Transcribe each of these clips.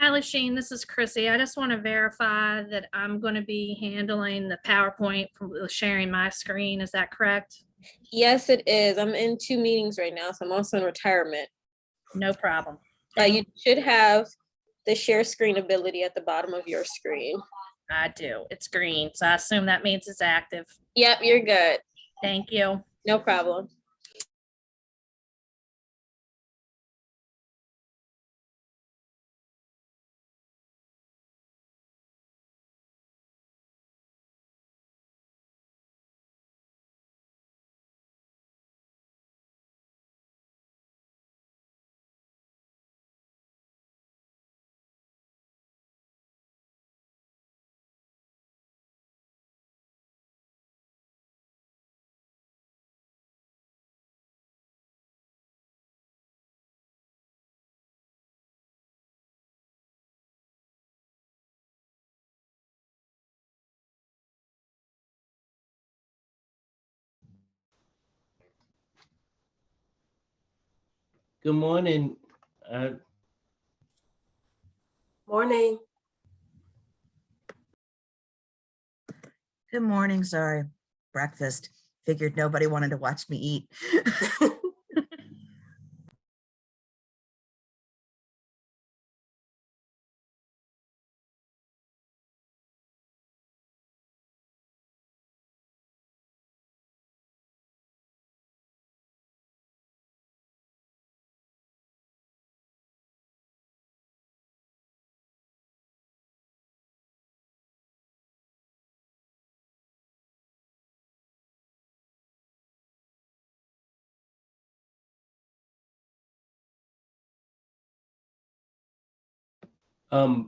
Hi, Lasheen, this is Chrissy. I just want to verify that I'm going to be handling the PowerPoint from sharing my screen. Is that correct? Yes, it is. I'm in 2 meetings right now, so I'm also in retirement. No problem. You should have the share screen ability at the bottom of your screen. I do. It's green, so I assume that means it's active. Yep, you're good. Thank you. No problem. Good morning. Morning. Good morning. Sorry. Breakfast. Figured nobody wanted to watch me eat.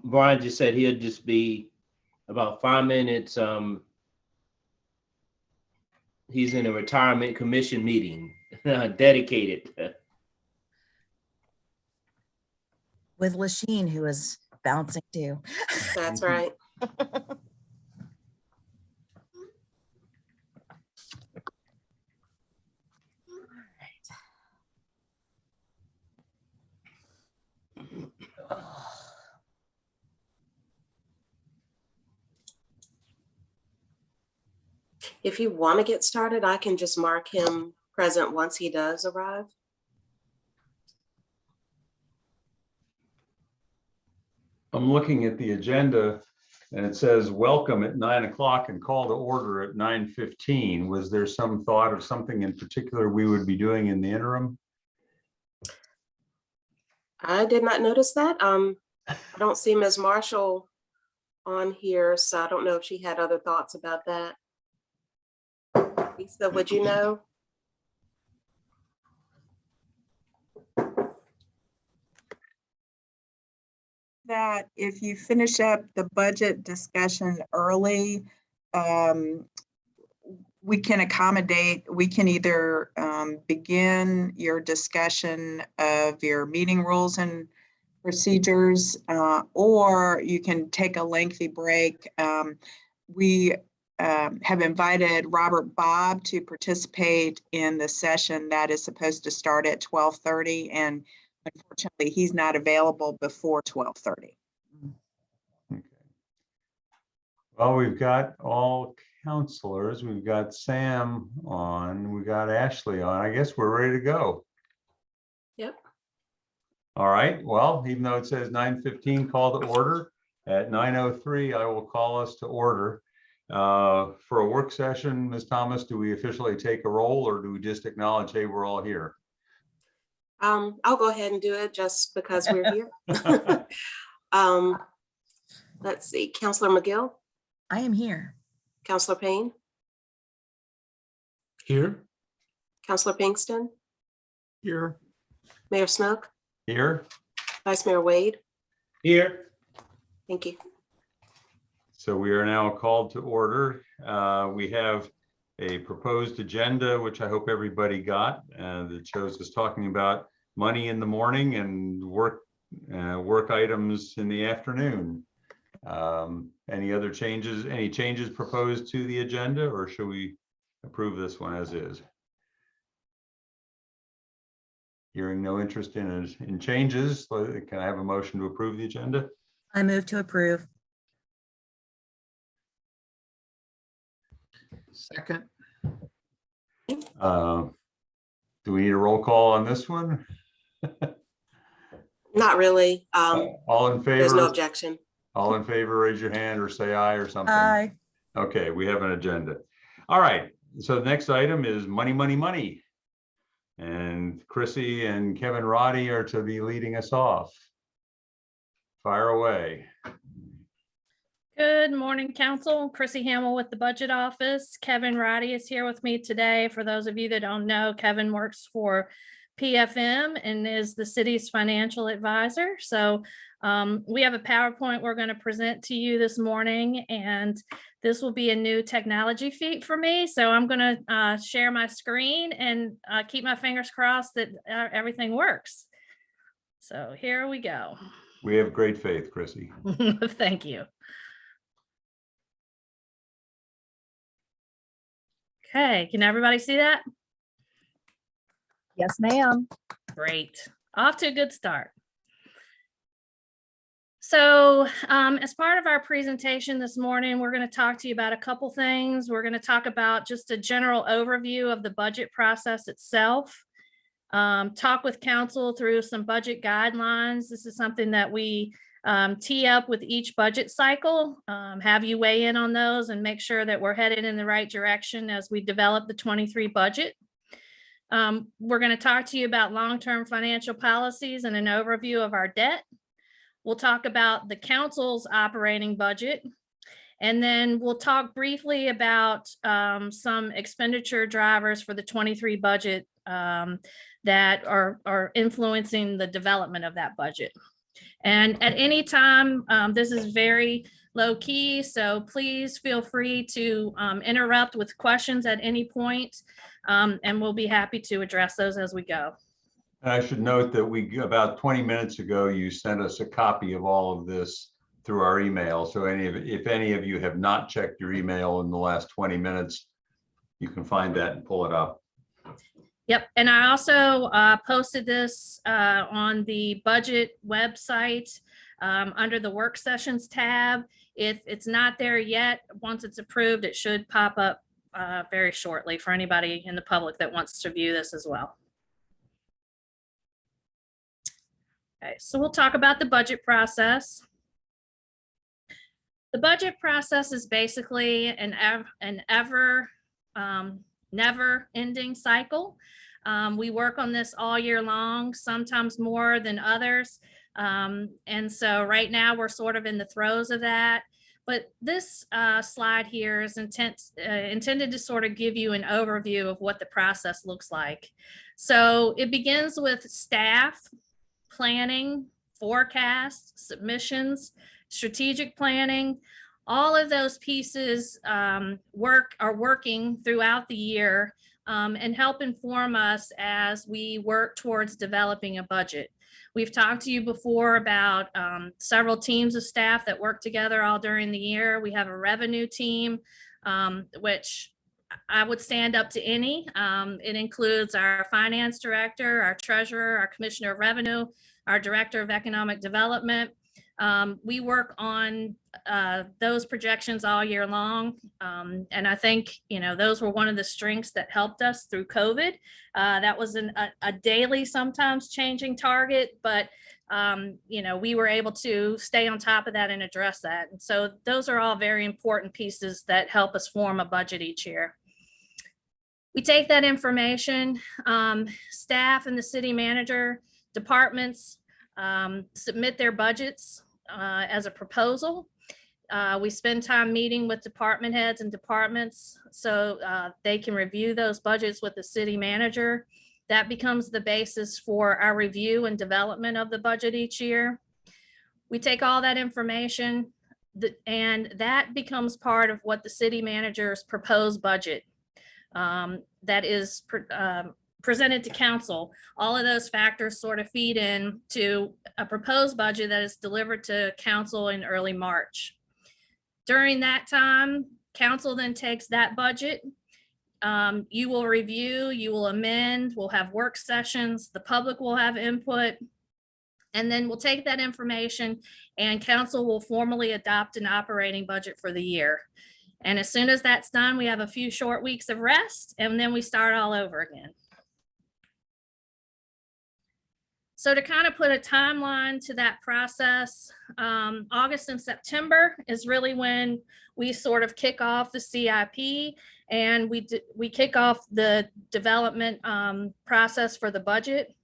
Brian just said he'll just be about 5 minutes. He's in a retirement commission meeting, dedicated. With Lasheen, who is bouncing too. That's right. If you want to get started, I can just mark him present once he does arrive. I'm looking at the agenda and it says welcome at 9 o'clock and call to order at 9:15. Was there some thought of something in particular we would be doing in the interim? I did not notice that. I don't see Ms. Marshall on here, so I don't know if she had other thoughts about that. Lisa, would you know? That if you finish up the budget discussion early, we can accommodate, we can either begin your discussion of your meeting rules and procedures, or you can take a lengthy break. We have invited Robert Bob to participate in the session that is supposed to start at 12:30, and unfortunately, he's not available before 12:30. Okay. Well, we've got all counselors. We've got Sam on, we got Ashley on. I guess we're ready to go. Yep. All right. Well, even though it says 9:15 call to order, at 9:03, I will call us to order. For a work session, Ms. Thomas, do we officially take a roll or do we just acknowledge, hey, we're all here? I'll go ahead and do it just because we're here. Let's see, Counselor McGill, I am here. Counselor Payne, Here. Counselor Pinkston, Here. Mayor Snook, Here. Vice Mayor Wade. Here. Thank you. So we are now called to order. We have a proposed agenda, which I hope everybody got, that shows us talking about money in the morning and work items in the afternoon. Any other changes, any changes proposed to the agenda, or should we approve this one as is? Hearing no interest in changes, can I have a motion to approve the agenda? I move to approve. Second, Do we need a roll call on this one? Not really. All in There's no favor? objection. All in favor, raise your hand or say aye or something. Aye. Okay, we have an agenda. All right, so the next item is money, money, money. And Chrissy and Kevin Roddy are to be leading us off. Fire away. Good morning, council. Chrissy Hamill with the Budget Office. Kevin Roddy is here with me today. For those of you that don't know, Kevin works for PFM and is the city's financial advisor. So we have a PowerPoint we're going to present to you this morning, and this will be a new technology feat for me. So I'm going to share my screen and keep my fingers crossed that everything works. So here we go. We have great faith, Chrissy. Thank you. Okay, can everybody see that? Yes, ma'am. Great. Off to a good start. So as part of our presentation this morning, we're going to talk to you about a couple things. We're going to talk about just a general overview of the budget process itself. Talk with council through some budget guidelines. This is something that we tee up with each budget cycle, have you weigh in on those and make sure that we're headed in the right direction as we develop the 23 budget. We're going to talk to you about long-term financial policies and an overview of our debt. We'll talk about the council's operating budget. And then we'll talk briefly about some expenditure drivers for the 23 budget that are influencing the development of that budget. And at any time, this is very low key, so please feel free to interrupt with questions at any point, and we'll be happy to address those as we go. I should note that about 20 minutes ago, you sent us a copy of all of this through our email. So if any of you have not checked your email in the last 20 minutes, you can find that and pull it up. Yep, and I also posted this on the budget website under the work sessions tab. If it's not there yet, once it's approved, it should pop up very shortly for anybody in the public that wants to view this as well. Okay, so we'll talk about the budget process. The budget process is basically an ever never-ending cycle. We work on this all year long, sometimes more than others. And so right now we're sort of in the throes of that. But this slide here is intended to sort of give you an overview of what the process looks like. So it begins with staff, planning, forecast, submissions, strategic planning. All of those pieces are working throughout the year and help inform us as we work towards developing a budget. We've talked to you before about several teams of staff that work together all during the year. We have a revenue team, which I would stand up to any. It includes our finance director, our treasurer, our commissioner of revenue, our director of economic development. We work on those projections all year long. And I think, those were one of the strengths that helped us through COVID. That was a daily, sometimes changing target, but we were able to stay on top of that and address that. And so those are all very important pieces that help us form a budget each year. We take that information, staff and the city manager, departments submit their budgets as a proposal. We spend time meeting with department heads and departments so they can review those budgets with the city manager. That becomes the basis for our review and development of the budget each year. We take all that information and that becomes part of what the city manager's proposed budget that is presented to council. All of those factors sort of feed in to a proposed budget that is delivered to council in early March. During that time, council then takes that budget. You will review, you will amend, we'll have work sessions, the public will have input. And then we'll take that information and council will formally adopt an operating budget for the year. And as soon as that's done, we have a few short weeks of rest and then we start all over again. So to kind of put a timeline to that process, August and September is really when we sort of kick off the CIP and we kick off the development process for the budget.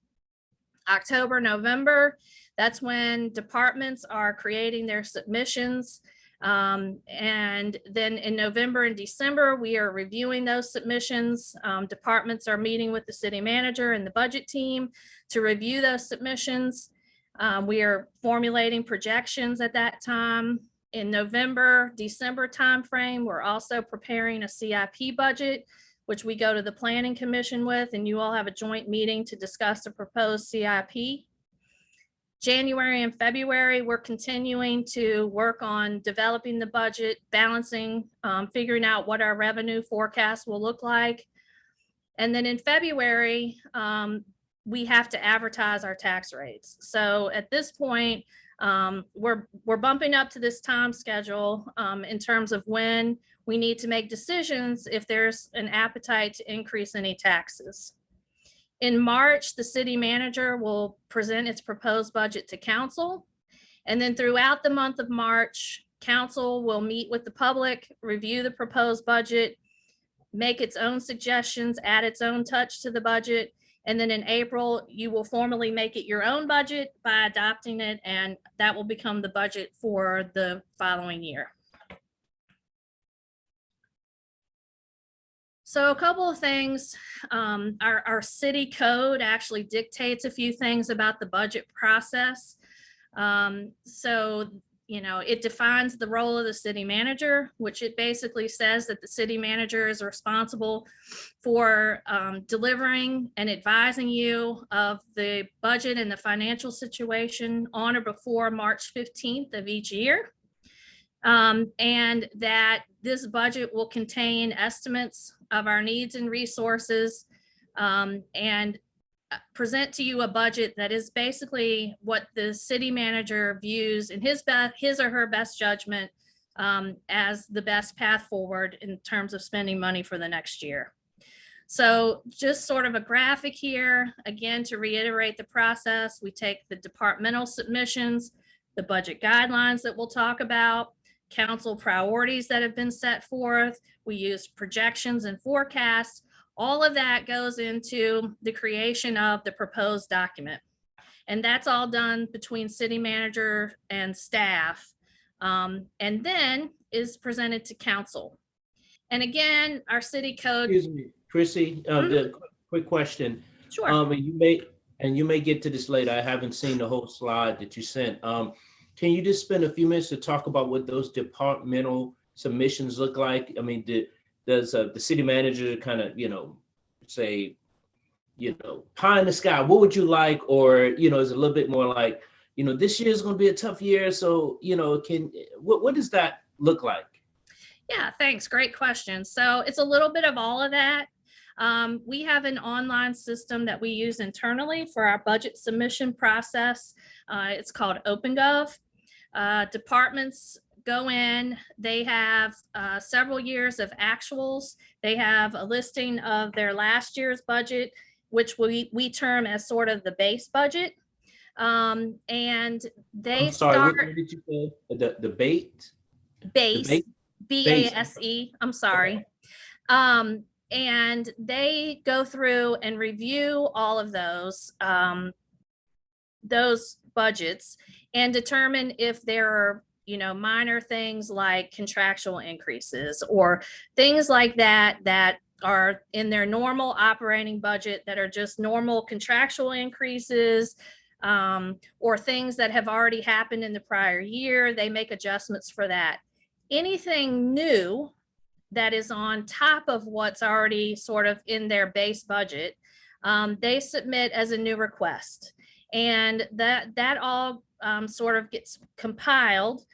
October, November, that's when departments are creating their submissions. And then in November and December, we are reviewing those submissions. Departments are meeting with the city manager and the budget team to review those submissions. We are formulating projections at that time. In November, December timeframe, we're also preparing a CIP budget, which we go to the Planning Commission with, and you all have a joint meeting to discuss the proposed CIP. January and February, we're continuing to work on developing the budget, balancing, figuring out what our revenue forecast will look like. And then in February, we have to advertise our tax rates. So at this point, we're bumping up to this time schedule in terms of when we need to make decisions if there's an appetite to increase any taxes. In March, the city manager will present its proposed budget to council. And then throughout the month of March, council will meet with the public, review the proposed budget, make its own suggestions, add its own touch to the budget. And then in April, you will formally make it your own budget by adopting it, and that will become the budget for the following year. So a couple of things, our city code actually dictates a few things about the budget process. So, you know, it defines the role of the city manager, which it basically says that the city manager is responsible for delivering and advising you of the budget and the financial situation on or before March 15th of each year. And that this budget will contain estimates of our needs and resources and present to you a budget that is basically what the city manager views in his or her best judgment as the best path forward in terms of spending money for the next year. So just sort of a graphic here, again, to reiterate the process, we take the departmental submissions, the budget guidelines that we'll talk about, council priorities that have been set forth. We use projections and forecasts. All of that goes into the creation of the proposed document. And that's all done between city manager and staff. And then is presented to council. And again, our city code. Excuse me, Chrissy, the quick question. Sure. And you may get to this later. I haven't seen the whole slide that you sent. Can you just spend a few minutes to talk about what those departmental submissions look like? I mean, does the city manager kind of, say, pie in the sky, what would you like? Or, is it a little bit more like, this year is going to be a tough year. So, what does that look like? Yeah, thanks. Great question. So it's a little bit of all of that. We have an online system that we use internally for our budget submission process. It's called OpenGov. Departments go in, they have several years of actuals. They have a listing of their last year's budget, which we term as sort of the base budget. And they I'm sorry, start. what did you say? The base? Base, B-A-S-E, I'm sorry. Okay. And they go through and review all of those budgets and determine if there are, minor things like contractual increases or things like that are in their normal operating budget that are just normal contractual increases, or things that have already happened in the prior year. They make adjustments for that. Anything new that is on top of what's already sort of in their base budget, they submit as a new request. And that all sort of gets compiled.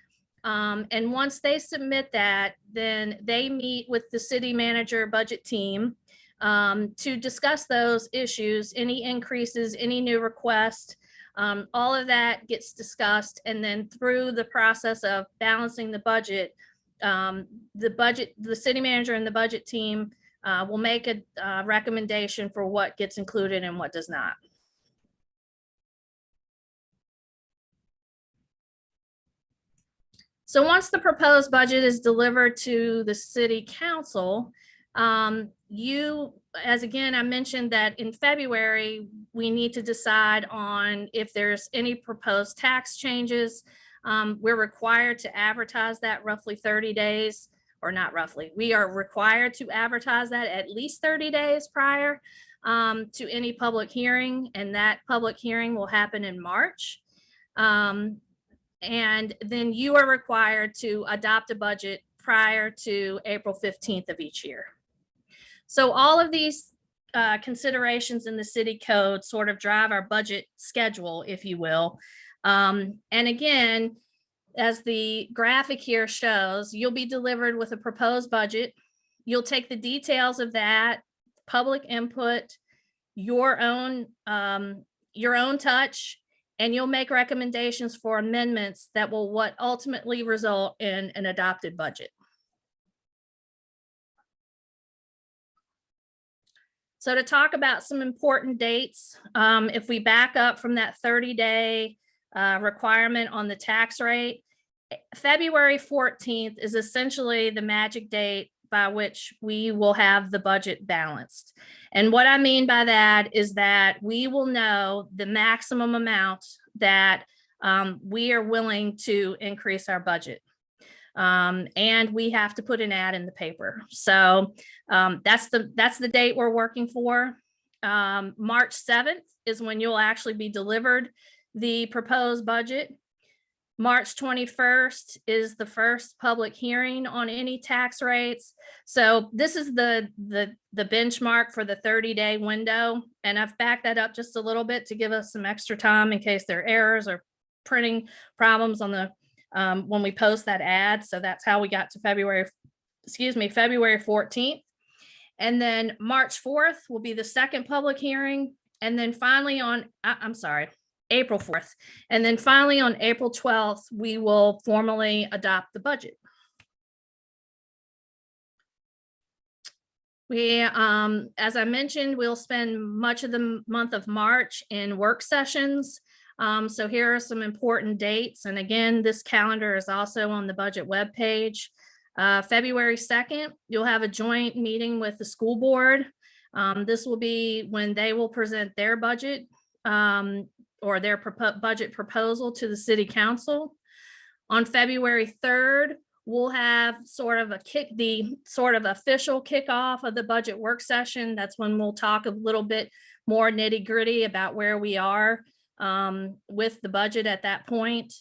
And once they submit that, then they meet with the city manager budget team to discuss those issues, any increases, any new requests. All of that gets discussed, and then through the process of balancing the budget, the city manager and the budget team will make a recommendation for what gets included and what does not. So once the proposed budget is delivered to the city council, as again, I mentioned that in February, we need to decide on if there's any proposed tax changes. We're required to advertise that roughly 30 days, or not roughly. We are required to advertise that at least 30 days prior to any public hearing, and that public hearing will happen in March. And then you are required to adopt a budget prior to April 15th of each year. So all of these considerations in the city code sort of drive our budget schedule, if you will. And again, as the graphic here shows, you'll be delivered with a proposed budget. You'll take the details of that, public input, your own touch, and you'll make recommendations for amendments that will ultimately result in an adopted budget. So to talk about some important dates, if we back up from that 30-day requirement on the tax rate, February 14th is essentially the magic date by which we will have the budget balanced. And what I mean by that is that we will know the maximum amount that we are willing to increase our budget. And we have to put an ad in the paper. So that's the date we're working for. March 7th is when you'll actually be delivered the proposed budget. March 21st is the first public hearing on any tax rates. So this is the benchmark for the 30-day window. And I've backed that up just a little bit to give us some extra time in case there are errors or printing problems on the when we post that ad. So that's how we got to February 14th. And then March 4th will be the second public hearing. And then finally on, April 4th. And then finally on April 12th, we will formally adopt the budget. We, as I mentioned, we'll spend much of the month of March in work sessions. So here are some important dates. And again, this calendar is also on the budget webpage. February 2nd, you'll have a joint meeting with the school board. This will be when they will present their budget or their budget proposal to the city council. On February 3rd, we'll have the official kickoff of the budget work session. That's when we'll talk a little bit more nitty gritty about where we are with the budget at that point.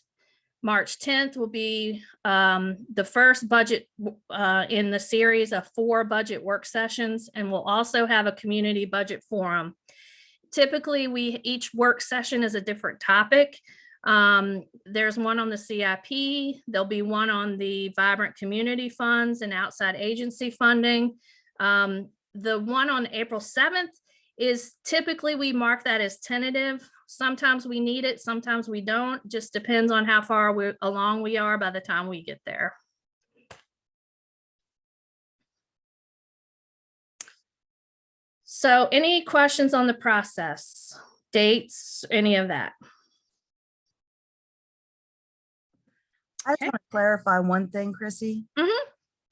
March 10th will be the first budget in the series of 4 budget work sessions, and we'll also have a community budget forum. Typically, each work session is a different topic. There's one on the CIP. There'll be one on the vibrant community funds and outside agency funding. The one on April 7th is typically we mark that as tentative. Sometimes we need it, sometimes we don't. Just depends on how far along we are by the time we get there. So any questions on the process, dates, any of that? I just want to clarify one thing, Chrissy. Mhm.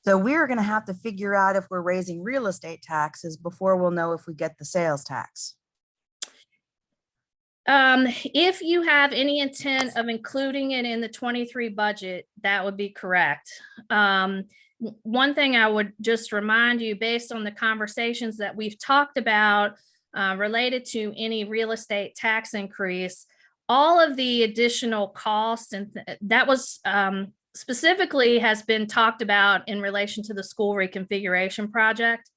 So we're going to have to figure out if we're raising real estate taxes before we'll know if we get the sales tax. If you have any intent of including it in the 23 budget, that would be correct. One thing I would just remind you, based on the conversations that we've talked about related to any real estate tax increase, all of the additional costs, and that was specifically has been talked about in relation to the school reconfiguration project.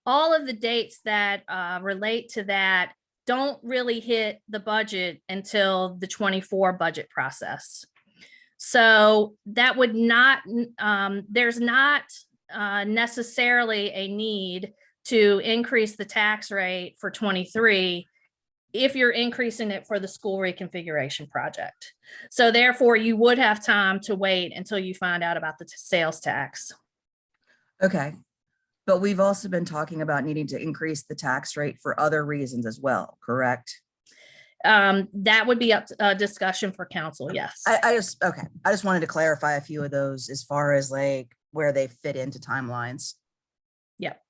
All of the dates that relate to that don't really hit the budget until the 24 budget process. So that would not, there's not necessarily a need to increase the tax rate for 23 if you're increasing it for the school reconfiguration project. So therefore, you would have time to wait until you find out about the sales tax. Okay. But we've also been talking about needing to increase the tax rate for other reasons as well, correct? That would be up to a discussion for council, yes. I just wanted to clarify a few of those as far as like where they fit into timelines. Yep.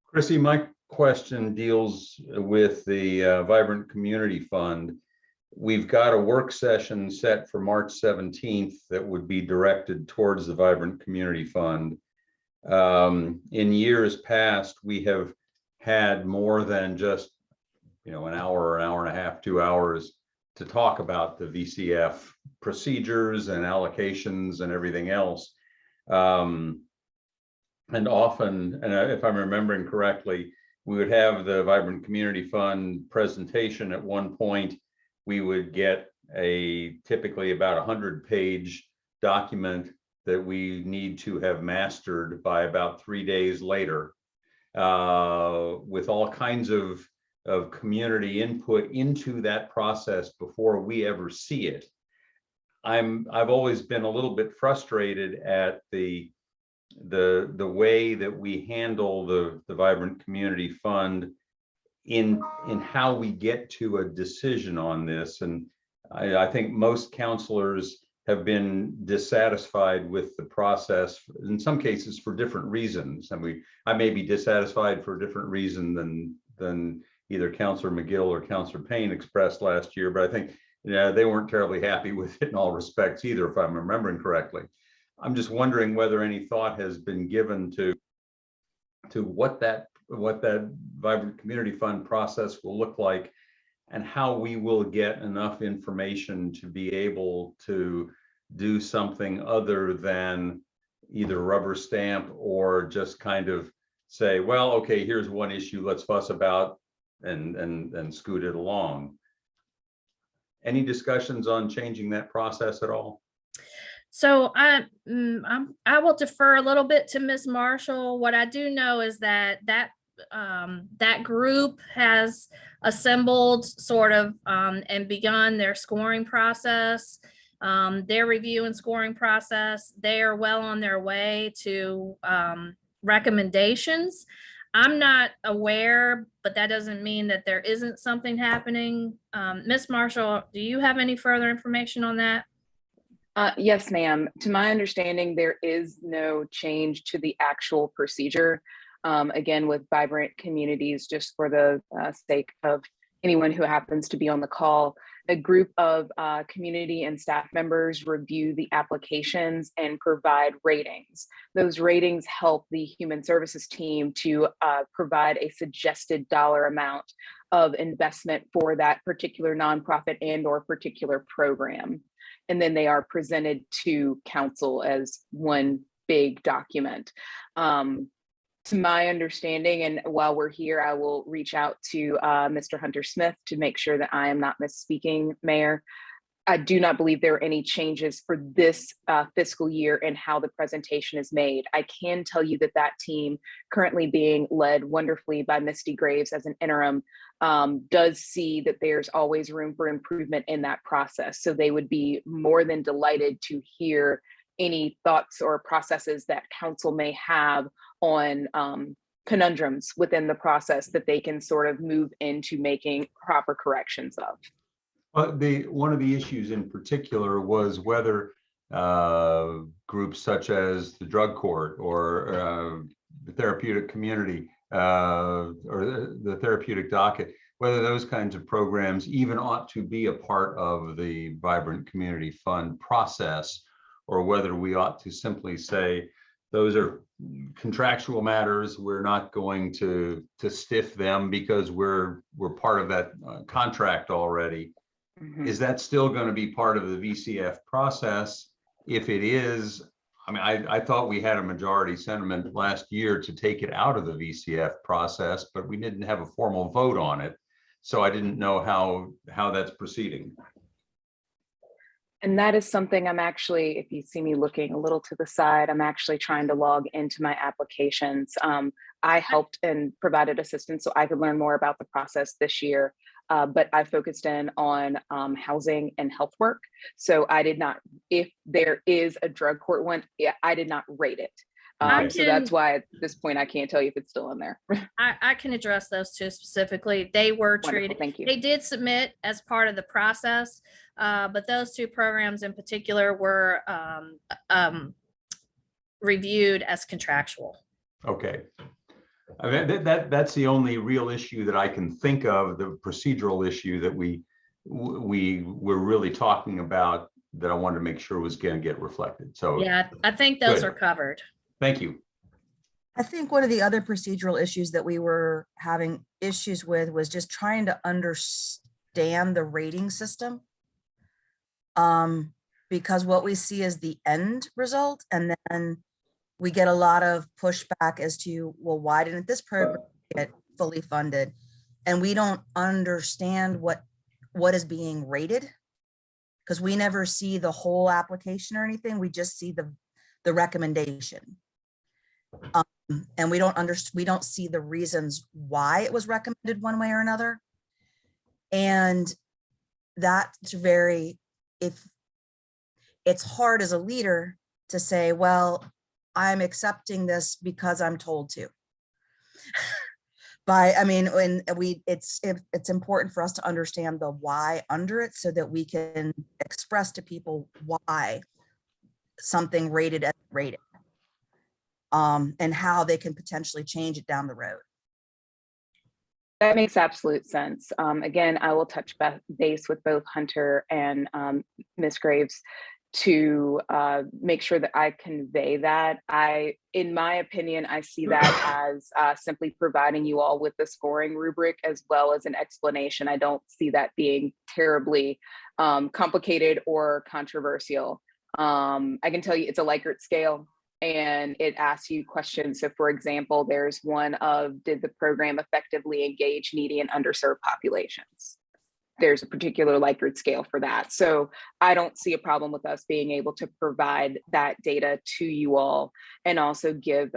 Chrissy, my question deals with the Vibrant Community Fund. We've got a work session set for March 17th that would be directed towards the Vibrant Community Fund. In years past, we have had more than just, an hour, an hour and a half, 2 hours to talk about the VCF procedures and allocations and everything else. And often, and if I'm remembering correctly, we would have the Vibrant Community Fund presentation at one point. We would get a typically about 100-page document that we need to have mastered by about 3 days later, with all kinds of community input into that process before we ever see it. I've always been a little bit frustrated at the way that we handle the Vibrant Community Fund in how we get to a decision on this. And I think most counselors have been dissatisfied with the process, in some cases for different reasons. And I may be dissatisfied for a different reason than either Counselor McGill or Counselor Payne expressed last year, but I think they weren't terribly happy with it in all respects either, if I'm remembering correctly. I'm just wondering whether any thought has been given to what that Vibrant Community Fund process will look like, and how we will get enough information to be able to do something other than either rubber stamp or just kind of say, well, okay, here's one issue, let's fuss about and scoot it along. Any discussions on changing that process at all? So I will defer a little bit to Ms. Marshall. What I do know is that group has assembled sort of and begun their scoring process, their review and scoring process. They are well on their way to recommendations. I'm not aware, but that doesn't mean that there isn't something happening. Ms. Marshall, do you have any further information on that? Yes, ma'am. To my understanding, there is no change to the actual procedure. Again, with Vibrant Communities, just for the sake of anyone who happens to be on the call, a group of community and staff members review the applications and provide ratings. Those ratings help the human services team to provide a suggested dollar amount of investment for that particular nonprofit and or particular program. And then they are presented to council as one big document. To my understanding, and while we're here, I will reach out to Mr. Hunter Smith to make sure that I am not misspeaking, Mayor. I do not believe there are any changes for this fiscal year in how the presentation is made. I can tell you that that team, currently being led wonderfully by Misty Graves as an interim, does see that there's always room for improvement in that process. So they would be more than delighted to hear any thoughts or processes that council may have on conundrums within the process that they can sort of move into making proper corrections of. One of the issues in particular was whether groups such as the drug court or the therapeutic community or the therapeutic docket, whether those kinds of programs even ought to be a part of the Vibrant Community Fund process, or whether we ought to simply say, those are contractual matters, we're not going to stiff them because we're part of that contract already. Mm-hmm. Is that still going to be part of the VCF process? If it is, I mean, I thought we had a majority sentiment last year to take it out of the VCF process, but we didn't have a formal vote on it. So I didn't know how that's proceeding. And that is something I'm actually, if you see me looking a little to the side, I'm actually trying to log into my applications. I helped and provided assistance so I could learn more about the process this year. But I focused in on housing and health work. So I did not, if there is a drug court one, yeah, I did not rate it. I So that's can- why at this point, I can't tell you if it's still in there. I can address those two specifically. They were Wonderful, treated, thank you. they did submit as part of the process, but those two programs in particular were reviewed as contractual. Okay. I mean, that's the only real issue that I can think of, the procedural issue that we were really talking about, that I wanted to make sure was going to get reflected. So Yeah, I think those Good. are covered. thank you. I think one of the other procedural issues that we were having issues with was just trying to understand the rating system. Because what we see is the end result, and then we get a lot of pushback as to, well, why didn't this program get fully funded? And we don't understand what is being rated, because we never see the whole application or anything. We just see the recommendation. And we don't see the reasons why it was recommended one way or another. And that's if it's hard as a leader to say, well, I'm accepting this because I'm told to. It's important for us to understand the why under it, so that we can express to people why something rated as rated. And how they can potentially change it down the road. That makes absolute sense. Again, I will touch base with both Hunter and Ms. Graves to make sure that I convey that. In my opinion, I see that as simply providing you all with the scoring rubric as well as an explanation. I don't see that being terribly complicated or controversial. I can tell you it's a Likert scale, and it asks you questions. So for example, there's one of, did the program effectively engage needy and underserved populations? There's a particular Likert scale for that. So I don't see a problem with us being able to provide that data to you all, and also give,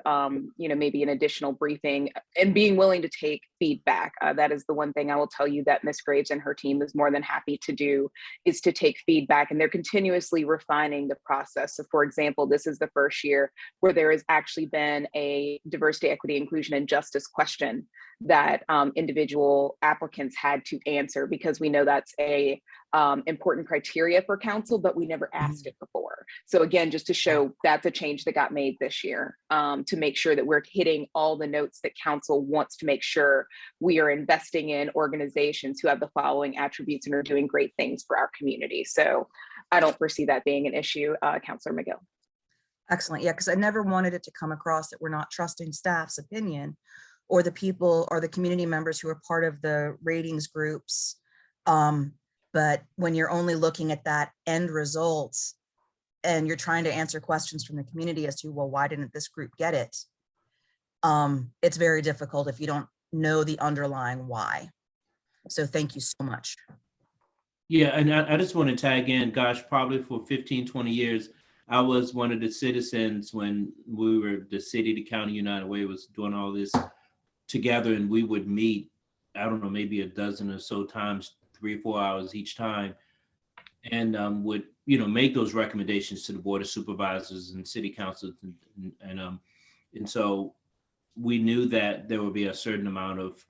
maybe an additional briefing, and being willing to take feedback. That is the one thing I will tell you that Ms. Graves and her team is more than happy to do, is to take feedback, and they're continuously refining the process. So for example, this is the first year where there has actually been a diversity, equity, inclusion, and justice question that individual applicants had to answer, because we know that's a important criteria for council, but we never asked it before. So again, just to show that's a change that got made this year, to make sure that we're hitting all the notes that council wants to make sure we are investing in organizations who have the following attributes and are doing great things for our community. So I don't foresee that being an issue, Councilor McGill. Excellent. Yeah, because I never wanted it to come across that we're not trusting staff's opinion, or the people or the community members who are part of the ratings groups. But when you're only looking at that end results, and you're trying to answer questions from the community as to, well, why didn't this group get it? It's very difficult if you don't know the underlying why. So thank you so much. Yeah, and I just want to tag in, gosh, probably for 15, 20 years, I was one of the citizens when we were, the city, the county United Way was doing all this together, and we would meet, I don't know, maybe a dozen or so times, 3 or 4 hours each time, and would, make those recommendations to the Board of Supervisors and City Councils, and so we knew that there would be a certain amount of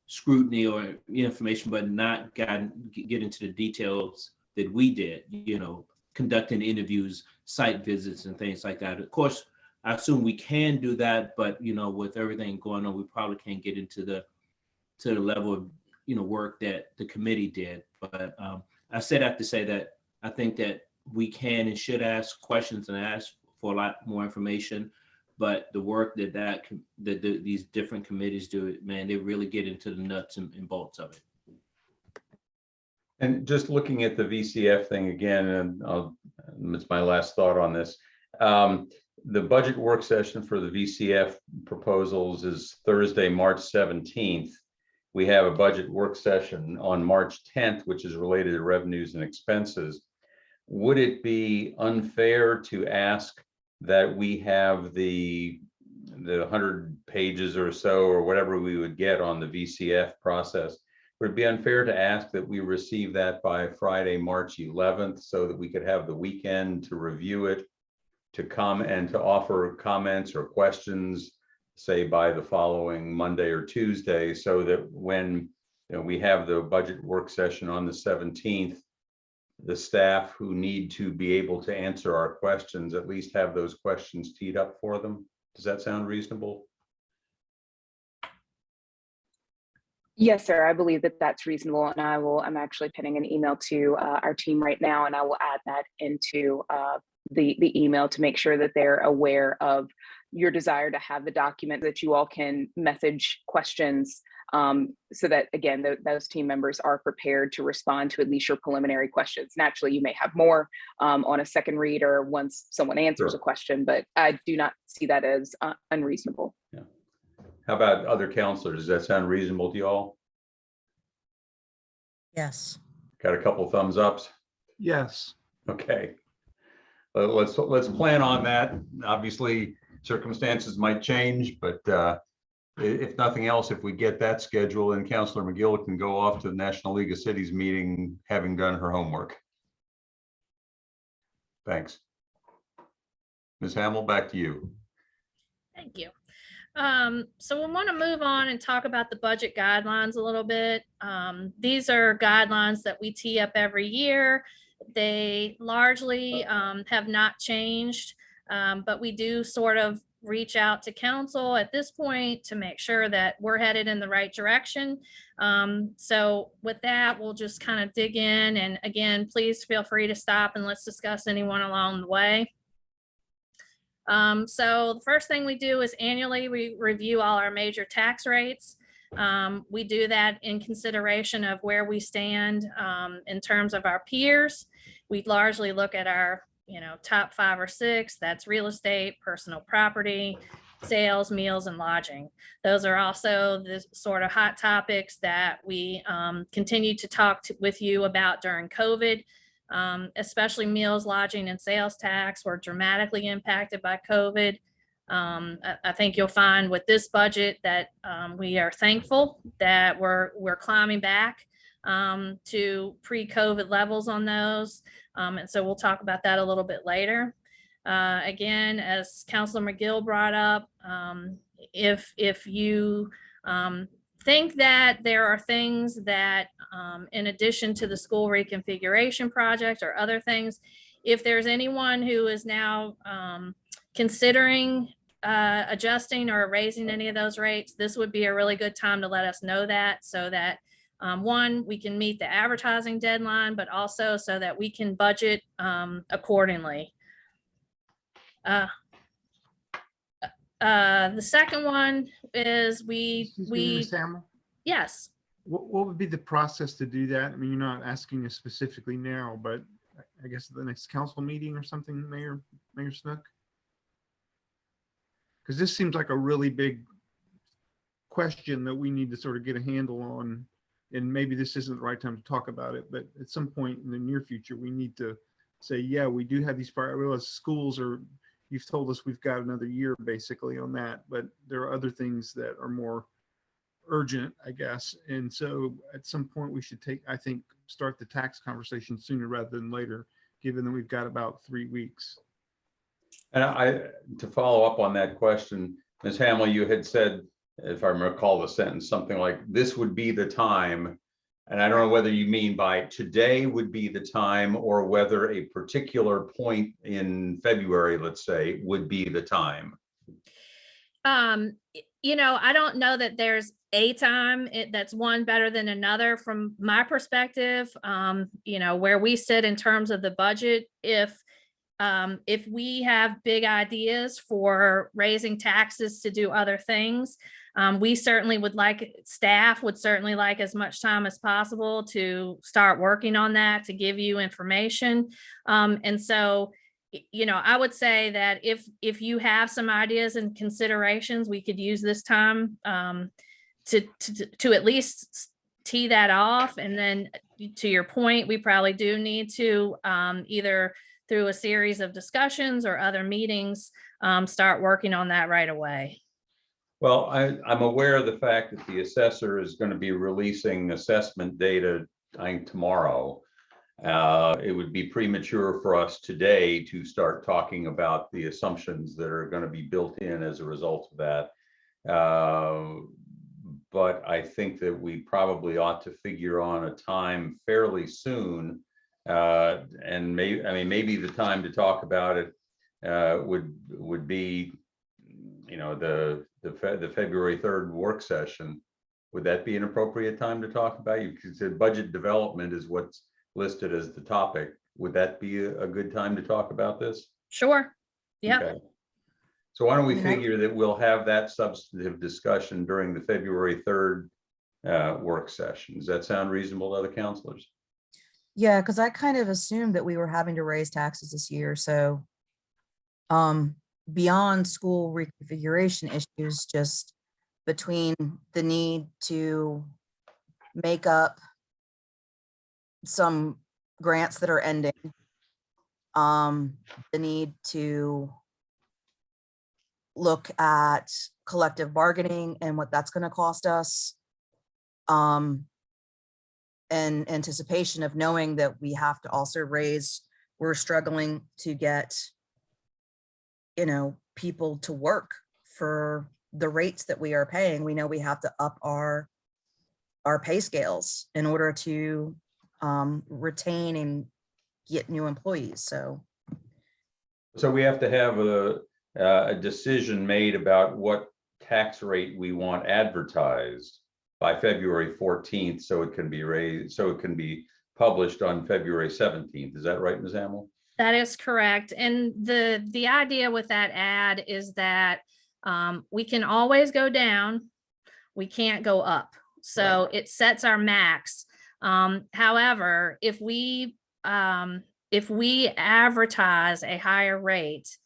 scrutiny or information, but not get into the details that we did, conducting interviews, site visits, and things like that. Of course, I assume we can do that, but with everything going on, we probably can't get into the level of work that the committee did. But I said that to say that I think that we can and should ask questions and ask for a lot more information. But the work that these different committees do, man, they really get into the nuts and bolts of it. And just looking at the VCF thing again, and it's my last thought on this. The budget work session for the VCF proposals is Thursday, March 17th. We have a budget work session on March 10th, which is related to revenues and expenses. Would it be unfair to ask that we have the the 100 pages or so, or whatever we would get on the VCF process. Would it be unfair to ask that we receive that by Friday, March 11th, so that we could have the weekend to review it, to come and to offer comments or questions, say by the following Monday or Tuesday, so that when we have the budget work session on the 17th, the staff who need to be able to answer our questions at least have those questions teed up for them? Does that sound reasonable? Yes, sir. I believe that that's reasonable, and I'm actually penning an email to our team right now, and I will add that into the email to make sure that they're aware of your desire to have the document, that you all can message questions, so that, again, those team members are prepared to respond to at least your preliminary questions. Naturally, you may have more on a second read or once someone answers Sure. a question, but I do not see that as unreasonable. Yeah. How about other counselors? Does that sound reasonable to you all? Yes. Got a couple thumbs ups? Yes. Okay. Let's plan on that. Obviously, circumstances might change, but if nothing else, if we get that schedule, then Councilor McGill can go off to the National League of Cities meeting having done her homework. Thanks. Ms. Hamill, back to you. Thank you. So we want to move on and talk about the budget guidelines a little bit. These are guidelines that we tee up every year. They largely have not changed, but we do sort of reach out to council at this point to make sure that we're headed in the right direction. So with that, we'll just kind of dig in. And again, please feel free to stop and let's discuss anyone along the way. So the first thing we do is annually we review all our major tax rates. We do that in consideration of where we stand in terms of our peers. We largely look at our top 5 or 6. That's real estate, personal property, sales, meals, and lodging. Those are also the sort of hot topics that we continue to talk with you about during COVID. Especially meals, lodging, and sales tax were dramatically impacted by COVID. I think you'll find with this budget that we are thankful that we're climbing back to pre-COVID levels on those. And so we'll talk about that a little bit later. Again, as Councilor McGill brought up, if you think that there are things that in addition to the school reconfiguration project or other things, if there's anyone who is now considering adjusting or raising any of those rates, this would be a really good time to let us know that, so that one, we can meet the advertising deadline, but also so that we can budget accordingly. The second one is Excuse me, Ms. Hamill, yes. what would be the process to do that? I mean, you're not asking us specifically now, but I guess the next council meeting or something, Mayor Snook? Because this seems like a really big question that we need to sort of get a handle on. And maybe this isn't the right time to talk about it, but at some point in the near future, we need to say, yeah, we do have these priorities. I realize schools are, you've told us we've got another year basically on that, but there are other things that are more urgent, I guess. And so at some point we should start the tax conversation sooner rather than later, given that we've got about 3 weeks. And to follow up on that question, Ms. Hamill, you had said, if I recall the sentence, something like this would be the time. And I don't know whether you mean by today would be the time, or whether a particular point in February, let's say, would be the time. I don't know that there's a time that's one better than another. From my perspective, where we sit in terms of the budget, if we have big ideas for raising taxes to do other things, we certainly staff would certainly like as much time as possible to start working on that, to give you information. And so, I would say that if you have some ideas and considerations, we could use this time to at least tee that off. And then to your point, we probably do need to either through a series of discussions or other meetings, start working on that right away. Well, I'm aware of the fact that the assessor is going to be releasing assessment data, I think, tomorrow. It would be premature for us today to start talking about the assumptions that are going to be built in as a result of that. But I think that we probably ought to figure on a time fairly soon. And maybe the time to talk about it would be, the February 3rd work session. Would that be an appropriate time to talk about? You said budget development is what's listed as the topic. Would that be a good time to talk about this? Sure. Yeah. Okay. So why don't we I mean, I- figure that we'll have that substantive discussion during the February 3rd work session? Does that sound reasonable to other counselors? Yeah, because I kind of assumed that we were having to raise taxes this year, so beyond school reconfiguration issues, just between the need to make up some grants that are ending, the need to look at collective bargaining and what that's going to cost us, and anticipation of knowing that we have to also raise, we're struggling to get, people to work for the rates that we are paying. We know we have to up our pay scales in order to retain and get new employees. So we have to have a decision made about what tax rate we want advertised by February 14th, so it can be raised, so it can be published on February 17th. Is that right, Ms. Hamill? That is correct. And the idea with that ad is that we can always go down, we can't go up. So it sets our max. However, if we advertise a higher rate,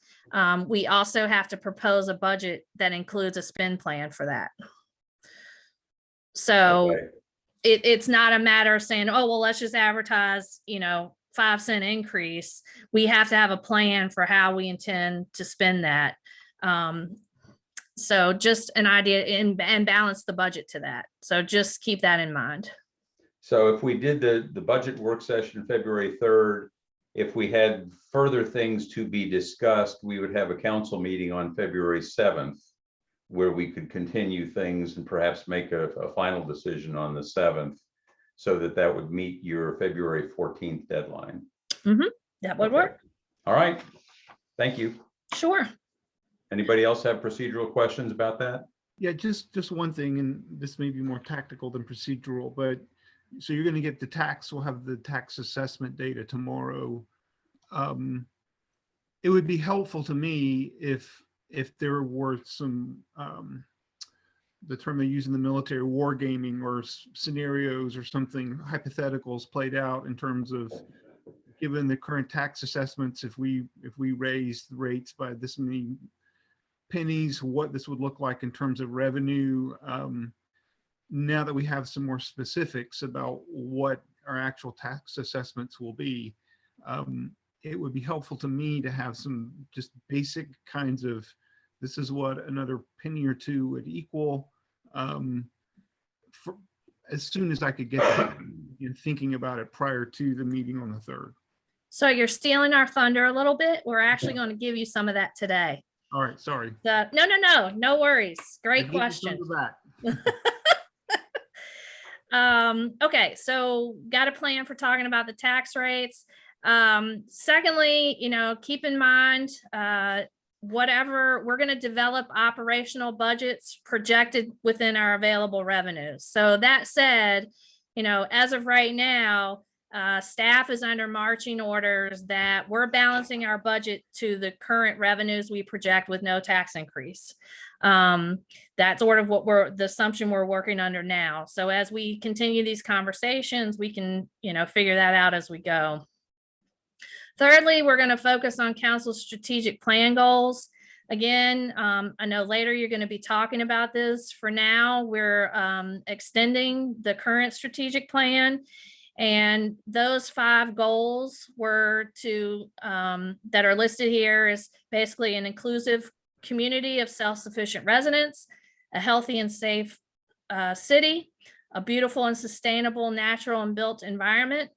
we also have to propose a budget that includes a spend plan for that. So Okay. it's not a matter of saying, oh, well, let's just advertise, 5-cent increase. We have to have a plan for how we intend to spend that. So just an idea and balance the budget to that. So just keep that in mind. So if we did the budget work session February 3rd, if we had further things to be discussed, we would have a council meeting on February 7th where we could continue things and perhaps make a final decision on the 7th, so that would meet your February 14th deadline. That would Okay. work. All right. Thank you. Sure. Anybody else have procedural questions about that? Yeah, just one thing, and this may be more tactical than procedural, but so you're going to get the tax, we'll have the tax assessment data tomorrow. It would be helpful to me if there were some, the term they use in the military, war gaming, or scenarios or something, hypotheticals played out in terms of, given the current tax assessments, if we raise the rates by this many pennies, what this would look like in terms of revenue. Now that we have some more specifics about what our actual tax assessments will be, it would be helpful to me to have some just basic kinds of, this is what another penny or two would equal, for, as soon as I could get that in thinking about it prior to the meeting on the 3rd. So you're stealing our thunder a little bit. We're actually going to give you some of that today. All right, sorry. No worries. I Great give the question. thunder back. Okay, so got a plan for talking about the tax rates. Secondly, keep in mind, whatever, we're going to develop operational budgets projected within our available revenues. So that said, as of right now, staff is under marching orders that we're balancing our budget to the current revenues we project with no tax increase. That's sort of the assumption we're working under now. So as we continue these conversations, we can, figure that out as we go. Thirdly, we're going to focus on council's strategic plan goals. Again, I know later you're going to be talking about this. For now, we're extending the current strategic plan. And those 5 goals were to, that are listed here is basically an inclusive community of self-sufficient residents, a healthy and safe city, a beautiful and sustainable natural and built environment,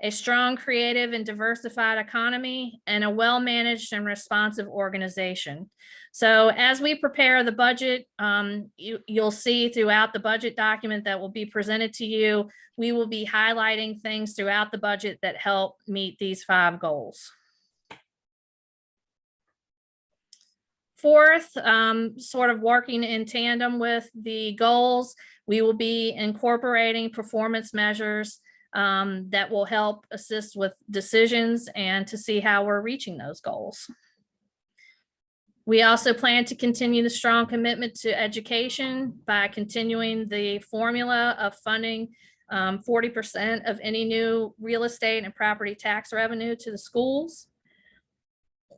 a strong, creative, and diversified economy, and a well-managed and responsive organization. So as we prepare the budget, you'll see throughout the budget document that will be presented to you, we will be highlighting things throughout the budget that help meet these 5 goals. Fourth, sort of working in tandem with the goals, we will be incorporating performance measures that will help assist with decisions and to see how we're reaching those goals. We also plan to continue the strong commitment to education by continuing the formula of funding 40% of any new real estate and property tax revenue to the schools.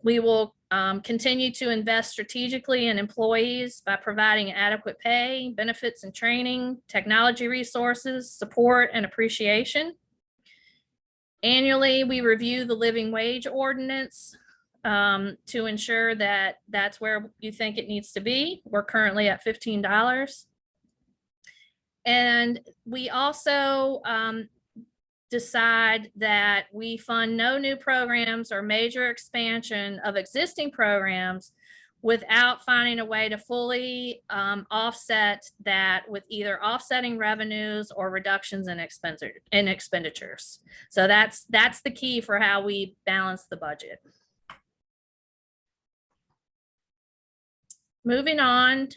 We will continue to invest strategically in employees by providing adequate pay, benefits and training, technology resources, support, and appreciation. Annually, we review the living wage ordinance to ensure that that's where you think it needs to be. We're currently at $15. And we also decide that we fund no new programs or major expansion of existing programs without finding a way to fully offset that with either offsetting revenues or reductions in expenditures. So that's the key for how we balance the budget. Moving on,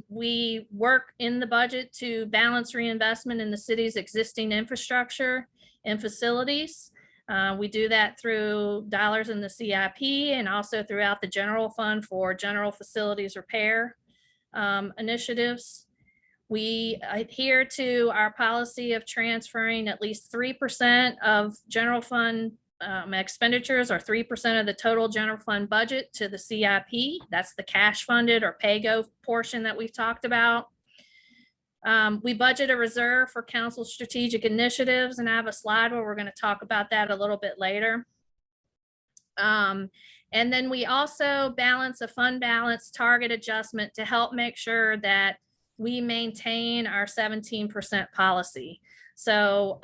we work in the budget to balance reinvestment in the city's existing infrastructure and facilities. We do that through dollars in the CIP and also throughout the general fund for general facilities repair initiatives. We adhere to our policy of transferring at least 3% of general fund expenditures or 3% of the total general fund budget to the CIP. That's the cash funded or pay-go portion that we've talked about. We budget a reserve for council strategic initiatives, and I have a slide where we're going to talk about that a little bit later. And then we also balance a fund balance target adjustment to help make sure that we maintain our 17% policy. So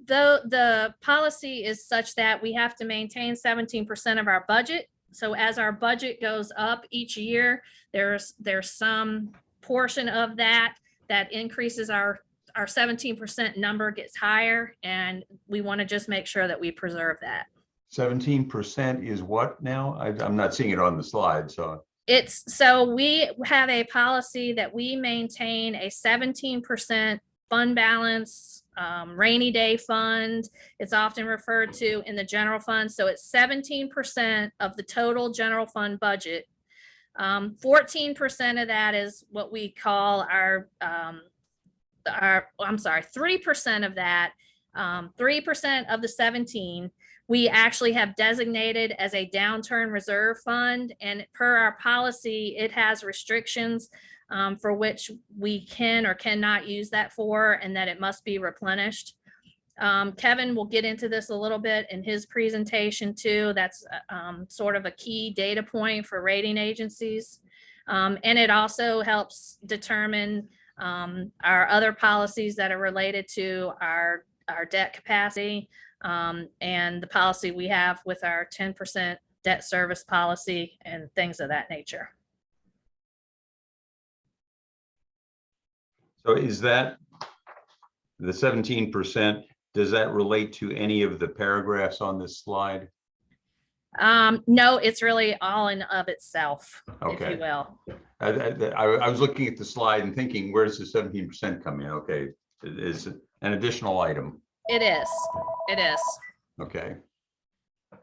though the policy is such that we have to maintain 17% of our budget. So as our budget goes up each year, there's some portion of that increases our 17% number gets higher, and we want to just make sure that we preserve that. 17% is what now? I'm not seeing it on the slide, so. So we have a policy that we maintain a 17% fund balance, rainy day fund. It's often referred to in the general fund. So it's 17% of the total general fund budget. 14% of that is what we call our 3% of that, 3% of the 17, we actually have designated as a downturn reserve fund. And per our policy, it has restrictions for which we can or cannot use that for, and that it must be replenished. Kevin will get into this a little bit in his presentation too. That's sort of a key data point for rating agencies. And it also helps determine our other policies that are related to our debt capacity and the policy we have with our 10% debt service policy and things of that nature. So is that the 17%, does that relate to any of the paragraphs on this slide? No, it's really all in of itself, Okay. if you will. I was looking at the slide and thinking, where's the 17% come in? Okay, it is an additional item. It is. It is. Okay.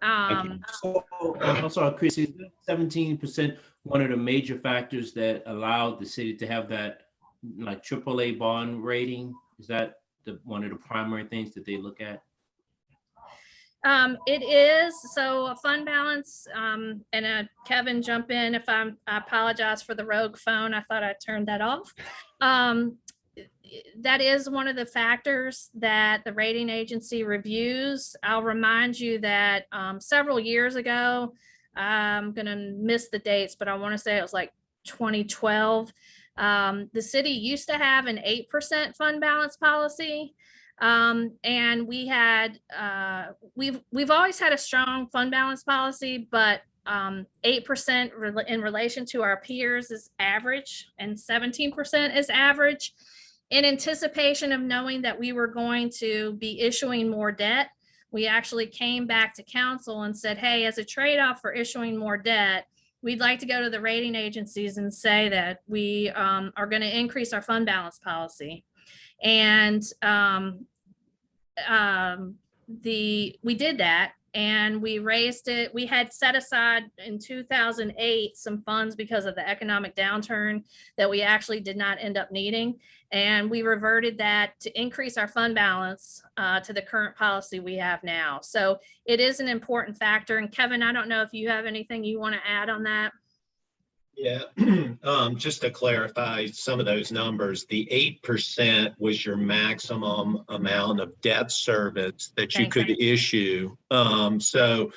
So, I'm sorry, Chris, is 17% one of the major factors that allowed the city to have that like AAA bond rating? Is that one of the primary things that they look at? It is. So a fund balance, and Kevin, jump in if I apologize for the rogue phone. I thought I turned that off. that is one of the factors that the rating agency reviews. I'll remind you that several years ago, I'm going to miss the dates, but I want to say it was like 2012. The city used to have an 8% fund balance policy. And we had, we've always had a strong fund balance policy, but 8% in relation to our peers is average and 17% is average. In anticipation of knowing that we were going to be issuing more debt, we actually came back to council and said, hey, as a trade-off for issuing more debt, we'd like to go to the rating agencies and say that we are going to increase our fund balance policy. And we did that, and we raised it. We had set aside in 2008 some funds because of the economic downturn that we actually did not end up needing. And we reverted that to increase our fund balance to the current policy we have now. So it is an important factor. And Kevin, I don't know if you have anything you want to add on that. Yeah, just to clarify some of those numbers, the 8% was your maximum amount of debt service that you could issue. So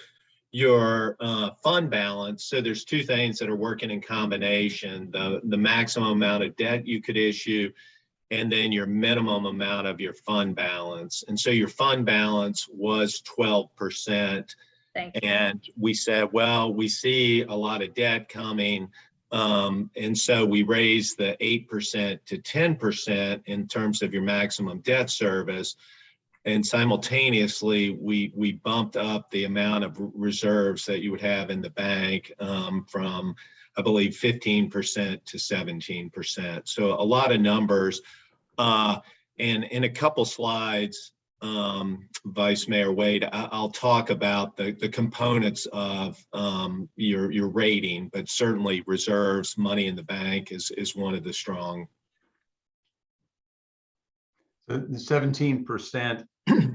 your fund balance, so there's two things that are working in combination, the maximum amount of debt you could issue, and then your minimum amount of your fund balance. And so your fund balance was 12%. And we said, well, we see a lot of debt coming. And so we raised the 8% to 10% in terms of your maximum debt service. And simultaneously, we bumped up the amount of reserves that you would have in the bank from, I believe, 15% to 17%. So a lot of numbers. And in a couple slides, Vice Mayor Wade, I'll talk about the components of your rating, but certainly reserves, money in the bank is one of the strong. So the 17%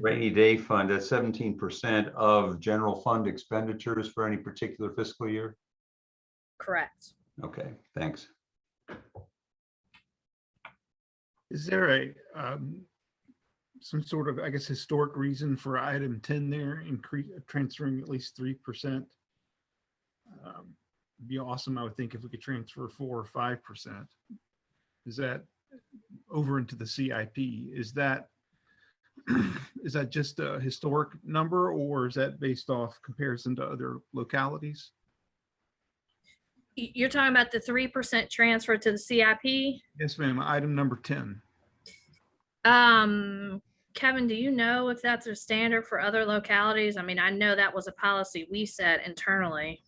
rainy day fund, that's 17% of general fund expenditures for any particular fiscal year? Correct. Okay, thanks. Is there a some sort of, I guess, historic reason for item 10 there, transferring at least 3%? Be awesome, I would think, if we could transfer 4 or 5%. Is that over into the CIP? Is that just a historic number, or is that based off comparison to other localities? You're talking about the 3% transfer to the CIP? Yes, ma'am. Item number 10. Kevin, do you know if that's a standard for other localities? I mean, I know that was a policy we set internally.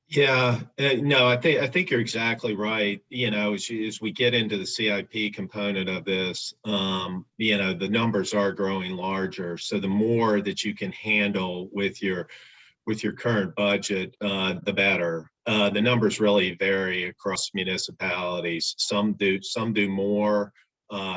Yeah, no, I think you're exactly right. You know, as we get into the CIP component of this, you know, the numbers are growing larger. So the more that you can handle with your current budget, the better. The numbers really vary across municipalities. Some do more.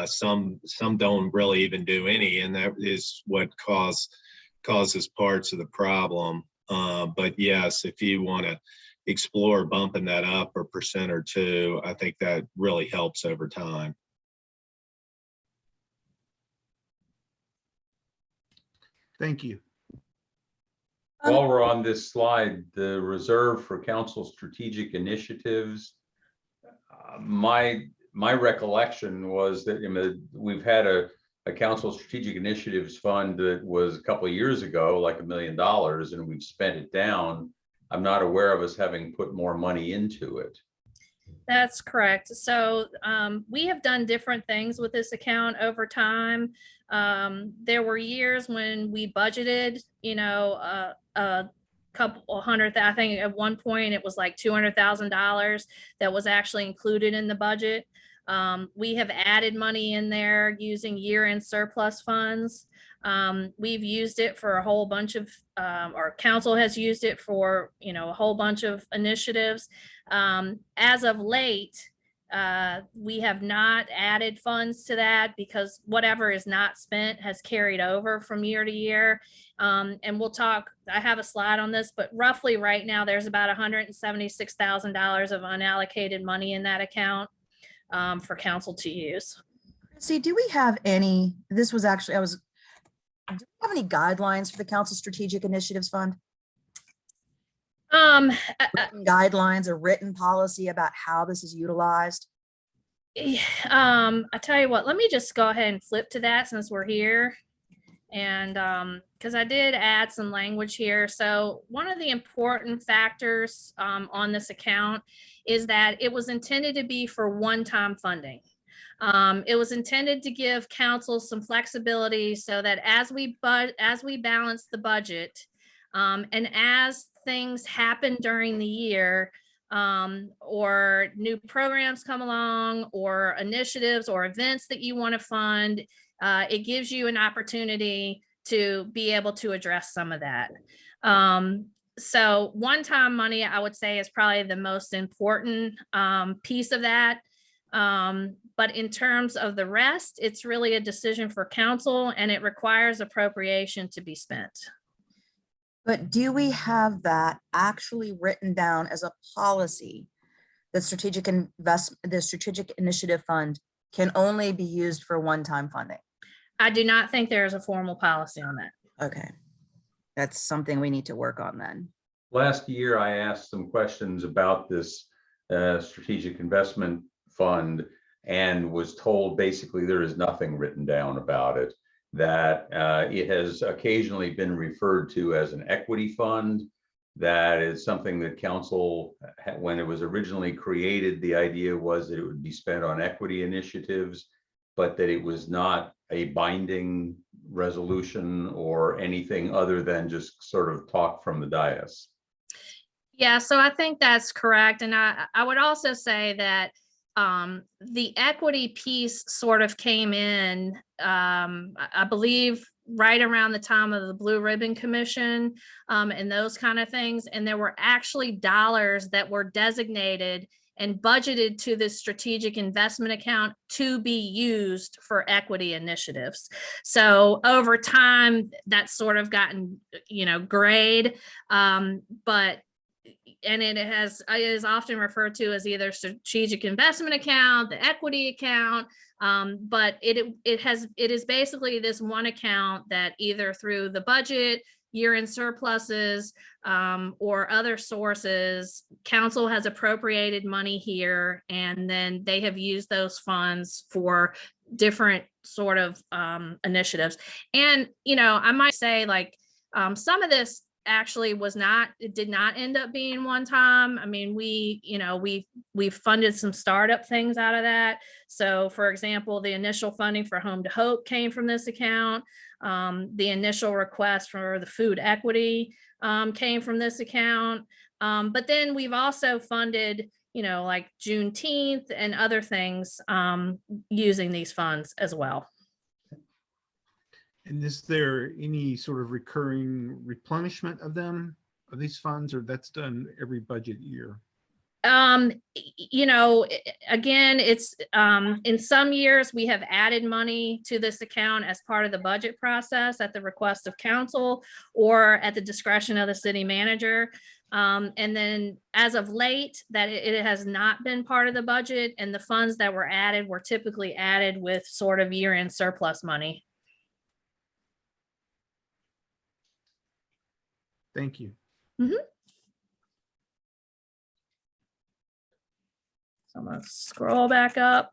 Some don't really even do any, and that is what causes parts of the problem. But yes, if you want to explore bumping that up a % or 2, I think that really helps over time. Thank you. While we're on this slide, the reserve for council strategic initiatives, my recollection was that we've had a council strategic initiatives fund that was a couple of years ago, like $1 million, and we've spent it down. I'm not aware of us having put more money into it. That's correct. So we have done different things with this account over time. There were years when we budgeted, you know, a couple hundred, I think at one point it was like $200,000 that was actually included in the budget. We have added money in there using year-end surplus funds. We've used it for a whole bunch of, our council has used it for, you know, a whole bunch of initiatives. As of late, we have not added funds to that because whatever is not spent has carried over from year to year. And we'll talk, I have a slide on this, but roughly right now there's about $176,000 of unallocated money in that account for council to use. See, do we have any, this was actually, do we have any guidelines for the council strategic initiatives fund? Um, Written guidelines, a written policy about how this is utilized? I tell you what, let me just go ahead and flip to that since we're here. And because I did add some language here. So one of the important factors on this account is that it was intended to be for one-time funding. It was intended to give council some flexibility so that as we balance the budget and as things happen during the year, or new programs come along, or initiatives or events that you want to fund, it gives you an opportunity to be able to address some of that. So one-time money, I would say, is probably the most important piece of that. But in terms of the rest, it's really a decision for council, and it requires appropriation to be spent. But do we have that actually written down as a policy? The the strategic initiative fund can only be used for one-time funding? I do not think there is a formal policy on that. Okay. That's something we need to work on then. Last year, I asked some questions about this strategic investment fund and was told basically there is nothing written down about it, that it has occasionally been referred to as an equity fund. That is something that council, when it was originally created, the idea was that it would be spent on equity initiatives, but that it was not a binding resolution or anything other than just sort of talk from the dais. Yeah, so I think that's correct. And I would also say that the equity piece sort of came in, I believe, right around the time of the Blue Ribbon Commission and those kind of things. And there were actually dollars that were designated and budgeted to this strategic investment account to be used for equity initiatives. So over time, that's sort of gotten, grayed, but it is often referred to as either strategic investment account, the equity account, but it is basically this one account that either through the budget, year-end surpluses, or other sources, council has appropriated money here, and then they have used those funds for different sort of initiatives. And I might say, like, some of this actually it did not end up being one time. I mean, we funded some startup things out of that. So for example, the initial funding for Home to Hope came from this account. The initial request for the food equity came from this account. But then we've also funded, like Juneteenth and other things using these funds as well. And is there any sort of recurring replenishment of these funds, or that's done every budget year? Again, it's in some years we have added money to this account as part of the budget process at the request of council or at the discretion of the city manager. And then as of late, that it has not been part of the budget, and the funds that were added were typically added with sort of year-end surplus money. Thank you. Mm-hmm. So I'm gonna scroll back up.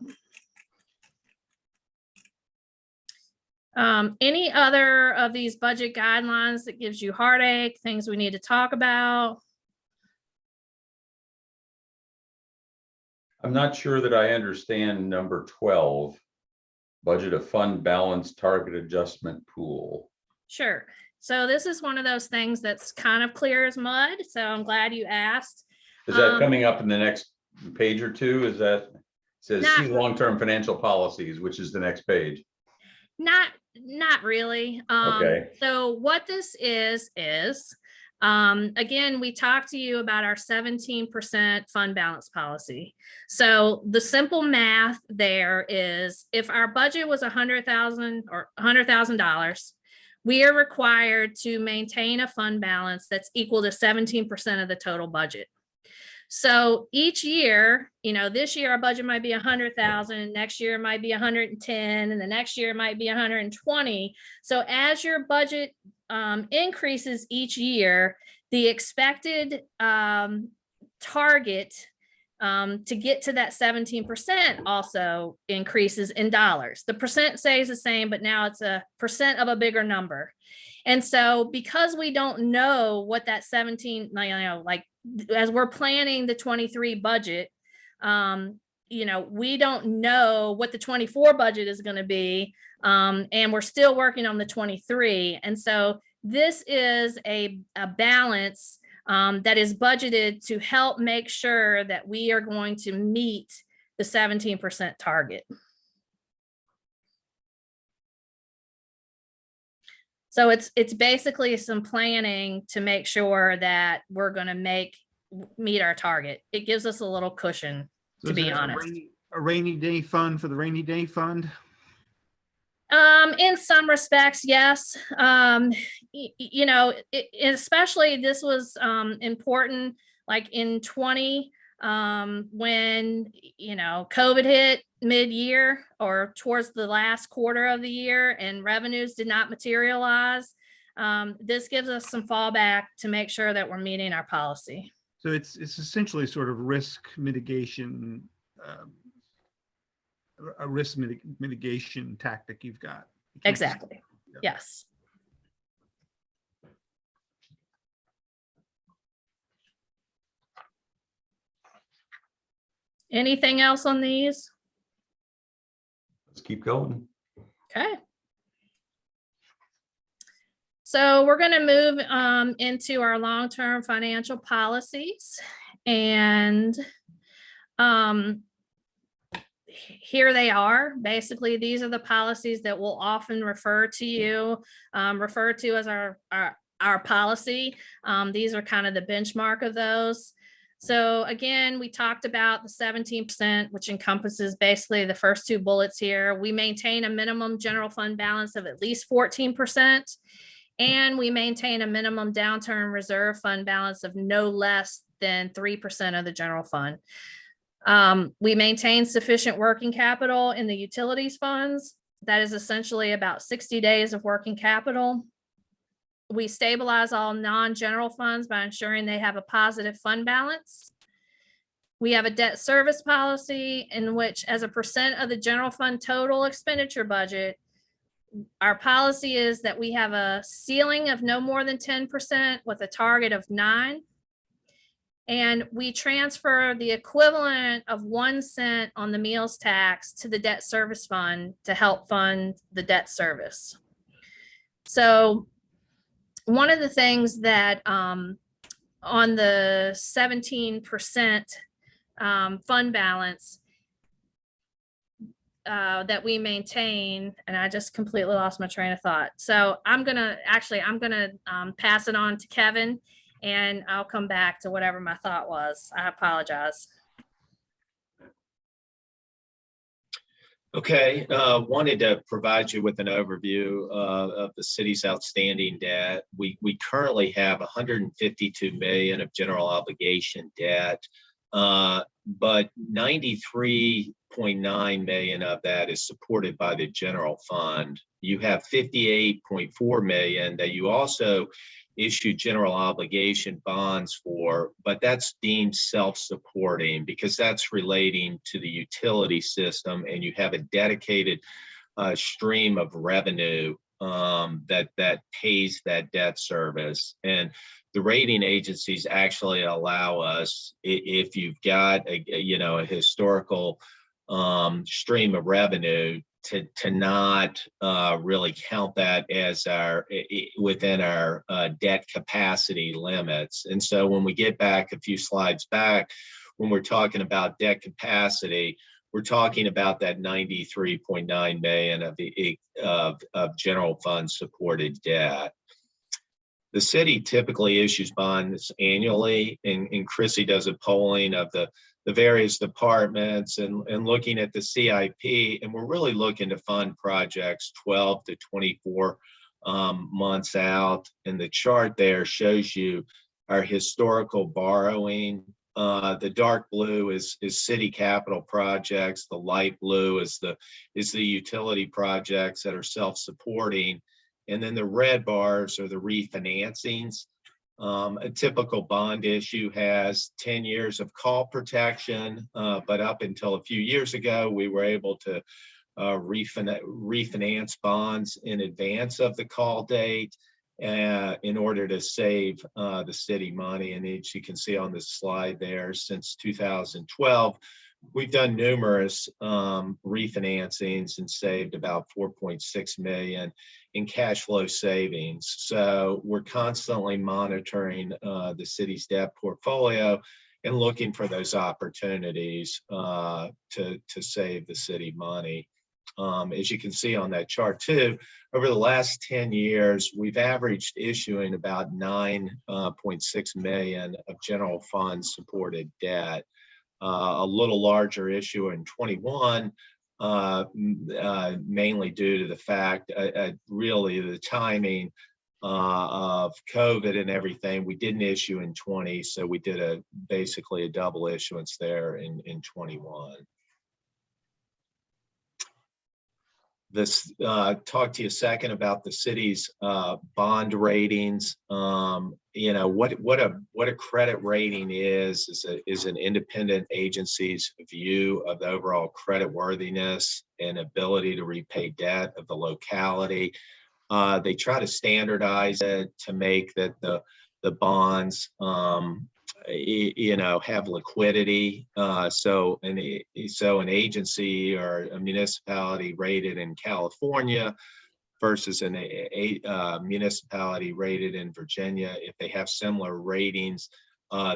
Any other of these budget guidelines that gives you heartache, things we need to talk about? I'm not sure that I understand number 12, budget of fund balance target adjustment pool. Sure. So this is one of those things that's kind of clear as mud. So I'm glad you asked. Is that coming up in the next page or two? Is that says see long-term financial policies, which is the next page? Not really. Okay. So what this is again, we talked to you about our 17% fund balance policy. So the simple math there is, if our budget was $100,000 or $100,000, we are required to maintain a fund balance that's equal to 17% of the total budget. So each year, this year our budget might be 100,000, next year it might be 110, and the next year it might be 120. So as your budget increases each year, the expected target to get to that 17% also increases in dollars. The percent stays the same, but now it's a percent of a bigger number. And so because we don't know what that 17, like as we're planning the 23 budget, we don't know what the 24 budget is going to be. And we're still working on the 23. And so this is a balance that is budgeted to help make sure that we are going to meet the 17% target. So it's basically some planning to make sure that we're going to meet our target. It gives us a little cushion, to be honest. A rainy day fund for the rainy day fund? In some respects, yes. Especially this was important like in 20 when COVID hit mid-year or towards the last quarter of the year and revenues did not materialize. This gives us some fallback to make sure that we're meeting our policy. So it's essentially sort of risk mitigation, a risk mitigation tactic you've got. Exactly. Yeah. Yes. Anything else on these? Let's keep going. Okay. So we're going to move into our long-term financial policies, and here they are. Basically, these are the policies that we'll often refer to as our policy. These are kind of the benchmark of those. So again, we talked about the 17%, which encompasses basically the first two bullets here. We maintain a minimum general fund balance of at least 14%, and we maintain a minimum downturn reserve fund balance of no less than 3% of the general fund. We maintain sufficient working capital in the utilities funds. That is essentially about 60 days of working capital. We stabilize all non-general funds by ensuring they have a positive fund balance. We have a debt service policy in which, as a percent of the general fund total expenditure budget, our policy is that we have a ceiling of no more than 10% with a target of 9%. And we transfer the equivalent of 1 cent on the meals tax to the debt service fund to help fund the debt service. So one of the things that on the 17% fund balance that we maintain, and I just completely lost my train of thought. So I'm gonna pass it on to Kevin, and I'll come back to whatever my thought was. I apologize. Okay, wanted to provide you with an overview of the city's outstanding debt. We currently have 152 million of general obligation debt, but 93.9 million of that is supported by the general fund. You have 58.4 million that you also issue general obligation bonds for, but that's deemed self-supporting because that's relating to the utility system, and you have a dedicated stream of revenue that pays that debt service. And the rating agencies actually allow us, if you've got a historical stream of revenue, to not really count that as within our debt capacity limits. And so when we get back a few slides back, when we're talking about debt capacity, we're talking about that 93.9 million of general fund supported debt. The city typically issues bonds annually, and Chrissy does a polling of the various departments and looking at the CIP, and we're really looking to fund projects 12 to 24 months out. And the chart there shows you our historical borrowing The dark blue is city capital projects. The light blue is the utility projects that are self-supporting. And then the red bars are the refinancings. A typical bond issue has 10 years of call protection, but up until a few years ago, we were able to refinance bonds in advance of the call date in order to save the city money. And as you can see on this slide there, since 2012, we've done numerous refinancings and saved about 4.6 million in cash flow savings. So we're constantly monitoring the city's debt portfolio and looking for those opportunities to save the city money. As you can see on that chart too, over the last 10 years, we've averaged issuing about 9.6 million of general fund supported debt. A little larger issue in 21, mainly due to the fact, really the timing of COVID and everything. We didn't issue in 20, so we did basically a double issuance there in 21. This talk to you a second about the city's bond ratings. You know what a credit rating is an independent agency's view of the overall credit worthiness and ability to repay debt of the locality. They try to standardize it to make that the bonds you know, have liquidity. So an agency or a municipality rated in California versus a municipality rated in Virginia, if they have similar ratings,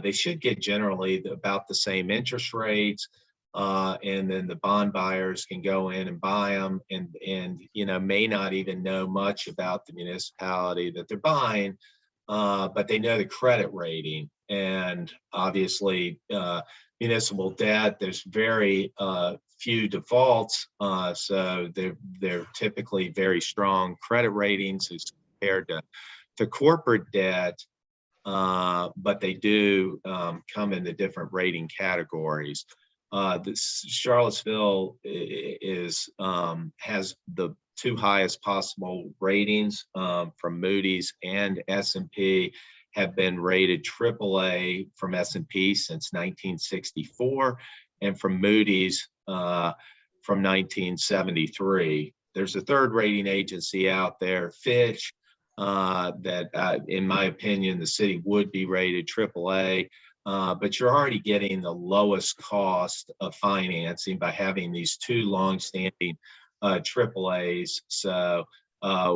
they should get generally about the same interest rates. And then the bond buyers can go in and buy them and you know, may not even know much about the municipality that they're buying, but they know the credit rating. And obviously, municipal debt, there's very few defaults, so they're typically very strong credit ratings as compared to corporate debt, but they do come in the different rating categories. Charlottesville has the two highest possible ratings from Moody's and S&P. Have been rated AAA from S&P since 1964 and from Moody's from 1973. There's a third rating agency out there, Fitch, that in my opinion, the city would be rated AAA, but you're already getting the lowest cost of financing by having these two longstanding AAAs. So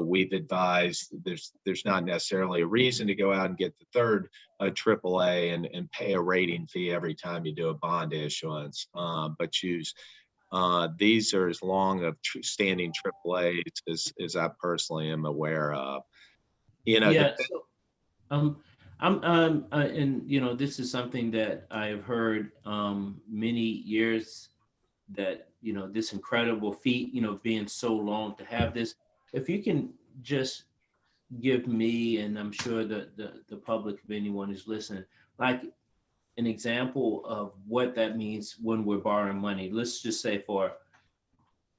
we've advised there's not necessarily a reason to go out and get the third AAA and pay a rating fee every time you do a bond issuance, but choose these are as long of standing AAAs as I personally am aware of. You know, Yeah. So, and you know, this is something that I have heard many years, that you know, this incredible feat, you know, being so long to have this. If you can just give me, and I'm sure the public, if anyone is listening, like an example of what that means when we're borrowing money. Let's just say for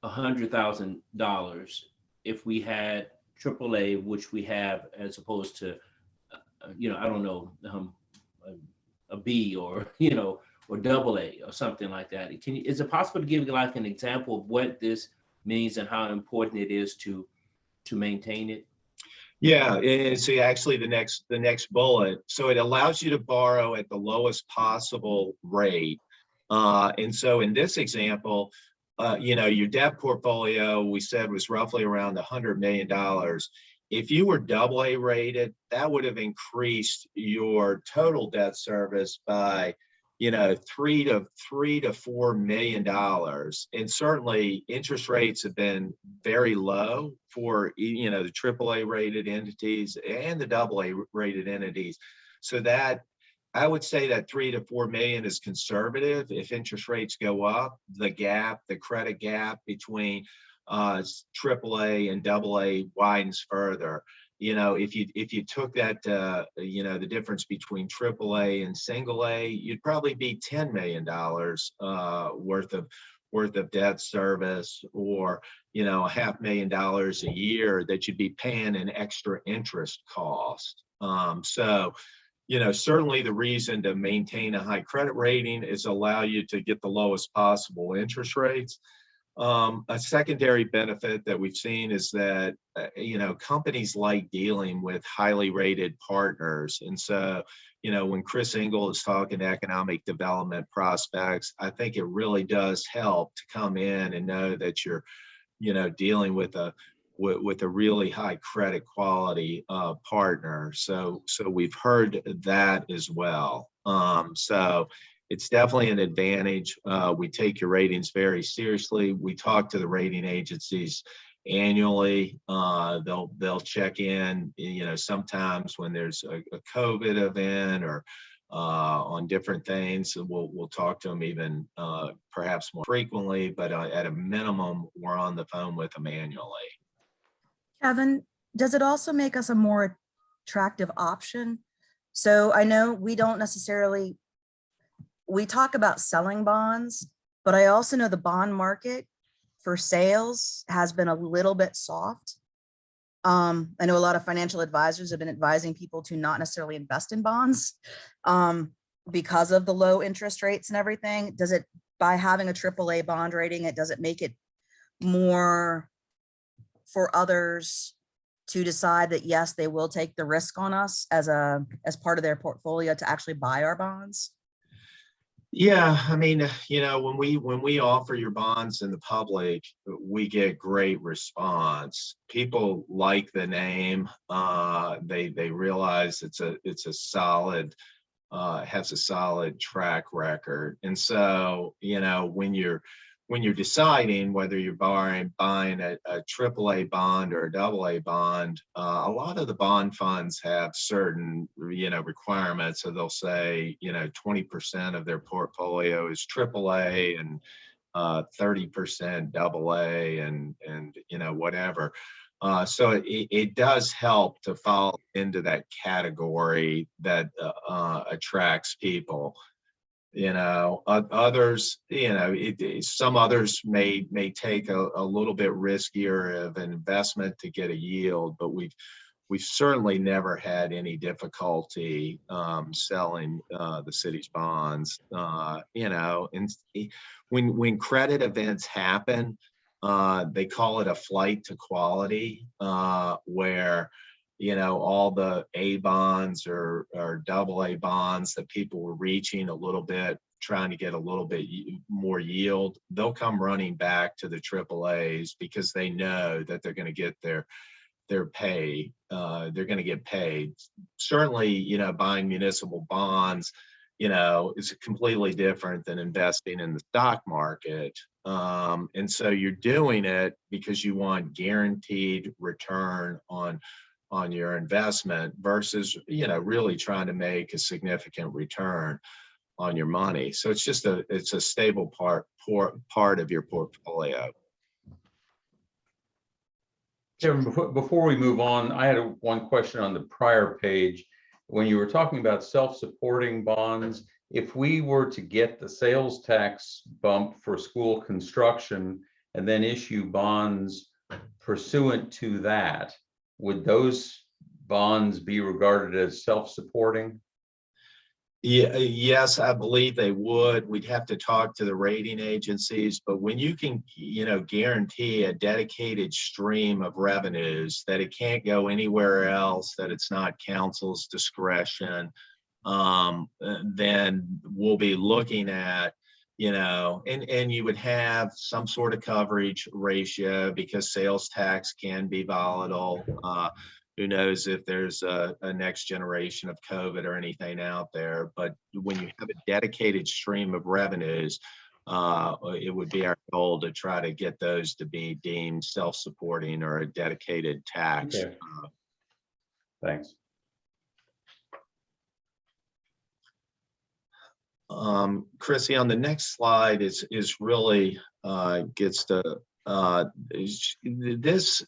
$100,000, if we had AAA, which we have, as opposed to, you know, I don't know, a B or, you know, or AA or something like that. Is it possible to give like an example of what this means and how important it is to maintain it? Yeah, and so actually the next bullet. So it allows you to borrow at the lowest possible rate. And so in this example, you know, your debt portfolio, we said, was roughly around $100 million. If you were AA rated, that would have increased your total debt service by, you know, $3 to $4 million. And certainly interest rates have been very low for, you know, the AAA rated entities and the AA rated entities. So that, I would say that 3 to 4 million is conservative. If interest rates go up, the credit gap between AAA and AA widens further. if you took that, the difference between AAA and single A, you'd probably be $10 million worth of debt service, or $500,000 a year that you'd be paying an extra interest cost. So certainly the reason to maintain a high credit rating is allow you to get the lowest possible interest rates. A secondary benefit that we've seen is that, companies like dealing with highly rated partners. And so, when Chris Engel is talking economic development prospects, I think it really does help to come in and know that you're, dealing with a really high credit quality partner. So we've heard that as well. So it's definitely an advantage. We take your ratings very seriously. We talk to the rating agencies annually. They'll check in, sometimes when there's a COVID event or on different things. We'll talk to them even perhaps more frequently, but at a minimum, we're on the phone with them annually. Kevin, does it also make us a more attractive option? So I know we don't necessarily, we talk about selling bonds, but I also know the bond market for sales has been a little bit soft. I know a lot of financial advisors have been advising people to not necessarily invest in bonds because of the low interest rates and everything. Does it, by having a AAA bond rating, does it make it more for others to decide that, yes, they will take the risk on us as part of their portfolio to actually buy our bonds? Yeah, I mean, when we offer your bonds in the public, we get great response. People like the name. They realize it's a solid, has a solid track record. And so, when you're deciding whether you're buying a AAA bond or a AA bond, a lot of the bond funds have certain, requirements. So they'll say, 20% of their portfolio is AAA and 30% AA and whatever. So it does help to fall into that category that attracts people. Others, some others may take a little bit riskier of an investment to get a yield, but we've certainly never had any difficulty selling the city's bonds. And when credit events happen, they call it a flight to quality, where all the A bonds or AA bonds that people were reaching a little bit, trying to get a little bit more yield, they'll come running back to the AAAs because they know that they're going to get their pay. They're going to get paid. Certainly, buying municipal bonds, is completely different than investing in the stock market. And so you're doing it because you want guaranteed return on your investment versus, really trying to make a significant return on your money. So it's just it's a stable part of your portfolio. Kevin, before we move on, I had one question on the prior page. When you were talking about self-supporting bonds, if we were to get the sales tax bump for school construction and then issue bonds pursuant to that, would those bonds be regarded as self-supporting? Yeah, yes, I believe they would. We'd have to talk to the rating agencies, but when you can, guarantee a dedicated stream of revenues that it can't go anywhere else, that it's not council's discretion, then we'll be looking at, and you would have some sort of coverage ratio because sales tax can be volatile. Who knows if there's a next generation of COVID or anything out there, but when you have a dedicated stream of revenues, it would be our goal to try to get those to be deemed self-supporting or a dedicated tax. Okay. Thanks. Chrissy, on the next slide is really gets to this,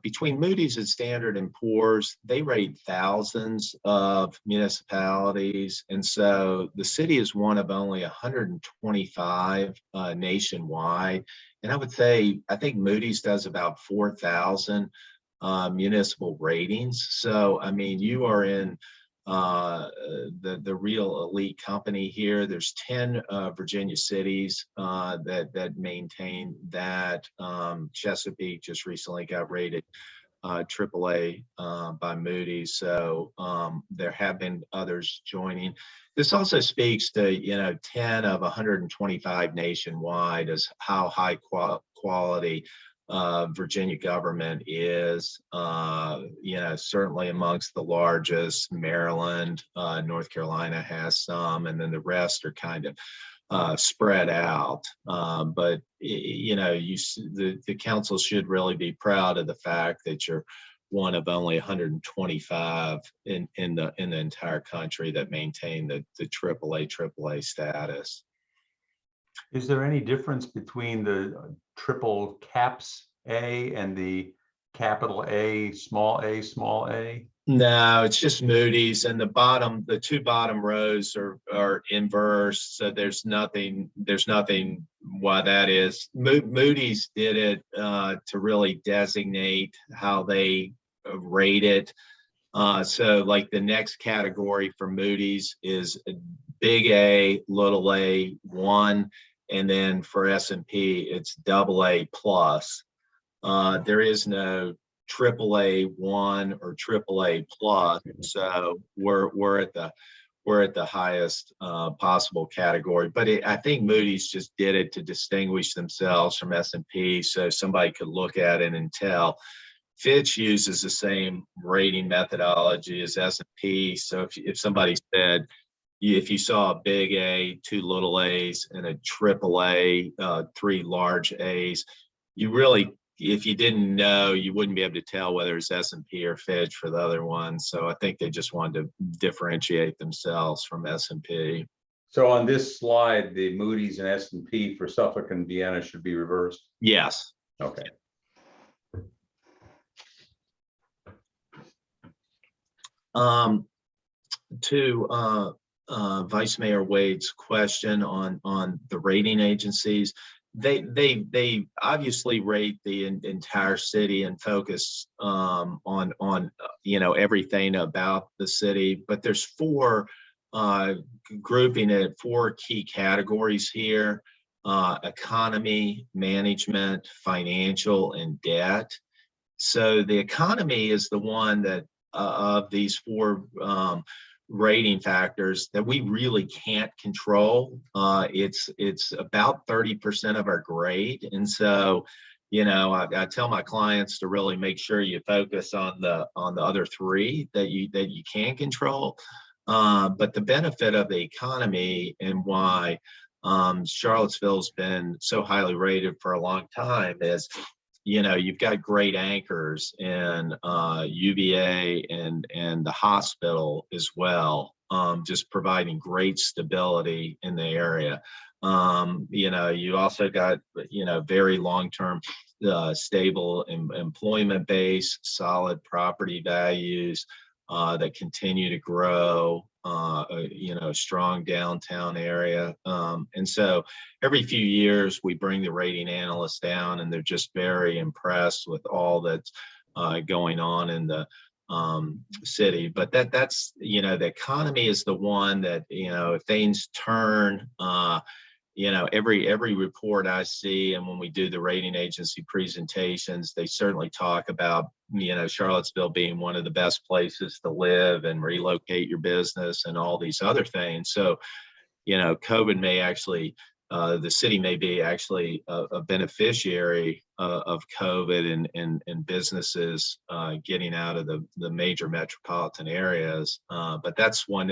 between Moody's and Standard and Poor's, they rate thousands of municipalities. And so the city is one of only 125 nationwide. And I think Moody's does about 4,000 municipal ratings. So, I mean, you are in the real elite company here. There's 10 Virginia cities that maintain that. Chesapeake just recently got rated AAA by Moody's. So there have been others joining. This also speaks to 10 of 125 nationwide as how high quality Virginia government is, certainly amongst the largest. Maryland, North Carolina has some, and then the rest are kind of spread out. But the council should really be proud of the fact that you're one of only 125 in the entire country that maintain the AAA status. Is there any difference between the triple caps A and the capital A, small a? No, it's just Moody's, and the two bottom rows are inverse. So there's nothing why that is. Moody's did it to really designate how they rate it. So like the next category for Moody's is big A, little a, 1. And then for S&P, it's AA plus. There is no AAA 1 or AAA plus. So we're at the highest possible category. But I think Moody's just did it to distinguish themselves from S&P, so somebody could look at it and tell. Fitch uses the same rating methodology as S&P. So if somebody said, if you saw a big A, 2 little A's, and a triple A, 3 large A's, if you didn't know, you wouldn't be able to tell whether it's S&P or Fitch for the other ones. So I think they just wanted to differentiate themselves from S&P. So on this slide, the Moody's and S&P for Suffolk and Vienna should be reversed? Yes. Okay. To Vice Mayor Wade's question on the rating agencies, they obviously rate the entire city and focus on everything about the city. But there's 4 grouping it 4 key categories here: economy, management, financial, and debt. So the economy is the one that of these 4 rating factors that we really can't control. It's about 30% of our grade. And so, I tell my clients to really make sure you focus on the other 3 that you can control. But the benefit of the economy and why Charlottesville's been so highly rated for a long time is, you've got great anchors in UVA and the hospital as well, just providing great stability in the area. You also got, very long-term stable employment base, solid property values that continue to grow, strong downtown area. And so every few years we bring the rating analysts down, and they're just very impressed with all that's going on in the city. But that's the economy is the one that, if things turn, every report I see, and when we do the rating agency presentations, they certainly talk about, Charlottesville being one of the best places to live and relocate your business and all these other things. So, COVID may actually, the city may be actually a beneficiary of COVID and businesses getting out of the major metropolitan areas. But that's one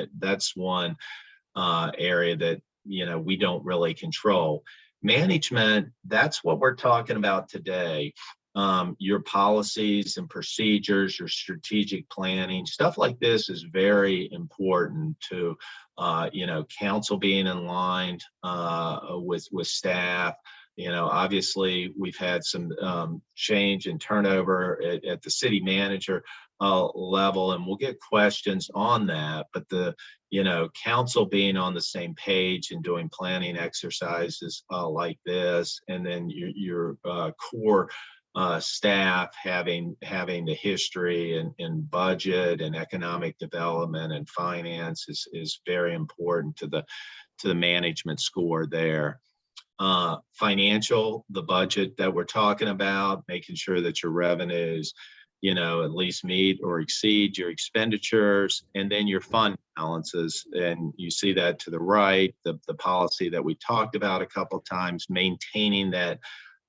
area that, we don't really control. Management, that's what we're talking about today. Your policies and procedures, your strategic planning, stuff like this is very important to, council being in line with staff, Obviously we've had some change in turnover at the city manager level, and we'll get questions on that. But the council being on the same page and doing planning exercises like this, and then your core staff having the history and budget and economic development and finance is very important to the management score there. Financial, the budget that we're talking about, making sure that your revenues at least meet or exceed your expenditures, and then your fund balances. And you see that to the right, the policy that we talked about a couple times, maintaining that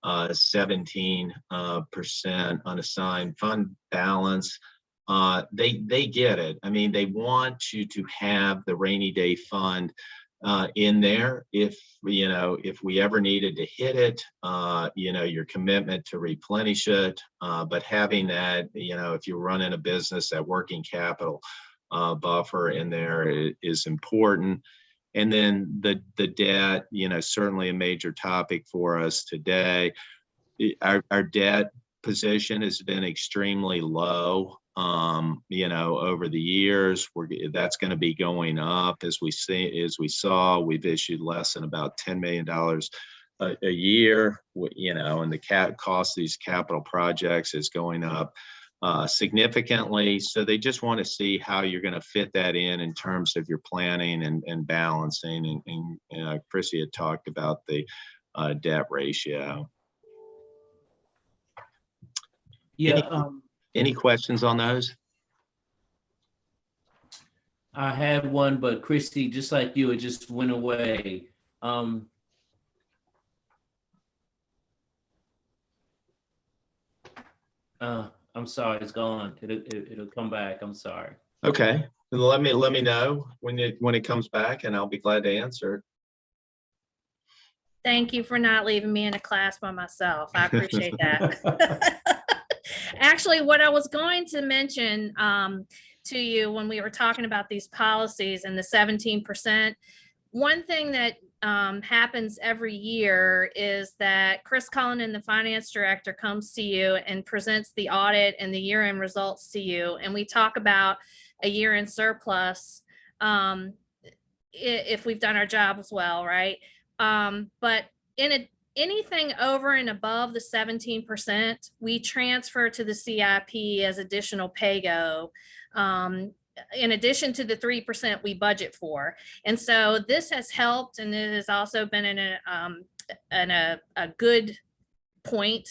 17% unassigned fund balance. They get it. I mean, they want you to have the rainy day fund in there if we ever needed to hit it, your commitment to replenish it, but having that, if you're running a business, that working capital buffer in there is important. And then the debt, certainly a major topic for us today. Our debt position has been extremely low. Over the years, that's going to be going up as we saw. We've issued less than about $10 million a year, and the cost of these capital projects is going up significantly. So they just want to see how you're going to fit that in terms of your planning and balancing. And Chrissy had talked about the debt ratio. Yeah. Any questions on those? I had one, but Christy, just like you, it just went away. I'm sorry, it's gone. It'll come back. I'm sorry. Okay, then let me know when it comes back, and I'll be glad to answer. Thank you for not leaving me in a class by myself. I appreciate that. Actually, what I was going to mention to you when we were talking about these policies and the 17%, one thing that happens every year is that Chris Cullinan, the finance director, comes to you and presents the audit and the year-end results to you. And we talk about a year-end surplus if we've done our job as well, right? But anything over and above the 17%, we transfer to the CIP as additional pay-go, in addition to the 3% we budget for. And so this has helped, and it has also been a good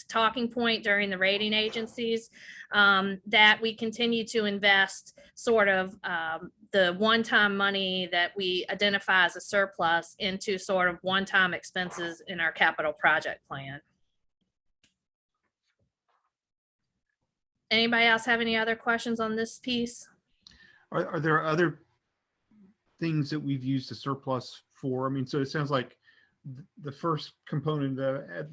talking point during the rating agencies, that we continue to invest sort of the one-time money that we identify as a surplus into sort of one-time expenses in our capital project plan. Anybody else have any other questions on this piece? Are there other things that we've used the surplus for? I mean, so it sounds like the first component that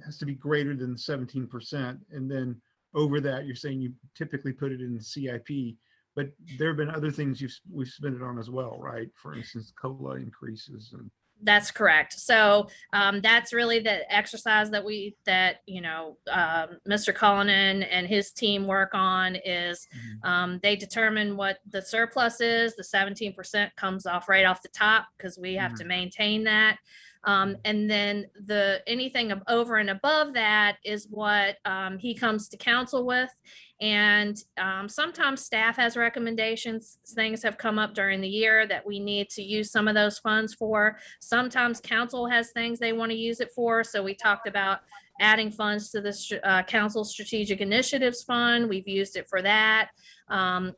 has to be greater than 17%, and then over that, you're saying you typically put it in the CIP, but there have been other things we've spent it on as well, right? For instance, COLA increases. And that's correct. So that's really the exercise that Mr. Cullinan and his team work on is they determine what the surplus is. The 17% comes off right off the top because we have to maintain that. And then anything over and above that is what he comes to council with. And sometimes staff has recommendations. Things have come up during the year that we need to use some of those funds for. Sometimes council has things they want to use it for. So we talked about adding funds to the council strategic initiatives fund. We've used it for that.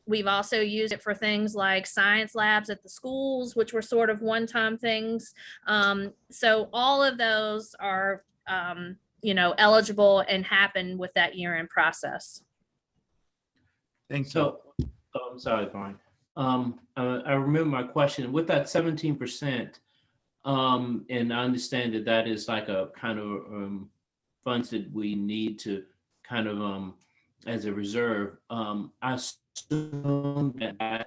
We've also used it for things like science labs at the schools, which were sort of one-time things. So all of those are, eligible and happen with that year-end process. thanks. So, I'm sorry, Brian. I remember my question with that 17%, and I understand that is like a kind of funds that we need to kind of as a reserve. I assume that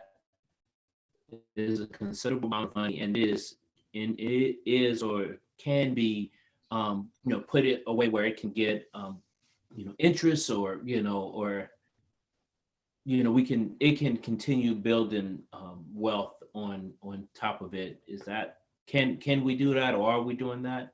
is a considerable amount of money, and it is or can be put it away where it can get, interest, or, it can continue building wealth on top of it. Is that, can we do that, or are we doing that?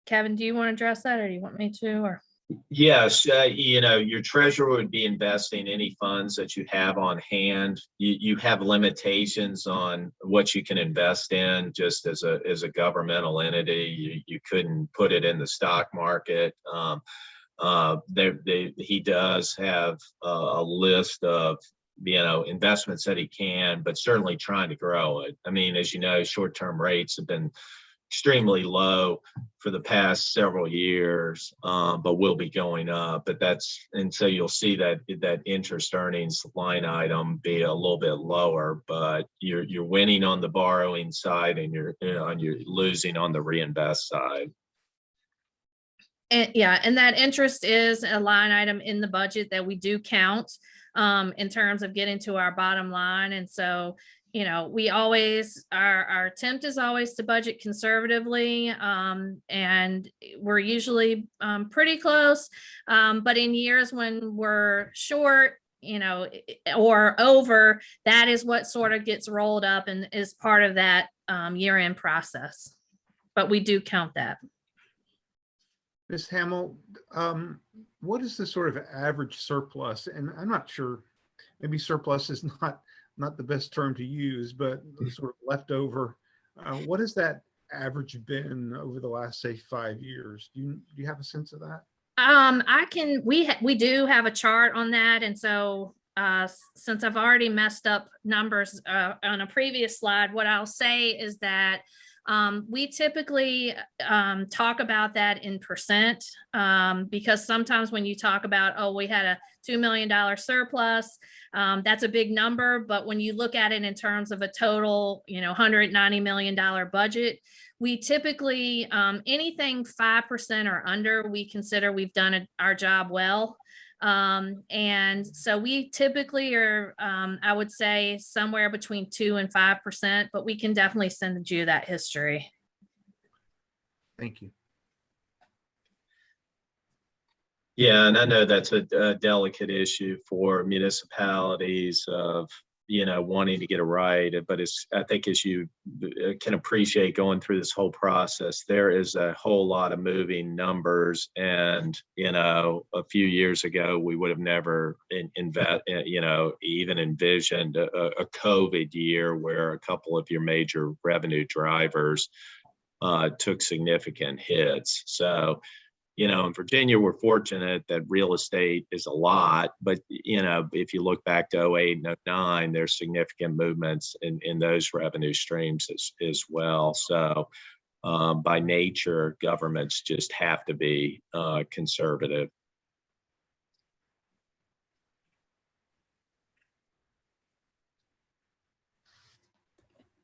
Kevin, do you want to address that, or do you want me to, or? Yes, your treasurer would be investing any funds that you have on hand. You have limitations on what you can invest in just as a governmental entity. You couldn't put it in the stock market. He does have a list of investments that he can, but certainly trying to grow it. I mean, as you know, short-term rates have been extremely low for the past several years, but will be going up. And so you'll see that interest earnings line item be a little bit lower, but you're winning on the borrowing side, and you're losing on the reinvest side. And yeah, and that interest is a line item in the budget that we do count in terms of getting to our bottom line. And so, we always, our attempt is always to budget conservatively, and we're usually pretty close. But in years when we're short, or over, that is what sort of gets rolled up and is part of that year-end process. But we do count that. Ms. Hamill, what is the sort of average surplus? And I'm not sure, maybe surplus is not the best term to use, but sort of leftover. What has that average been over the last, say, 5 years? Do you have a sense of that? We do have a chart on that. And so since I've already messed up numbers on a previous slide, what I'll say is that we typically talk about that in percent, because sometimes when you talk about, oh, we had a $2 million surplus, that's a big number. But when you look at it in terms of a total, $190 million budget, we typically, anything 5% or under, we consider we've done our job well. And so we typically are, I would say, somewhere between 2 and 5%, but we can definitely send you that history. Thank you. Yeah, and I know that's a delicate issue for municipalities of, wanting to get it right. But I think as you can appreciate going through this whole process, there is a whole lot of moving numbers. And, a few years ago, we would have never even envisioned a COVID year where a couple of your major revenue drivers took significant hits. So, in Virginia, we're fortunate that real estate is a lot, but, if you look back to 08 and 09, there's significant movements in those revenue streams as well. So by nature, governments just have to be conservative.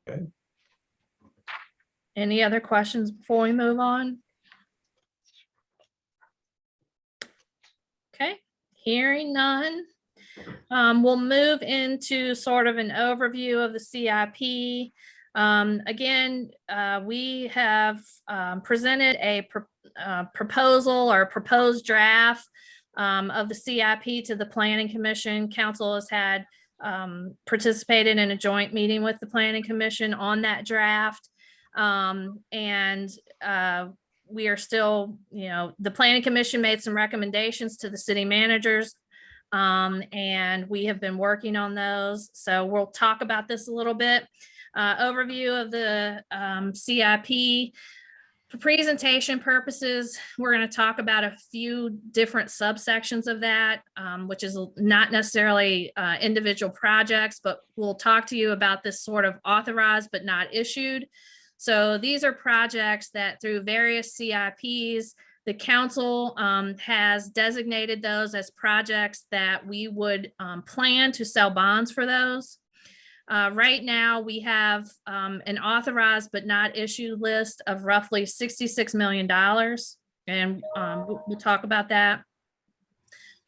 Okay. Any other questions before we move on? Okay, hearing none. We'll move into sort of an overview of the CIP. Again, we have presented a proposal or proposed draft of the CIP to the Planning Commission. Council has had participated in a joint meeting with the Planning Commission on that draft. We are still, the Planning Commission made some recommendations to the city managers, and we have been working on those. So we'll talk about this a little bit. Overview of the CIP. For presentation purposes, we're going to talk about a few different subsections of that, which is not necessarily individual projects, but we'll talk to you about this sort of authorized but not issued. So these are projects that through various CIPs, the council has designated those as projects that we would plan to sell bonds for those. Right now, we have an authorized but not issued list of roughly $66 million, and we'll talk about that.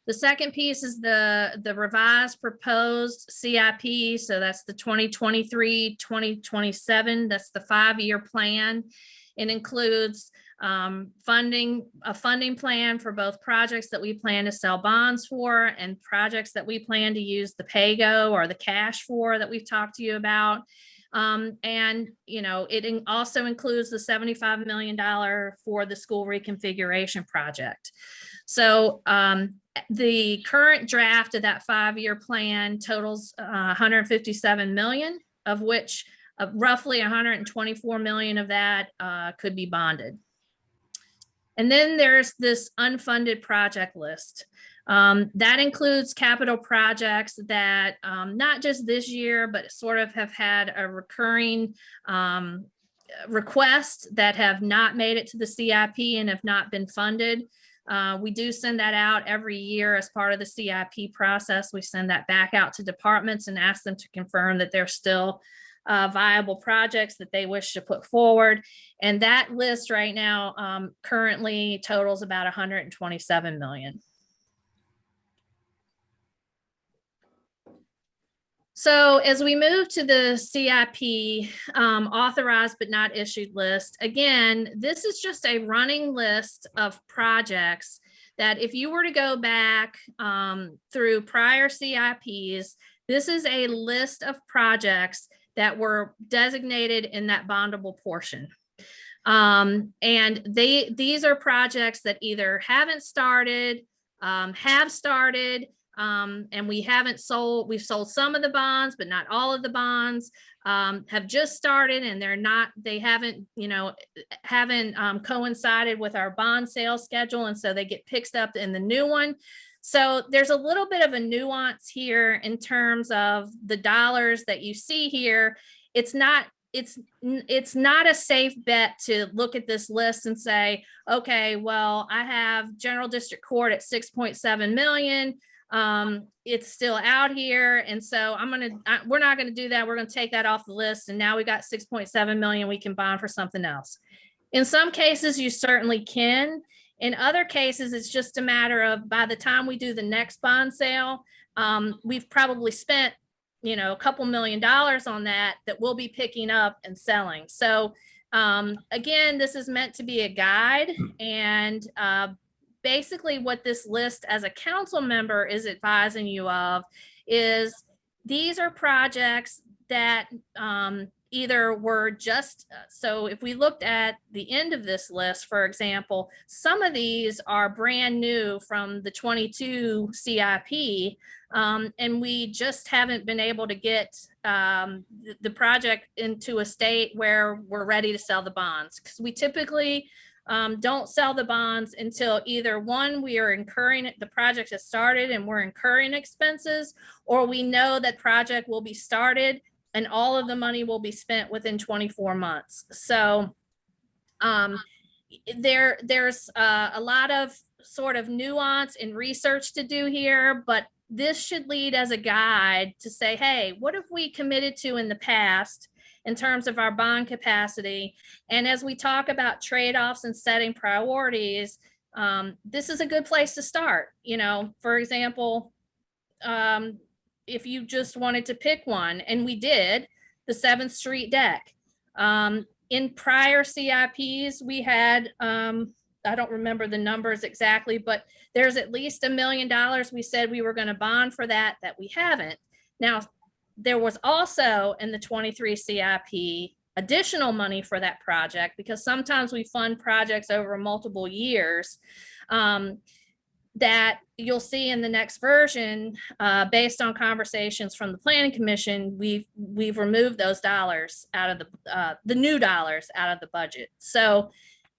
The second piece is the revised proposed CIP. So that's the 2023-2027. That's the 5-year plan. It includes a funding plan for both projects that we plan to sell bonds for and projects that we plan to use the PAYGO or the cash for that we've talked to you about. And, you know, it also includes the $75 million for the school reconfiguration project. So the current draft of that 5-year plan totals 157 million, of which roughly 124 million of that could be bonded. And then there's this unfunded project list. That includes capital projects that not just this year, but sort of have had a recurring request that have not made it to the CIP and have not been funded. We do send that out every year as part of the CIP process. We send that back out to departments and ask them to confirm that they're still viable projects that they wish to put forward. And that list right now currently totals about 127 million. So as we move to the CIP authorized but not issued list, again, this is just a running list of projects that if you were to go back through prior CIPs, this is a list of projects that were designated in that bondable portion. And these are projects that either haven't started, have started, and we've sold some of the bonds, but not all of the bonds, have just started and they haven't coincided with our bond sales schedule. And so they get picked up in the new one. So there's a little bit of a nuance here in terms of the dollars that you see here. It's not a safe bet to look at this list and say, okay, well, I have General District Court at 6.7 million. It's still out here. And so we're not going to do that. We're going to take that off the list. And now we got 6.7 million. We can bond for something else. In some cases, you certainly can. In other cases, it's just a matter of by the time we do the next bond sale, we've probably spent, a couple $1 million on that we'll be picking up and selling. So again, this is meant to be a guide. And basically what this list as a council member is advising you of is these are projects that either were just, so if we looked at the end of this list, for example, some of these are brand new from the 22 CIP, and we just haven't been able to get the project into a state where we're ready to sell the bonds. Because we typically don't sell the bonds until either one, we are incurring, the project has started and we're incurring expenses, or we know that project will be started and all of the money will be spent within 24 months. So there's a lot of sort of nuance and research to do here, but this should lead as a guide to say, hey, what have we committed to in the past in terms of our bond capacity? And as we talk about trade-offs and setting priorities, this is a good place to start. For example, if you just wanted to pick one, and we did, the 7th Street deck. In prior CIPs, we had, I don't remember the numbers exactly, but there's at least $1 million we said we were going to bond for that we haven't. Now, there was also in the 23 CIP additional money for that project, because sometimes we fund projects over multiple years. That you'll see in the next version, based on conversations from the Planning Commission, we've removed those dollars out of the new dollars out of the budget. So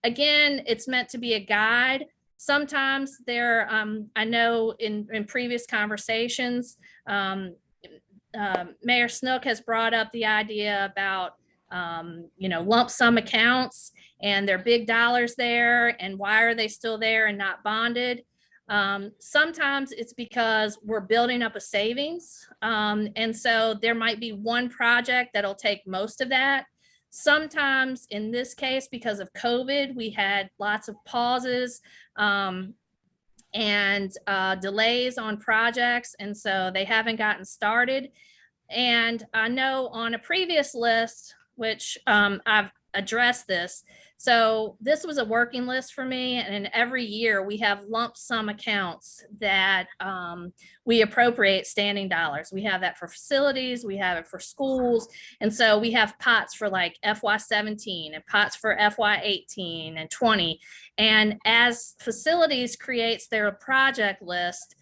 again, it's meant to be a guide. Sometimes I know in previous conversations, Mayor Snook has brought up the idea about lump sum accounts, and they're big dollars there, and why are they still there and not bonded? Sometimes it's because we're building up a savings. And so there might be one project that'll take most of that. Sometimes in this case, because of COVID, we had lots of pauses and delays on projects. And so they haven't gotten started. And I know on a previous list, which I've address this. So this was a working list for me, and every year we have lump sum accounts that we appropriate standing dollars. We have that for facilities, we have it for schools, and so we have pots for like FY17 and pots for FY18 and 20. And as facilities creates their project list,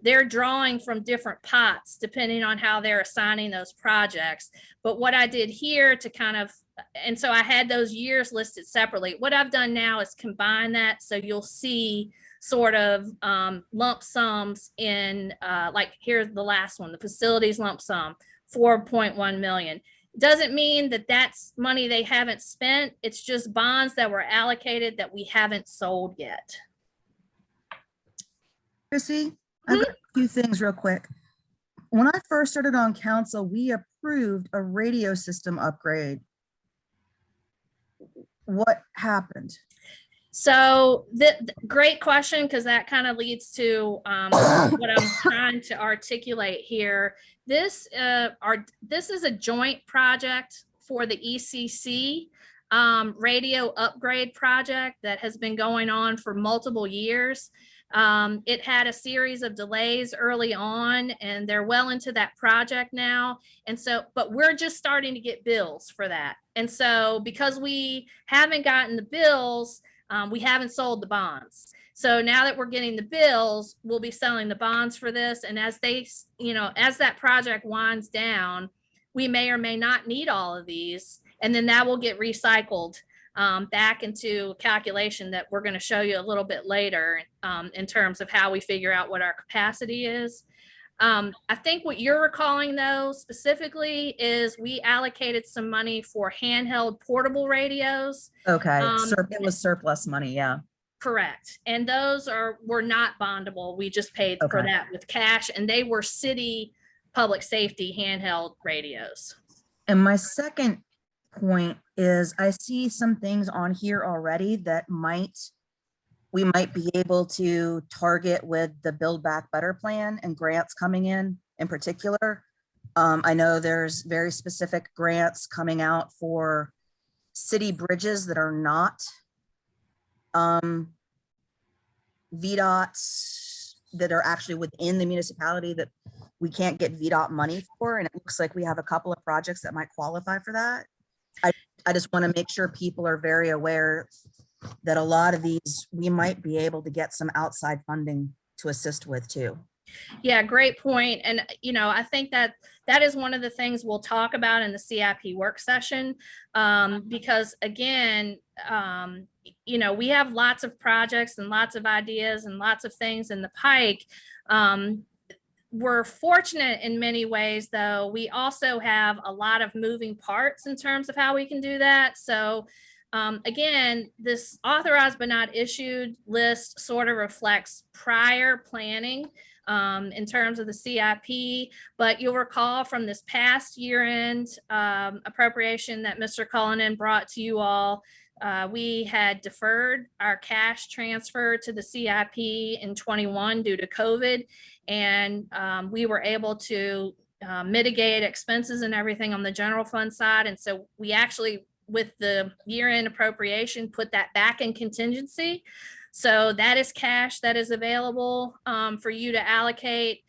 they're drawing from different pots depending on how they're assigning those projects. But what I did here to kind of, and so I had those years listed separately. What I've done now is combine that, so you'll see sort of lump sums in, like here's the last one, the facilities lump sum, 4.1 million. Doesn't mean that that's money they haven't spent. It's just bonds that were allocated that we haven't sold yet. Chrissy, I've got a few things real quick. When I first started on council, we approved a radio system upgrade. What happened? So the great question, because that kind of leads to what I'm trying to articulate here. This is a joint project for the ECC radio upgrade project that has been going on for multiple years. It had a series of delays early on, and they're well into that project now. And so, but we're just starting to get bills for that. And so because we haven't gotten the bills, we haven't sold the bonds. So now that we're getting the bills, we'll be selling the bonds for this. And as they, as that project winds down, we may or may not need all of these. And then that will get recycled back into a calculation that we're going to show you a little bit later in terms of how we figure out what our capacity is. I think what you're recalling, though, specifically is we allocated some money for handheld portable radios. Okay, it was surplus money, yeah. Correct. And those were not bondable. We just paid for that with cash, and they were city public safety handheld radios. And my second point is I see some things on here already that we might be able to target with the Build Back Better plan and grants coming in particular. I know there's very specific grants coming out for city bridges that are not VDOTs, that are actually within the municipality that we can't get VDOT money for. And it looks like we have a couple of projects that might qualify for that. I just want to make sure people are very aware that a lot of these, we might be able to get some outside funding to assist with too. Yeah, great point. And, I think that is one of the things we'll talk about in the CIP work session, because again, we have lots of projects and lots of ideas and lots of things in the pike. We're fortunate in many ways, though. We also have a lot of moving parts in terms of how we can do that. So again, this authorized but not issued list sort of reflects prior planning in terms of the CIP, but you'll recall from this past year-end appropriation that Mr. Cullinan brought to you all, we had deferred our cash transfer to the CIP in 21 due to COVID, and we were able to mitigate expenses and everything on the general fund side. And so we actually, with the year-end appropriation, put that back in contingency. So that is cash that is available for you to allocate.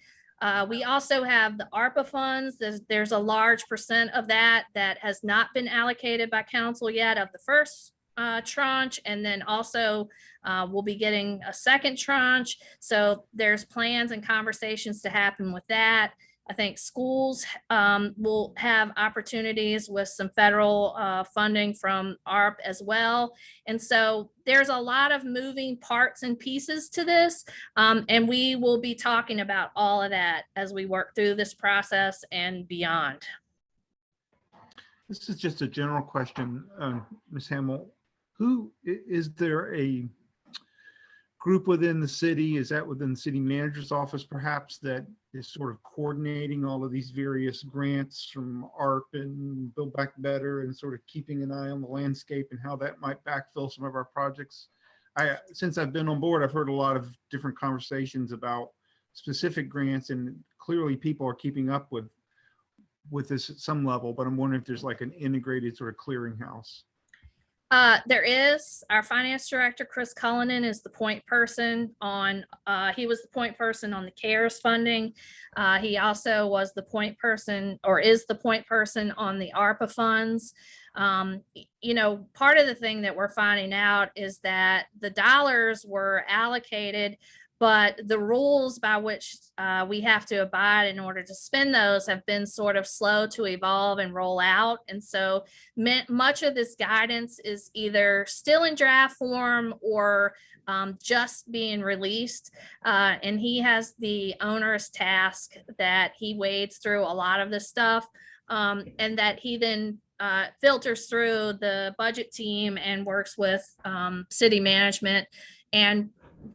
We also have the ARPA funds. There's a large percent of that has not been allocated by council yet of the first tranche, and then also we'll be getting a second tranche. So there's plans and conversations to happen with that. I think schools will have opportunities with some federal funding from ARP as well. And so there's a lot of moving parts and pieces to this. And we will be talking about all of that as we work through this process and beyond. This is just a general question, Ms. Hamill. Is there a group within the city, is that within the city manager's office perhaps, that is sort of coordinating all of these various grants from ARP and Build Back Better and sort of keeping an eye on the landscape and how that might backfill some of our projects? Since I've been on board, I've heard a lot of different conversations about specific grants, and clearly people are keeping up with this at some level, but I'm wondering if there's like an integrated sort of clearinghouse. There is, our finance director, Chris Cullinan, is the point person on, he was the point person on the CARES funding. He also was the point person, or is the point person on the ARPA funds. You know, part of the thing that we're finding out is that the dollars were allocated, but the rules by which we have to abide in order to spend those have been sort of slow to evolve and roll out. And so much of this guidance is either still in draft form or just being released. And he has the onerous task that he wades through a lot of this stuff, and that he then filters through the budget team and works with city management. And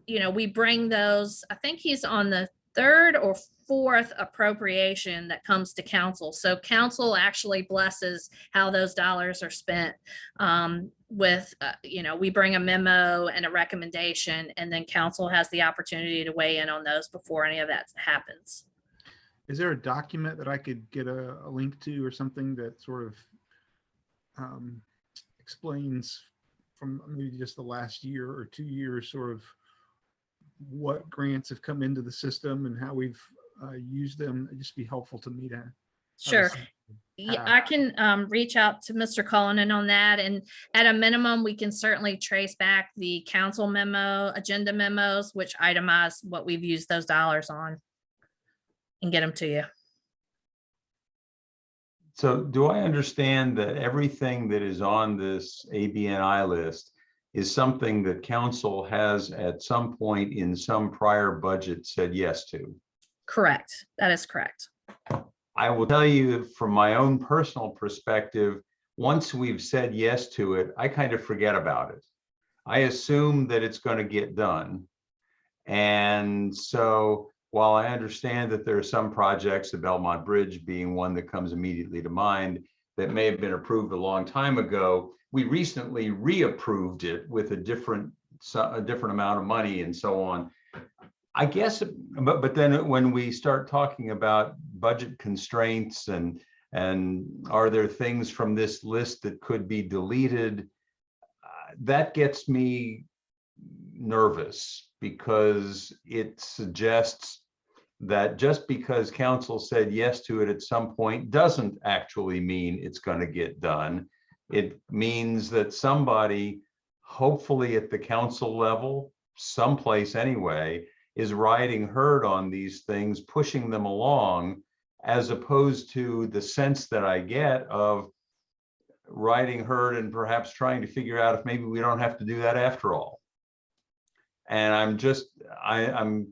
you know, we bring those, I think he's on the third or fourth appropriation that comes to council. So council actually blesses how those dollars are spent. You know, we bring a memo and a recommendation, and then council has the opportunity to weigh in on those before any of that happens. Is there a document that I could get a link to or something that sort of explains from maybe just the last year or 2 years, sort of what grants have come into the system and how we've used them? It'd just be helpful to me to. Sure. Yeah, I can reach out to Mr. Cullinan on that. And at a minimum, we can certainly trace back the council memo, agenda memos, which itemize what we've used those dollars on, and get them to you. So do I understand that everything that is on this ABNI list is something that council has at some point in some prior budget said yes to? Correct. That is correct. I will tell you from my own personal perspective, once we've said yes to it, I kind of forget about it. I assume that it's going to get done. And so while I understand that there are some projects, the Belmont Bridge being one that comes immediately to mind, that may have been approved a long time ago, we recently reapproved it with a different amount of money and so on. I guess, but then when we start talking about budget constraints and are there things from this list that could be deleted, that gets me nervous, because it suggests that just because council said yes to it at some point doesn't actually mean it's going to get done. It means that somebody, hopefully at the council level, someplace anyway, is riding herd on these things, pushing them along, as opposed to the sense that I get of riding herd and perhaps trying to figure out if maybe we don't have to do that after all. And I'm just, I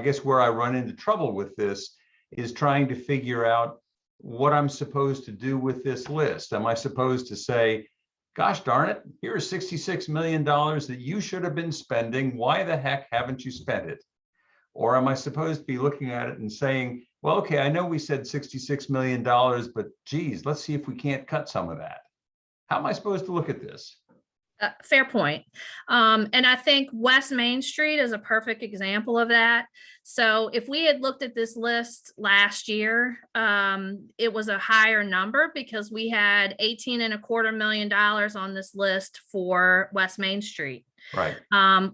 guess where I run into trouble with this is trying to figure out what I'm supposed to do with this list. Am I supposed to say, gosh darn it, here's $66 million that you should have been spending. Why the heck haven't you spent it? Or am I supposed to be looking at it and saying, well, okay, I know we said $66 million, but geez, let's see if we can't cut some of that. How am I supposed to look at this? Fair point. And I think West Main Street is a perfect example of that. So if we had looked at this list last year, it was a higher number because we had $18.25 million on this list for West Main Street. Right.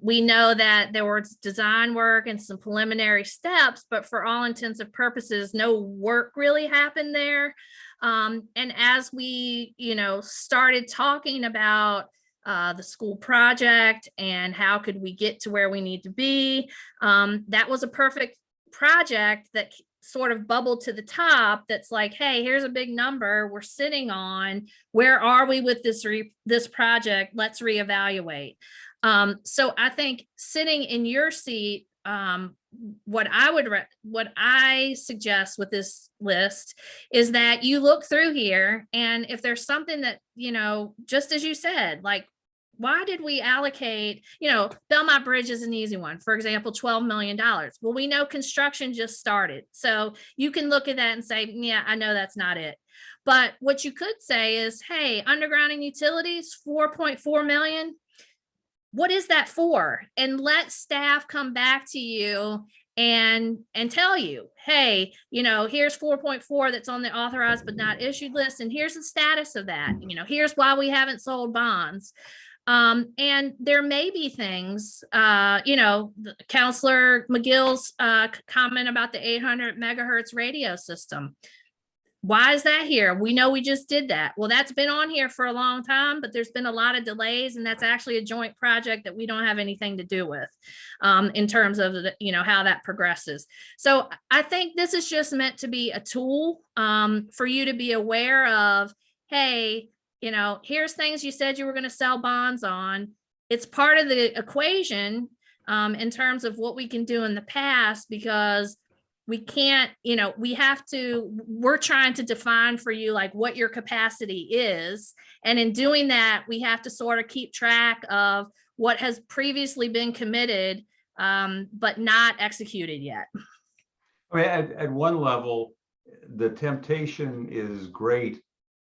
We know that there was design work and some preliminary steps, but for all intents and purposes, no work really happened there. And as we, started talking about the school project and how could we get to where we need to be, that was a perfect project that sort of bubbled to the top. That's like, hey, here's a big number we're sitting on. Where are we with this project? Let's reevaluate. So I think sitting in your seat, what I suggest with this list is that you look through here, and if there's something that, just as you said, like, why did we allocate, Belmont Bridge is an easy one. For example, $12 million. Well, we know construction just started. So you can look at that and say, yeah, I know that's not it. But what you could say is, hey, undergrounding utilities, 4.4 million. What is that for? And let staff come back to you and tell you, hey, here's 4.4 that's on the authorized but not issued list, and here's the status of that. Here's why we haven't sold bonds. And there may be things, Counselor McGill's comment about the 800 megahertz radio system. Why is that here? We know we just did that. Well, that's been on here for a long time, but there's been a lot of delays, and that's actually a joint project that we don't have anything to do with in terms of how that progresses. So I think this is just meant to be a tool for you to be aware of, hey, here's things you said you were going to sell bonds on. It's part of the equation in terms of what we can do in the past, because we can't, we're trying to define for you like what your capacity is. And in doing that, we have to sort of keep track of what has previously been committed, but not executed yet. I mean, at one level, the temptation is great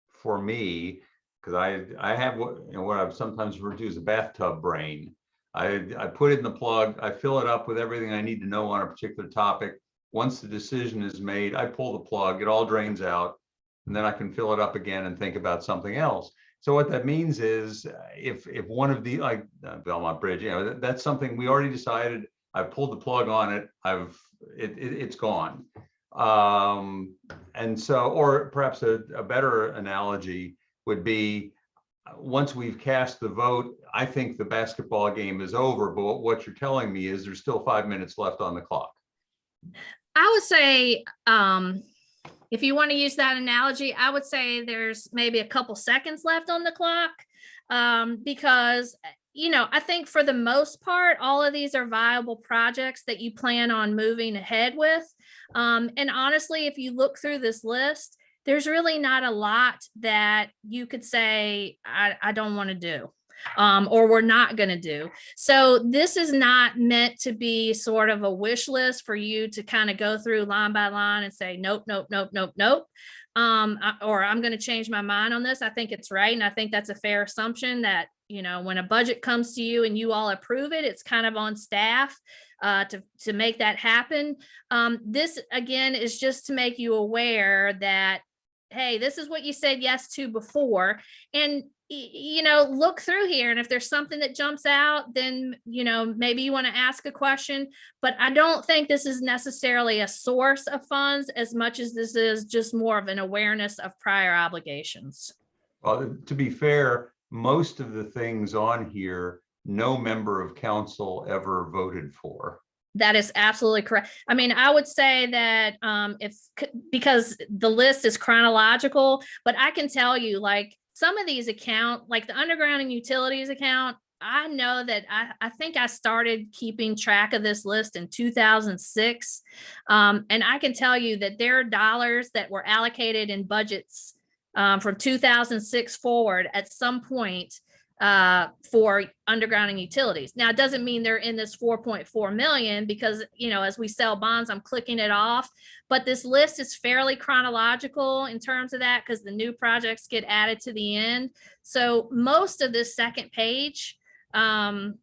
for me, because I have what I've sometimes referred to as a bathtub brain. I put it in the plug, I fill it up with everything I need to know on a particular topic. Once the decision is made, I pull the plug, it all drains out, and then I can fill it up again and think about something else. So what that means is if one of the, like Belmont Bridge, that's something we already decided, I pulled the plug on it, it's gone. And so, or perhaps a better analogy would be, once we've cast the vote, I think the basketball game is over, but what you're telling me is there's still 5 minutes left on the clock. I would say, if you want to use that analogy, I would say there's maybe a couple seconds left on the clock, because, I think for the most part, all of these are viable projects that you plan on moving ahead with. And honestly, if you look through this list, there's really not a lot that you could say, I don't want to do. Or we're not going to do. So this is not meant to be sort of a wish list for you to kind of go through line by line and say, nope, nope, nope, nope, nope. Or I'm going to change my mind on this. I think it's right. And I think that's a fair assumption that, when a budget comes to you and you all approve it, it's kind of on staff to make that happen. This, again, is just to make you aware that, hey, this is what you said yes to before. And look through here, and if there's something that jumps out, then maybe you want to ask a question. But I don't think this is necessarily a source of funds as much as this is just more of an awareness of prior obligations. Well, to be fair, most of the things on here, no member of council ever voted for. That is absolutely correct. I mean, I would say that because the list is chronological, but I can tell you, like, some of these accounts, like the underground and utilities account, I know that I think I started keeping track of this list in 2006. And I can tell you that there are dollars that were allocated in budgets from 2006 forward at some point for underground and utilities. Now, it doesn't mean they're in this 4.4 million, because, as we sell bonds, I'm clicking it off, but this list is fairly chronological in terms of that, because the new projects get added to the end. So most of this second page, I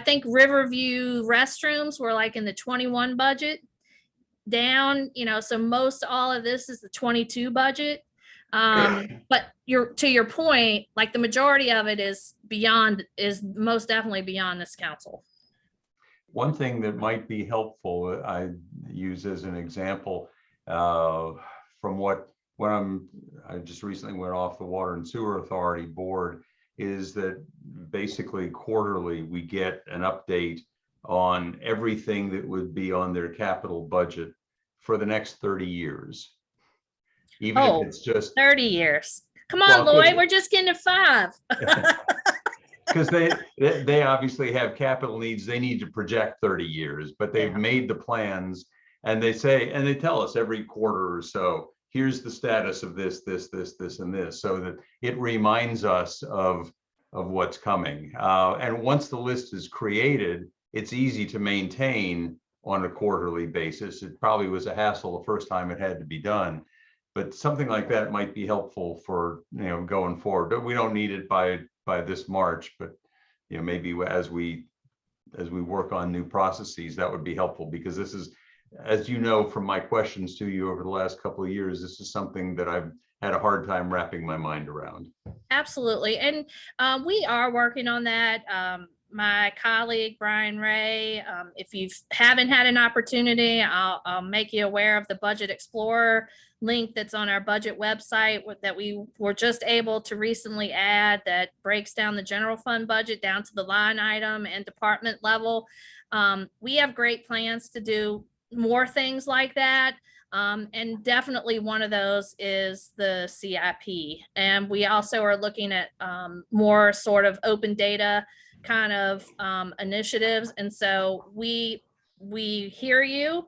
think Riverview restrooms were like in the 21 budget down, so most all of this is the 22 budget. But to your point, like the majority of it is most definitely beyond this council. One thing that might be helpful, I use as an example, from I just recently went off the Water and Sewer Authority board, is that basically quarterly we get an update on everything that would be on their capital budget for the next 30 years. Even if it's just 30 years. Come on, Lloyd, we're just getting to 5. Because they obviously have capital needs. They need to project 30 years, but they've made the plans, and they tell us every quarter or so, here's the status of this, and this, so that it reminds us of what's coming. And once the list is created, it's easy to maintain on a quarterly basis. It probably was a hassle the first time it had to be done, but something like that might be helpful for going forward. But we don't need it by this March, but maybe as we as we work on new processes, that would be helpful, because this is, as you know, from my questions to you over the last couple of years, this is something that I've had a hard time wrapping my mind around. Absolutely. And we are working on that. My colleague, Brian Ray, if you haven't had an opportunity, I'll make you aware of the Budget Explorer link that's on our budget website that we were just able to recently add, that breaks down the general fund budget down to the line item and department level. We have great plans to do more things like that. And definitely one of those is the CIP. And we also are looking at more sort of open data kind of initiatives. And so we hear you.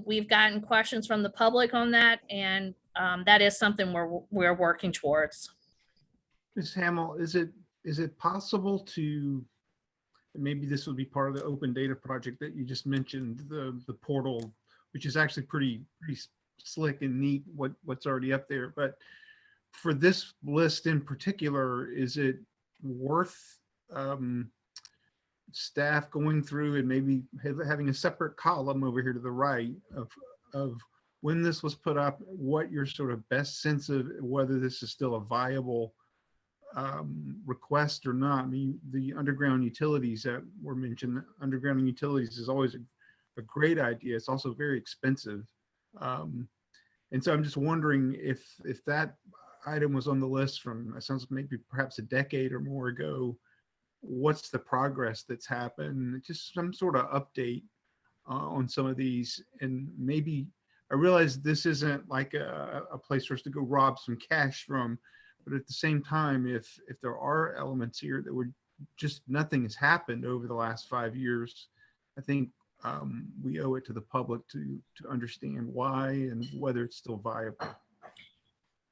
We've gotten questions from the public on that, and that is something we're working towards. Ms. Hamill, is it possible to, maybe this would be part of the open data project that you just mentioned, the portal, which is actually pretty slick and neat, what's already up there. But for this list in particular, is it worth staff going through and maybe having a separate column over here to the right of when this was put up, what your sort of best sense of whether this is still a viable request or not? I mean, the underground utilities that were mentioned, underground utilities is always a great idea. It's also very expensive. And so I'm just wondering if that item was on the list from, it sounds like maybe perhaps a decade or more ago, what's the progress that's happened? Just some sort of update on some of these. And maybe, I realize this isn't like a place for us to go rob some cash from, but at the same time, if there are elements here that were just, nothing has happened over the last 5 years, I think we owe it to the public to understand why and whether it's still viable.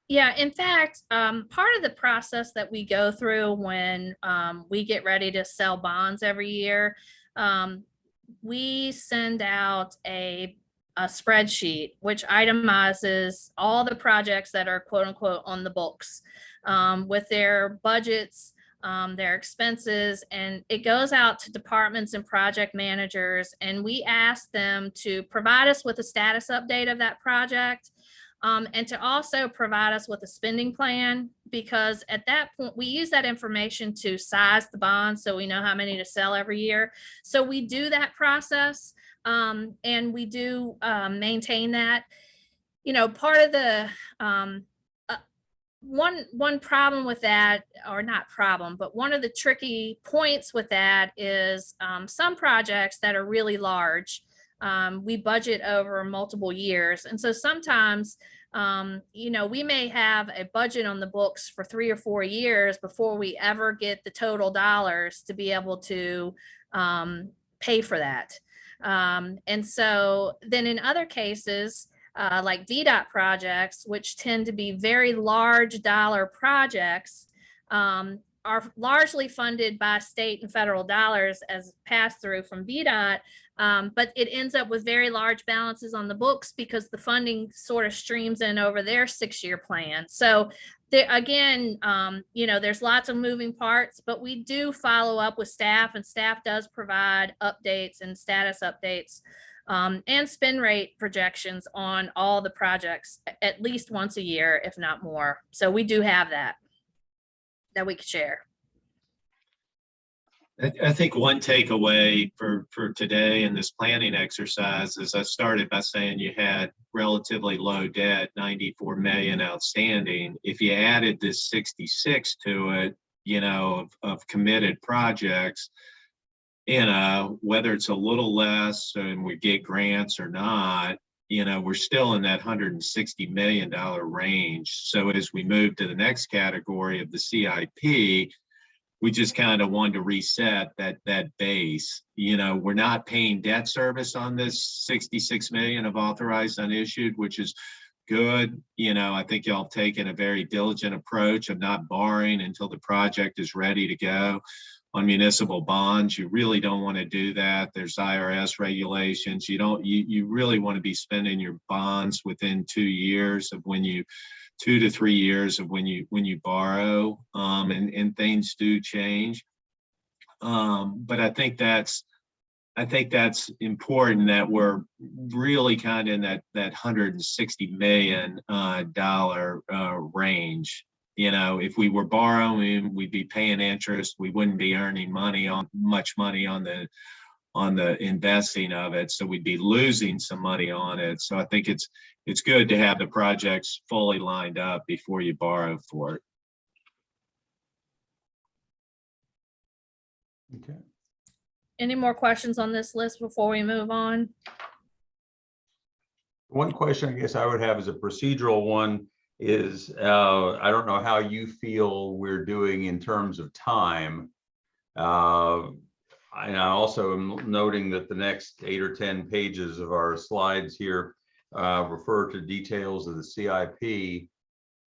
Yeah, in fact, part of the process that we go through when we get ready to sell bonds every year, we send out a spreadsheet which itemizes all the projects that are quote unquote on the books with their budgets, their expenses, and it goes out to departments and project managers, and we ask them to provide us with a status update of that project. And to also provide us with a spending plan, because at that point, we use that information to size the bonds so we know how many to sell every year. So we do that process, and we do maintain that. You know, part of the one problem with that, or not problem, but one of the tricky points with that is some projects that are really large, we budget over multiple years. And so sometimes, you know, we may have a budget on the books for 3 or 4 years before we ever get the total dollars to be able to pay for that. And so then in other cases, like VDOT projects, which tend to be very large dollar projects, are largely funded by state and federal dollars as pass through from VDOT, but it ends up with very large balances on the books because the funding sort of streams in over their 6-year plan. So there, again, you know, there's lots of moving parts, but we do follow up with staff, and staff does provide updates and status updates and spend rate projections on all the projects at least once a year, if not more. So we do have that we could share. I think one takeaway for today in this planning exercise is I started by saying you had relatively low debt, 94 million outstanding. If you added this 66 to it, you know, of committed projects, you know, whether it's a little less and we get grants or not, you know, we're still in that $160 million range. So as we move to the next category of the CIP, we just kind of wanted to reset that base. You know, we're not paying debt service on this 66 million of authorized unissued, which is good. You know, I think y'all have taken a very diligent approach of not borrowing until the project is ready to go. On municipal bonds, you really don't want to do that. There's IRS regulations. You really want to be spending your bonds within 2 years of when you 2 to 3 years of when you borrow, and things do change. But I think that's important that we're really kind of in that $160 million range. You know, if we were borrowing, we'd be paying interest. We wouldn't be earning much money on the investing of it. So we'd be losing some money on it. So I think it's good to have the projects fully lined up before you borrow for it. Okay. Any more questions on this list before we move on? One question I guess I would have is a procedural one is, I don't know how you feel we're doing in terms of time. And I also am noting that the next 8 or 10 pages of our slides here refer to details of the CIP.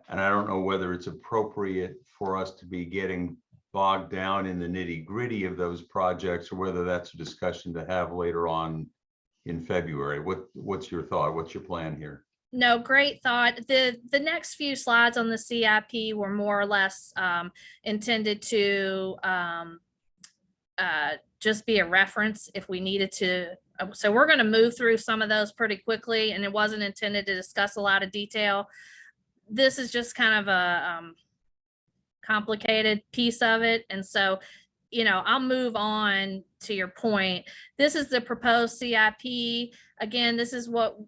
And I don't know whether it's appropriate for us to be getting bogged down in the nitty-gritty of those projects, or whether that's a discussion to have later on in February. What's your thought? What's your plan here? No, great thought. The next few slides on the CIP were more or less intended to just be a reference if we needed to. So we're going to move through some of those pretty quickly, and it wasn't intended to discuss a lot of detail. This is just kind of a complicated piece of it. And so, you know, I'll move on to your point. This is the proposed CIP. Again, this is what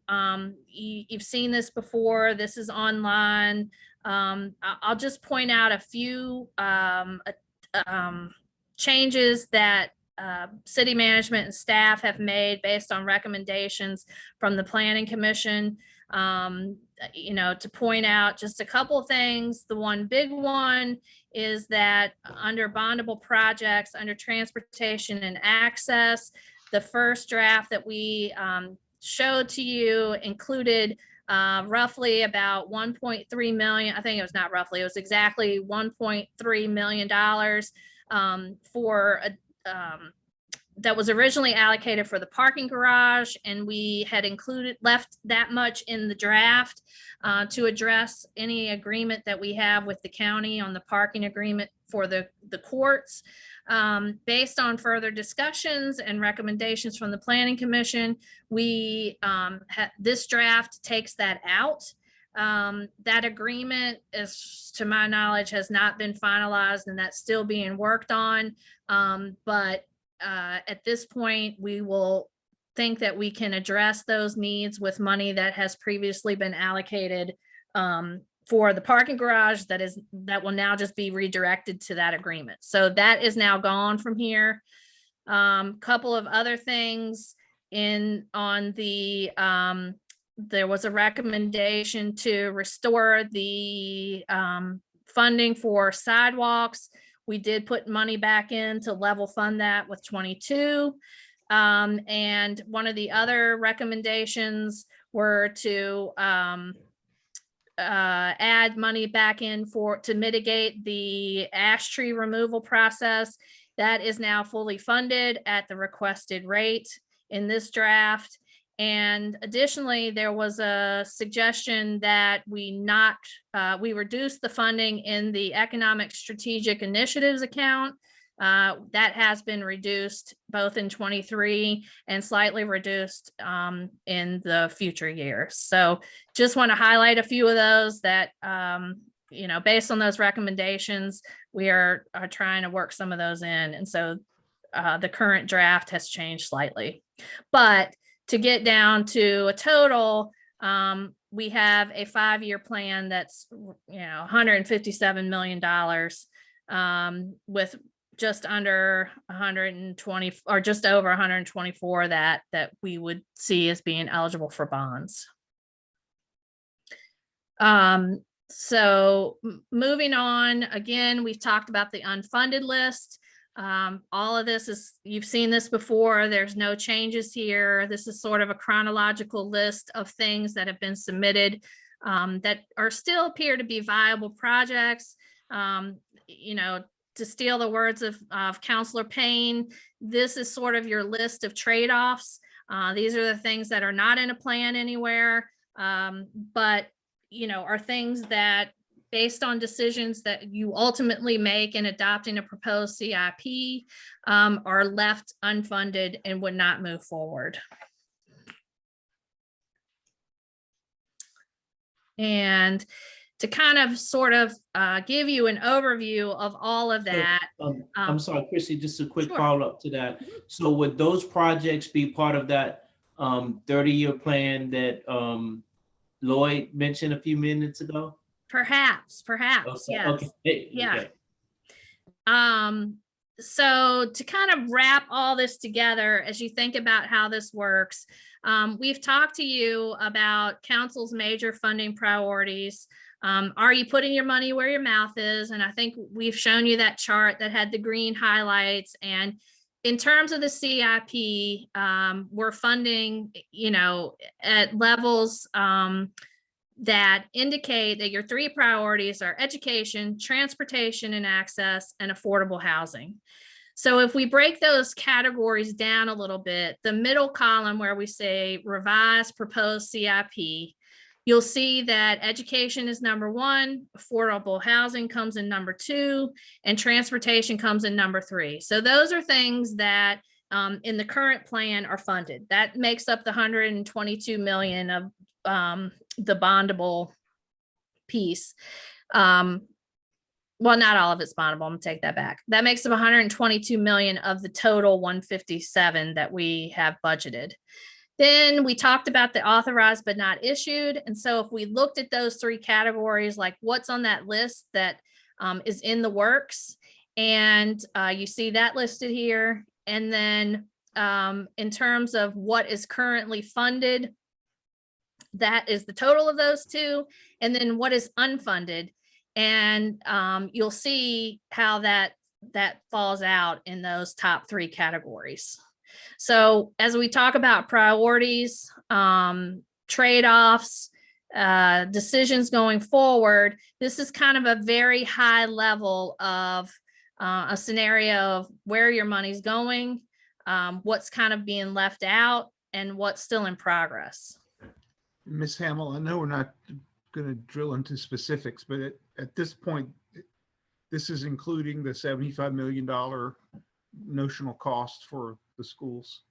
you've seen this before. This is online. I'll just point out a few changes that city management and staff have made based on recommendations from the Planning Commission. You know, to point out just a couple of things. The one big one is that under bondable projects, under transportation and access, the first draft that we showed to you included roughly about 1.3 million. I think it was not roughly, it was exactly $1.3 million for that was originally allocated for the parking garage, and we had left that much in the draft to address any agreement that we have with the county on the parking agreement for the courts. Based on further discussions and recommendations from the Planning Commission, we this draft takes that out. That agreement, is, to my knowledge, has not been finalized, and that's still being worked on. But at this point, we will think that we can address those needs with money that has previously been allocated for the parking garage that will now just be redirected to that agreement. So that is now gone from here. Couple of other things on the there was a recommendation to restore the funding for sidewalks. We did put money back in to level fund that with 22. And one of the other recommendations were to add money back in to mitigate the ash tree removal process. That is now fully funded at the requested rate in this draft. And additionally, there was a suggestion that we reduce the funding in the Economic Strategic Initiatives account. That has been reduced both in 23 and slightly reduced in the future years. So just want to highlight a few of those that, you know, based on those recommendations, we are trying to work some of those in. And so the current draft has changed slightly. But to get down to a total, we have a 5-year plan that's, you know, $157 million with just under 120 or just over 124 that we would see as being eligible for bonds. So moving on, again, we've talked about the unfunded list. All of this is, you've seen this before. There's no changes here. This is sort of a chronological list of things that have been submitted that are still appear to be viable projects. You know, to steal the words of Councilor Payne, this is sort of your list of trade-offs. These are the things that are not in a plan anywhere, but, you know, are things that based on decisions that you ultimately make in adopting a proposed CIP, are left unfunded and would not move forward. And to kind of sort of give you an overview of all of that. I'm sorry, Chrissy, just a quick Sure. follow-up to that. So would those projects be part of that 30-year plan that Lloyd mentioned a few minutes ago? Perhaps, yes. Okay. Hey, Yeah. okay. So to kind of wrap all this together, as you think about how this works, we've talked to you about council's major funding priorities. Are you putting your money where your mouth is? And I think we've shown you that chart that had the green highlights. And in terms of the CIP, we're funding, at levels that indicate that your three priorities are education, transportation and access, and affordable housing. So if we break those categories down a little bit, the middle column where we say revised proposed CIP, you'll see that education is number 1, affordable housing comes in number 2, and transportation comes in number 3. So those are things that in the current plan are funded. That makes up the $122 million of the bondable piece. Well, not all of it's bondable. I'm gonna take that back. That makes up 122 million of the total 157 that we have budgeted. Then we talked about the authorized but not issued. And so if we looked at those 3 categories, like what's on that list that is in the works, and you see that listed here. And then in terms of what is currently funded, that is the total of those 2, and then what is unfunded. And you'll see how that falls out in those top 3 categories. So as we talk about priorities, trade-offs, decisions going forward, this is kind of a very high level of a scenario of where your money's going, what's kind of being left out, and what's still in progress. Ms. Hamill, I know we're not going to drill into specifics, but at this point, this is including the $75 million notional cost for the schools.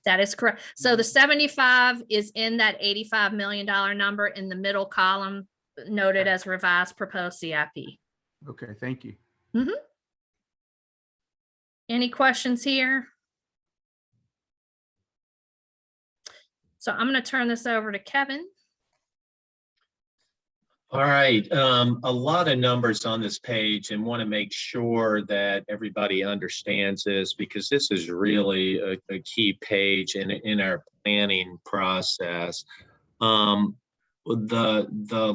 That is correct. So the 75 is in that $85 million number in the middle column, noted as revised proposed CIP. Okay, thank you. Mm-hmm. Any questions here? So I'm going to turn this over to Kevin. All right, a lot of numbers on this page, and want to make sure that everybody understands this, because this is really a key page in our planning process. The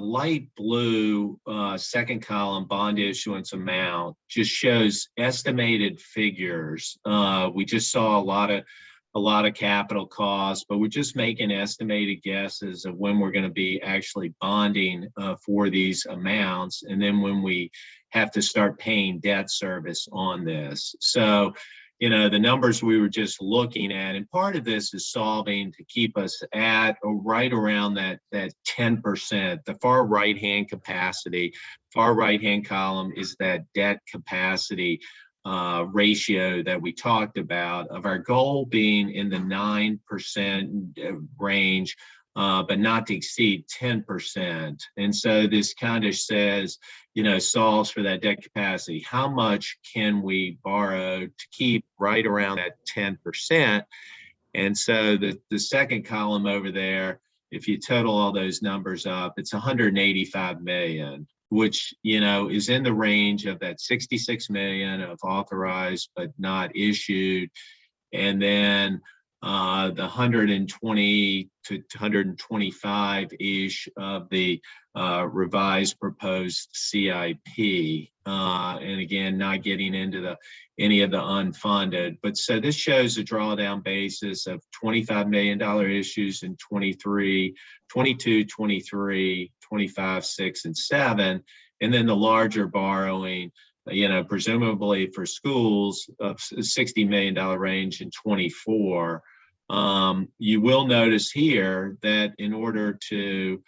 light blue second column, bond issuance amount, just shows estimated figures. We just saw a lot of capital costs, but we're just making estimated guesses of when we're going to be actually bonding for these amounts, and then when we have to start paying debt service on this. So, the numbers we were just looking at, and part of this is solving to keep us at or right around that 10%. The far right-hand capacity, far right-hand column is that debt capacity ratio that we talked about, of our goal being in the 9% range, but not to exceed 10%. And so this kind of says, solves for that debt capacity. How much can we borrow to keep right around that 10%? And so the second column over there, if you total all those numbers up, it's 185 million. Which, is in the range of that 66 million of authorized but not issued, and then the 120 to 125-ish of the revised proposed CIP. And again, not getting into any of the unfunded. But so this shows a drawdown basis of $25 million issues in 23, 22, 23, 25, 6, and 7. And then the larger borrowing, presumably for schools, of $60 million range in 24. You will notice here that in order to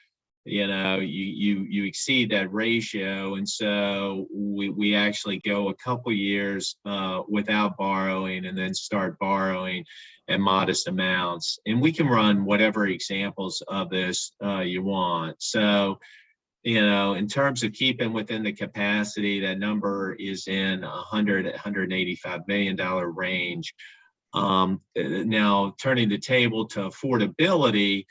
you exceed that ratio. And so we actually go a couple years without borrowing and then start borrowing at modest amounts. And we can run whatever examples of this you want. So, in terms of keeping within the capacity, that number is in $185 million range. Now, turning the table to affordability,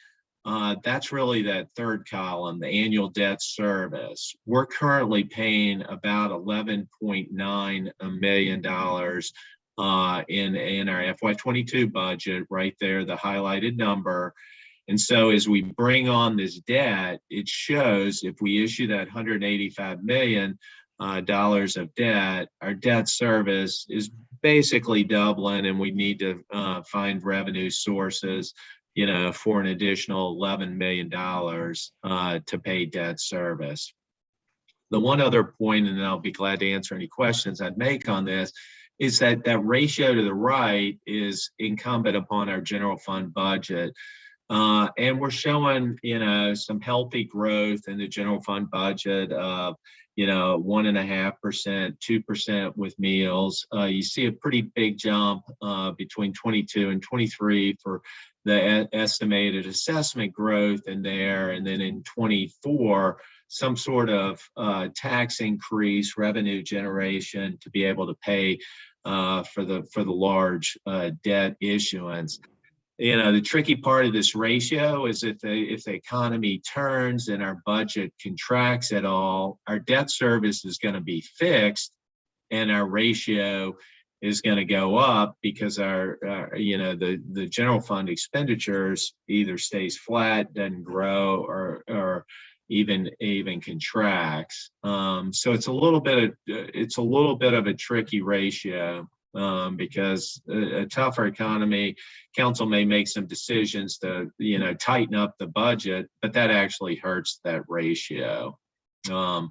that's really that third column, the annual debt service. We're currently paying about $11.9 million in our FY22 budget, right there, the highlighted number. And so as we bring on this debt, it shows if we issue that $185 million of debt, our debt service is basically doubling, and we need to find revenue sources, for an additional $11 million to pay debt service. The one other point, and I'll be glad to answer any questions I'd make on this, is that that ratio to the right is incumbent upon our general fund budget. And we're showing, some healthy growth in the general fund budget of, 1.5%, 2% with meals. You see a pretty big jump between 22 and 23 for the estimated assessment growth in there. And then in 24, some sort of tax increase, revenue generation to be able to pay for the large debt issuance. The tricky part of this ratio is if the economy turns and our budget contracts at all, our debt service is going to be fixed and our ratio is going to go up because the general fund expenditures either stays flat, doesn't grow, or even contracts. So it's a little bit of a tricky ratio. Because a tougher economy, council may make some decisions to, tighten up the budget, but that actually hurts that ratio. And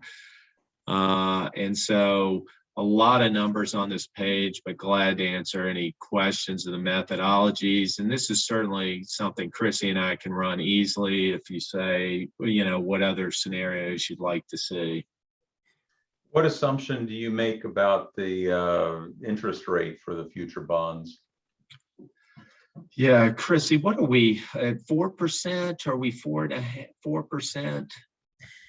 so a lot of numbers on this page, but glad to answer any questions of the methodologies. And this is certainly something Chrissy and I can run easily if you say, what other scenarios you'd like to see. What assumption do you make about the interest rate for the future bonds? Yeah, Chrissy, what are we at 4%? Are we 4%?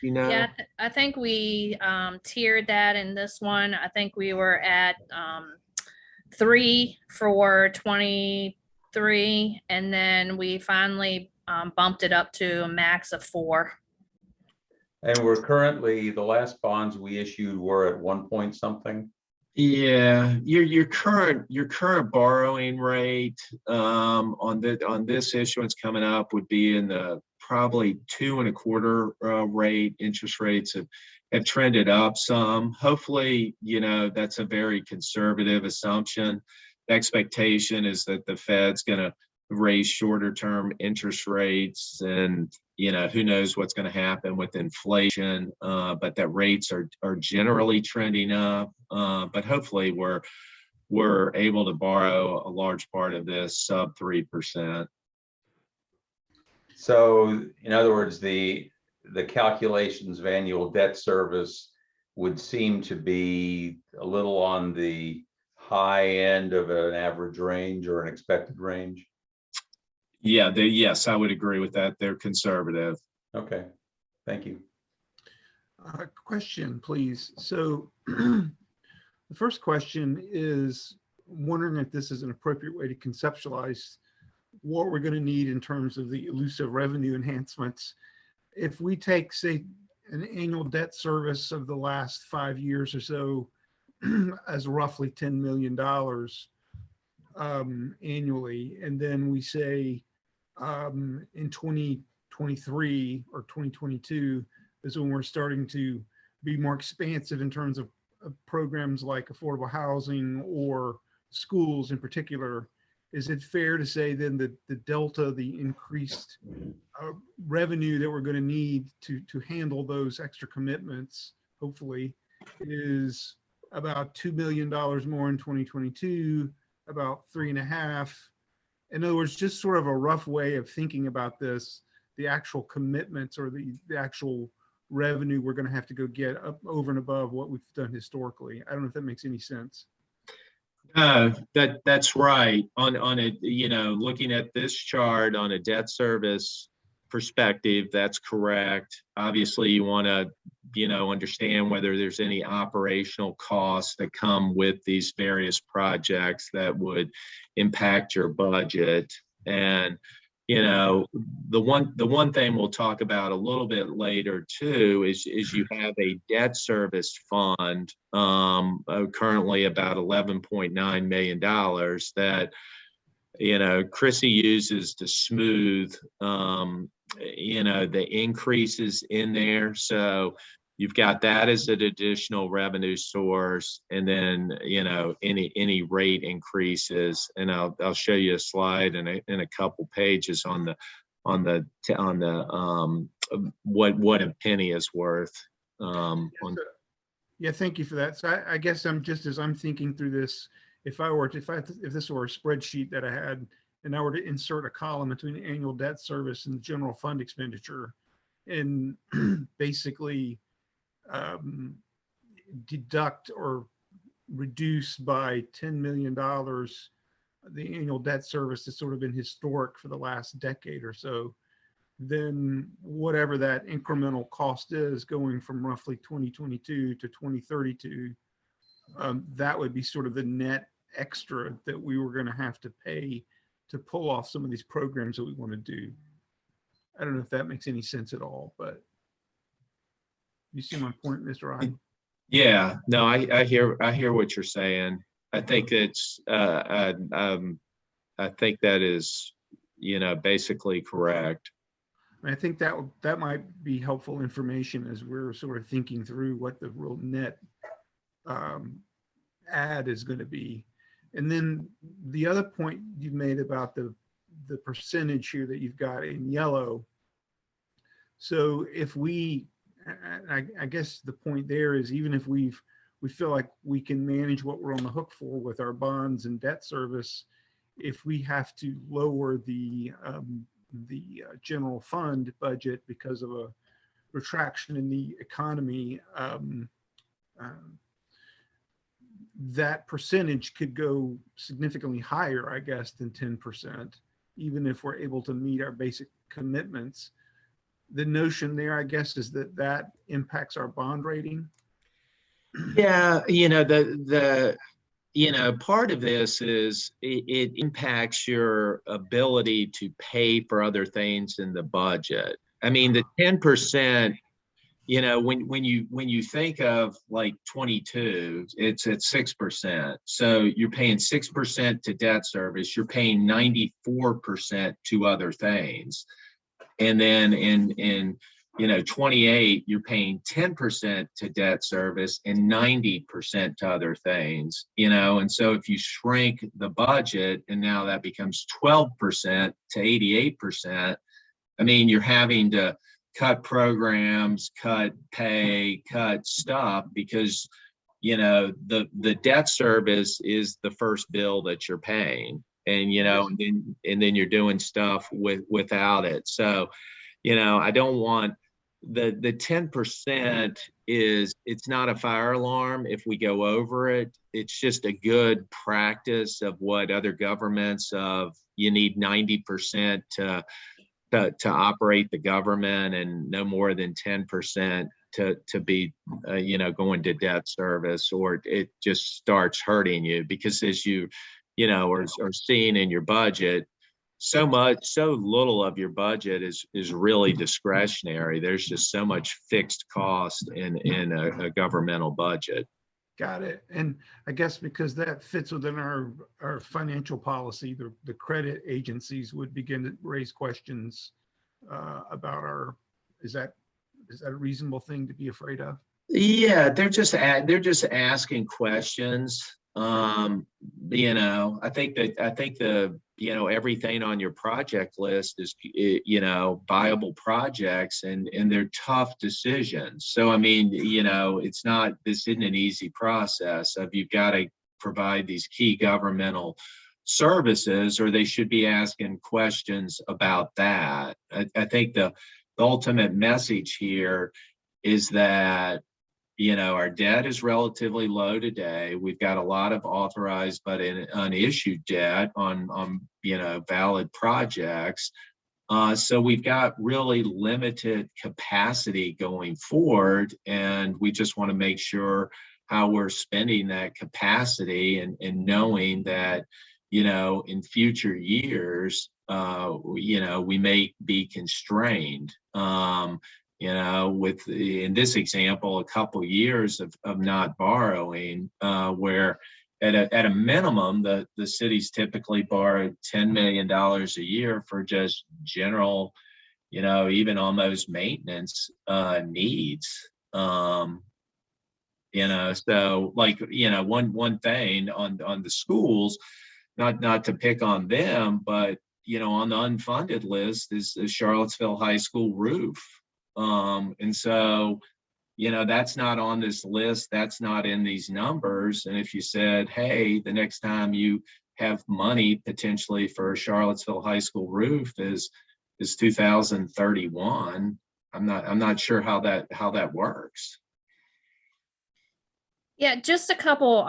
Yeah, I think we tiered that in this one. I think we were at 3 for 23, and then we finally bumped it up to a max of 4. And we're currently, the last bonds we issued were at 1 point something. Yeah, your current borrowing rate on this issuance coming up would be in the probably 2.25 rate. Interest rates have trended up some. Hopefully, that's a very conservative assumption. The expectation is that the Fed's going to raise shorter term interest rates, and who knows what's going to happen with inflation, but that rates are generally trending up, but hopefully we're able to borrow a large part of this sub 3%. So in other words, the calculations of annual debt service would seem to be a little on the high end of an average range or an expected range. Yeah, yes, I would agree with that. They're conservative. Okay, thank you. Question, please. So the first question is wondering if this is an appropriate way to conceptualize what we're going to need in terms of the elusive revenue enhancements. If we take, say, an annual debt service of the last 5 years or so as roughly $10 million annually, and then we say in 2023 or 2022 is when we're starting to be more expansive in terms of programs like affordable housing or schools in particular. Is it fair to say then that the delta, the increased revenue that we're going to need to handle those extra commitments, hopefully, is about $2 million more in 2022, about 3.5? In other words, just sort of a rough way of thinking about this, the actual commitments or the actual revenue we're going to have to go get up over and above what we've done historically. I don't know if that makes any sense. That's right. On a, looking at this chart on a debt service perspective, that's correct. Obviously, you want to, understand whether there's any operational costs that come with these various projects that would impact your budget. And the one thing we'll talk about a little bit later too is you have a debt service fund, currently about $11.9 million that Chrissy uses to smooth the increases in there. So you've got that as an additional revenue source, and then any rate increases. And I'll show you a slide in a couple pages on the what a penny is worth. Yeah, thank you for that. So I guess as I'm thinking through this, if this were a spreadsheet that I had and I were to insert a column between the annual debt service and general fund expenditure, and basically deduct or reduce by $10 million the annual debt service that's sort of been historic for the last decade or so, then whatever that incremental cost is going from roughly 2022 to 2032, that would be sort of the net extra that we were going to have to pay to pull off some of these programs that we want to do. I don't know if that makes any sense at all, but you see my point, Mr. Ryan? Yeah, no, I hear what you're saying. I think it's I think that is basically correct. I think that might be helpful information as we're sort of thinking through what the real net add is going to be. And then the other point you made about the percentage here that you've got in yellow. So if I guess the point there is, even if we feel like we can manage what we're on the hook for with our bonds and debt service, if we have to lower the general fund budget because of a retraction in the economy, that percentage could go significantly higher, I guess, than 10%, even if we're able to meet our basic commitments. The notion there, I guess, is that impacts our bond rating. Yeah, part of this is it impacts your ability to pay for other things in the budget. I mean, the 10%, when you think of like 22, it's at 6%. So you're paying 6% to debt service, you're paying 94% to other things. And then in 28, you're paying 10% to debt service and 90% to other things, and so if you shrink the budget and now that becomes 12% to 88%, I mean, you're having to cut programs, cut pay, cut stuff because, the debt service is the first bill that you're paying. And, and then you're doing stuff without it. So, I don't want the 10% it's not a fire alarm if we go over it. It's just a good practice of what other governments you need 90% to operate the government and no more than 10% to be, going to debt service, or it just starts hurting you because as you are seeing in your budget, so little of your budget is really discretionary. There's just so much fixed cost in a governmental budget. Got it. And I guess because that fits within our financial policy, the credit agencies would begin to raise questions about is that a reasonable thing to be afraid of? Yeah, they're just asking questions. I think the everything on your project list is viable projects and they're tough decisions. So I mean, this isn't an easy process of you've got to provide these key governmental services, or they should be asking questions about that. I think the ultimate message here is that, you know, our debt is relatively low today. We've got a lot of authorized but unissued debt on you know, valid projects. So we've got really limited capacity going forward, and we just want to make sure how we're spending that capacity, and knowing that, you know, in future years, you know, we may be constrained. You know, with in this example, a couple years of not borrowing, where at a minimum, the cities typically borrow $10 million a year for just general, you know, even almost maintenance needs. You know, so like, you know, one thing on the schools, not to pick on them, but, you know, on the unfunded list is the Charlottesville High School roof. And so, you know, that's not on this list, that's not in these numbers. And if you said, hey, the next time you have money potentially for a Charlottesville High School roof is 2031, I'm not sure how that works. Yeah, just a couple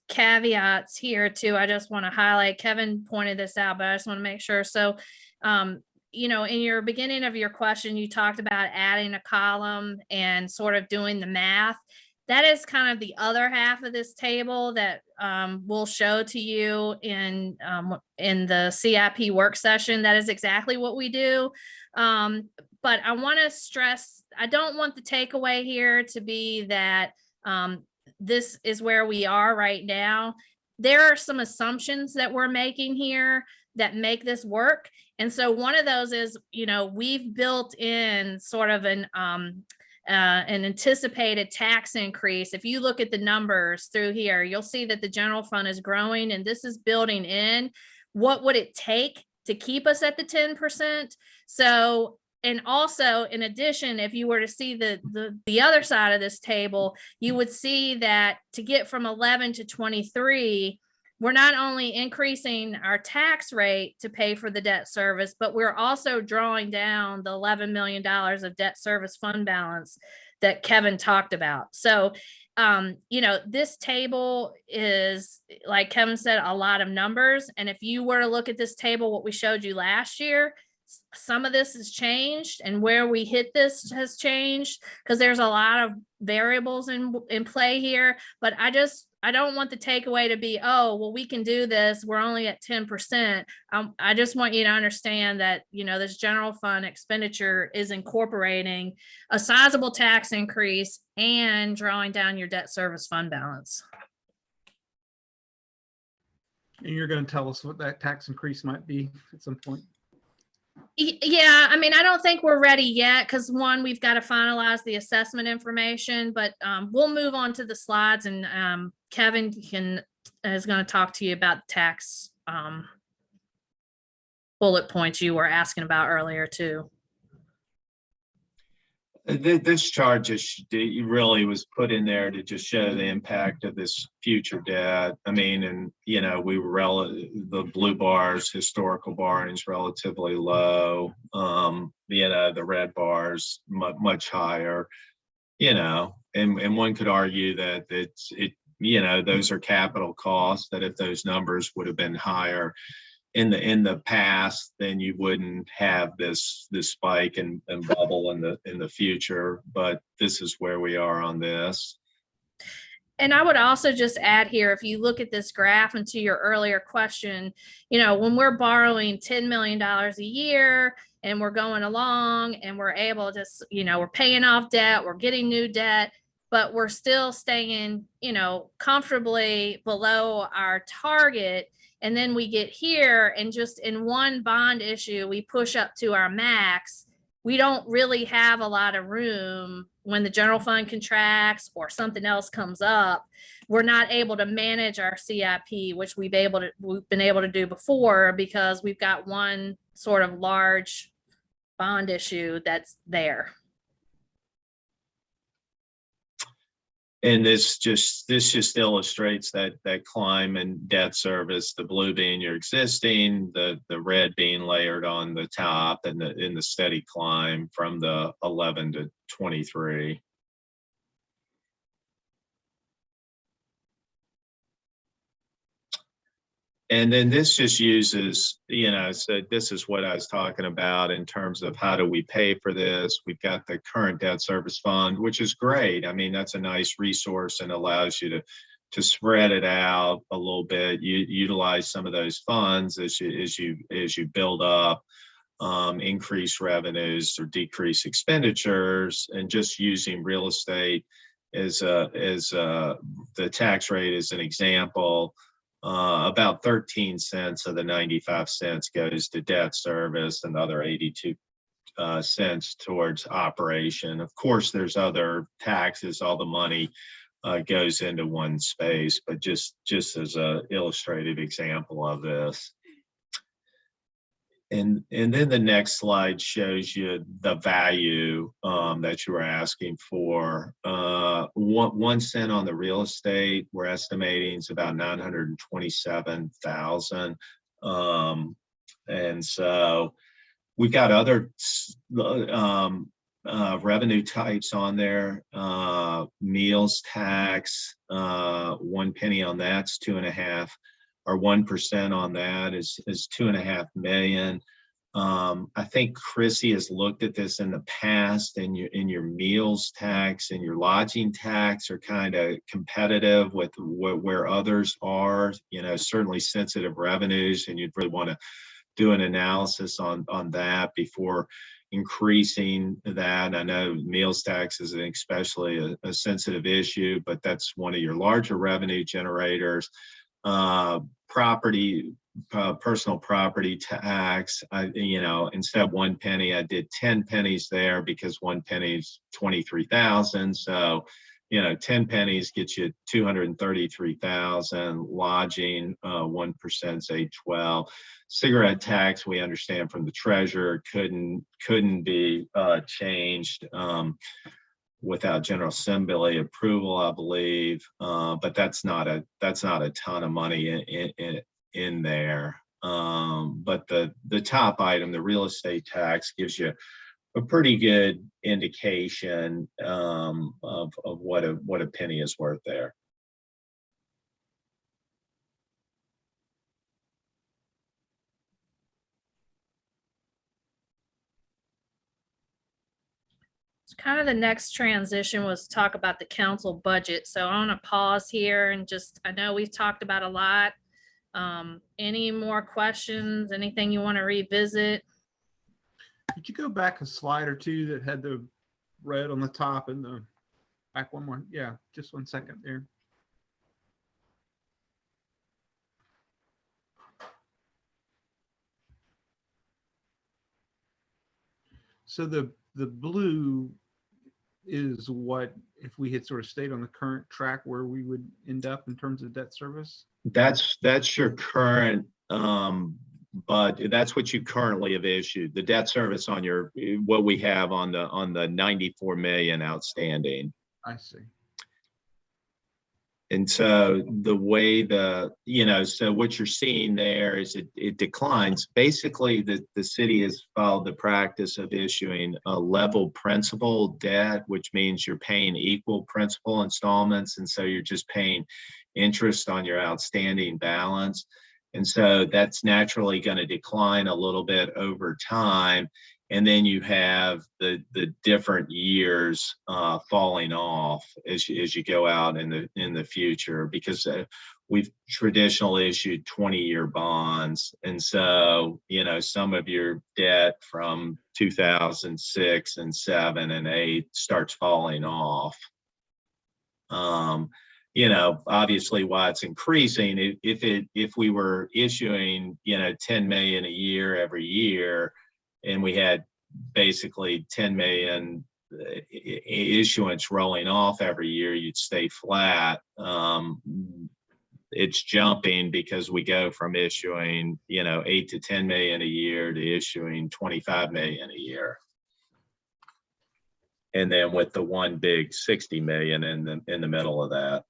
caveats here too. I just want to highlight, Kevin pointed this out, but I just want to make sure. So you know, in your beginning of your question, you talked about adding a column and sort of doing the math. That is kind of the other half of this table that we'll show to you in the CIP work session. That is exactly what we do. But I want to stress, I don't want the takeaway here to be that this is where we are right now. There are some assumptions that we're making here that make this work. And so one of those is, you know, we've built in sort of an anticipated tax increase. If you look at the numbers through here, you'll see that the general fund is growing, and this is building in what would it take to keep us at the 10%. So, and also in addition, if you were to see the other side of this table, you would see that to get from 11 to 23, we're not only increasing our tax rate to pay for the debt service, but we're also drawing down the $11 million of debt service fund balance that Kevin talked about. So, you know, this table is, like Kevin said, a lot of numbers. And if you were to look at this table, what we showed you last year, some of this has changed, and where we hit this has changed because there's a lot of variables in play here. But I don't want the takeaway to be, oh, well, we can do this, we're only at 10%. I just want you to understand that, you know, this general fund expenditure is incorporating a sizable tax increase and drawing down your debt service fund balance. And you're going to tell us what that tax increase might be at some point? Yeah, I mean, I don't think we're ready yet because one, we've got to finalize the assessment information, but we'll move on to the slides, and Kevin is going to talk to you about tax bullet points you were asking about earlier too. This chart just really was put in there to just show the impact of this future debt. I mean, and, you know, the blue bars, historical borrowings relatively low. You know, the red bars much higher, you know, and one could argue that you know, those are capital costs, that if those numbers would have been higher in the past, then you wouldn't have this spike and bubble in the future. But this is where we are on this. And I would also just add here, if you look at this graph, and to your earlier question, you know, when we're borrowing $10 million a year and we're going along and we're able to, you know, we're paying off debt, we're getting new debt, but we're still staying, you know, comfortably below our target. And then we get here, and just in one bond issue, we push up to our max. We don't really have a lot of room when the general fund contracts or something else comes up. We're not able to manage our CIP, which we've been able to do before, because we've got one sort of large bond issue that's there. And this just illustrates that climb in debt service, the blue being your existing, the red being layered on the top, and in the steady climb from the 11 to 23. And then this just uses, so this is what I was talking about in terms of how do we pay for this? We've got the current debt service fund, which is great. I mean, that's a nice resource and allows you to spread it out a little bit. You utilize some of those funds as you build up, increase revenues or decrease expenditures, and just using real estate as the tax rate as an example. About 13 cents of the 95 cents goes to debt service, and the other 82 cents towards operation. Of course, there's other taxes. All the money goes into one space, but just as a illustrative example of this. And then the next slide shows you the value that you were asking for. 1 cent on the real estate, we're estimating is about 927,000. And so we've got other revenue types on there. Meals tax, 1 penny on that's 2.5. Or 1% on that is 2.5 million. I think Chrissy has looked at this in the past, and your meals tax and your lodging tax are kind of competitive with where others are. Certainly sensitive revenues, and you'd really want to do an analysis on that before increasing that. I know meals tax is especially a sensitive issue, but that's one of your larger revenue generators. Personal property tax, instead of 1 penny, I did 10 pennies there because 1 penny is 23,000. So, 10 pennies gets you 233,000. Lodging, 1% is 812. Cigarette tax, we understand from the treasurer, couldn't be changed without General Assembly approval, I believe, but that's not a ton of money in there. But the top item, the real estate tax, gives you a pretty good indication of what a penny is worth there. Kind of the next transition was to talk about the council budget. So I want to pause here and I know we've talked about a lot. Any more questions, anything you want to revisit? Could you go back a slide or two that had the red on the top and the back one more? Yeah, just 1 second there. So the blue is what, if we had sort of stayed on the current track, where we would end up in terms of debt service? That's your current, but that's what you currently have issued. The debt service on what we have on the 94 million outstanding. I see. And so the way so what you're seeing there is it declines. Basically, the city has followed the practice of issuing a level principal debt, which means you're paying equal principal installments. And so you're just paying interest on your outstanding balance. And so that's naturally going to decline a little bit over time. And then you have the different years falling off as you go out in the future, because we've traditionally issued 20-year bonds. And so, some of your debt from 2006 and 7 and 8 starts falling off. Obviously why it's increasing, if we were issuing, 10 million a year every year, and we had basically 10 million issuance rolling off every year, you'd stay flat. It's jumping because we go from issuing, 8 to 10 million a year to issuing 25 million a year. and then with the one big 60 million in the middle of that.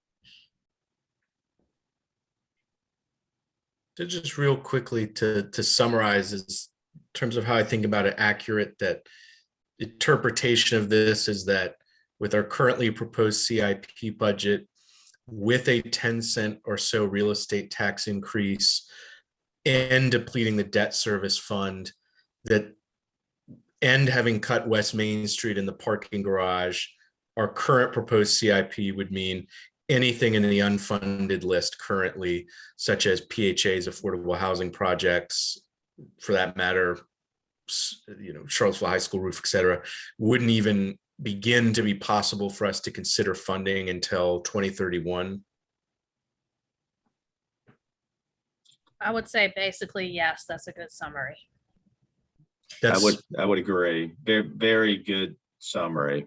To just real quickly to summarize, is in terms of how I think about it, accurate, that interpretation of this is that with our currently proposed CIP budget, with a 10-cent or so real estate tax increase and depleting the debt service fund, that and having cut West Main Street in the parking garage, our current proposed CIP would mean anything in the unfunded list currently, such as PHA's affordable housing projects, for that matter, Charlottesville High School roof, et cetera, wouldn't even begin to be possible for us to consider funding until 2031. I would say basically, yes, that's a good summary. That's I would agree. Very, very good summary.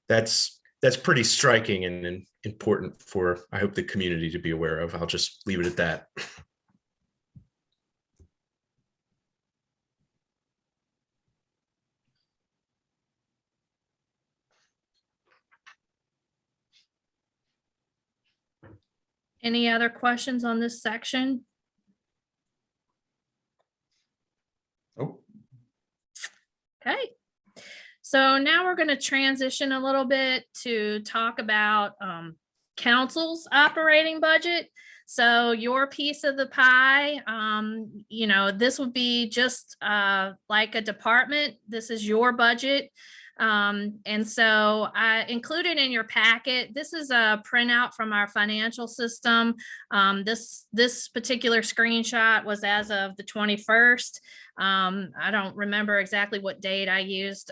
that's pretty striking and important for, I hope, the community to be aware of. I'll just leave it at that. Any other questions on this section? Oh, Okay. So now we're going to transition a little bit to talk about council's operating budget. So your piece of the pie, this would be just like a department. This is your budget. And so I included in your packet, this is a printout from our financial system. This particular screenshot was as of the 21st. I don't remember exactly what date I used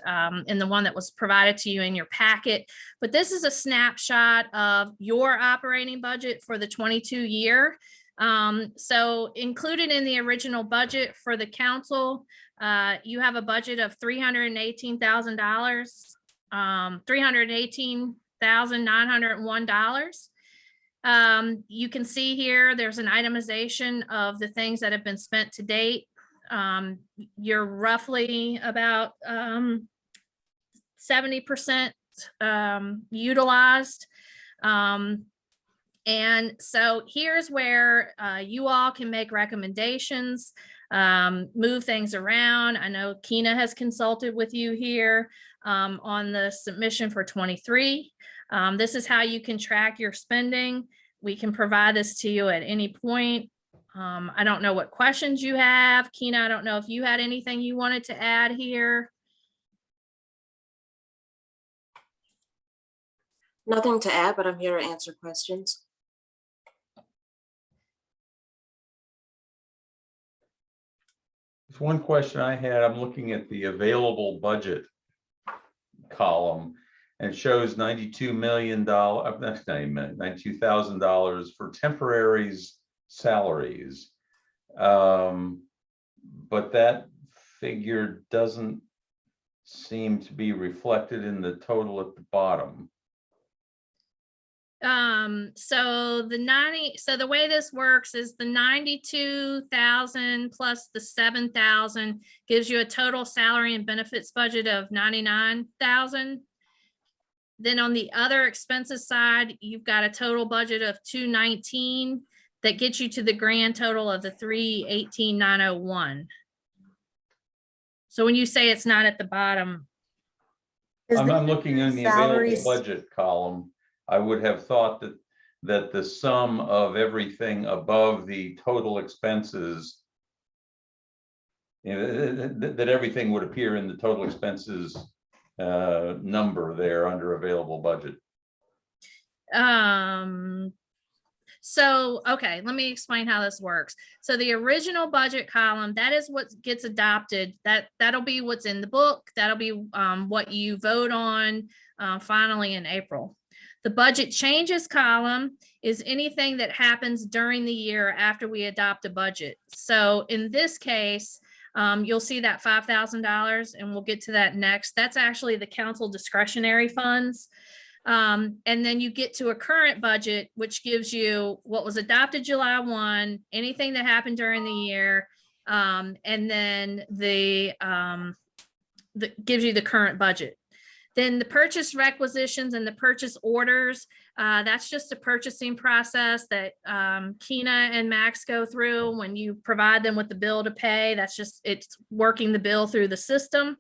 in the one that was provided to you in your packet, but this is a snapshot of your operating budget for the 22 year. So included in the original budget for the council, you have a budget of $318,000, $318,901. You can see here, there's an itemization of the things that have been spent to date. You're roughly about 70% utilized. And so here's where you all can make recommendations, move things around. I know Keena has consulted with you here on the submission for 23. This is how you can track your spending. We can provide this to you at any point. I don't know what questions you have. Keena, I don't know if you had anything you wanted to add here. Nothing to add, but I'm here to answer questions. there's one question I had. I'm looking at the available budget column, and it shows $92 million, that's $92,000 for temporaries salaries. But that figure doesn't seem to be reflected in the total at the bottom. So the way this works is the 92,000 plus the 7,000 gives you a total salary and benefits budget of 99,000. Then on the other expenses side, you've got a total budget of 219 that gets you to the grand total of the 318,901. So when you say it's not at the bottom, I'm looking in the salaries- available budget column. I would have thought that the sum of everything above the total expenses, that everything would appear in the total expenses number there under available budget. so, okay, let me explain how this works. So the original budget column, that is what gets adopted. That'll be what's in the book. That'll be what you vote on finally in April. The budget changes column is anything that happens during the year after we adopt a budget. So in this case, you'll see that $5,000, and we'll get to that next. That's actually the council discretionary funds. And then you get to a current budget, which gives you what was adopted July 1, anything that happened during the year, and then gives you the current budget. Then the purchase requisitions and the purchase orders, that's just a purchasing process that Kina and Max go through when you provide them with the bill to pay. That's just, it's working the bill through the system.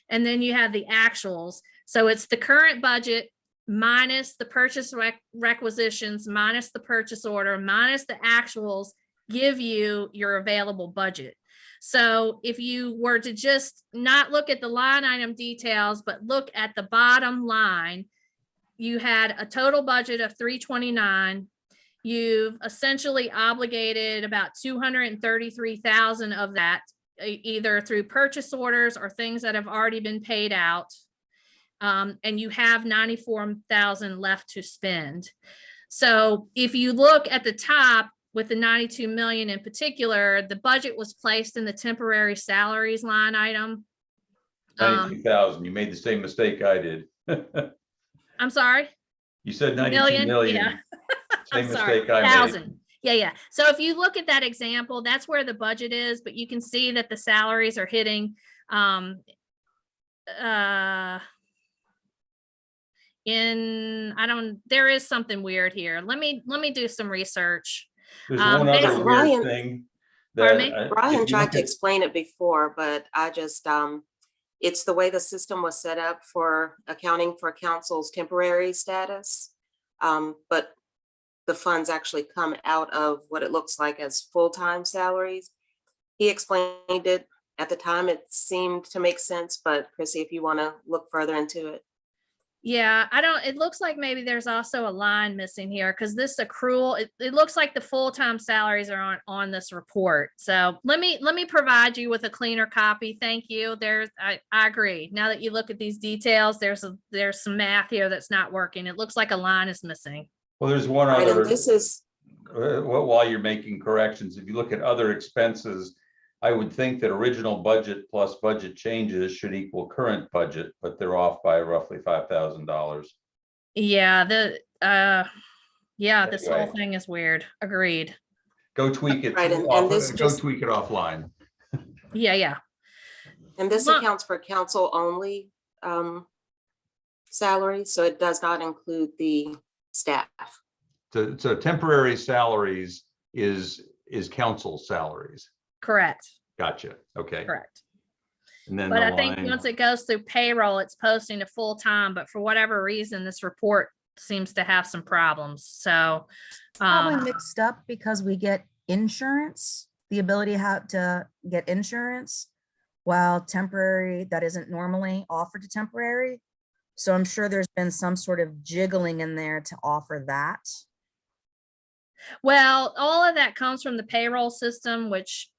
And then you have the actuals. So it's the current budget minus the purchase requisitions, minus the purchase order, minus the actuals, give you your available budget. So if you were to just not look at the line item details, but look at the bottom line, you had a total budget of 329. You've essentially obligated about 233,000 of that, either through purchase orders or things that have already been paid out. And you have 94,000 left to spend. So if you look at the top, with the 92 million in particular, the budget was placed in the temporary salaries line item. 92,000. You made the same mistake I did. I'm sorry? You said 92 million. Yeah. Same I'm sorry, mistake I made. 1,000. Yeah. So if you look at that example, that's where the budget is, but you can see that the salaries are hitting there is something weird here. Let me do some research. There's one other weird thing that Brian tried to explain it before, but I just, it's the way the system was set up for accounting for council's temporary status. But the funds actually come out of what it looks like as full-time salaries. He explained it at the time. It seemed to make sense, but Chrissy, if you want to look further into it. Yeah, it looks like maybe there's also a line missing here because this accrual, it looks like the full-time salaries are on this report. So let me provide you with a cleaner copy. Thank you. I agree. Now that you look at these details, there's some math here that's not working. It looks like a line is missing. Well, there's one other. And this is while you're making corrections, if you look at other expenses, I would think that original budget plus budget changes should equal current budget, but they're off by roughly $5,000. Yeah, this Anyway. whole thing is weird. Agreed. Go tweak it. Right, and this Go just- tweak it offline. Yeah. And this Look. accounts for council only salary, so it does not include the staff. So temporary salaries is council salaries. Correct. Gotcha. Okay. Correct. And then But the I think line- once it goes through payroll, it's posting to full time, but for whatever reason, this report seems to have some problems. So, Probably mixed up because we get insurance, the ability to get insurance, while temporary, that isn't normally offered to temporary. So I'm sure there's been some sort of jiggling in there to offer that. well, all of that comes from the payroll system, which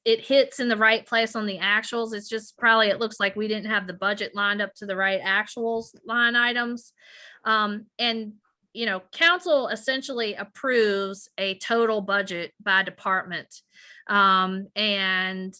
it hits in the right place on the actuals. It's just probably, it looks like we didn't have the budget lined up to the right actuals line items. And, council essentially approves a total budget by department. And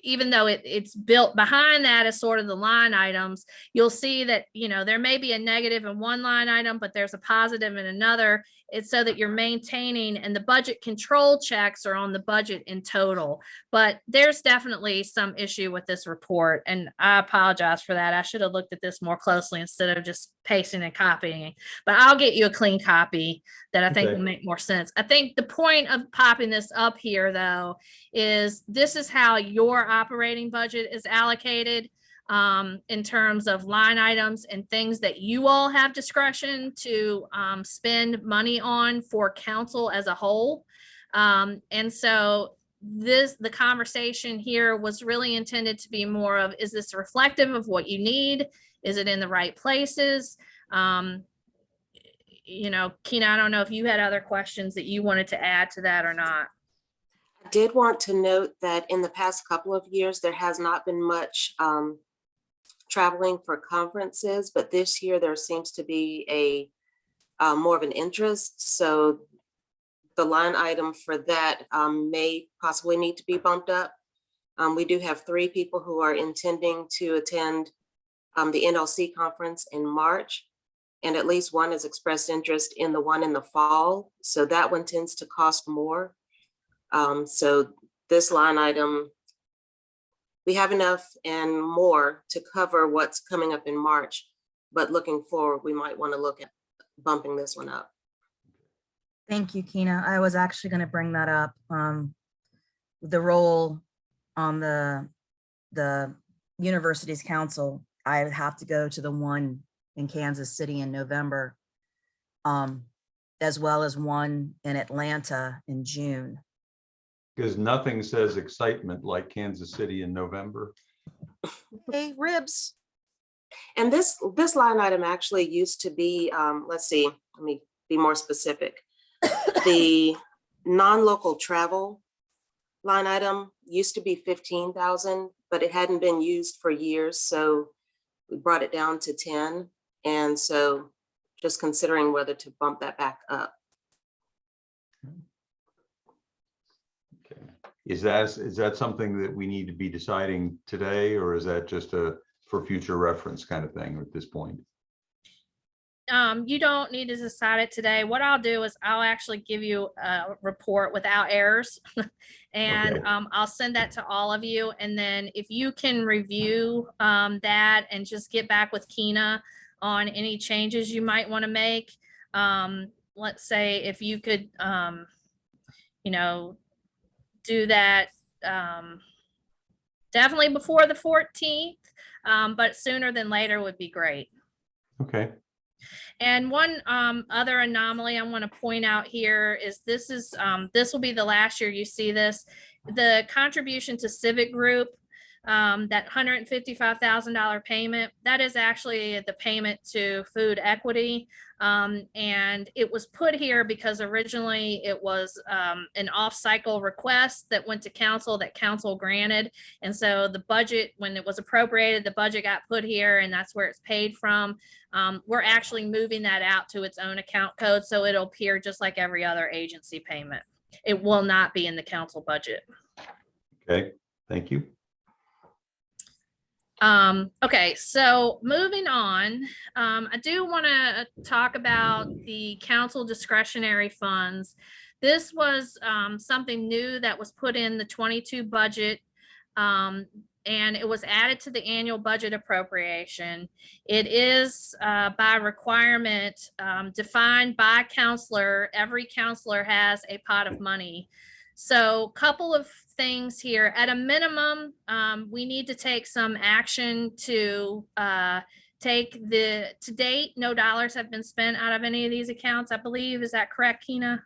even though it's built behind that as sort of the line items, you'll see that, there may be a negative in one line item, but there's a positive in another. It's so that you're maintaining, and the budget control checks are on the budget in total. But there's definitely some issue with this report, and I apologize for that. I should have looked at this more closely instead of just pasting and copying. But I'll get you a clean copy that I think Okay. will make more sense. I think the point of popping this up here, though, is this is how your operating budget is allocated in terms of line items and things that you all have discretion to spend money on for council as a whole. And so the conversation here was really intended to be more of, is this reflective of what you need? Is it in the right places? Keena, I don't know if you had other questions that you wanted to add to that or not. I did want to note that in the past couple of years, there has not been much traveling for conferences, but this year there seems to be a more of an interest. So the line item for that may possibly need to be bumped up. We do have 3 people who are intending to attend the NLC conference in March, and at least one has expressed interest in the one in the fall. So that one tends to cost more. So this line item we have enough and more to cover what's coming up in March. But looking forward, we might want to look at bumping this one up. Thank you, Kina. I was actually going to bring that up. The role on the university's council, I have to go to the one in Kansas City in November, as well as one in Atlanta in June. Because nothing says excitement like Kansas City in November. Hey, ribs. And this line item actually used to be, let's see, let me be more specific. The non-local travel line item used to be 15,000, but it hadn't been used for years. So we brought it down to 10. And so just considering whether to bump that back up. Okay. Is that something that we need to be deciding today, or is that just a for future reference kind of thing at this point? You don't need to decide it today. What I'll do is I'll actually give you a report without errors. And Okay. I'll send that to all of you. And then if you can review that and just get back with Kina on any changes you might want to make. Let's say if you could, you know, do that definitely before the 14th, but sooner than later would be great. Okay. And one other anomaly I want to point out here is this will be the last year you see this. The contribution to Civic Group, that $155,000 payment, that is actually the payment to Food Equity. And it was put here because originally it was an off-cycle request that went to council that council granted. And so the budget, when it was appropriated, the budget got put here and that's where it's paid from. We're actually moving that out to its own account code. So it'll appear just like every other agency payment. It will not be in the council budget. Okay, thank you. Okay, so moving on, I do want to talk about the council discretionary funds. This was something new that was put in the 22 budget, and it was added to the annual budget appropriation. It is by requirement defined by counselor. Every counselor has a pot of money. So couple of things here. At a minimum, we need to take some action to to date, no dollars have been spent out of any of these accounts, I believe. Is that correct, Kina?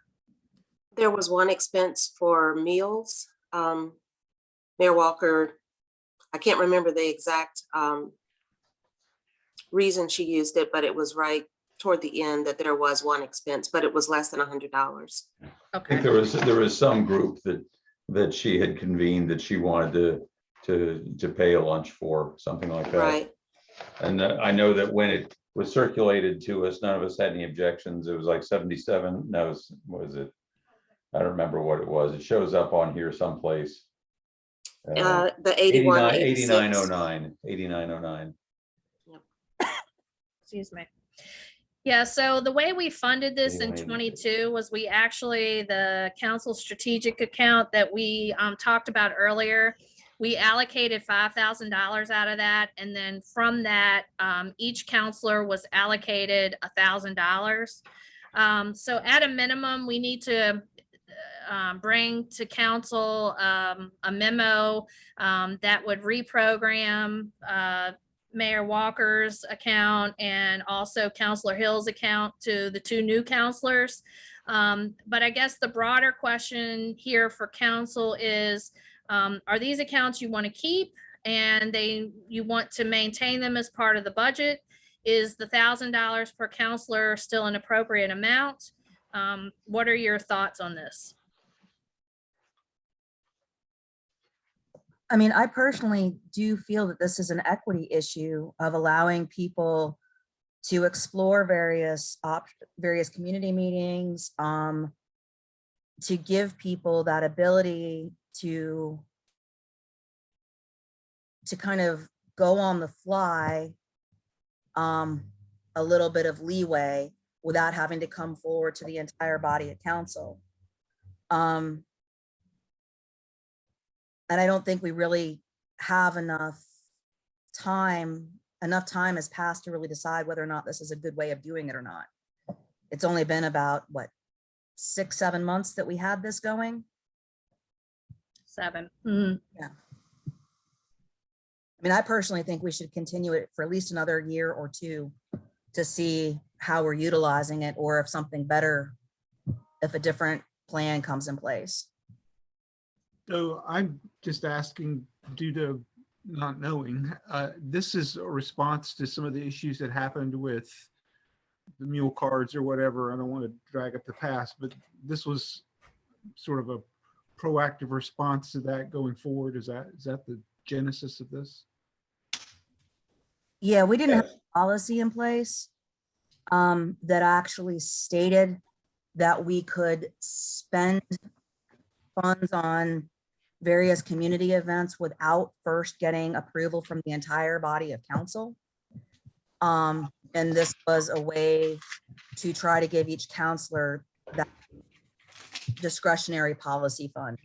There was one expense for meals. Mayor Walker, I can't remember the exact reason she used it, but it was right toward the end that there was one expense, but it was less than $100. I think there was some group that she had convened that she wanted to pay a lunch for, something like that. Right. And I know that when it was circulated to us, none of us had any objections. It was like 77. No, was it? I don't remember what it was. It shows up on here someplace. The 8909. Excuse me. Yeah, so the way we funded this in 8186. 22 was we actually, the council strategic account that we talked about earlier, we allocated $5,000 out of that. And then from that, each counselor was allocated $1,000. So at a minimum, we need to bring to council a memo that would reprogram Mayor Walker's account and also Counselor Hill's account to the two new counselors. But I guess the broader question here for council is, are these accounts you want to keep and you want to maintain them as part of the budget? Is the $1,000 per counselor still an appropriate amount? What are your thoughts on this? I mean, I personally do feel that this is an equity issue of allowing people to explore various community meetings, to give people that ability to kind of go on the fly, a little bit of leeway without having to come forward to the entire body of council. And I don't think we really have enough time has passed to really decide whether or not this is a good way of doing it or not. It's only been about, what, 6-7 months that we had this going? 7. Mhm. I mean, I personally think we should continue it for at least another year or two to see how we're utilizing it, or if something better, if a different plan comes in place. So I'm just asking, due to not knowing, this is a response to some of the issues that happened with the mule cards or whatever. I don't want to drag up the past, but this was sort of a proactive response to that going forward. Is that the genesis of this? Yeah, we didn't have a policy in place that actually stated that we could spend funds on various community events without first getting approval from the entire body of council. And this was a way to try to give each counselor that discretionary policy fund.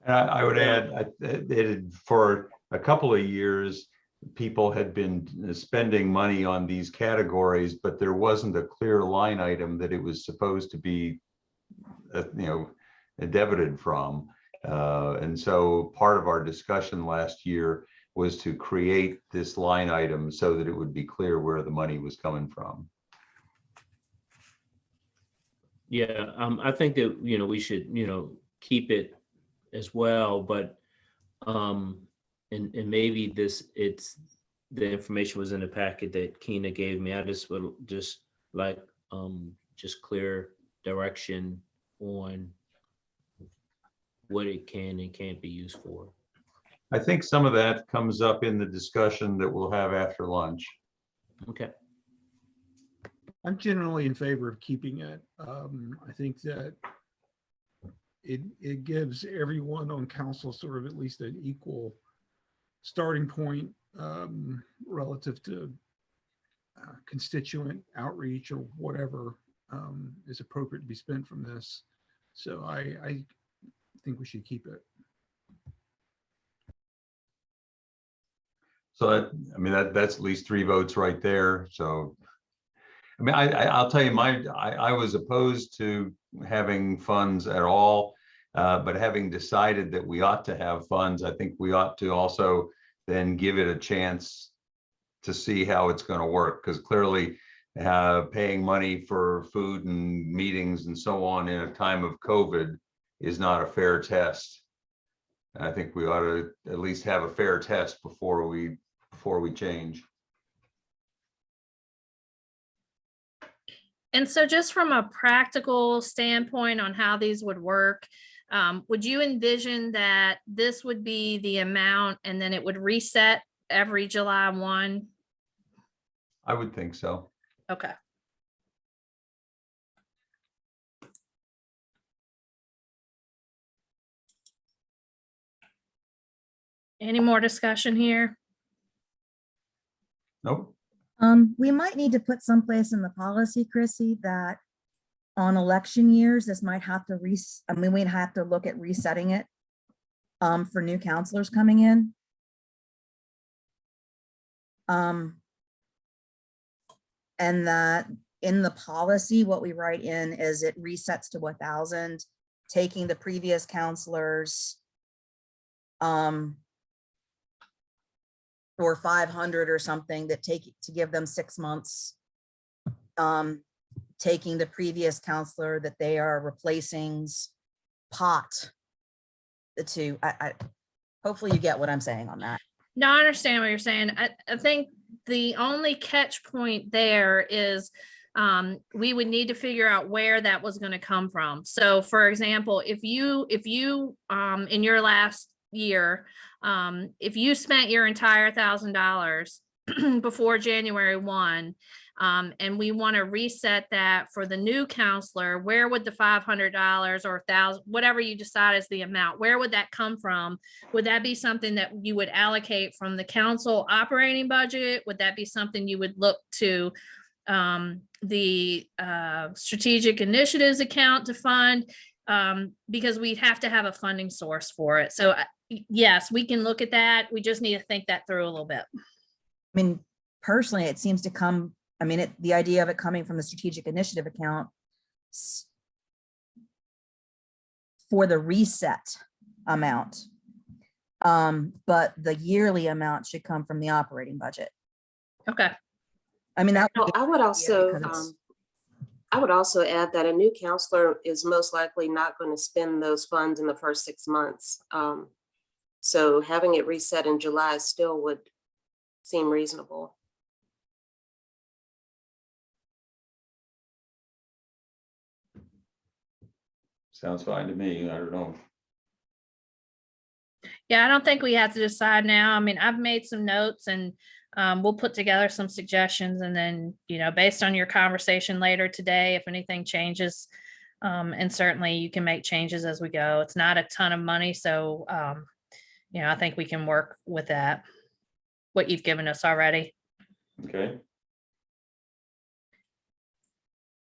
And I would add, for a couple of years, people had been spending money on these categories, but there wasn't a clear line item that it was supposed to be, debited from. And so part of our discussion last year was to create this line item so that it would be clear where the money was coming from. Yeah, I think that, we should, keep it as well, but, and maybe the information was in the packet that Keena gave me. I just would just like, just clear direction on what it can and can't be used for. I think some of that comes up in the discussion that we'll have after lunch. Okay. I'm generally in favor of keeping it. I think that it gives everyone on council sort of at least an equal starting point relative to constituent outreach or whatever is appropriate to be spent from this. So I think we should keep it. So that's at least 3 votes right there. So, I'll tell you, I was opposed to having funds at all, but having decided that we ought to have funds, I think we ought to also then give it a chance to see how it's going to work, because clearly paying money for food and meetings and so on in a time of COVID is not a fair test. I think we ought to at least have a fair test before we change. And so just from a practical standpoint on how these would work, would you envision that this would be the amount and then it would reset every July 1? I would think so. Okay. Any more discussion here? Nope. We might need to put someplace in the policy, Chrissy, that on election years, this might have to we'd have to look at resetting it for new counselors coming in. And that in the policy, what we write in is it resets to 1,000, taking the previous counselors or 500 or something that to give them 6 months, taking the previous counselor that they are replacing's pot, the two. I hopefully you get what I'm saying on that. No, I understand what you're saying. I think the only catch point there is we would need to figure out where that was going to come from. So for example, if you in your last year, if you spent your entire $1,000 before January 1, and we want to reset that for the new counselor, where would the $500 or $1,000, whatever you decide is the amount, where would that come from? Would that be something that you would allocate from the council operating budget? Would that be something you would look to the strategic initiatives account to fund? because we'd have to have a funding source for it. So yes, we can look at that. We just need to think that through a little bit. I mean, personally, it seems to come, I mean, the idea of it coming from the strategic initiative account for the reset amount. But the yearly amount should come from the operating budget. Okay. I mean, that Well, I would also, because it's- I would also add that a new counselor is most likely not going to spend those funds in the first 6 months. So having it reset in July still would seem reasonable. Sounds fine to me. I don't know. Yeah, I don't think we have to decide now. I mean, I've made some notes and we'll put together some suggestions and then, you know, based on your conversation later today, if anything changes, and certainly you can make changes as we go. It's not a ton of money. So, you know, I think we can work with that, what you've given us already. Okay.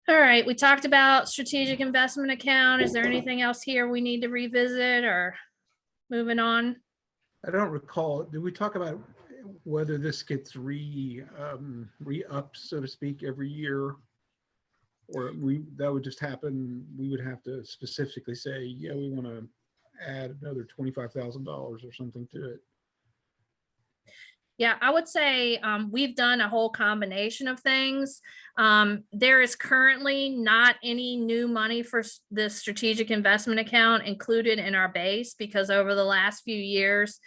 All right, we talked about strategic investment account. Is there anything else here we need to revisit or moving on? I don't recall, did we talk about whether this gets re-upped, so to speak, every year? Or that would just happen, we would have to specifically say, yeah, we want to add another $25,000 or something to it. Yeah, I would say we've done a whole combination of things. There is currently not any new money for the strategic investment account included in our base because over the last few years,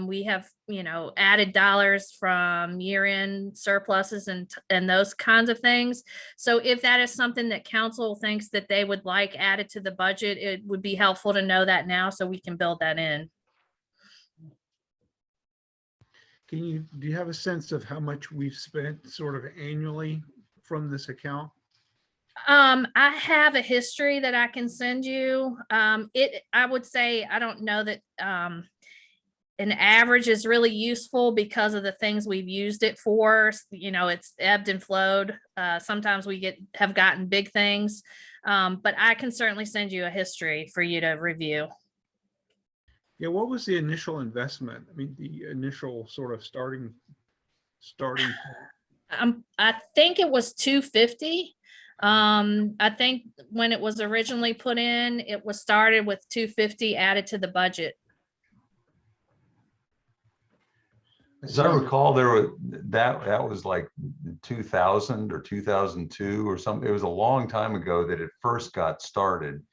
we have, you know, added dollars from year-end surpluses and those kinds of things. So if that is something that council thinks that they would like added to the budget, it would be helpful to know that now so we can build that in. Do you have a sense of how much we've spent sort of annually from this account? I have a history that I can send you. I would say, I don't know that an average is really useful because of the things we've used it for. You know, it's ebbed and flowed. Sometimes we have gotten big things, but I can certainly send you a history for you to review. Yeah, what was the initial investment? I mean, the initial sort of starting. I think it was 250. I think when it was originally put in, it was started with 250 added to the budget. As I recall, that was like 2000 or 2002 or something. It was a long time ago that it first got started.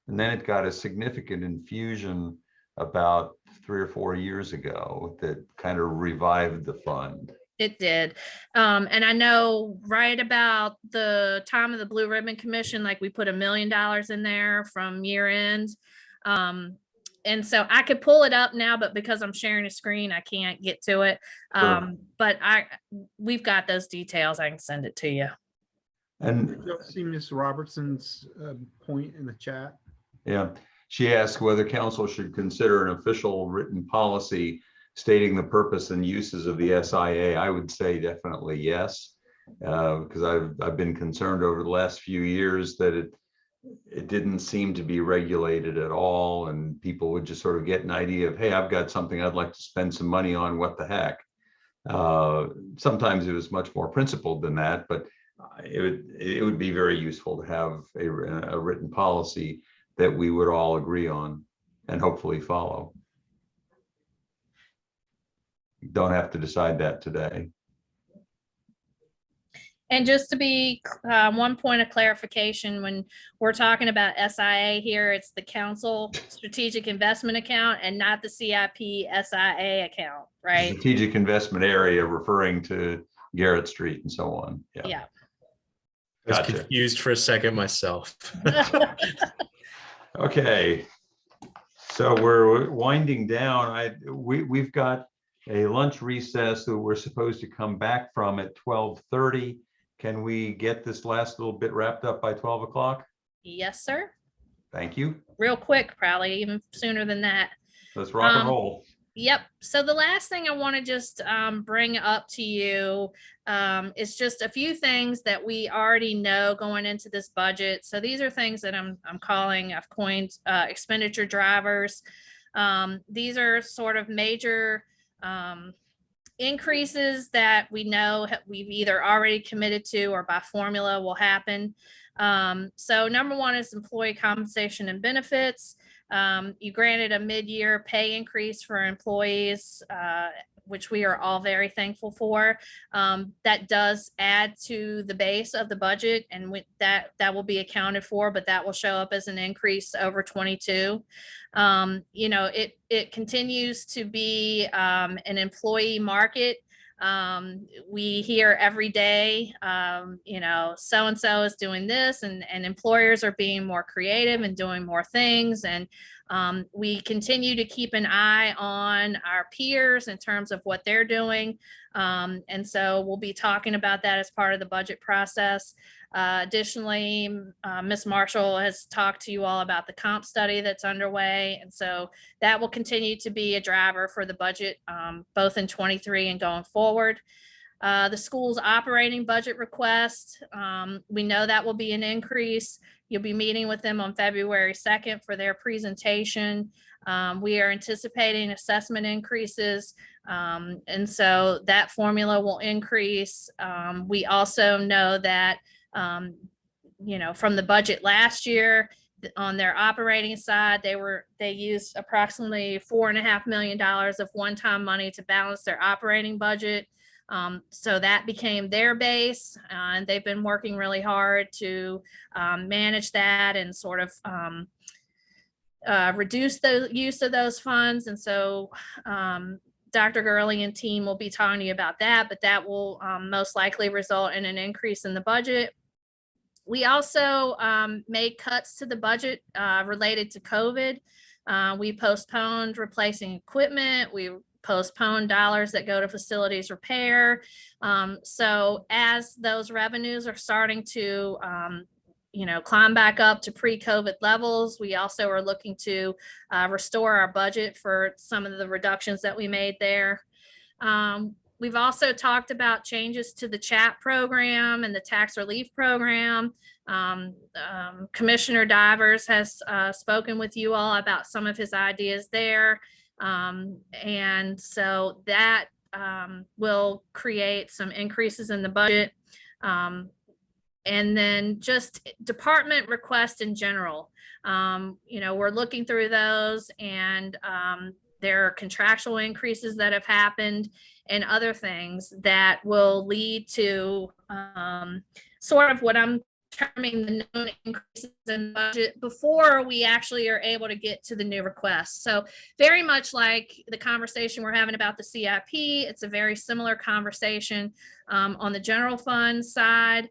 And then it got a significant infusion about 3 or 4 years ago that kind of revived the fund. It did. And I know right about the time of the Blue Ribbon Commission, like we put $1 million in there from year end. And so I could pull it up now, but because I'm sharing a screen, I can't get to it. Sure. But we've got those details. I can send it to you. And Did you see Ms. Robertson's point in the chat? yeah, she asked whether council should consider an official written policy stating the purpose and uses of the SIA. I would say definitely yes, because I've been concerned over the last few years that it didn't seem to be regulated at all, and people would just sort of get an idea of, hey, I've got something I'd like to spend some money on, what the heck. Sometimes it was much more principled than that, but it would be very useful to have a written policy that we would all agree on and hopefully follow. Don't have to decide that today. And just to be one point of clarification, when we're talking about SIA here, it's the council strategic investment account and not the CIP SIA account, right? Strategic investment area referring to Garrett Street and so on. Yeah. I was Gotcha. confused for a second myself. Okay, so we're winding down. We've got a lunch recess that we're supposed to come back from at 12:30. Can we get this last little bit wrapped up by 12 o'clock? Yes, sir. Thank you. Real quick, probably even sooner than that. Let's rock and roll. Yep. So the last thing I want to just bring up to you is just a few things that we already know going into this budget. So these are things that I've coined expenditure drivers. These are sort of major increases that we know we've either already committed to or by formula will happen. So number one is employee compensation and benefits. You granted a mid-year pay increase for employees, which we are all very thankful for. That does add to the base of the budget, and that will be accounted for, but that will show up as an increase over 22. It continues to be an employee market. We hear every day, so-and-so is doing this, and employers are being more creative and doing more things. And we continue to keep an eye on our peers in terms of what they're doing. And so we'll be talking about that as part of the budget process. Additionally, Ms. Marshall has talked to you all about the comp study that's underway. And so that will continue to be a driver for the budget, both in 23 and going forward. The school's operating budget request, we know that will be an increase. You'll be meeting with them on February 2nd for their presentation. We are anticipating assessment increases. And so that formula will increase. We also know that from the budget last year on their operating side, they used approximately $4.5 million of one-time money to balance their operating budget. So that became their base, and they've been working really hard to manage that and sort of reduce the use of those funds. And so Dr. Gurley and team will be talking to you about that, but that will most likely result in an increase in the budget. We also made cuts to the budget related to COVID. We postponed replacing equipment. We postponed dollars that go to facilities repair. So as those revenues are starting to climb back up to pre-COVID levels, we also are looking to restore our budget for some of the reductions that we made there. We've also talked about changes to the CHAP program and the tax relief program. Commissioner Divers has spoken with you all about some of his ideas there. And so that will create some increases in the budget. And then just department requests in general. We're looking through those, and there are contractual increases that have happened and other things that will lead to sort of what I'm terming the known increases in budget before we actually are able to get to the new requests. So very much like the conversation we're having about the CIP, it's a very similar conversation on the general fund side.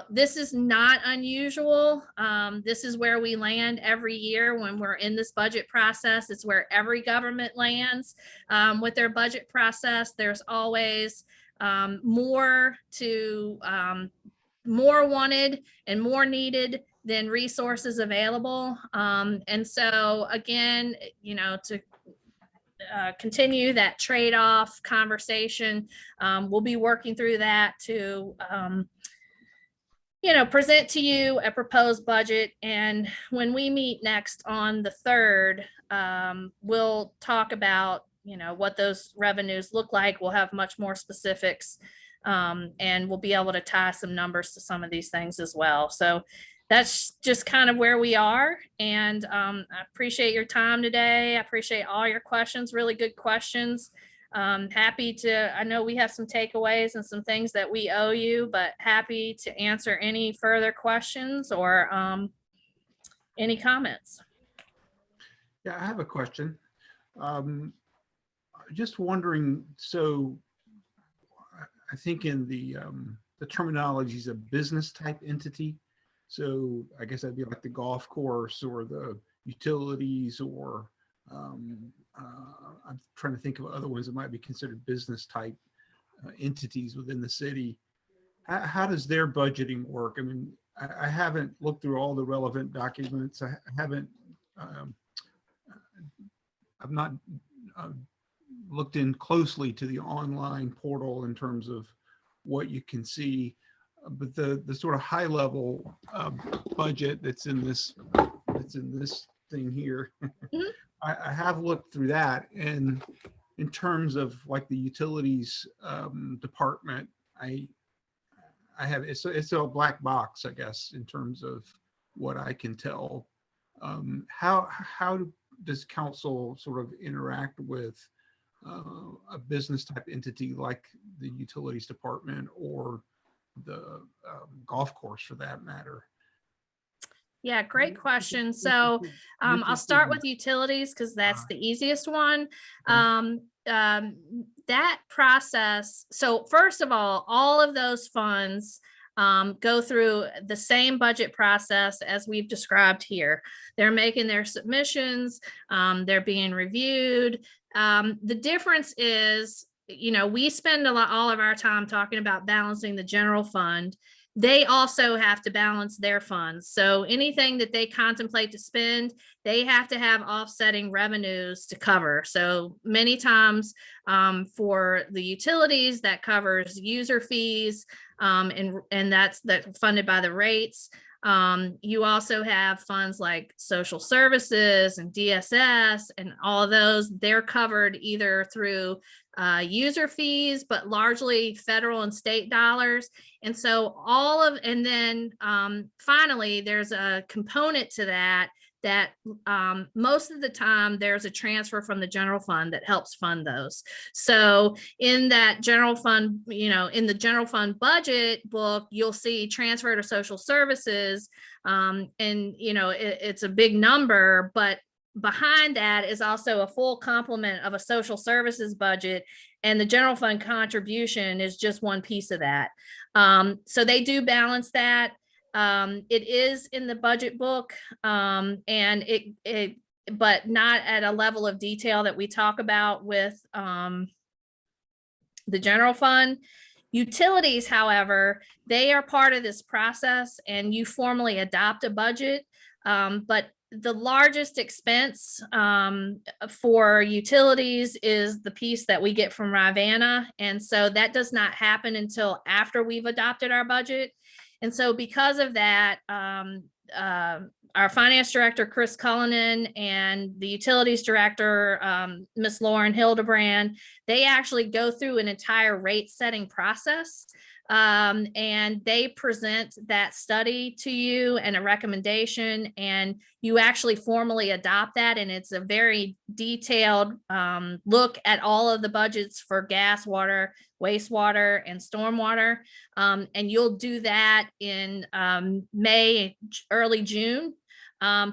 This is not unusual. This is where we land every year when we're in this budget process. It's where every government lands with their budget process. There's always more wanted and more needed than resources available. And so again, to continue that trade-off conversation, we'll be working through that to present to you a proposed budget. And when we meet next on the 3rd, we'll talk about what those revenues look like. We'll have much more specifics, and we'll be able to tie some numbers to some of these things as well. So that's just kind of where we are. And I appreciate your time today. I appreciate all your questions, really good questions. Happy to, I know we have some takeaways and some things that we owe you, but happy to answer any further questions or any comments. Yeah, I have a question. Just wondering, so I think in the terminology is a business type entity. So I guess that'd be like the golf course or the utilities, or I'm trying to think of other ones that might be considered business type entities within the city. How does their budgeting work? I mean, I haven't looked through all the relevant documents. I haven't, I've not looked in closely to the online portal in terms of what you can see. But the sort of high level budget that's in this thing here, Mhm. I have looked through that, and in terms of like the utilities department, I have it's a black box, I guess, in terms of what I can tell. How does council sort of interact with a business type entity like the utilities department or the golf course for that matter? Yeah, great question. So I'll start with utilities because that's the easiest one. That process, so first of all of those funds go through the same budget process as we've described here. They're making their submissions, they're being reviewed. The difference is, we spend all of our time talking about balancing the general fund. They also have to balance their funds. So anything that they contemplate to spend, they have to have offsetting revenues to cover. So many times for the utilities, that covers user fees, and that's funded by the rates. You also have funds like social services and DSS and all of those. They're covered either through user fees, but largely federal and state dollars. And so and then finally, there's a component to that most of the time there's a transfer from the general fund that helps fund those. So in that general fund, in the general fund budget book, you'll see transfer to social services. And it's a big number, but behind that is also a full complement of a social services budget, and the general fund contribution is just one piece of that. So they do balance that. It is in the budget book, and but not at a level of detail that we talk about with the general fund. Utilities, however, they are part of this process, and you formally adopt a budget. But the largest expense for utilities is the piece that we get from Rivanna. And so that does not happen until after we've adopted our budget. And so because of that, our finance director, Chris Cullinan, and the utilities director, Ms. Lauren Hildebrand, they actually go through an entire rate setting process. And they present that study to you and a recommendation, and you actually formally adopt that. And it's a very detailed look at all of the budgets for gas, water, wastewater, and stormwater. And you'll do that in May, early June,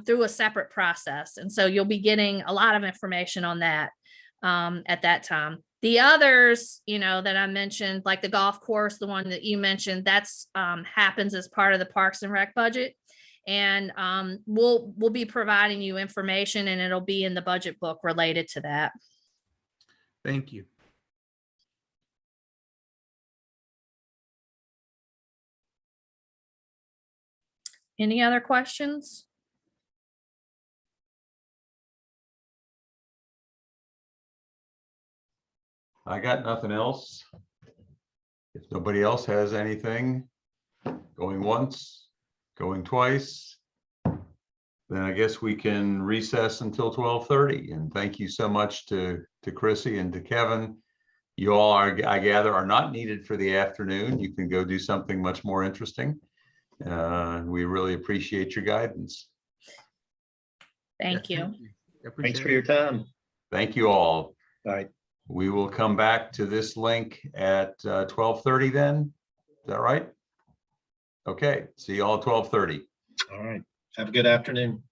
through a separate process. And so you'll be getting a lot of information on that at that time. The others, that I mentioned, like the golf course, the one that you mentioned, that's happens as part of the Parks and Rec budget. And we'll be providing you information, and it'll be in the budget book related to that. Thank you. Any other questions? I got nothing else. If nobody else has anything, going once, going twice, then I guess we can recess until 12:30. And thank you so much to Chrissy and to Kevin. You all are, I gather, are not needed for the afternoon. You can go do something much more interesting. We really appreciate your guidance. Thank you. Thanks for your time. Thank you all. All right. We will come back to this link at 12:30 then. Is that right? Okay, see you all at 12:30. All right. Have a good afternoon.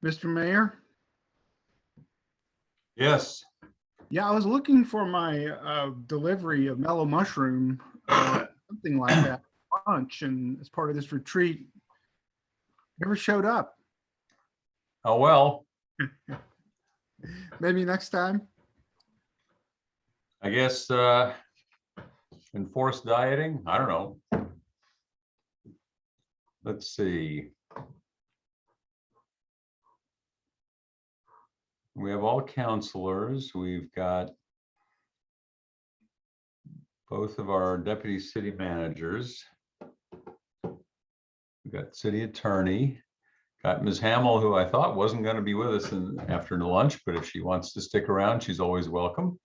Mr. Mayor? Yes. Yeah, I was looking for my delivery of mellow mushroom, something like that, lunch, and as part of this retreat, never showed up. Oh, well, Maybe next time. I guess enforced dieting. I don't know. Let's see. We have all counselors. We've got both of our deputy city managers. We've got city attorney. Got Ms. Hamill, who I thought wasn't going to be with us after lunch, but if she wants to stick around, she's always welcome.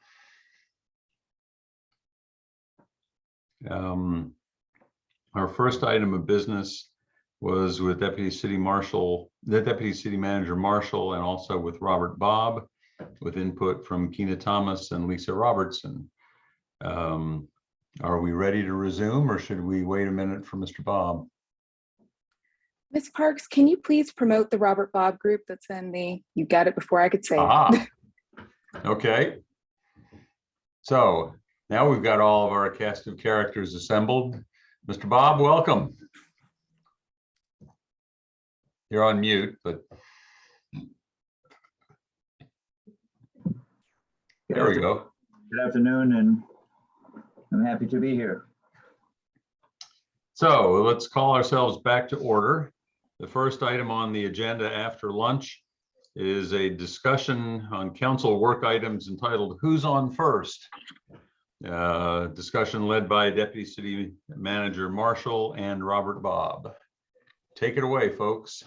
Our first item of business was with the deputy city manager Marshall, and also with Robert Bob, with input from Keena Thomas and Lisa Robertson. Are we ready to resume, or should we wait a minute for Mr. Bob? Ms. Parks, can you please promote the Robert Bob group that's in the, you got it before I could say it. Aha. Okay. So now we've got all of our cast of characters assembled. Mr. Bob, welcome. You're on mute, but there we go. Good afternoon, and I'm happy to be here. So let's call ourselves back to order. The first item on the agenda after lunch is a discussion on council work items entitled Who's on First? Discussion led by Deputy City Manager Marshall and Robert Bob. Take it away, folks.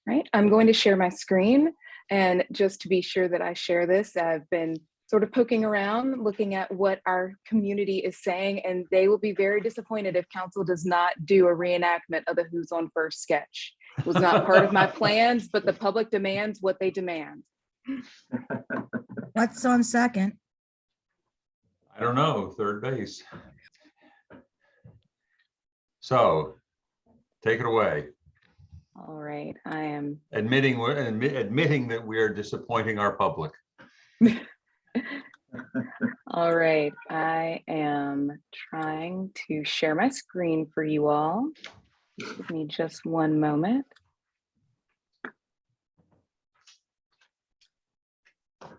Right, I'm going to share my screen, and just to be sure that I share this, I've been sort of poking around, looking at what our community is saying, and they will be very disappointed if council does not do a reenactment of the Who's on First sketch. It was not part of my plans, but the public demands what they demand. What's on second? I don't know, third base. So take it away. All right, I am Admitting that we are disappointing our public. all right. I am trying to share my screen for you all. Give me just one moment.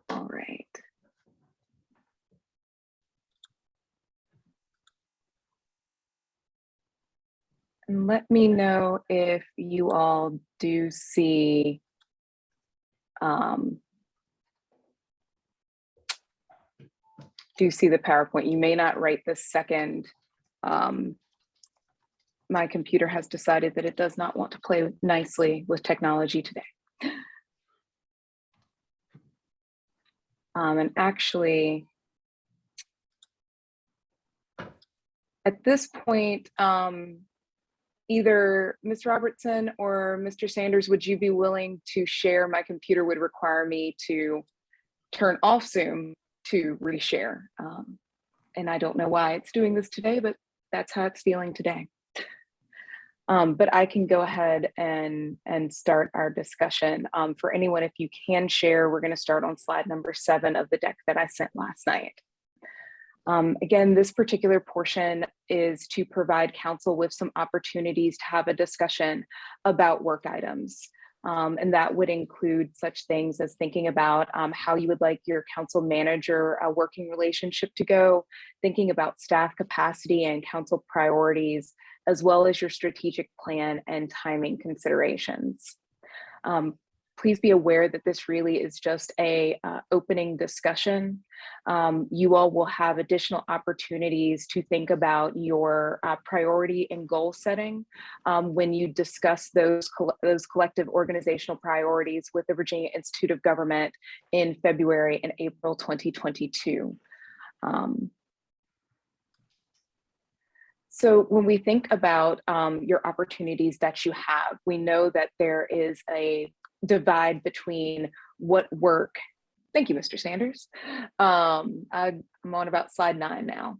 All right. And let me know if you all do see the PowerPoint. You may not right this second. My computer has decided that it does not want to play nicely with technology today. And actually, at this point, either Ms. Robertson or Mr. Sanders, would you be willing to share? My computer would require me to turn off Zoom to reshare. And I don't know why it's doing this today, but that's how it's feeling today. But I can go ahead and start our discussion. For anyone, if you can share, we're going to start on slide number 7 of the deck that I sent last night. Again, this particular portion is to provide council with some opportunities to have a discussion about work items. And that would include such things as thinking about how you would like your council manager working relationship to go, thinking about staff capacity and council priorities, as well as your strategic plan and timing considerations. Please be aware that this really is just a opening discussion. You all will have additional opportunities to think about your priority and goal setting when you discuss those collective organizational priorities with the Virginia Institute of Government in February and April 2022. So when we think about your opportunities that you have, we know that there is a divide between what work. Thank you, Mr. Sanders. I'm on about slide 9 now.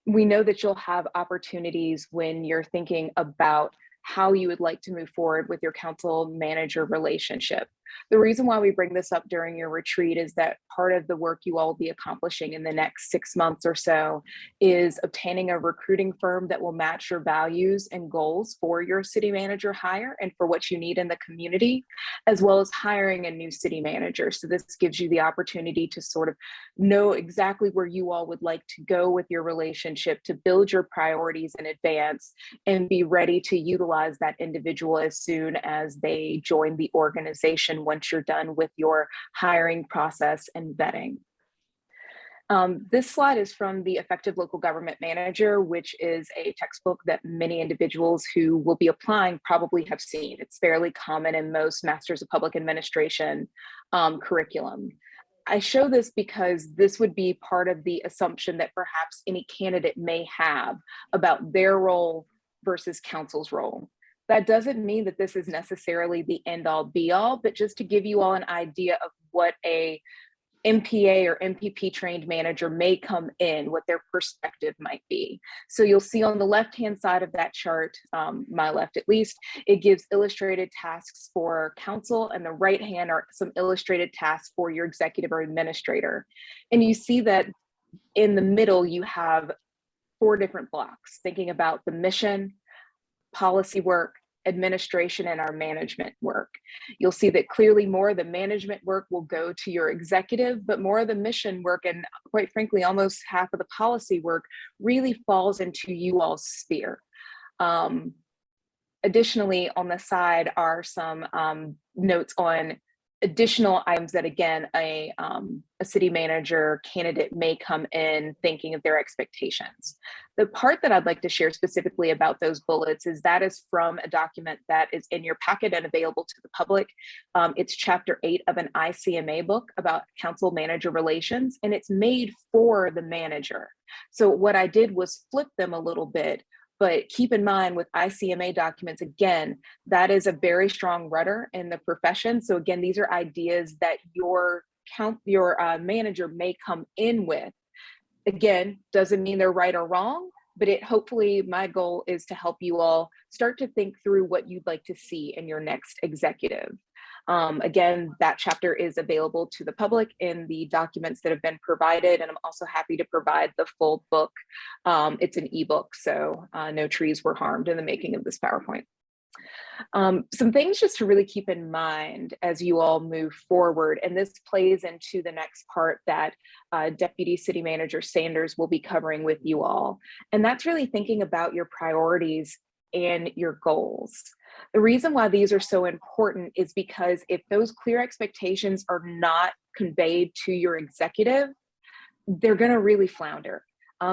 We know that you'll have opportunities when you're thinking about how you would like to move forward with your council manager relationship. The reason why we bring this up during your retreat is that part of the work you all will be accomplishing in the next 6 months or so is obtaining a recruiting firm that will match your values and goals for your city manager hire and for what you need in the community, as well as hiring a new city manager. So this gives you the opportunity to sort of know exactly where you all would like to go with your relationship, to build your priorities in advance and be ready to utilize that individual as soon as they join the organization once you're done with your hiring process and vetting. This slide is from the Effective Local Government Manager, which is a textbook that many individuals who will be applying probably have seen. It's fairly common in most Masters of Public Administration curriculum. I show this because this would be part of the assumption that perhaps any candidate may have about their role versus council's role. That doesn't mean that this is necessarily the end all be all, but just to give you all an idea of what a MPA or MPP trained manager may come in, what their perspective might be. So you'll see on the left-hand side of that chart, my left at least, it gives illustrated tasks for council, and the right hand are some illustrated tasks for your executive or administrator. And you see that in the middle, you have 4 different blocks, thinking about the mission, policy work, administration, and our management work. You'll see that clearly more of the management work will go to your executive, but more of the mission work, and quite frankly, almost half of the policy work really falls into you all's sphere. Additionally, on the side are some notes on additional items that, again, a city manager candidate may come in thinking of their expectations. The part that I'd like to share specifically about those bullets is that is from a document that is in your packet and available to the public. It's chapter 8 of an ICMA book about council manager relations, and it's made for the manager. So what I did was flip them a little bit. But keep in mind with ICMA documents, again, that is a very strong rudder in the profession. So again, these are ideas that your manager may come in with. Again, doesn't mean they're right or wrong, but hopefully my goal is to help you all start to think through what you'd like to see in your next executive. Again, that chapter is available to the public in the documents that have been provided, and I'm also happy to provide the full book. It's an ebook, so no trees were harmed in the making of this PowerPoint. Some things just to really keep in mind as you all move forward, and this plays into the next part that Deputy City Manager Sanders will be covering with you all, and that's really thinking about your priorities and your goals. The reason why these are so important is because if those clear expectations are not conveyed to your executive, they're going to really flounder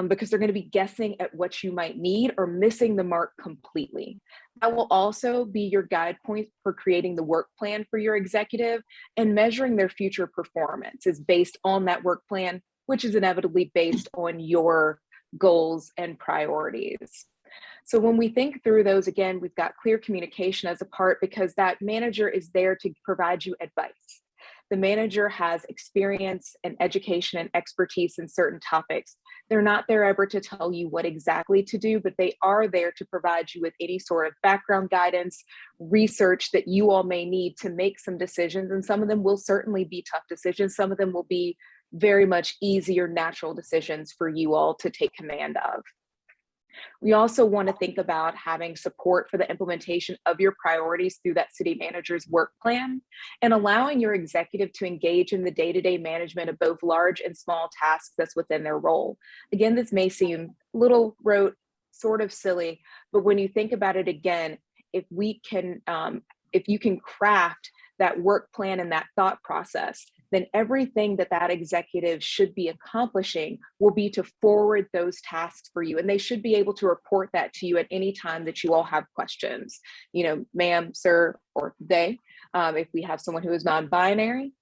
because they're going to be guessing at what you might need or missing the mark completely. That will also be your guide point for creating the work plan for your executive, and measuring their future performance is based on that work plan, which is inevitably based on your goals and priorities. So when we think through those, again, we've got clear communication as a part, because that manager is there to provide you advice. The manager has experience and education and expertise in certain topics. They're not there ever to tell you what exactly to do, but they are there to provide you with any sort of background guidance, research that you all may need to make some decisions. And some of them will certainly be tough decisions. Some of them will be very much easier, natural decisions for you all to take command of. We also want to think about having support for the implementation of your priorities through that city manager's work plan, and allowing your executive to engage in the day-to-day management of both large and small tasks that's within their role. Again, this may seem a little rote, sort of silly, but when you think about it again, if you can craft that work plan and that thought process, then everything that executive should be accomplishing will be to forward those tasks for you. And they should be able to report that to you at any time that you all have questions. You know, ma'am, sir, or they, if we have someone who is non-binary,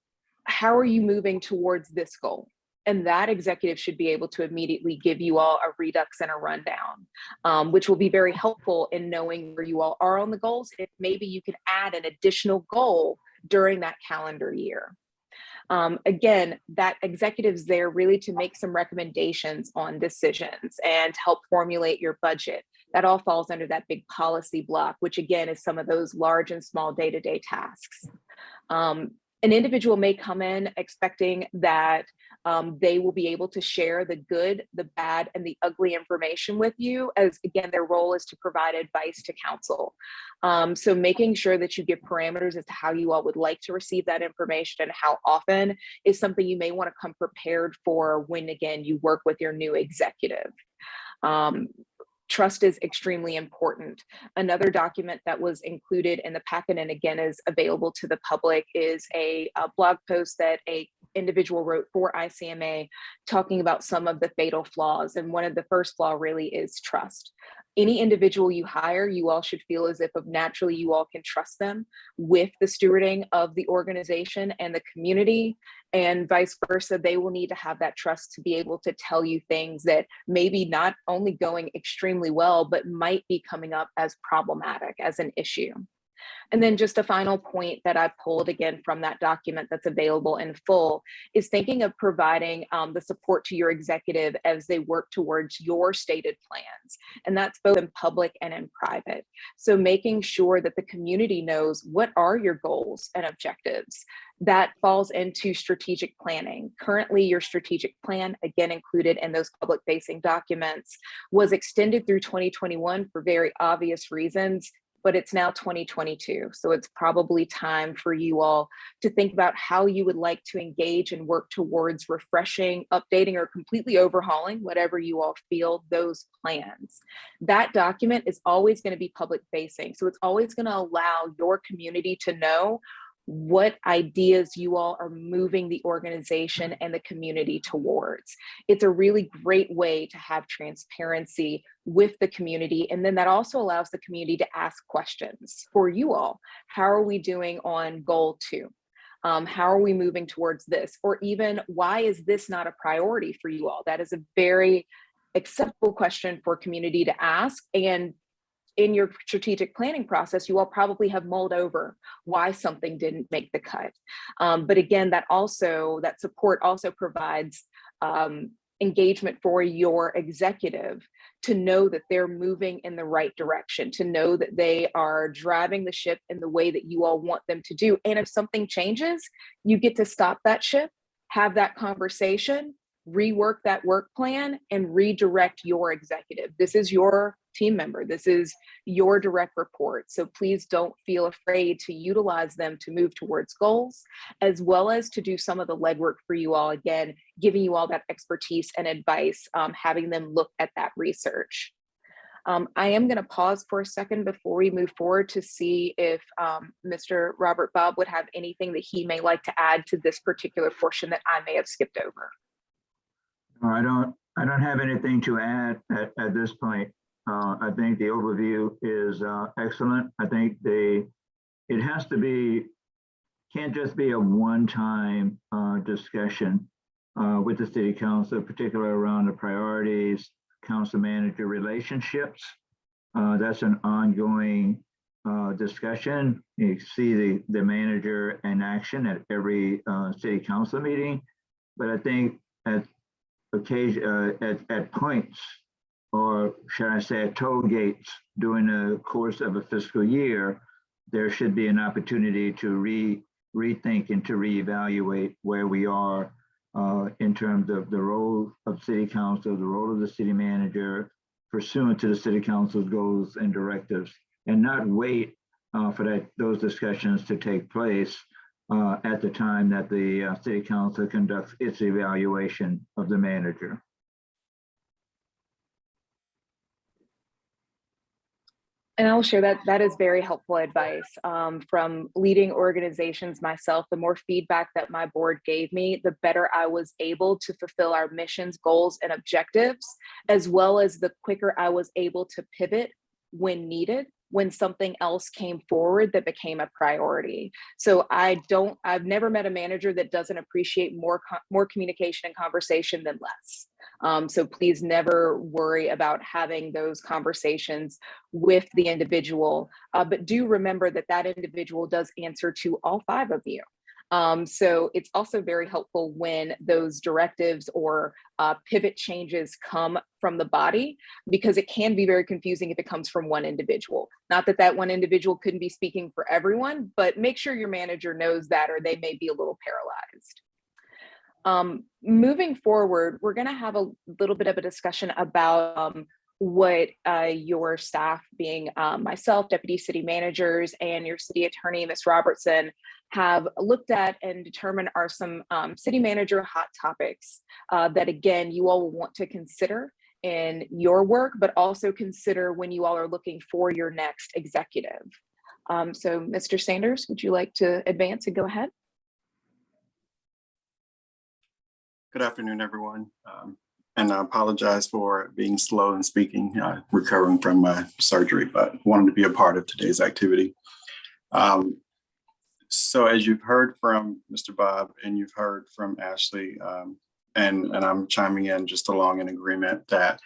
how are you moving towards this goal? And that executive should be able to immediately give you all a redux and a rundown, which will be very helpful in knowing where you all are on the goals. If maybe you can add an additional goal during that calendar year. Again, that executive's there really to make some recommendations on decisions and help formulate your budget. That all falls under that big policy block, which again is some of those large and small day-to-day tasks. An individual may come in expecting that they will be able to share the good, the bad, and the ugly information with you, as again, their role is to provide advice to council. So making sure that you give parameters as to how you all would like to receive that information and how often is something you may want to come prepared for when, again, you work with your new executive. Trust is extremely important. Another document that was included in the packet and again is available to the public is a blog post that a individual wrote for ICMA talking about some of the fatal flaws. And one of the first flaw really is trust. Any individual you hire, you all should feel as if naturally you all can trust them with the stewarding of the organization and the community, and vice versa. They will need to have that trust to be able to tell you things that maybe not only going extremely well, but might be coming up as problematic, as an issue. And then just a final point that I pulled again from that document that's available in full is thinking of providing the support to your executive as they work towards your stated plans. And that's both in public and in private. So making sure that the community knows what are your goals and objectives. That falls into strategic planning. Currently, your strategic plan, again included in those public facing documents, was extended through 2021 for very obvious reasons, but it's now 2022. So it's probably time for you all to think about how you would like to engage and work towards refreshing, updating, or completely overhauling whatever you all feel those plans. That document is always going to be public facing. So it's always going to allow your community to know what ideas you all are moving the organization and the community towards. It's a really great way to have transparency with the community. And then that also allows the community to ask questions for you all. How are we doing on goal 2? How are we moving towards this? Or even, why is this not a priority for you all? That is a very acceptable question for community to ask. And in your strategic planning process, you all probably have mulled over why something didn't make the cut. But again, that support also provides engagement for your executive to know that they're moving in the right direction, to know that they are driving the ship in the way that you all want them to do. And if something changes, you get to stop that ship, have that conversation, rework that work plan, and redirect your executive. This is your team member. This is your direct report. So please don't feel afraid to utilize them to move towards goals, as well as to do some of the legwork for you all, again, giving you all that expertise and advice, having them look at that research. I am going to pause for a second before we move forward to see if Mr. Robert Bob would have anything that he may like to add to this particular portion that I may have skipped over. I don't have anything to add at this point. I think the overview is excellent. I think it has to be, can't just be a one-time discussion with the city council, particularly around the priorities, council manager relationships. That's an ongoing discussion. You see the manager in action at every city council meeting, but I think at points, or should I say at toll gates during the course of a fiscal year, there should be an opportunity to rethink and to reevaluate where we are in terms of the role of city council, the role of the city manager, pursuant to the city council's goals and directives, and not wait for those discussions to take place at the time that the city council conducts its evaluation of the manager. And I'll share that is very helpful advice. From leading organizations myself, the more feedback that my board gave me, the better I was able to fulfill our missions, goals, and objectives, as well as the quicker I was able to pivot when needed, when something else came forward that became a priority. So I've never met a manager that doesn't appreciate more communication and conversation than less. So please never worry about having those conversations with the individual, but do remember that that individual does answer to all 5 of you. So it's also very helpful when those directives or pivot changes come from the body, because it can be very confusing if it comes from one individual. Not that that one individual couldn't be speaking for everyone, but make sure your manager knows that, or they may be a little paralyzed. Moving forward, we're going to have a little bit of a discussion about what your staff, being myself, deputy city managers, and your city attorney, Ms. Robertson, have looked at and determined are some city manager hot topics that, again, you all will want to consider in your work, but also consider when you all are looking for your next executive. So Mr. Sanders, would you like to advance and go ahead? Good afternoon, everyone. And I apologize for being slow in speaking, recovering from my surgery, but wanted to be a part of today's activity. So as you've heard from Mr. Bob and you've heard from Ashley, and I'm chiming in just along in agreement that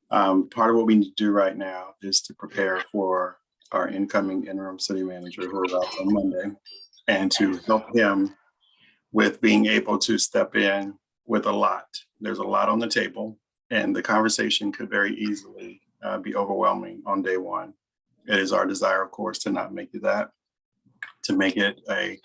part of what we need to do right now is to prepare for our incoming interim city manager who arrives on Monday, and to help him with being able to step in with a lot. There's a lot on the table, and the conversation could very easily be overwhelming on day one. It is our desire, of course, to not make it that, to make it a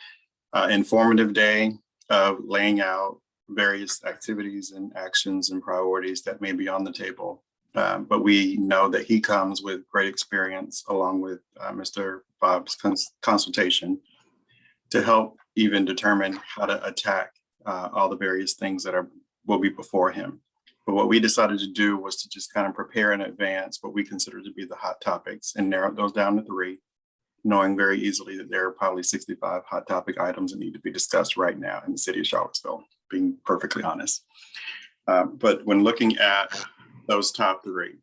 informative day of laying out various activities and actions and priorities that may be on the table. But we know that he comes with great experience, along with Mr. Bob's consultation, to help even determine how to attack all the various things that will be before him. But what we decided to do was to just kind of prepare in advance what we consider to be the hot topics and narrow those down to 3, knowing very easily that there are probably 65 hot topic items that need to be discussed right now in the city of Charlottesville, being perfectly honest. But when looking at those top 3,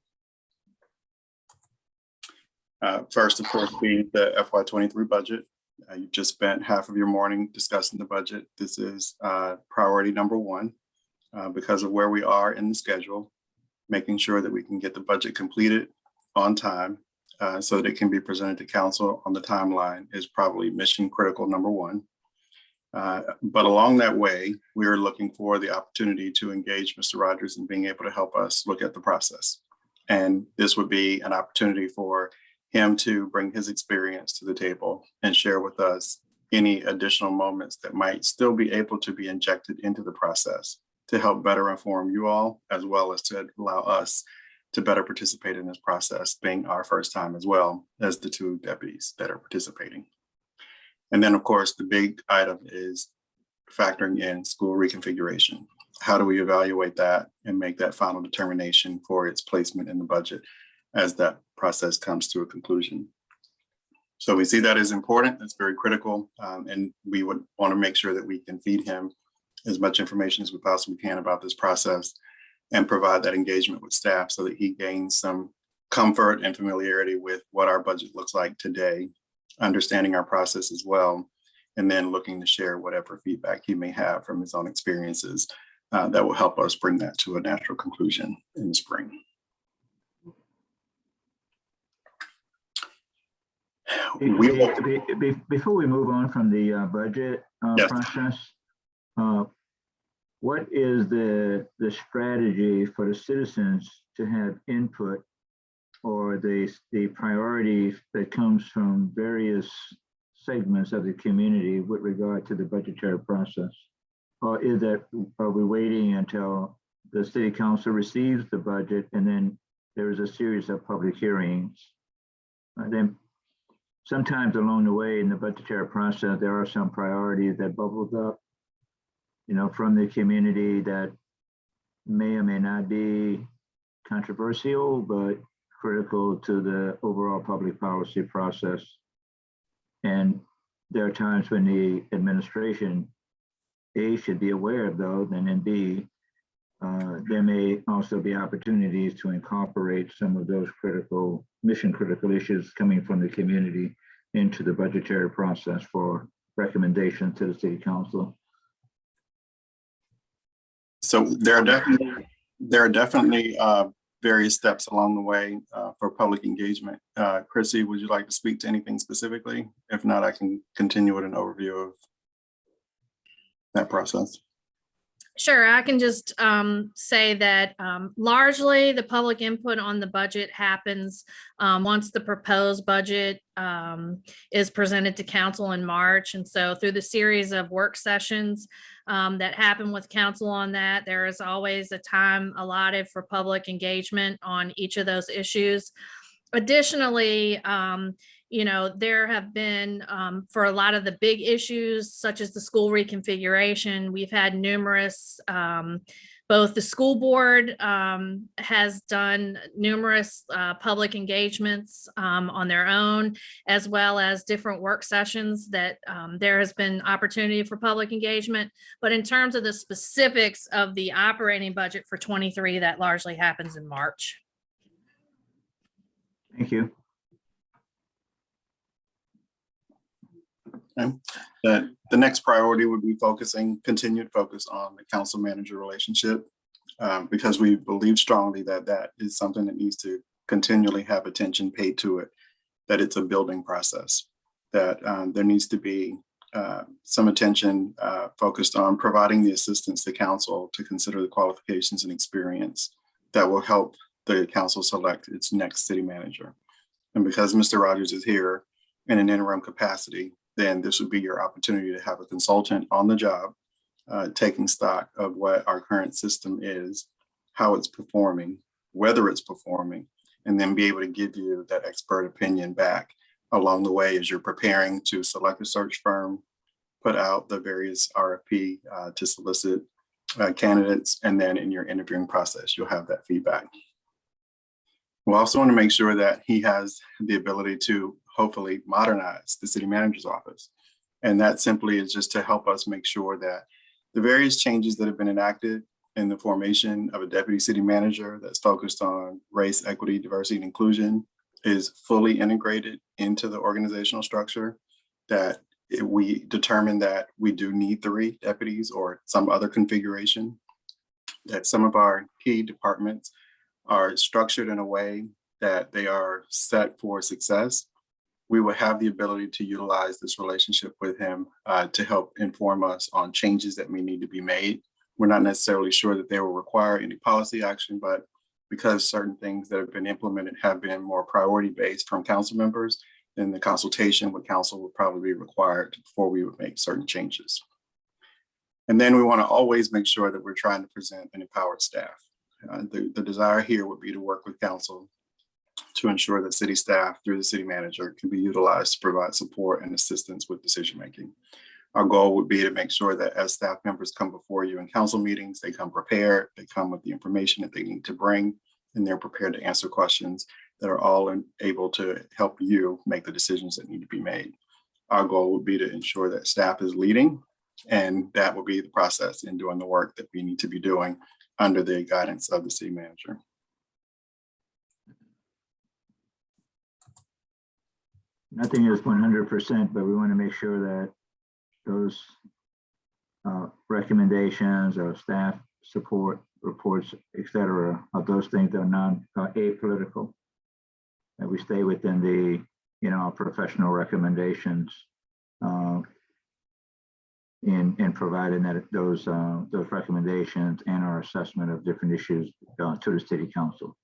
first, of course, being the FY23 budget. You just spent half of your morning discussing the budget. This is priority number 1 because of where we are in the schedule, making sure that we can get the budget completed on time so that it can be presented to council on the timeline is probably mission critical number 1. But along that way, we are looking for the opportunity to engage Mr. Rogers in being able to help us look at the process. And this would be an opportunity for him to bring his experience to the table and share with us any additional moments that might still be able to be injected into the process to help better inform you all, as well as to allow us to better participate in this process, being our first time as well as the 2 deputies that are participating. And then, of course, the big item is factoring in school reconfiguration. How do we evaluate that and make that final determination for its placement in the budget as that process comes to a conclusion? So we see that as important. It's very critical. And we would want to make sure that we can feed him as much information as we possibly can about this process and provide that engagement with staff so that he gains some comfort and familiarity with what our budget looks like today, understanding our process as well, and then looking to share whatever feedback he may have from his own experiences that will help us bring that to a natural conclusion in the spring. Before we move on from the budget process, what is the strategy for the citizens to have input, or the priorities that comes from various segments of the community with regard to the budgetary process? Or are we waiting until the city council receives the budget and then there is a series of public hearings? Then sometimes along the way in the budgetary process, there are some priorities that bubbled up, from the community that may or may not be controversial, but critical to the overall public policy process. And there are times when the administration, A, should be aware of those, and then B, there may also be opportunities to incorporate some of those mission critical issues coming from the community into the budgetary process for recommendation to the city council. So there are definitely various steps along the way for public engagement. Chrissy, would you like to speak to anything specifically? If not, I can continue with an overview of. that process? Sure, I can just say that largely the public input on the budget happens once the proposed budget is presented to council in March. And so through the series of work sessions that happen with council on that, there is always a time allotted for public engagement on each of those issues. Additionally, there have been, for a lot of the big issues, such as the school reconfiguration, we've had numerous, both the school board has done numerous public engagements on their own, as well as different work sessions that there has been opportunity for public engagement. But in terms of the specifics of the operating budget for 23, that largely happens in March. Thank you. Okay. The next priority would be continued focus on the council manager relationship, because we believe strongly that that is something that needs to continually have attention paid to it, that it's a building process, that there needs to be some attention focused on providing the assistance to council to consider the qualifications and experience that will help the council select its next city manager. And because Mr. Rogers is here in an interim capacity, then this would be your opportunity to have a consultant on the job, taking stock of what our current system is, how it's performing, whether it's performing, and then be able to give you that expert opinion back along the way as you're preparing to select a search firm, put out the various RFP to solicit candidates, and then in your interviewing process, you'll have that feedback. We also want to make sure that he has the ability to hopefully modernize the city manager's office. And that simply is just to help us make sure that the various changes that have been enacted in the formation of a deputy city manager that's focused on race, equity, diversity, and inclusion is fully integrated into the organizational structure, that we determine that we do need 3 deputies or some other configuration, that some of our key departments are structured in a way that they are set for success. We will have the ability to utilize this relationship with him to help inform us on changes that may need to be made. We're not necessarily sure that they will require any policy action, but because certain things that have been implemented have been more priority-based from council members, then the consultation with council would probably be required before we would make certain changes. And then we want to always make sure that we're trying to present an empowered staff. The desire here would be to work with council to ensure that city staff through the city manager can be utilized to provide support and assistance with decision-making. Our goal would be to make sure that as staff members come before you in council meetings, they come prepared, they come with the information that they need to bring, and they're prepared to answer questions that are all able to help you make the decisions that need to be made. Our goal would be to ensure that staff is leading, and that will be the process in doing the work that we need to be doing under the guidance of the city manager. Nothing is 100%, but we want to make sure that those recommendations or staff support reports, etc., of those things that are apolitical, that we stay within the professional recommendations in providing that those recommendations and our assessment of different issues to the city council.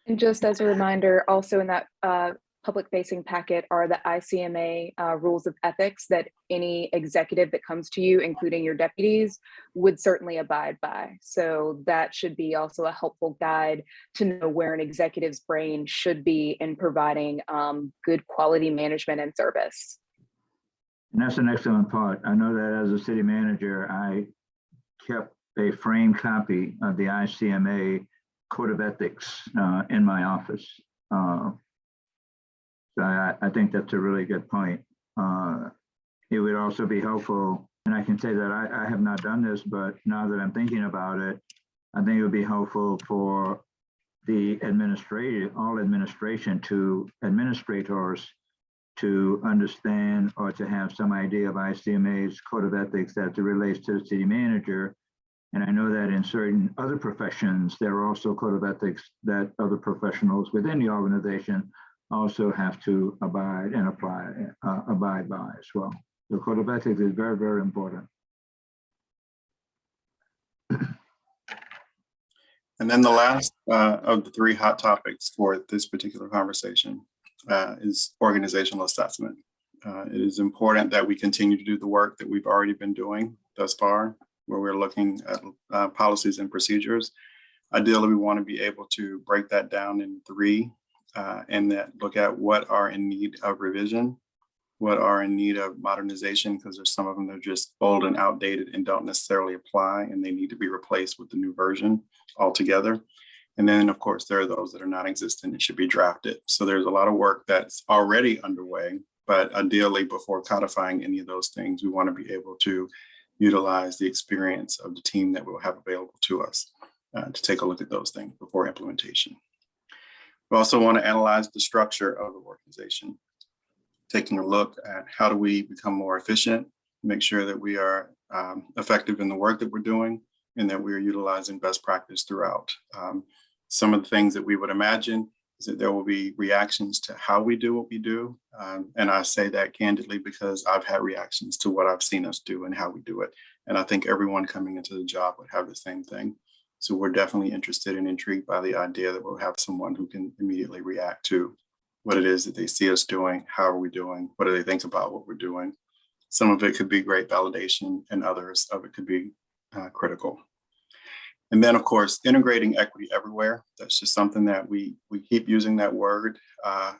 And just as a reminder, also in that public-facing packet are the ICMA rules of ethics that any executive that comes to you, including your deputies, would certainly abide by. So that should be also a helpful guide to know where an executive's brain should be in providing good quality management and service. And that's an excellent part. I know that as a city manager, I kept a framed copy of the ICMA Code of Ethics in my office. So I think that's a really good point. It would also be helpful, and I can say that I have not done this, but now that I'm thinking about it, I think it would be helpful for the administrators to understand or to have some idea of ICMA's Code of Ethics as it relates to the city manager. And I know that in certain other professions, there are also code of ethics that other professionals within the organization also have to abide by as well. The code of ethics is very, very important. And then the last of the three hot topics for this particular conversation is organizational assessment. It is important that we continue to do the work that we've already been doing thus far, where we're looking at policies and procedures. Ideally, we want to be able to break that down in three and that look at what are in need of revision, what are in need of modernization, because there's some of them that are just old and outdated and don't necessarily apply, and they need to be replaced with the new version altogether. And then, of course, there are those that are non-existent and should be drafted. So there's a lot of work that's already underway, but ideally, before codifying any of those things, we want to be able to utilize the experience of the team that we'll have available to us to take a look at those things before implementation. We also want to analyze the structure of the organization, taking a look at how do we become more efficient, make sure that we are effective in the work that we're doing, and that we are utilizing best practice throughout. Some of the things that we would imagine is that there will be reactions to how we do what we do. And I say that candidly because I've had reactions to what I've seen us do and how we do it. And I think everyone coming into the job would have the same thing. So we're definitely interested and intrigued by the idea that we'll have someone who can immediately react to what it is that they see us doing, how are we doing, what do they think about what we're doing. Some of it could be great validation and others of it could be critical. And then, of course, integrating equity everywhere. That's just something that we keep using that word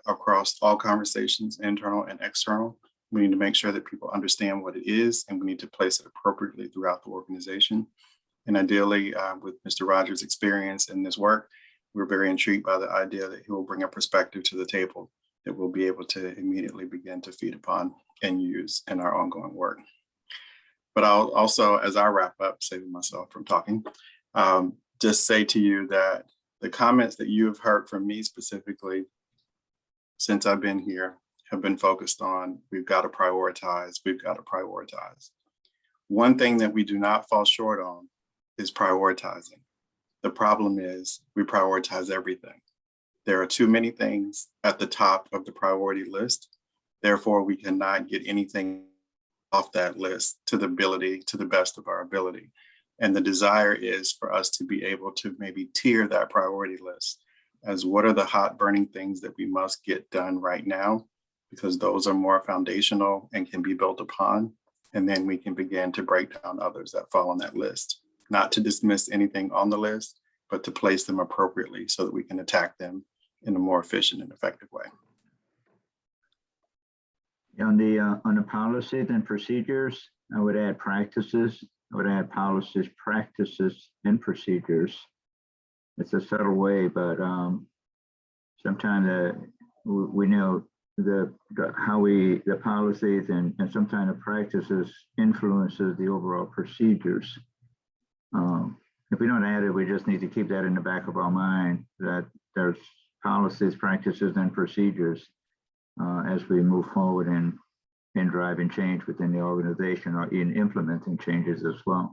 across all conversations, internal and external. We need to make sure that people understand what it is, and we need to place it appropriately throughout the organization. And ideally, with Mr. Rogers' experience in this work, we're very intrigued by the idea that he will bring a perspective to the table that we'll be able to immediately begin to feed upon and use in our ongoing work. But I'll also, as I wrap up, saving myself from talking, just say to you that the comments that you have heard from me specifically since I've been here have been focused on, we've got to prioritize, we've got to prioritize. One thing that we do not fall short on is prioritizing. The problem is we prioritize everything. There are too many things at the top of the priority list. Therefore, we cannot get anything off that list to the best of our ability. And the desire is for us to be able to maybe tier that priority list as what are the hot burning things that we must get done right now, because those are more foundational and can be built upon. And then we can begin to break down others that fall on that list, not to dismiss anything on the list, but to place them appropriately so that we can attack them in a more efficient and effective way. On the policies and procedures, I would add practices. I would add policies, practices, and procedures. It's a subtle way, but sometimes we know the policies and sometimes the practices influences the overall procedures. If we don't add it, we just need to keep that in the back of our mind that there's policies, practices, and procedures as we move forward in driving change within the organization or in implementing changes as well.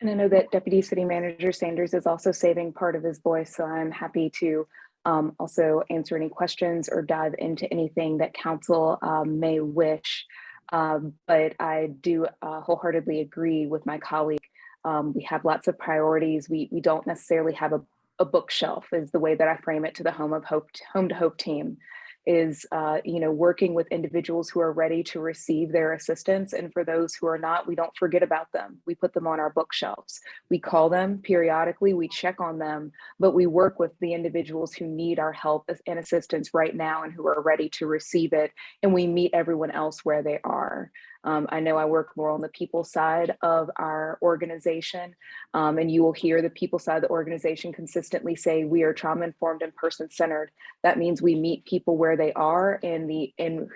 And I know that Deputy City Manager Sanders is also saving part of his voice, so I'm happy to also answer any questions or dive into anything that council may wish. But I do wholeheartedly agree with my colleague. We have lots of priorities. We don't necessarily have a bookshelf is the way that I frame it to the Home to Hope team is, working with individuals who are ready to receive their assistance. And for those who are not, we don't forget about them. We put them on our bookshelves. We call them periodically, we check on them, but we work with the individuals who need our help and assistance right now and who are ready to receive it. And we meet everyone else where they are. I know I work more on the people side of our organization, and you will hear the people side of the organization consistently say we are trauma-informed and person-centered. That means we meet people where they are and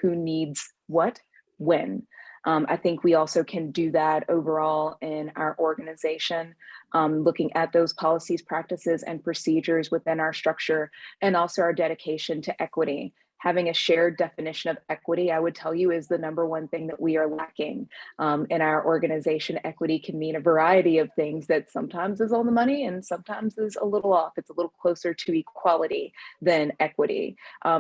who needs what, when. I think we also can do that overall in our organization, looking at those policies, practices, and procedures within our structure, and also our dedication to equity. having a shared definition of equity, I would tell you, is the number one thing that we are lacking in our organization. Equity can mean a variety of things that sometimes is on the money and sometimes is a little off. It's a little closer to equality than equity.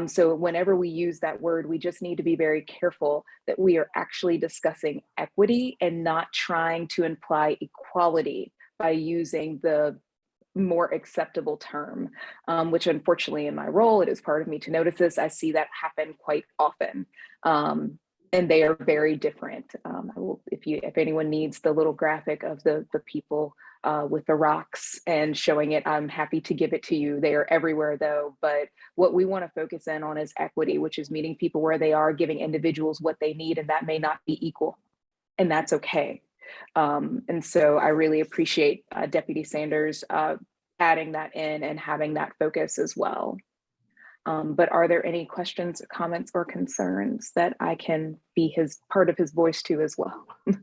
So whenever we use that word, we just need to be very careful that we are actually discussing equity and not trying to imply equality by using the more acceptable term, which unfortunately in my role, it is part of me to notice this. I see that happen quite often. And they are very different. If anyone needs the little graphic of the people with the rocks and showing it, I'm happy to give it to you. They are everywhere though. But what we want to focus in on is equity, which is meeting people where they are, giving individuals what they need, and that may not be equal, and that's okay. And so I really appreciate Deputy Sanders adding that in and having that focus as well. But are there any questions, comments, or concerns that I can be part of his voice to as well? The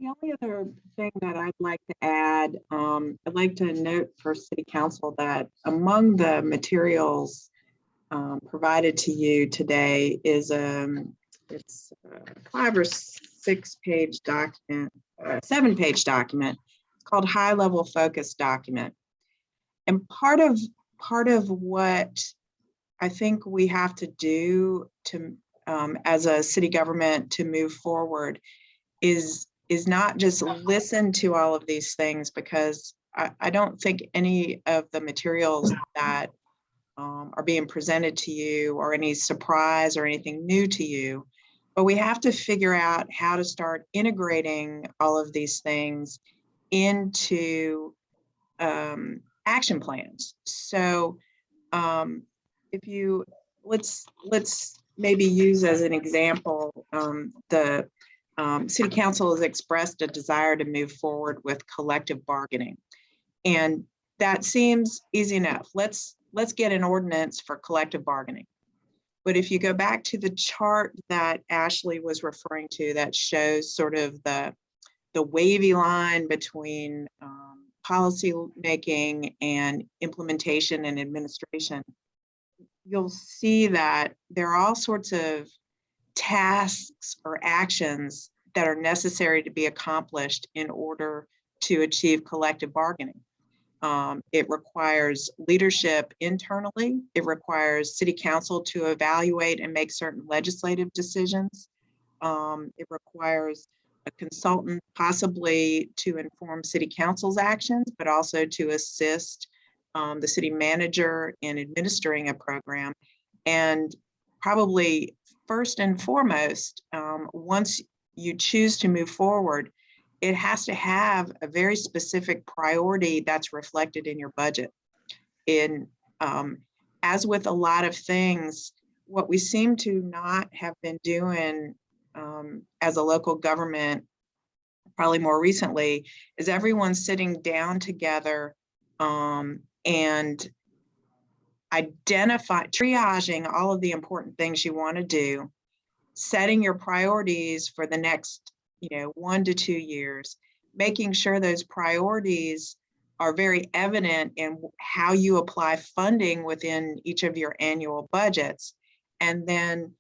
only other thing that I'd like to add, I'd like to note for City Council that among the materials provided to you today is it's a 5 or 6 page document, 7-page document. It's called High Level Focus Document. And part of what I think we have to do to as a city government to move forward is not just listen to all of these things, because I don't think any of the materials that are being presented to you or any surprise or anything new to you, but we have to figure out how to start integrating all of these things into action plans. So if you, let's maybe use as an example, the City Council has expressed a desire to move forward with collective bargaining. And that seems easy enough. Let's get an ordinance for collective bargaining. But if you go back to the chart that Ashley was referring to, that shows sort of the wavy line between policy making and implementation and administration, you'll see that there are all sorts of tasks or actions that are necessary to be accomplished in order to achieve collective bargaining. It requires leadership internally. It requires City Council to evaluate and make certain legislative decisions. It requires a consultant possibly to inform City Council's actions, but also to assist the city manager in administering a program. And probably first and foremost, once you choose to move forward, it has to have a very specific priority that's reflected in your budget. As with a lot of things, what we seem to not have been doing as a local government, probably more recently, is everyone sitting down together and triaging all of the important things you want to do, setting your priorities for the next 1 to 2 years, making sure those priorities are very evident in how you apply funding within each of your annual budgets. And then,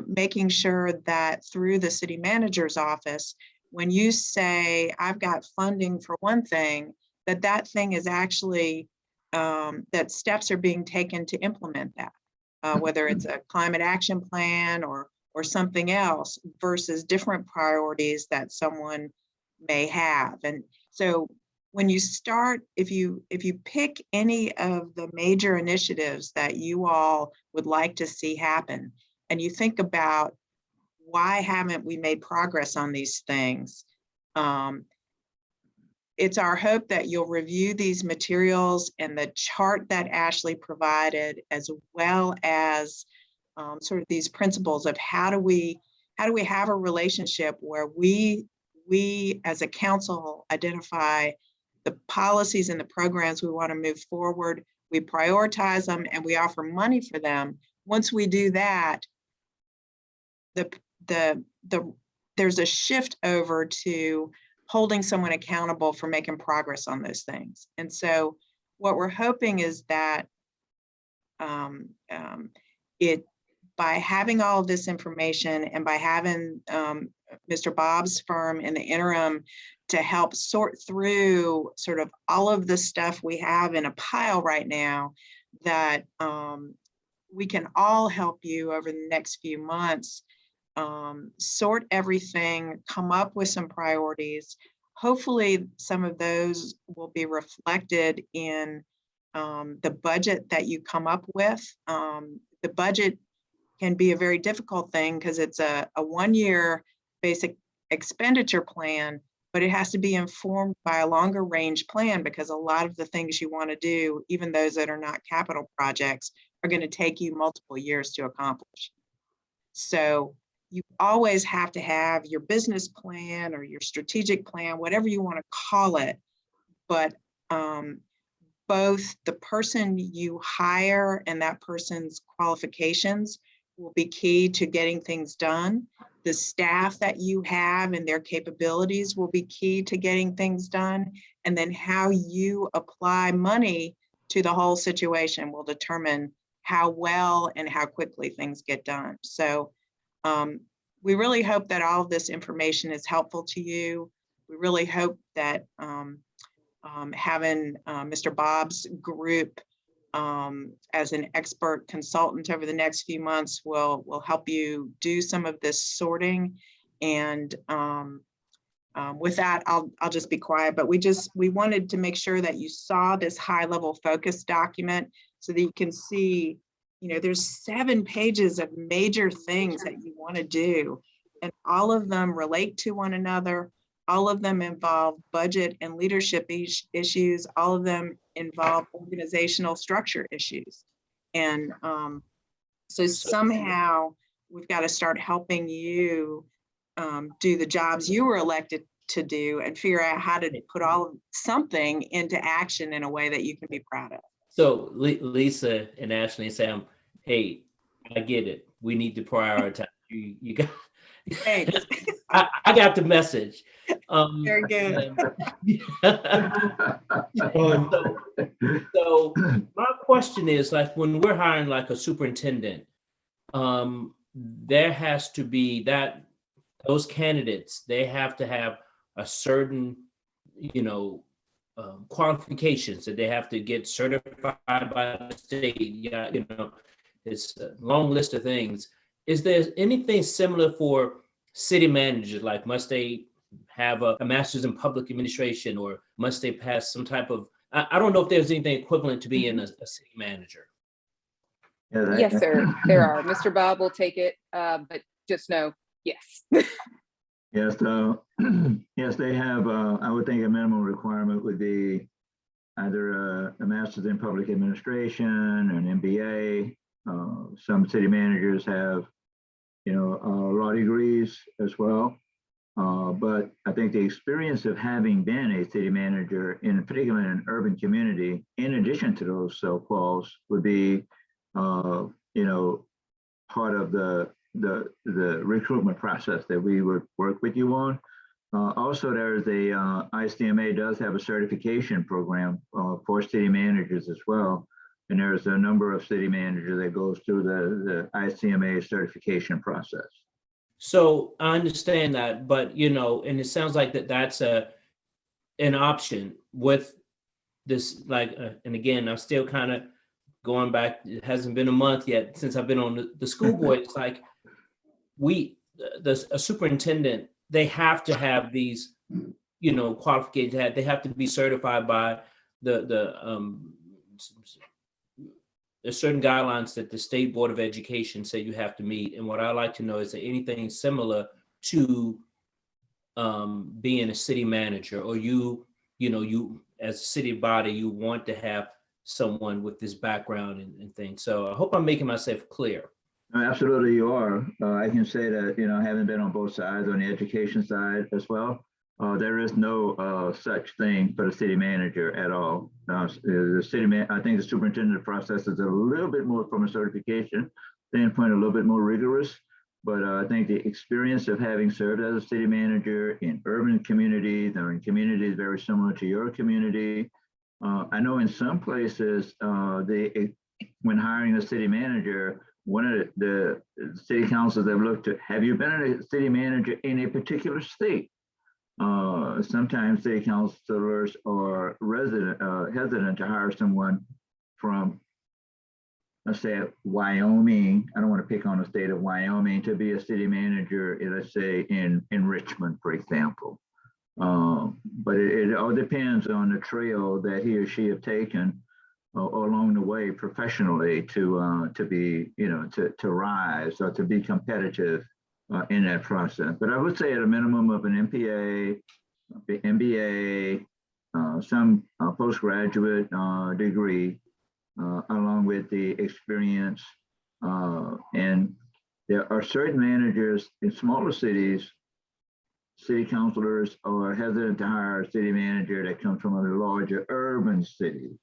making sure that through the city manager's office, when you say, I've got funding for one thing, that thing is actually, that steps are being taken to implement that, whether it's a climate action plan or something else versus different priorities that someone may have. And so when you start, if you pick any of the major initiatives that you all would like to see happen, and you think about why haven't we made progress on these things, it's our hope that you'll review these materials and the chart that Ashley provided, as well as sort of these principles of how do we have a relationship where we as a council identify the policies and the programs we want to move forward, we prioritize them, and we offer money for them. Once we do that, there's a shift over to holding someone accountable for making progress on those things. And so what we're hoping is that It, by having all of this information and by having Mr. Bob's firm in the interim to help sort through sort of all of the stuff we have in a pile right now, that we can all help you over the next few months sort everything, come up with some priorities. Hopefully some of those will be reflected in the budget that you come up with. The budget can be a very difficult thing because it's a 1-year basic expenditure plan, but it has to be informed by a longer range plan because a lot of the things you want to do, even those that are not capital projects, are going to take you multiple years to accomplish. So you always have to have your business plan or your strategic plan, whatever you want to call it, but both the person you hire and that person's qualifications will be key to getting things done. The staff that you have and their capabilities will be key to getting things done. And then how you apply money to the whole situation will determine how well and how quickly things get done. So we really hope that all of this information is helpful to you. We really hope that having Mr. Bob's group as an expert consultant over the next few months will help you do some of this sorting. And with that, I'll just be quiet, but we wanted to make sure that you saw this high level focus document so that you can see, you know, there's 7 pages of major things that you want to do, and all of them relate to one another. All of them involve budget and leadership issues. All of them involve organizational structure issues. And so somehow we've got to start helping you do the jobs you were elected to do and figure out how to put something into action in a way that you can be proud of. So Lisa and Ashley and Sam, hey, I get it. We need to prioritize. You got. Thanks. I got the message. Very good. So my question is, like, when we're hiring like a superintendent, there has to be those candidates, they have to have a certain, qualifications that they have to get certified by the state. Yeah, it's a long list of things. Is there anything similar for city managers? Like, must they have a master's in public administration, or must they pass some type of, I don't know if there's anything equivalent to being a city manager. Yes, sir, there are. Mr. Bob will take it, but just know, yes. Yes, yes, they have, I would think a minimum requirement would be either a master's in public administration, an MBA. Some city managers have, law degrees as well. But I think the experience of having been a city manager, in particular in an urban community, in addition to those quals, would be, part of the recruitment process that we would work with you on. Also, there's ICMA does have a certification program for city managers as well. And there's a number of city managers that goes through the ICMA certification process. So I understand that, but, and it sounds like that's an option with this, like, and again, I'm still kind of going back. It hasn't been a month yet since I've been on the school board. It's like a superintendent, they have to have these, qualifications. They have to be certified by there's certain guidelines that the State Board of Education say you have to meet. And what I like to know is that anything similar to being a city manager, or you as a city body, you want to have someone with this background and things. So I hope I'm making myself clear. Absolutely, you are. I can say that, having been on both sides, on the education side as well, there is no such thing for the city manager at all. I think the superintendent process is a little bit more, from a certification standpoint, a little bit more rigorous. But I think the experience of having served as a city manager in urban communities, or in communities very similar to your community, I know in some places the when hiring a city manager, one of the city councils have looked at, have you been a city manager in a particular state? Sometimes city councilors are hesitant to hire someone from, let's say, Wyoming. I don't want to pick on the state of Wyoming to be a city manager, let's say in Richmond, for example. But it all depends on the trail that he or she have taken along the way professionally to be, to rise or to be competitive in that process. But I would say at a minimum of an MPA, MBA, some postgraduate degree, along with the experience. And there are certain managers in smaller cities, city councilors are hesitant to hire a city manager that comes from a larger urban city.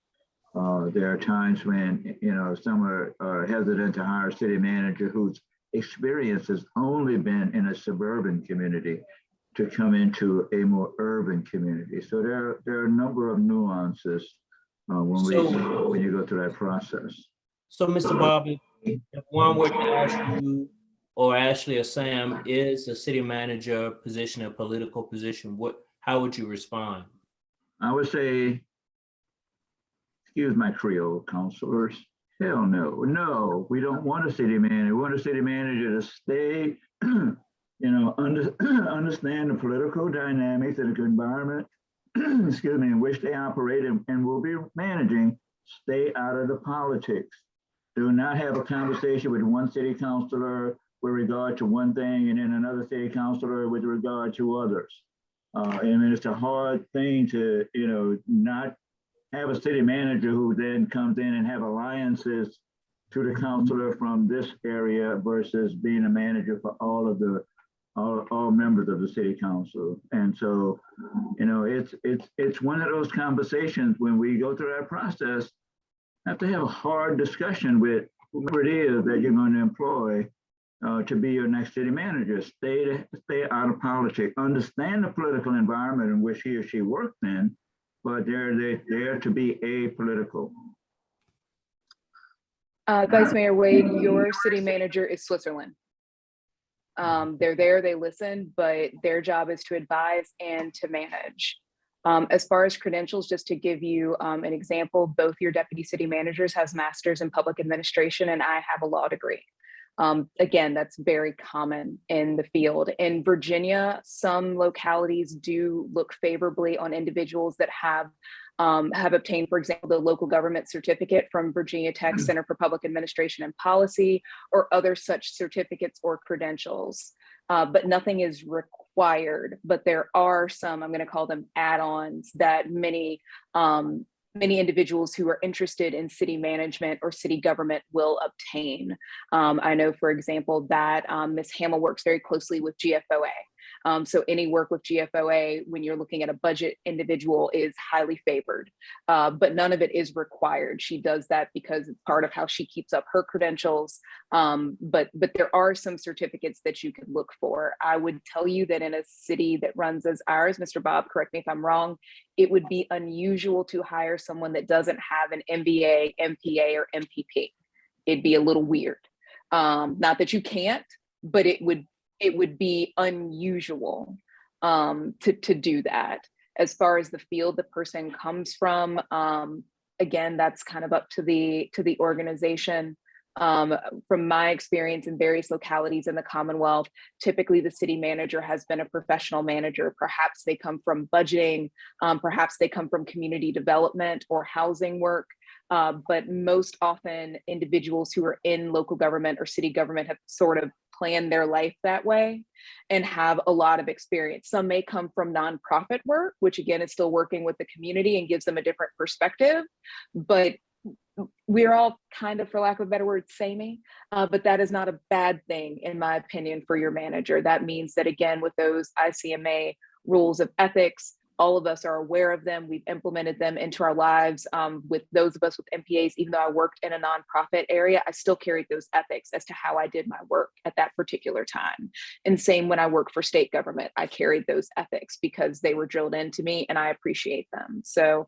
There are times when, some are hesitant to hire a city manager whose experience has only been in a suburban community to come into a more urban community. So there are a number of nuances when you go through that process. So, Mr. Bobby, if one were to ask you or Ashley or Sam, is a city manager position a political position? How would you respond? I would say, excuse my Creole counselors, hell no. No, we don't want a city manager. We want a city manager to stay, understand the political dynamics of the environment, excuse me, in which they operate and will be managing, stay out of the politics. Do not have a conversation with one city councilor with regard to one thing and then another city councilor with regard to others. I mean, it's a hard thing to, not have a city manager who then comes in and have alliances to the councilor from this area versus being a manager for all members of the city council. And so, it's one of those conversations when we go through that process, have to have a hard discussion with whoever it is that you're going to employ to be your next city manager. Stay out of politics. Understand the political environment in which he or she works in, but they're there to be apolitical. Vice Mayor Wade, your city manager is Switzerland. They're there, they listen, but their job is to advise and to manage. As far as credentials, just to give you an example, both your deputy city managers has masters in public administration and I have a law degree. Again, that's very common in the field. In Virginia, some localities do look favorably on individuals that have obtained, for example, the local government certificate from Virginia Tech Center for Public Administration and Policy, or other such certificates or credentials. But nothing is required. But there are some, I'm going to call them add-ons, that many individuals who are interested in city management or city government will obtain. I know, for example, that Ms. Hamill works very closely with GFOA. So any work with GFOA, when you're looking at a budget individual, is highly favored, but none of it is required. She does that because it's part of how she keeps up her credentials. But there are some certificates that you could look for. I would tell you that in a city that runs as ours, Mr. Bob, correct me if I'm wrong, it would be unusual to hire someone that doesn't have an MBA, MPA, or MPP. It'd be a little weird. Not that you can't, but it would be unusual to do that. As far as the field the person comes from, again, that's kind of up to the organization. From my experience in various localities in the Commonwealth, typically the city manager has been a professional manager. Perhaps they come from budgeting, perhaps they come from community development or housing work. But most often individuals who are in local government or city government have sort of planned their life that way and have a lot of experience. Some may come from nonprofit work, which again is still working with the community and gives them a different perspective. But we're all kind of, for lack of a better word, samey, but that is not a bad thing, in my opinion, for your manager. That means that, again, with those ICMA rules of ethics, all of us are aware of them. We've implemented them into our lives. With those of us with MPAs, even though I worked in a nonprofit area, I still carried those ethics as to how I did my work at that particular time. And same when I worked for state government, I carried those ethics because they were drilled into me and I appreciate them. So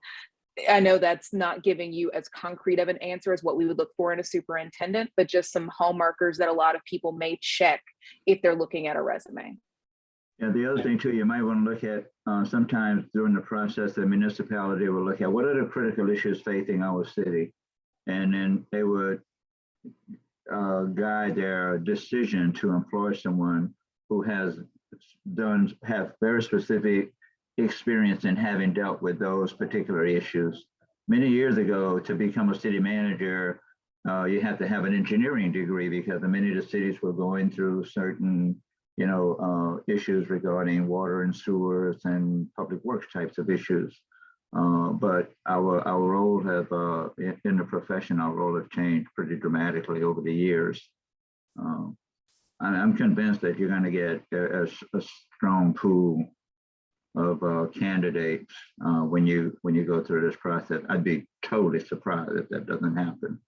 I know that's not giving you as concrete of an answer as what we would look for in a superintendent, but just some hallmarkers that a lot of people may check if they're looking at a resume. Yeah, the other thing too, you might want to look at, sometimes during the process, the municipality will look at what are the critical issues facing our city? And then they would guide their decision to employ someone who have very specific experience in having dealt with those particular issues. Many years ago, to become a city manager, you have to have an engineering degree because many of the cities were going through certain, issues regarding water and sewers and public works types of issues. But our role have in the profession, our role have changed pretty dramatically over the years. I'm convinced that you're going to get a strong pool of candidates when you go through this process. I'd be totally surprised if that doesn't happen.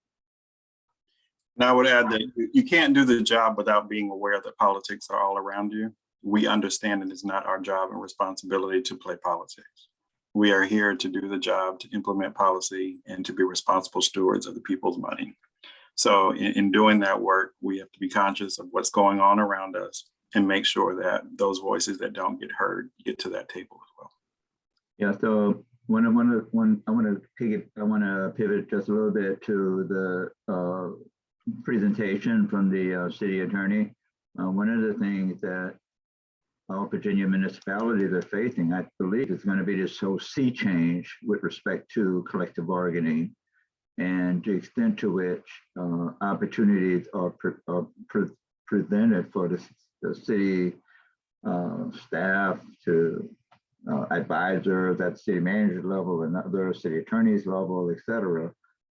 And I would add that you can't do the job without being aware that politics are all around you. We understand it is not our job and responsibility to play politics. We are here to do the job, to implement policy, and to be responsible stewards of the people's money. So in doing that work, we have to be conscious of what's going on around us and make sure that those voices that don't get heard get to that table as well. Yeah, so I want to pivot just a little bit to the presentation from the city attorney. One of the things that all Virginia municipalities are facing, I believe, is going to be this whole sea change with respect to collective bargaining and the extent to which opportunities are presented for the city staff to advisors at city manager level and other city attorneys level, et cetera,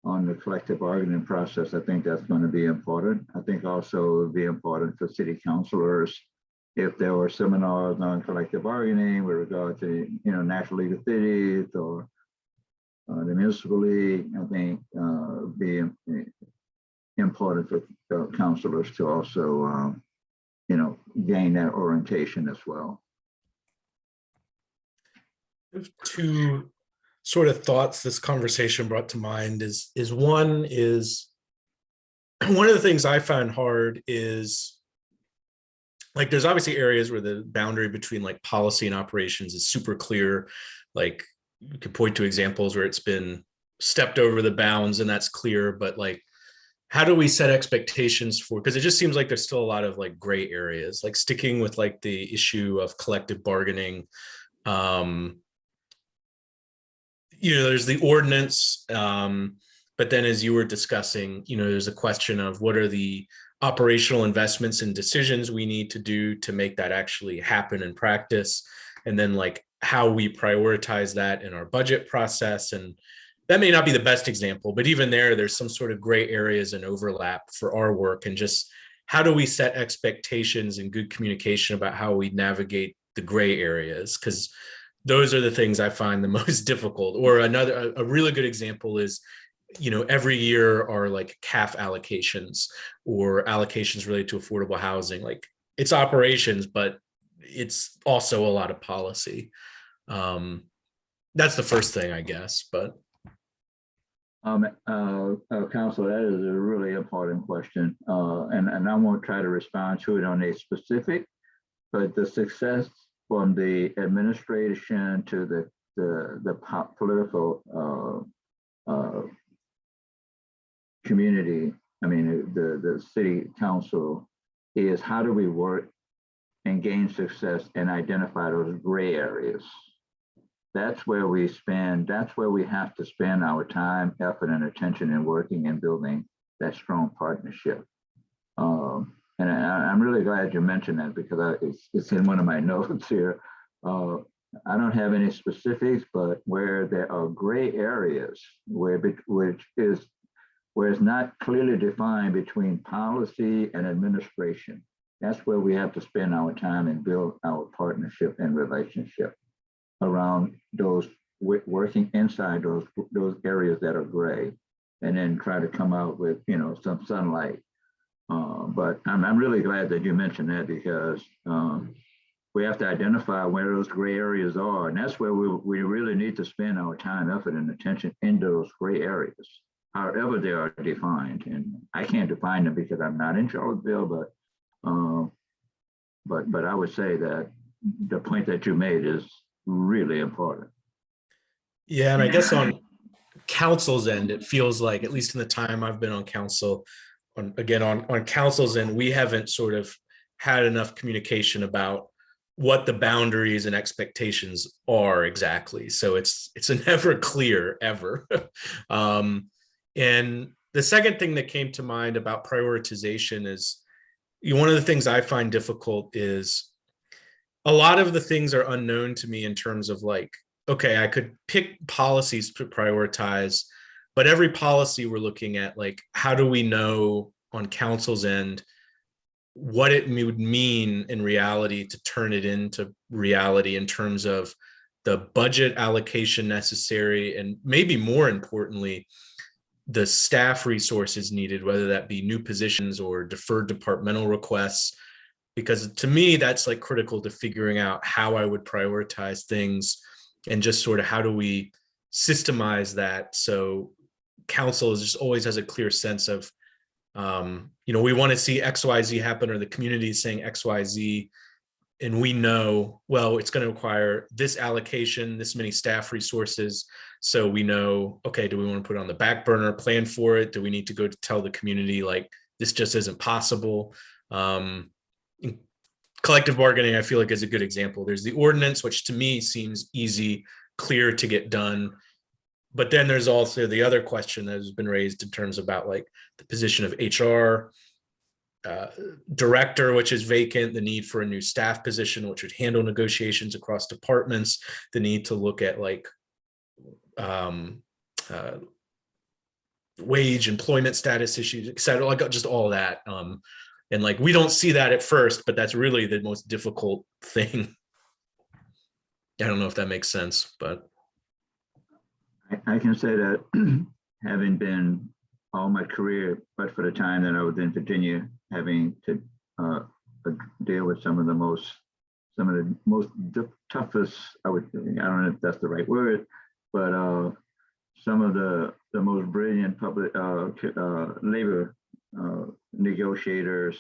on the collective bargaining process. I think that's going to be important. I think also it would be important for city councilors if there were seminars on collective bargaining with regard to, National League of Cities or the Municipal League. I think be important for councilors to also, gain that orientation as well. Two sort of thoughts this conversation brought to mind is one of the things I find hard is, like, there's obviously areas where the boundary between like policy and operations is super clear. Like, you could point to examples where it's been stepped over the bounds and that's clear, but like, how do we set expectations for, because it just seems like there's still a lot of like gray areas, like sticking with like the issue of collective bargaining. There's the ordinance, but then as you were discussing, there's a question of what are the operational investments and decisions we need to do to make that actually happen in practice, and then like how we prioritize that in our budget process. And that may not be the best example, but even there's some sort of gray areas and overlap for our work, and just how do we set expectations and good communication about how we navigate the gray areas, because those are the things I find the most difficult. Or a really good example is, every year are like CAF allocations or allocations related to affordable housing. Like, it's operations, but it's also a lot of policy. That's the first thing, I guess, but. Council, that is a really important question. And I won't try to respond to it on a specific, but the success from the administration to the political community, the city council, is how do we work and gain success and identify those gray areas. That's where we have to spend our time, effort, and attention in working and building that strong partnership. And I'm really glad you mentioned that, because it's in one of my notes here. I don't have any specifics, but where there are gray areas, where it's not clearly defined between policy and administration, that's where we have to spend our time and build our partnership and relationship around those, working inside those areas that are gray, and then try to come out with some sunlight. But I'm really glad that you mentioned that, because we have to identify where those gray areas are. And that's where we really need to spend our time, effort, and attention in those gray areas, however they are defined. And I can't define them because I'm not in Charlottesville, but I would say that the point that you made is really important. Yeah, and I guess on council's end, it feels like, at least in the time I've been on council, on council's end, we haven't sort of had enough communication about what the boundaries and expectations are exactly. So it's a never clear ever. And the second thing that came to mind about prioritization is, one of the things I find difficult is a lot of the things are unknown to me in terms of like, okay, I could pick policies to prioritize, but every policy we're looking at, like, how do we know on council's end what it would mean in reality to turn it into reality in terms of the budget allocation necessary, and maybe more importantly, the staff resources needed, whether that be new positions or deferred departmental requests. Because to me, that's like critical to figuring out how I would prioritize things, and just sort of how do we systemize that so council is just always has a clear sense of, we want to see XYZ happen, or the community is saying XYZ, and we know, well, it's going to require this allocation, this many staff resources. So we know, okay, do we want to put it on the back burner, plan for it? Do we need to go to tell the community, like, this just isn't possible? Collective bargaining, I feel like, is a good example. There's the ordinance, which to me seems easy, clear to get done. But then there's also the other question that has been raised in terms about like the position of HR director, which is vacant, the need for a new staff position, which would handle negotiations across departments, the need to look at like wage, employment status issues, et cetera, like just all that. And like, we don't see that at first, but that's really the most difficult thing. I don't know if that makes sense, but. I can say that having been all my career, but for the time that I was in Virginia, having to deal with some of the most toughest, I don't know if that's the right word, but some of the most brilliant public labor negotiators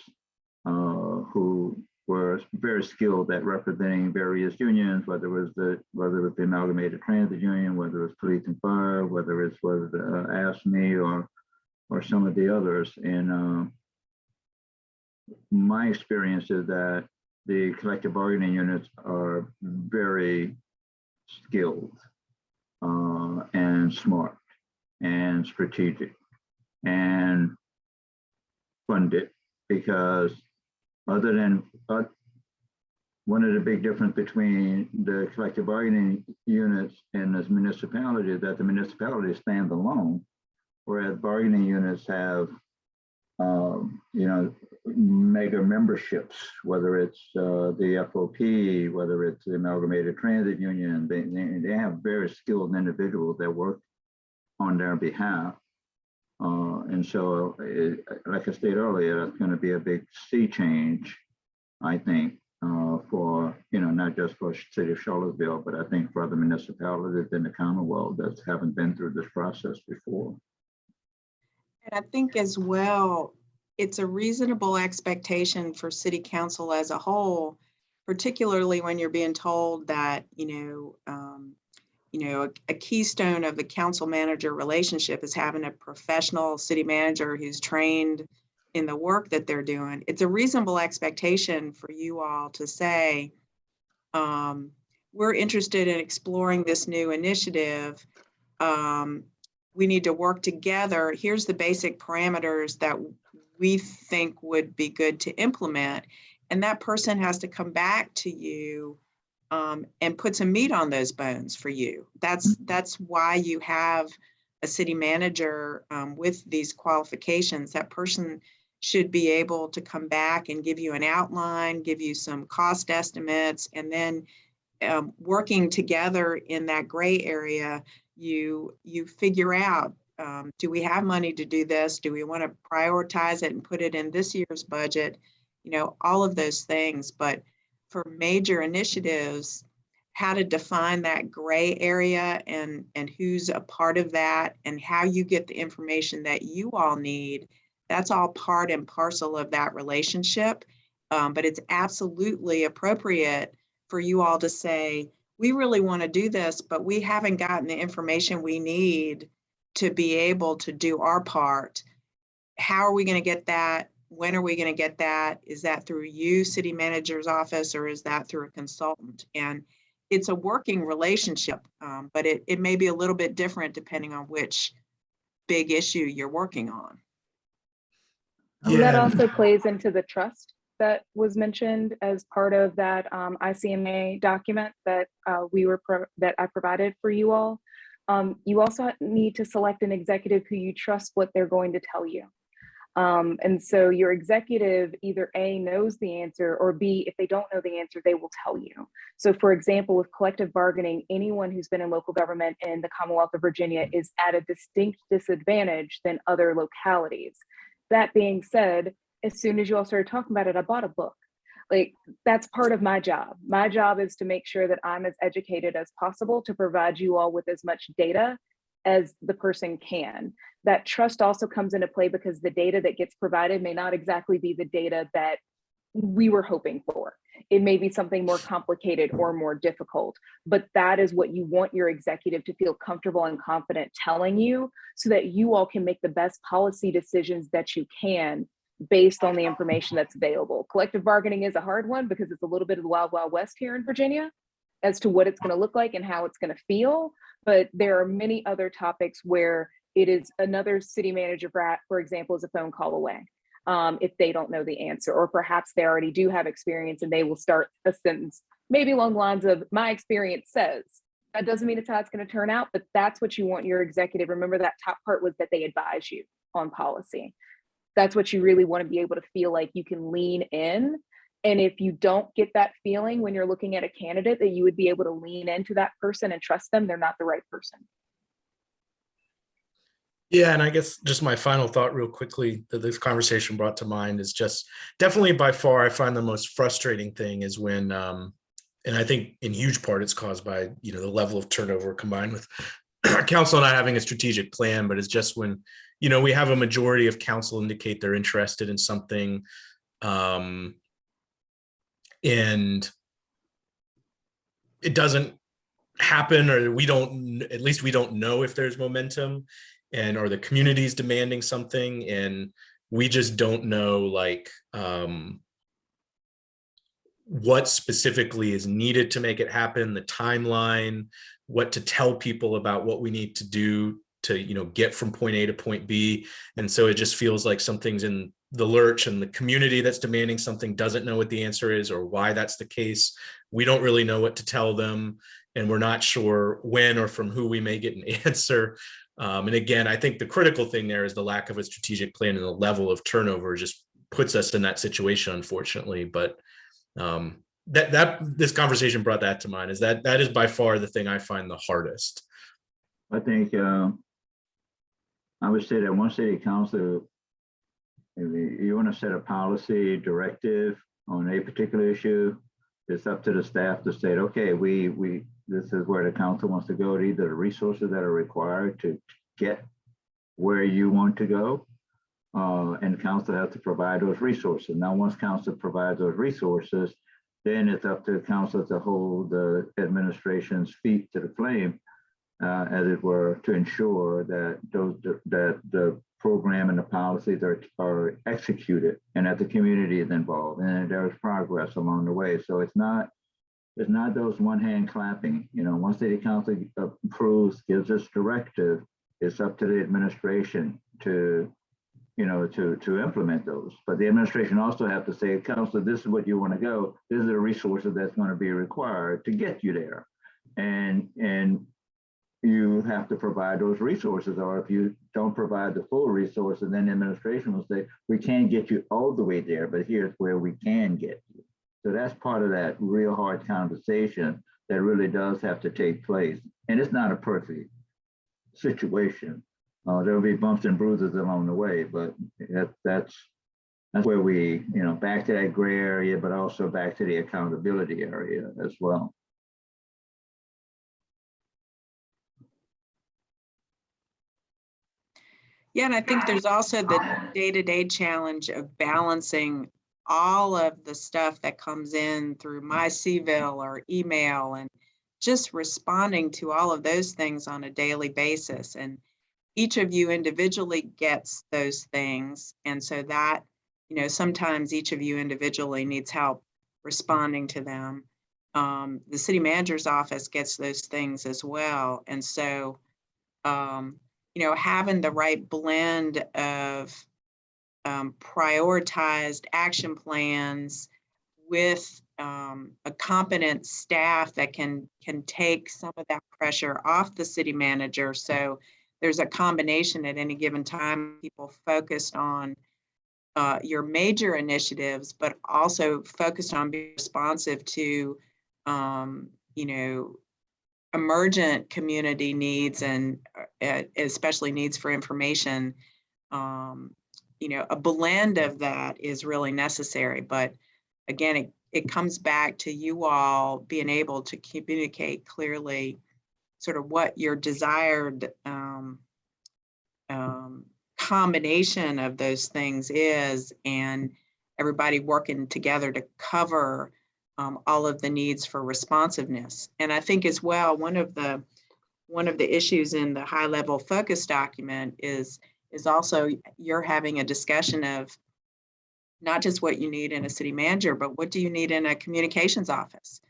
who were very skilled at representing various unions, whether it was the Amalgamated Transit Union, whether it was Police and Fire, whether it was AFSCME or some of the others. And my experience is that the collective bargaining units are very skilled and smart and strategic and funded, because other than one of the big difference between the collective bargaining units and this municipality is that the municipality stands alone, whereas bargaining units have, mega memberships, whether it's the FOP, whether it's the Amalgamated Transit Union. They have very skilled individuals that work on their behalf. And so, like I stated earlier, that's going to be a big sea change, I think, for, not just for the city of Charlottesville, but I think for other municipalities in the Commonwealth that haven't been through this process before. And I think as well, it's a reasonable expectation for city council as a whole, particularly when you're being told that, a keystone of the council manager relationship is having a professional city manager who's trained in the work that they're doing. It's a reasonable expectation for you all to say, we're interested in exploring this new initiative. We need to work together. Here's the basic parameters that we think would be good to implement. And that person has to come back to you and put some meat on those bones for you. That's why you have a city manager with these qualifications. That person should be able to come back and give you an outline, give you some cost estimates, and then working together in that gray area, you figure out, do we have money to do this? Do we want to prioritize it and put it in this year's budget? All of those things. But for major initiatives, how to define that gray area and who's a part of that and how you get the information that you all need. That's all part and parcel of that relationship. But it's absolutely appropriate for you all to say, we really want to do this, but we haven't gotten the information we need to be able to do our part. How are we going to get that? When are we going to get that? Is that through you, city manager's office, or is that through a consultant? And it's a working relationship, but it may be a little bit different depending on which big issue you're working on. And that also plays into the trust that was mentioned as part of that ICMA document that that I provided for you all. You also need to select an executive who you trust what they're going to tell you. And so your executive either A, knows the answer, or B, if they don't know the answer, they will tell you. So for example, with collective bargaining, anyone who's been in local government in the Commonwealth of Virginia is at a distinct disadvantage than other localities. That being said, as soon as you all started talking about it, I bought a book. Like, that's part of my job. My job is to make sure that I'm as educated as possible to provide you all with as much data as the person can. That trust also comes into play because the data that gets provided may not exactly be the data that we were hoping for. It may be something more complicated or more difficult, but that is what you want your executive to feel comfortable and confident telling you so that you all can make the best policy decisions that you can based on the information that's available. Collective bargaining is a hard one because it's a little bit of the wild, wild west here in Virginia as to what it's going to look like and how it's going to feel. But there are many other topics where it is another city manager, for example, is a phone call away if they don't know the answer, or perhaps they already do have experience and they will start a sentence maybe along the lines of, my experience says. That doesn't mean it's how it's going to turn out, but that's what you want your executive. Remember, that top part was that they advise you on policy. That's what you really want to be able to feel like you can lean in. And if you don't get that feeling when you're looking at a candidate that you would be able to lean into that person and trust them, they're not the right person. Yeah, and I guess just my final thought real quickly that this conversation brought to mind is just definitely by far, I find the most frustrating thing is when, and I think in huge part it's caused by, the level of turnover combined with council not having a strategic plan, but it's just when, we have a majority of council indicate they're interested in something, and it doesn't happen, or at least we don't know if there's momentum, or the community's demanding something, and we just don't know what specifically is needed to make it happen, the timeline, what to tell people about what we need to do to get from point A to point B. And so it just feels like something's in the lurch, and the community that's demanding something doesn't know what the answer is or why that's the case. We don't really know what to tell them, and we're not sure when or from who we may get an answer. And again, I think the critical thing there is the lack of a strategic plan, and the level of turnover just puts us in that situation, unfortunately. But that this conversation brought that to mind, is that is by far the thing I find the hardest. I think I would say that one city council, if you want to set a policy directive on a particular issue, it's up to the staff to say, okay, this is where the council wants to go. These are the resources that are required to get where you want to go. And council has to provide those resources. Now, once council provides those resources, then it's up to council to hold the administration's feet to the flame, as it were, to ensure that the program and the policies are executed, and that the community is involved and there's progress along the way. So it's not those one hand clapping. Once the council approves, gives us directive, it's up to the administration to implement those. But the administration also have to say, council, this is what you want to go. These are the resources that's going to be required to get you there. And you have to provide those resources, or if you don't provide the full resources, then the administration will say, we can't get you all the way there, but here's where we can get you. So that's part of that real hard conversation that really does have to take place. And it's not a perfect situation. There'll be bumps and bruises along the way, but that's That's where we, back to that gray area, but also back to the accountability area as well. Yeah, and I think there's also the day-to-day challenge of balancing all of the stuff that comes in through my CVille or email, and just responding to all of those things on a daily basis. And each of you individually gets those things. And so that, sometimes each of you individually needs help responding to them. The city manager's office gets those things as well. And so, having the right blend of prioritized action plans with a competent staff that can take some of that pressure off the city manager. So there's a combination at any given time, people focused on your major initiatives, but also focused on being responsive to, emergent community needs, and especially needs for information. A blend of that is really necessary. But again, it comes back to you all being able to communicate clearly sort of what your desired combination of those things is, and everybody working together to cover all of the needs for responsiveness. And I think as well, one of the issues in the high level focus document is also you're having a discussion of not just what you need in a city manager, but what do you need in a communications office?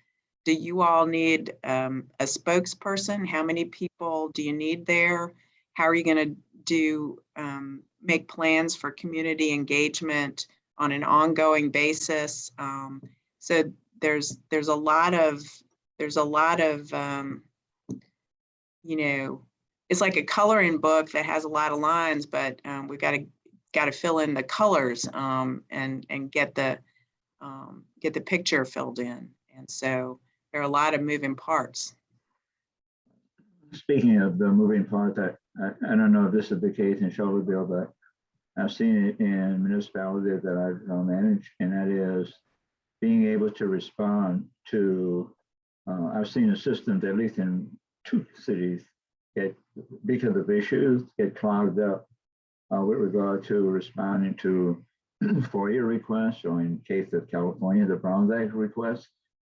Do you all need a spokesperson? How many people do you need there? How are you going to make plans for community engagement on an ongoing basis? So there's a lot of it's like a coloring book that has a lot of lines, but we've got to fill in the colors and get the picture filled in. And so there are a lot of moving parts. Speaking of the moving parts, I don't know if this is the case in Charlottesville, but I've seen it in municipalities that I've managed, and that is being able to respond to, I've seen a system, at least in 2 cities, because of issues, get clogged up with regard to responding to FOIA requests, or in case of California, the Browns Act requests,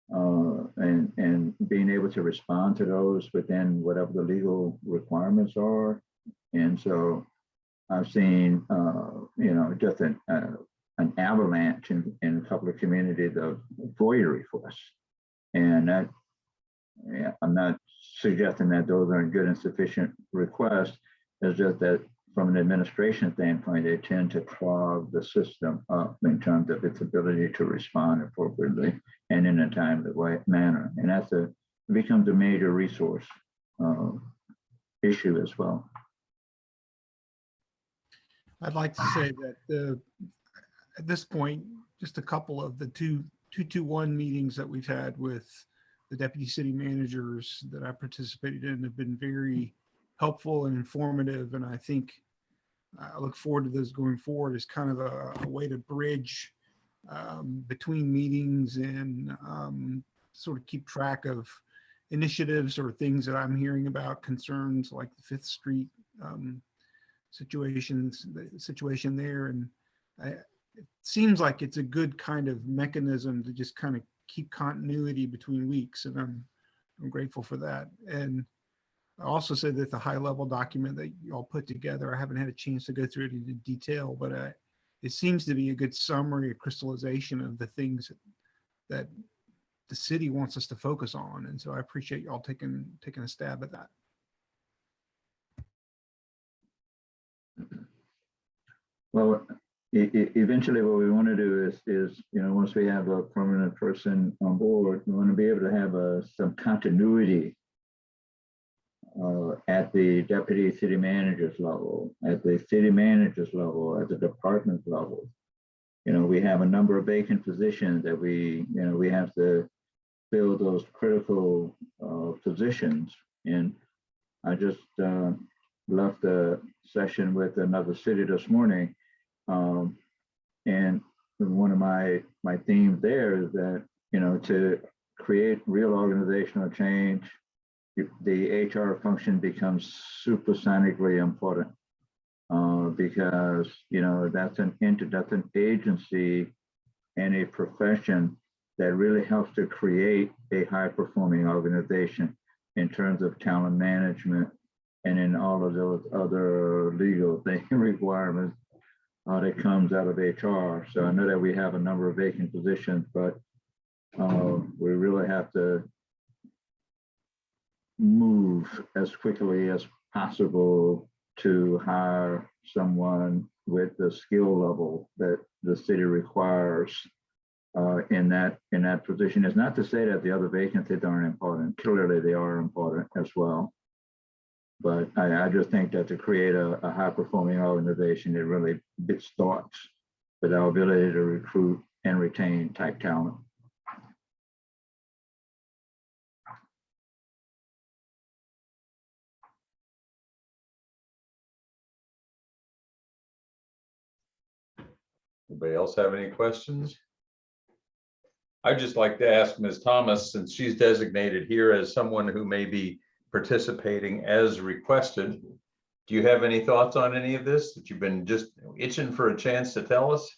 and being able to respond to those within whatever the legal requirements are. And so I've seen, just an avalanche in a couple of communities of FOIA requests. And that, I'm not suggesting that those aren't good and sufficient requests. It's just that from an administration standpoint, they tend to clog the system up in terms of its ability to respond appropriately and in a timely manner. And it becomes a major resource issue as well. I'd like to say that at this point, just a couple of the 221 meetings that we've had with the deputy city managers that I participated in have been very helpful and informative. And I think I look forward to those going forward as kind of a way to bridge between meetings and sort of keep track of initiatives or things that I'm hearing about, concerns like the Fifth Street the situation there. And it seems like it's a good kind of mechanism to just kind of keep continuity between weeks, and I'm grateful for that. And I also said that the high level document that you all put together, I haven't had a chance to go through it in detail, but it seems to be a good summary, a crystallization of the things that the city wants us to focus on. And so I appreciate y'all taking a stab at that. Well, eventually what we want to do is once we have a permanent person on board, we want to be able to have some continuity at the deputy city manager's level, at the city manager's level, at the department level. We have a number of vacant positions that we have to fill those critical positions. And I just left a session with another city this morning And one of my themes there is that, to create real organizational change, the HR function becomes supersonically important because, that's an agency and a profession that really helps to create a high-performing organization in terms of talent management and in all of those other legal requirements that comes out of HR. So I know that we have a number of vacant positions, but we really have to move as quickly as possible to hire someone with the skill level that the city requires in that position. It's not to say that the other vacancies aren't important. Clearly, they are important as well. But I just think that to create a high-performing organization, it really starts with our ability to recruit and retain type talent. Anybody else have any questions? I'd just like to ask Ms. Thomas, since she's designated here as someone who may be participating as requested, do you have any thoughts on any of this that you've been just itching for a chance to tell us?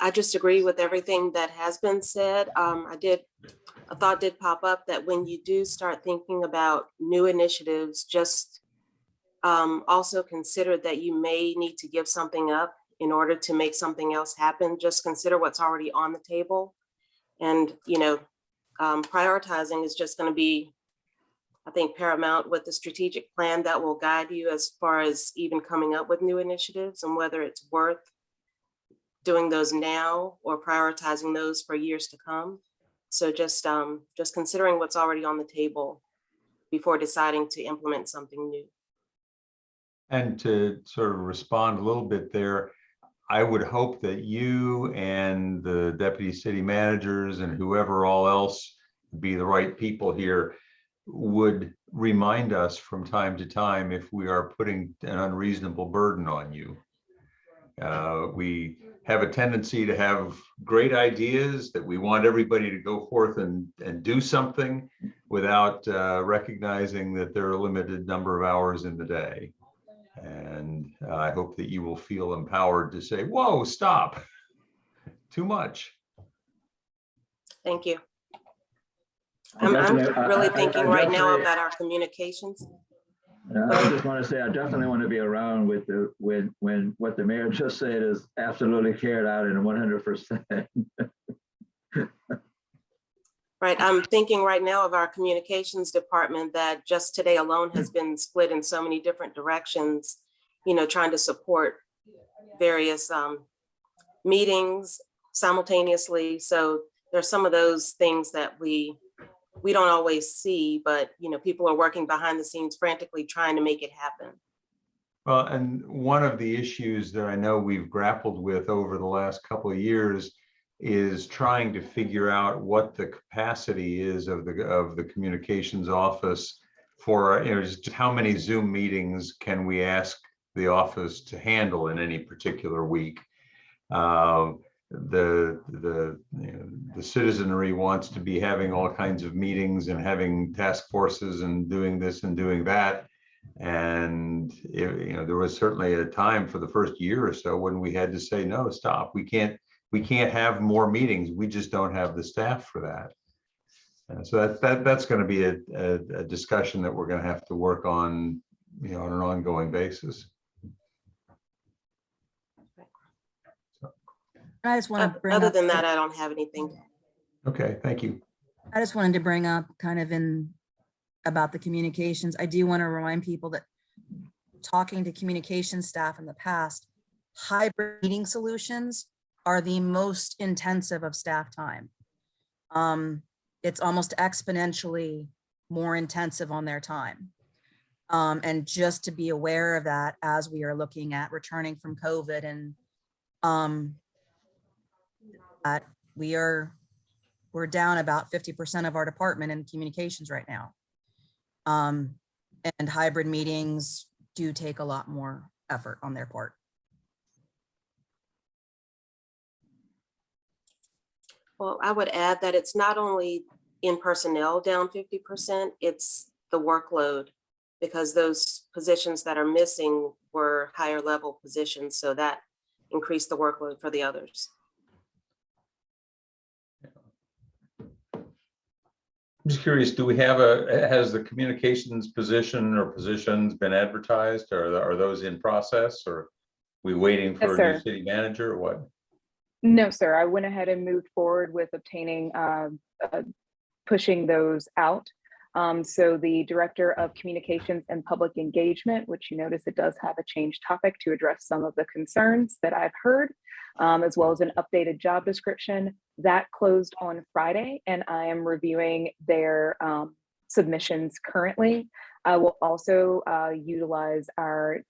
I just agree with everything that has been said. A thought did pop up that when you do start thinking about new initiatives, just also consider that you may need to give something up in order to make something else happen. Just consider what's already on the table. And, prioritizing is just going to be, I think, paramount with the strategic plan that will guide you as far as even coming up with new initiatives and whether it's worth doing those now or prioritizing those for years to come. So just considering what's already on the table before deciding to implement something new. And to sort of respond a little bit there, I would hope that you and the deputy city managers and whoever all else be the right people here would remind us from time to time if we are putting an unreasonable burden on you. We have a tendency to have great ideas that we want everybody to go forth and do something without recognizing that there are a limited number of hours in the day. And I hope that you will feel empowered to say, whoa, stop, too much. Thank you. I'm really thinking right now about our communications. I just want to say I definitely want to be around with when what the mayor just said is absolutely carried out in 100%. Right, I'm thinking right now of our communications department that just today alone has been split in so many different directions, trying to support various meetings simultaneously. So there's some of those things that we don't always see, but people are working behind the scenes frantically trying to make it happen. Well, and one of the issues that I know we've grappled with over the last couple of years is trying to figure out what the capacity is of the communications office for, just how many Zoom meetings can we ask the office to handle in any particular week. The citizenry wants to be having all kinds of meetings and having task forces and doing this and doing that. And there was certainly a time for the first year or so when we had to say, no, stop. We can't have more meetings. We just don't have the staff for that. And so that's going to be a discussion that we're going to have to work on, on an ongoing basis. I just want to bring other up, than that, I don't have anything. Okay, thank you. I just wanted to bring up kind of about the communications. I do want to remind people that talking to communication staff in the past, hybrid meeting solutions are the most intensive of staff time. It's almost exponentially more intensive on their time. And just to be aware of that as we are looking at returning from COVID and that we're down about 50% of our department in communications right now. And hybrid meetings do take a lot more effort on their part. Well, I would add that it's not only in personnel down 50%, it's the workload, because those positions that are missing were higher level positions. So that increased the workload for the others. I'm just curious, do we have has the communications position or positions been advertised, or are those in process, or are we waiting for Yes, a new sir. city manager, or what? No, sir. I went ahead and moved forward with obtaining, pushing those out. So the Director of Communications and Public Engagement, which you notice it does have a changed topic to address some of the concerns that I've heard, as well as an updated job description. That closed on Friday, and I am reviewing their submissions currently. I will also utilize our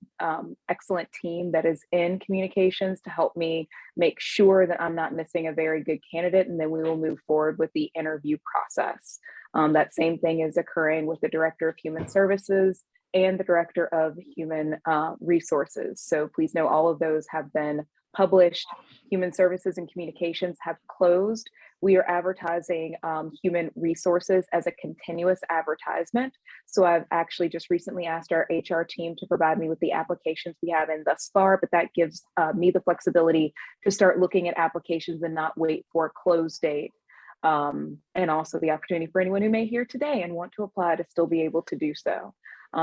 excellent team that is in communications to help me make sure that I'm not missing a very good candidate, and then we will move forward with the interview process. That same thing is occurring with the Director of Human Services and the Director of Human Resources. So please know all of those have been published. Human Services and Communications have closed. We are advertising Human Resources as a continuous advertisement. So I've actually just recently asked our HR team to provide me with the applications we have in thus far, but that gives me the flexibility to start looking at applications and not wait for a close date. And also the opportunity for anyone who may hear today and want to apply to still be able to do so.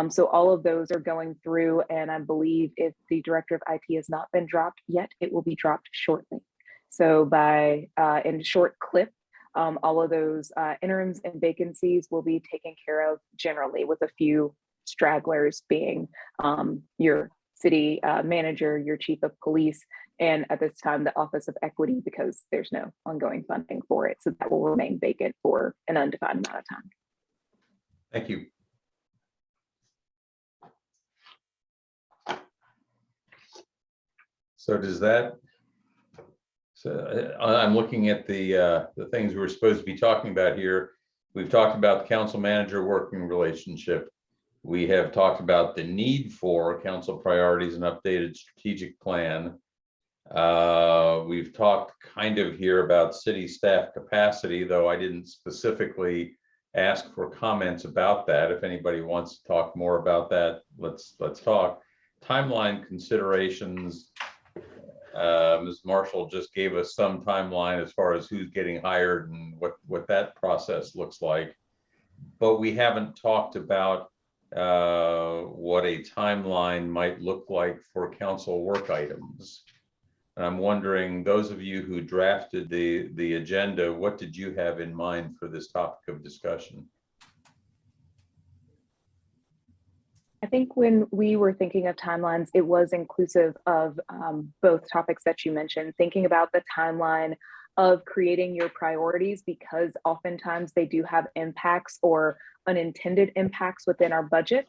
So all of those are going through, and I believe if the Director of IT has not been dropped yet, it will be dropped shortly. So by in short clip, all of those interims and vacancies will be taken care of generally, with a few stragglers being your city manager, your chief of police, and at this time, the Office of Equity, because there's no ongoing funding for it. So that will remain vacant for an undefined amount of time. Thank you. So does that, I'm looking at the things we're supposed to be talking about here. We've talked about the council manager working relationship. We have talked about the need for council priorities and updated strategic plan. We've talked kind of here about city staff capacity, though I didn't specifically ask for comments about that. If anybody wants to talk more about that, let's talk. Timeline considerations. Ms. Marshall just gave us some timeline as far as who's getting hired and what that process looks like. But we haven't talked about what a timeline might look like for council work items. And I'm wondering, those of you who drafted the agenda, what did you have in mind for this topic of discussion? I think when we were thinking of timelines, it was inclusive of both topics that you mentioned, thinking about the timeline of creating your priorities, because oftentimes they do have impacts or unintended impacts within our budget.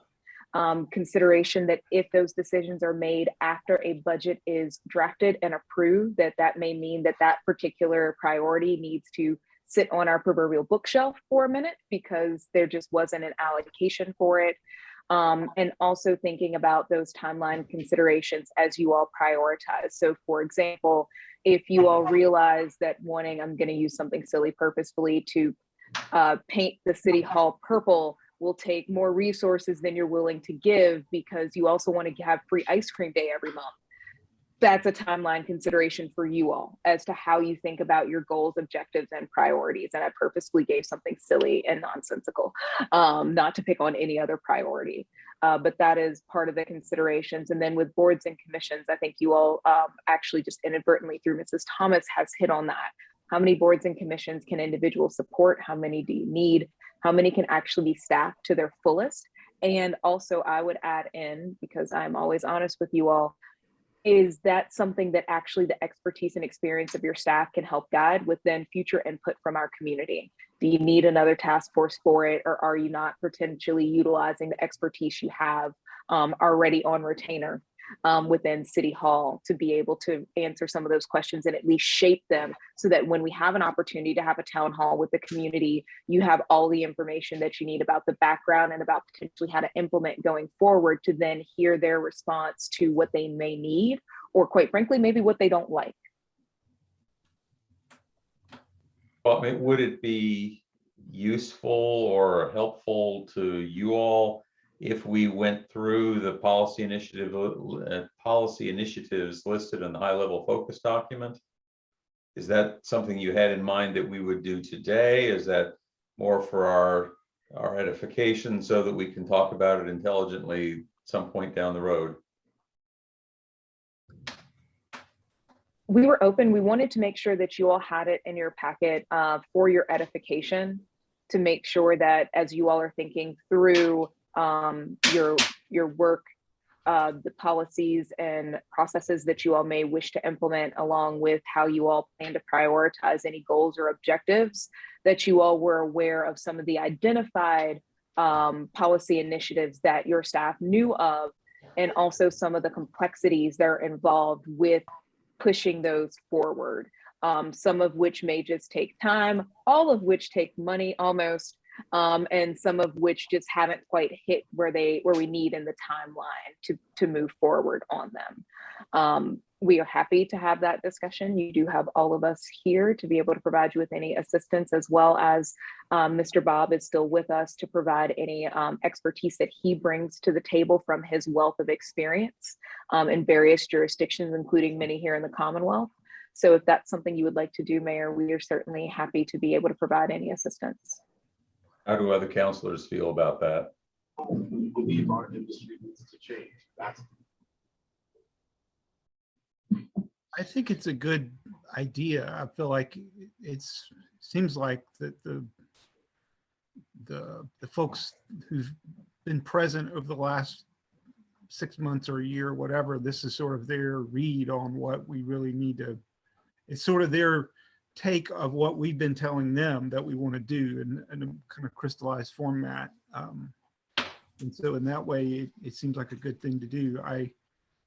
Consideration that if those decisions are made after a budget is drafted and approved, that may mean that particular priority needs to sit on our proverbial bookshelf for a minute because there just wasn't an allocation for it. And also thinking about those timeline considerations as you all prioritize. So for example, if you all realize that wanting, I'm going to use something silly purposefully, to paint the city hall purple will take more resources than you're willing to give because you also want to have free ice cream day every month. That's a timeline consideration for you all as to how you think about your goals, objectives, and priorities. And I purposefully gave something silly and nonsensical, not to pick on any other priority. But that is part of the considerations. And then with boards and commissions, I think you all actually just inadvertently through Mrs. Thomas has hit on that. How many boards and commissions can individuals support? How many do you need? How many can actually be staffed to their fullest? And also I would add in, because I'm always honest with you all, is that something that actually the expertise and experience of your staff can help guide with then future input from our community? Do you need another task force for it, or are you not potentially utilizing the expertise you have already on retainer? within City Hall to be able to answer some of those questions and at least shape them so that when we have an opportunity to have a town hall with the community, you have all the information that you need about the background and about potentially how to implement going forward to then hear their response to what they may need, or quite frankly, maybe what they don't like. Well, would it be useful or helpful to you all if we went through the policy initiatives listed in the high-level focus document? Is that something you had in mind that we would do today? Is that more for our edification so that we can talk about it intelligently some point down the road? We were open. We wanted to make sure that you all had it in your packet for your edification, to make sure that as you all are thinking through your work, the policies and processes that you all may wish to implement, along with how you all plan to prioritize any goals or objectives, that you all were aware of some of the identified policy initiatives that your staff knew of, and also some of the complexities that are involved with pushing those forward. Some of which may just take time, all of which take money almost, and some of which just haven't quite hit where we need in the timeline to move forward on them. We are happy to have that discussion. You do have all of us here to be able to provide you with any assistance, as well as Mr. Bob is still with us to provide any expertise that he brings to the table from his wealth of experience in various jurisdictions, including many here in the Commonwealth. So if that's something you would like to do, Mayor, we are certainly happy to be able to provide any assistance. How do other councilors feel about that? We believe our industry needs to change. I think it's a good idea. I feel like seems like that the folks who've been present over the last 6 months or a year, whatever, this is sort of their read on what we really need to, it's sort of their take of what we've been telling them that we want to do in a kind of crystallized format. And so in that way, it seems like a good thing to do. I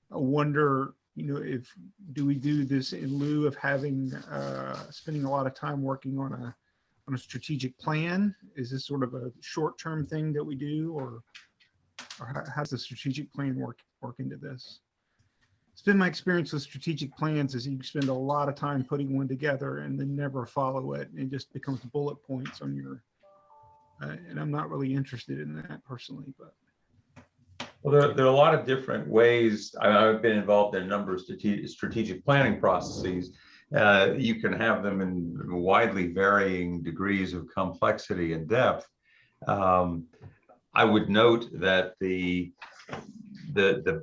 wonder, do we do this in lieu of having, spending a lot of time working on a strategic plan? Is this sort of a short-term thing that we do, or how does the strategic plan work into this? It's been my experience with strategic plans is you spend a lot of time putting one together and then never follow it. It just becomes bullet points on your, and I'm not really interested in that personally, but. Well, there are a lot of different ways. I've been involved in a number of strategic planning processes. You can have them in widely varying degrees of complexity and depth. I would note that the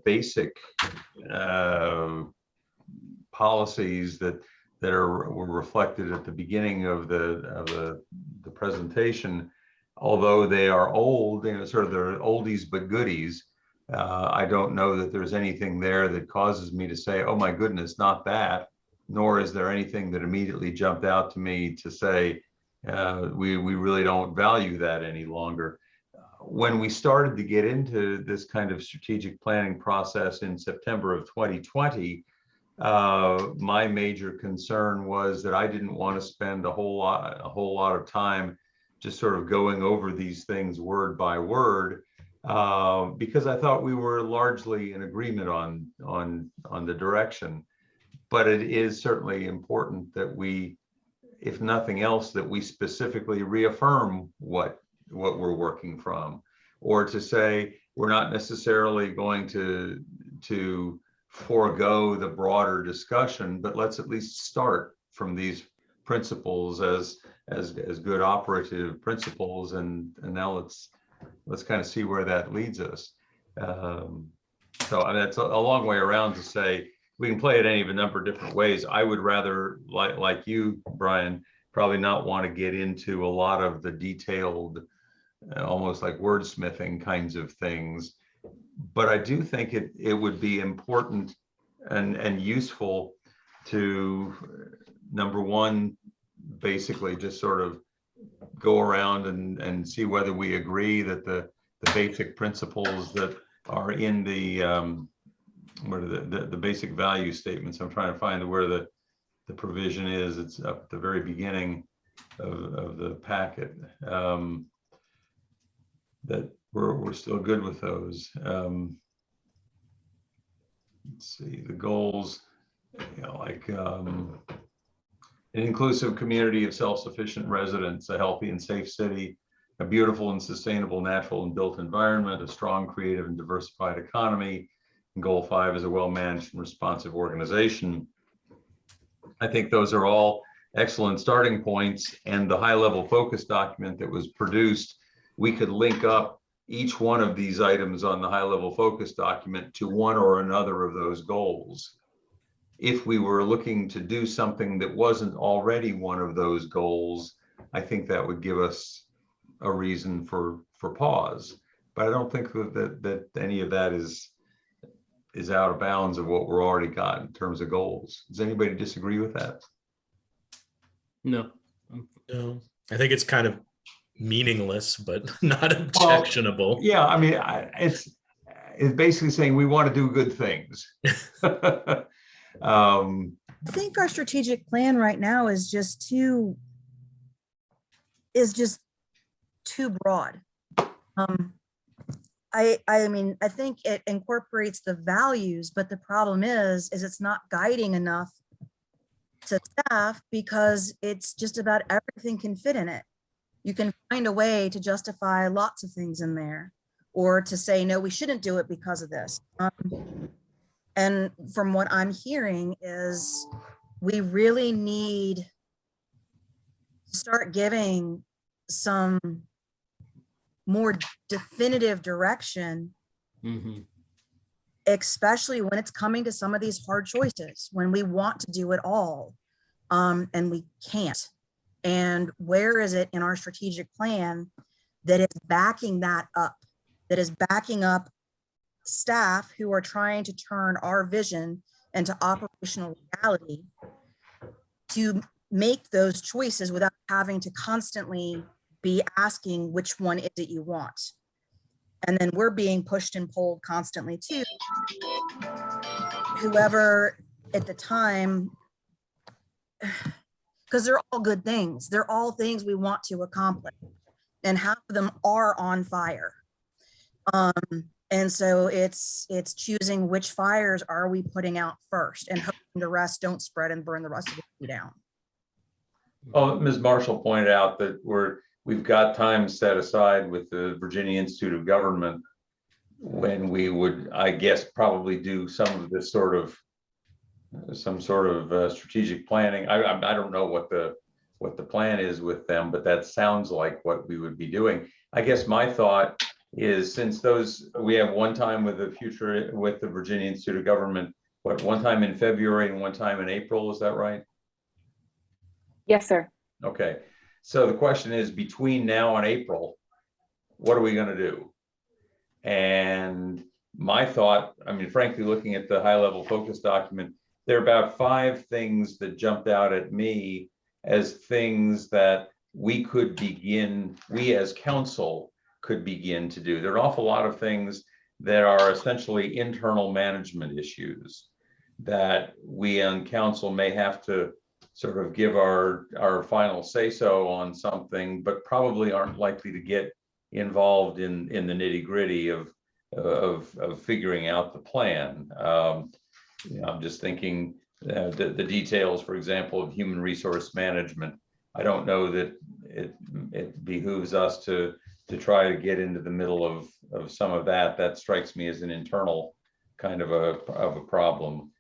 basic policies that were reflected at the beginning of the presentation, although they are old, sort of they're oldies but goodies. I don't know that there's anything there that causes me to say, oh my goodness, not that, nor is there anything that immediately jumped out to me to say, we really don't value that any longer. When we started to get into this kind of strategic planning process in September of 2020, my major concern was that I didn't want to spend a whole lot of time just sort of going over these things word by word, because I thought we were largely in agreement on the direction. But it is certainly important that we, if nothing else, that we specifically reaffirm what we're working from, or to say we're not necessarily going to forego the broader discussion, but let's at least start from these principles as good operative principles, and now let's kind of see where that leads us. So I mean, that's a long way around to say we can play it any of a number of different ways. I would rather, like you, Brian, probably not want to get into a lot of the detailed, almost like wordsmithing kinds of things. But I do think it would be important and useful to, number one, basically just sort of go around and see whether we agree that the basic principles that are in the what are the basic value statements. I'm trying to find where the provision is. It's up at the very beginning of the packet. That we're still good with those. Let's see, the goals, you know, like an inclusive community of self-sufficient residents, a healthy and safe city, a beautiful and sustainable natural and built environment, a strong, creative and diversified economy. And goal 5 is a well-managed and responsive organization. I think those are all excellent starting points, and the high-level focus document that was produced, we could link up each one of these items on the high-level focus document to one or another of those goals. If we were looking to do something that wasn't already one of those goals, I think that would give us a reason for pause. But I don't think that any of that is out of bounds of what we're already got in terms of goals. Does anybody disagree with that? No. No, I think it's kind of meaningless, but not objectionable. Well, yeah, I mean, it's basically saying we want to do good things. I think our strategic plan right now is just too broad. I mean, I think it incorporates the values, but the problem is it's not guiding enough to staff because it's just about everything can fit in it. You can find a way to justify lots of things in there, or to say, no, we shouldn't do it because of this. And from what I'm hearing is we really need to start giving some more definitive direction, especially when it's coming to some of these hard choices, when we want to do it all and we can't. And where is it in our strategic plan that is backing that up, that is backing up staff who are trying to turn our vision into operational reality to make those choices without having to constantly be asking which one is it you want. And then we're being pushed and pulled constantly too. Whoever at the time, because they're all good things. They're all things we want to accomplish, and half of them are on fire. And so it's choosing which fires are we putting out first, and hoping the rest don't spread and burn the rest of it down. Well, Ms. Marshall pointed out that we've got time set aside with the Virginia Institute of Government when we would, I guess, probably do some of this sort of strategic planning. I don't know what the plan is with them, but that sounds like what we would be doing. I guess my thought is, since we have one time with the Virginia Institute of Government, one time in February and one time in April, is that right? Yes, sir. Okay. So the question is, between now and April, what are we going to do? And my thought, I mean, frankly, looking at the high-level focus document, there are about 5 things that jumped out at me as things that we as council could begin to do. There are an awful lot of things that are essentially internal management issues that we on council may have to sort of give our final say-so on something, but probably aren't likely to get involved in the nitty-gritty of figuring out the plan. I'm just thinking the details, for example, of human resource management. I don't know that it behooves us to try to get into the middle of some of that. That strikes me as an internal kind of a problem.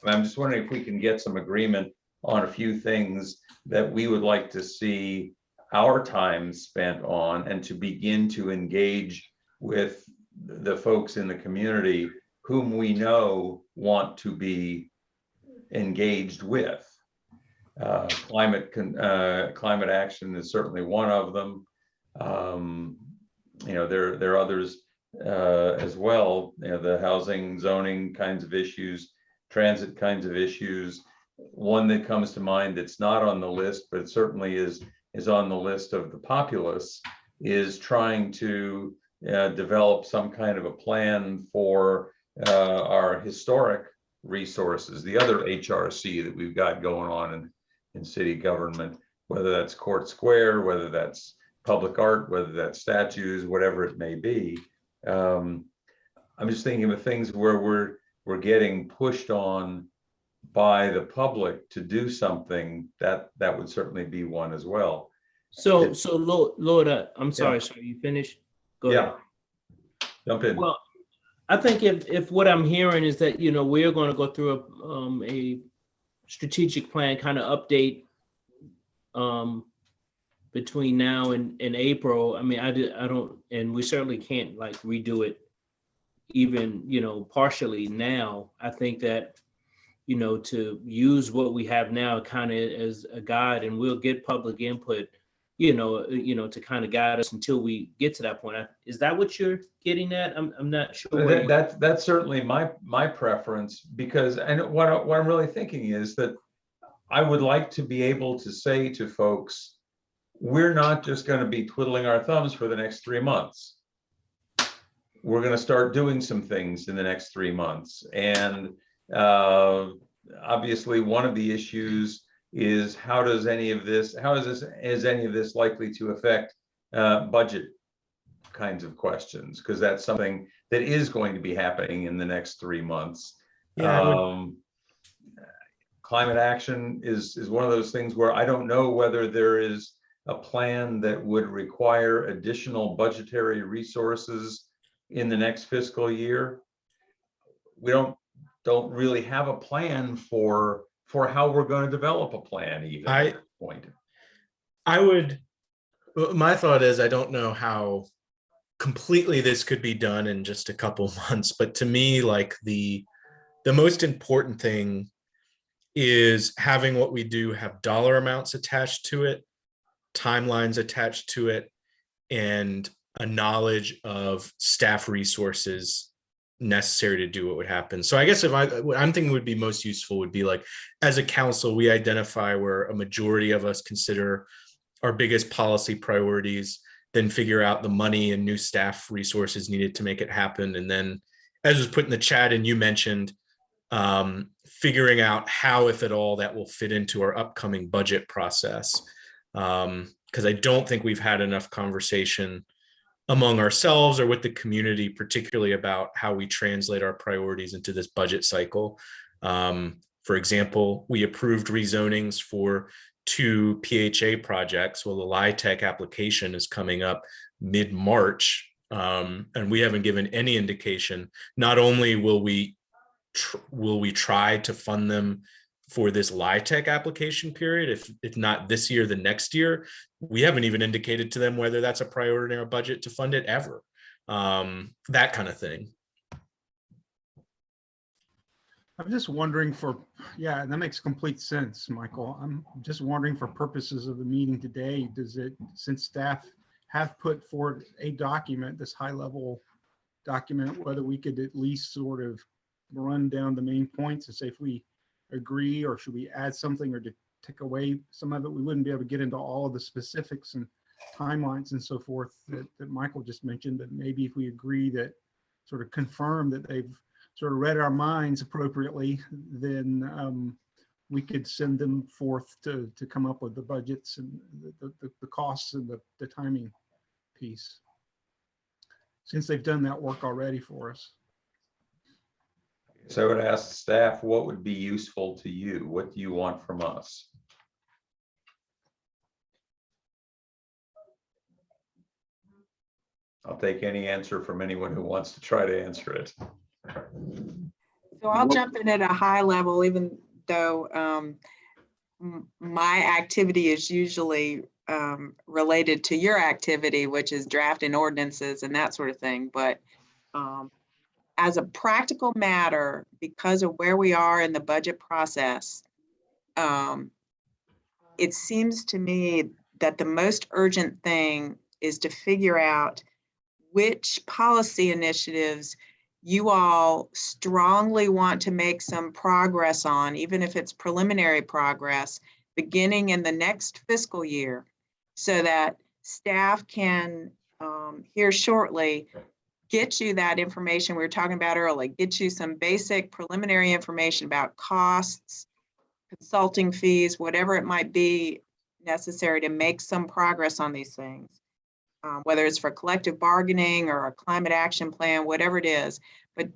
I'm just wondering if we can get some agreement on a few things that we would like to see our time spent on, and to begin to engage with the folks in the community whom we know want to be engaged with. Climate action is certainly one of them. There are others as well. The housing, zoning kinds of issues, transit kinds of issues. One that comes to mind that's not on the list, but certainly is on the list of the populace, is trying to develop some kind of a plan for our historic resources, the other HRC that we've got going on in city government, whether that's Court Square, whether that's public art, whether that's statues, whatever it may be. I'm just thinking of things where we're getting pushed on by the public to do something, that would certainly be one as well. So Lord, I'm sorry, sir, you finished? Go ahead. Jump in. Well, I think if what I'm hearing is that, you know, we're going to go through a strategic plan kind of update between now and April. I mean, I don't, and we certainly can't like redo it even, you know, partially now. I think that, you know, to use what we have now kind of as a guide, and we'll get public input, you know, to kind of guide us until we get to that point. Is that what you're getting at? I'm not sure. That's certainly my preference, because, and what I'm really thinking is that I would like to be able to say to folks, we're not just going to be twiddling our thumbs for the next 3 months. We're going to start doing some things in the next 3 months. And obviously one of the issues is is any of this likely to affect budget kinds of questions, because that's something that is going to be happening in the next 3 months. Climate action is one of those things where I don't know whether there is a plan that would require additional budgetary resources in the next fiscal year. We don't really have a plan for how we're going to develop a plan even at this point. My thought is, I don't know how completely this could be done in just a couple months, but to me, like the most important thing is having what we do have dollar amounts attached to it, timelines attached to it, and a knowledge of staff resources necessary to do what would happen. So I guess what I'm thinking would be most useful would be, like, as a council, we identify where a majority of us consider our biggest policy priorities, then figure out the money and new staff resources needed to make it happen. And then, as was put in the chat and you mentioned, figuring out how, if at all, that will fit into our upcoming budget process. Because I don't think we've had enough conversation among ourselves or with the community, particularly about how we translate our priorities into this budget cycle. For example, we approved rezonings for 2 PHA projects. Well, the LIHTC application is coming up mid-March, and we haven't given any indication. Not only will we try to fund them for this LIHTC application period, if not this year, the next year, we haven't even indicated to them whether that's a priority in our budget to fund it ever. That kind of thing. I'm just wondering yeah, that makes complete sense, Michael. I'm just wondering, for purposes of the meeting today, since staff have put forward a document, this high level document, whether we could at least sort of run down the main points and say if we agree, or should we add something or to take away some of it. We wouldn't be able to get into all of the specifics and timelines and so forth that Michael just mentioned, but maybe if we agree that, sort of confirm that they've sort of read our minds appropriately, then we could send them forth to come up with the budgets and the costs and the timing piece, since they've done that work already for us. So I would ask staff, what would be useful to you? What do you want from us? I'll take any answer from anyone who wants to try to answer it. So I'll jump in at a high level, even though my activity is usually related to your activity, which is drafting ordinances and that sort of thing. But as a practical matter, because of where we are in the budget process, it seems to me that the most urgent thing is to figure out which policy initiatives you all strongly want to make some progress on, even if it's preliminary progress, beginning in the next fiscal year, so that staff can here shortly get you that information we were talking about earlier, get you some basic preliminary information about costs, consulting fees, whatever it might be necessary to make some progress on these things. Whether it's for collective bargaining or a climate action plan, whatever it is, but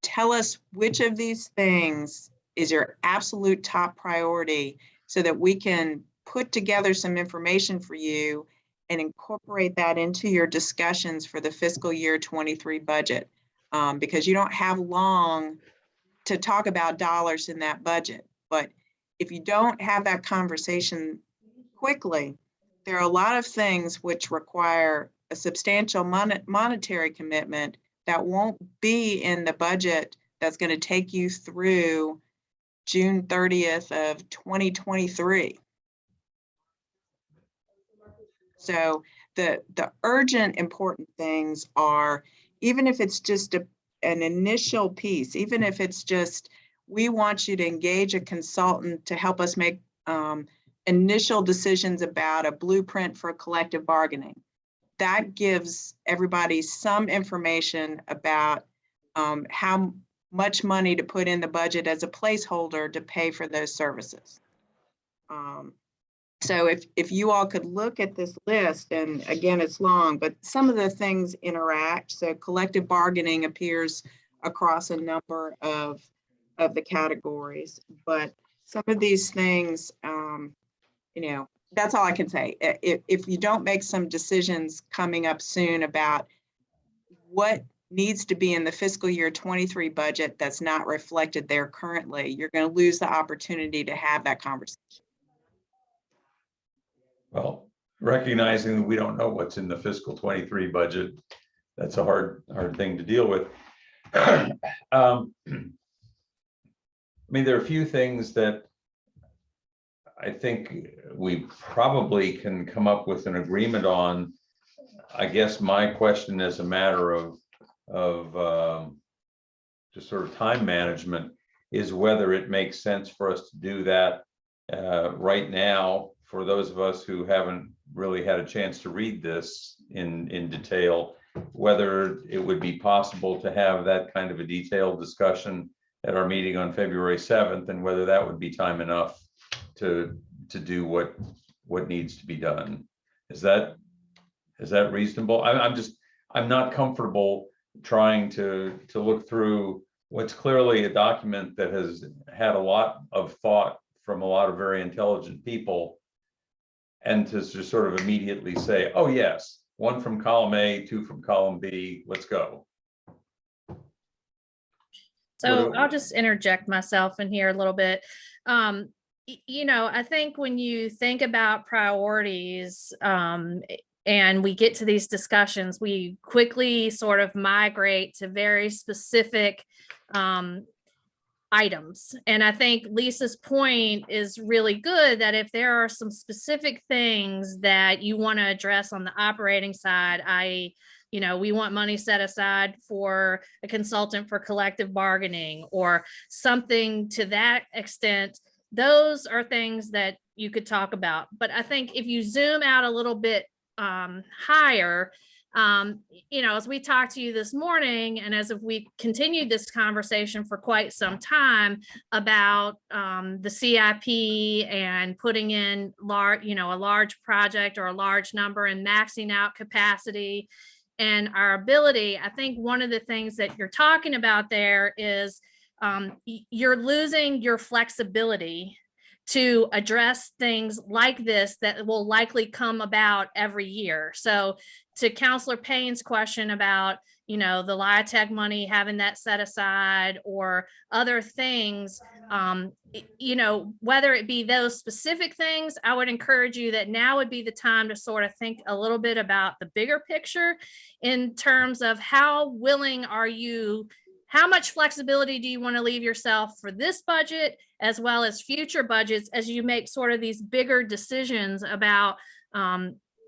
tell us which of these things is your absolute top priority so that we can put together some information for you and incorporate that into your discussions for the fiscal year 23 budget. Because you don't have long to talk about dollars in that budget. But if you don't have that conversation quickly, there are a lot of things which require a substantial monetary commitment that won't be in the budget that's going to take you through June 30th of 2023. So the urgent important things are, even if it's just an initial piece, even if it's just, we want you to engage a consultant to help us make initial decisions about a blueprint for collective bargaining. That gives everybody some information about how much money to put in the budget as a placeholder to pay for those services. So if you all could look at this list, and again, it's long, but some of the things interact. So collective bargaining appears across a number of the categories, but some of these things, you know, that's all I can say. If you don't make some decisions coming up soon about what needs to be in the fiscal year 23 budget that's not reflected there currently, you're going to lose the opportunity to have that conversation. Well, recognizing that we don't know what's in the fiscal 23 budget, that's a hard thing to deal with. I mean, there are a few things that I think we probably can come up with an agreement on. I guess my question is a matter of just sort of time management, is whether it makes sense for us to do that right now. For those of us who haven't really had a chance to read this in detail, whether it would be possible to have that kind of a detailed discussion at our meeting on February 7th, and whether that would be time enough to do what needs to be done. Is that reasonable? I'm not comfortable trying to look through what's clearly a document that has had a lot of thought from a lot of very intelligent people, and to just sort of immediately say, oh yes, 1 from column A, 2 from column B, let's go. So I'll just interject myself in here a little bit. You know, I think when you think about priorities, and we get to these discussions, we quickly sort of migrate to very specific items. And I think Lisa's point is really good, that if there are some specific things that you want to address on the operating side, i.e., you know, we want money set aside for a consultant for collective bargaining or something to that extent, those are things that you could talk about. But I think if you zoom out a little bit higher, you know, as we talked to you this morning, and as if we continued this conversation for quite some time about the CIP and putting in large, you know, a large project or a large number and maxing out capacity and our ability, I think one of the things that you're talking about there is you're losing your flexibility to address things like this that will likely come about every year. So to Councillor Payne's question about, you know, the LIATech money, having that set aside or other things, you know, whether it be those specific things, I would encourage you that now would be the time to sort of think a little bit about the bigger picture in terms of how willing are you, how much flexibility do you want to leave yourself for this budget as well as future budgets as you make sort of these bigger decisions about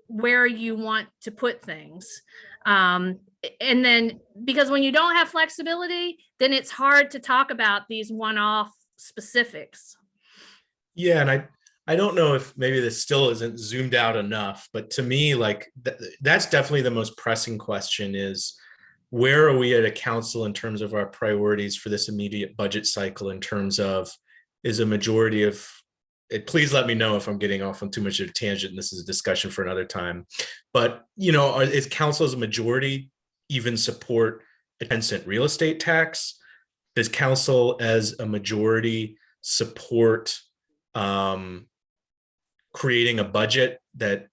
where you want to put things. And then, because when you don't have flexibility, then it's hard to talk about these one-off specifics. Yeah, and I don't know if maybe this still isn't zoomed out enough, but to me, like that's definitely the most pressing question is, where are we at a council in terms of our priorities for this immediate budget cycle, in terms of, is a majority of it, please let me know if I'm getting off on too much of a tangent and this is a discussion for another time, but is council as a majority even support a 10-cent real estate tax? Does council as a majority support creating a budget that,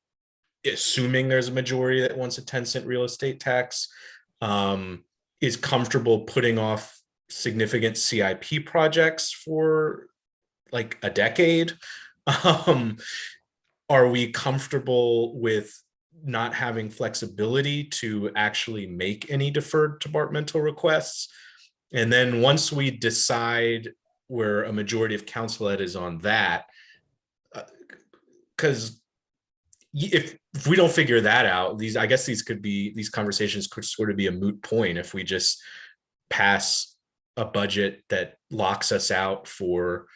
assuming there's a majority that wants a 10-cent real estate tax, is comfortable putting off significant CIP projects for like a decade? Are we comfortable with not having flexibility to actually make any deferred departmental requests? And then once we decide where a majority of council head is on that, because if we don't figure that out, I guess these conversations could sort of be a moot point if we just pass a budget that locks us out for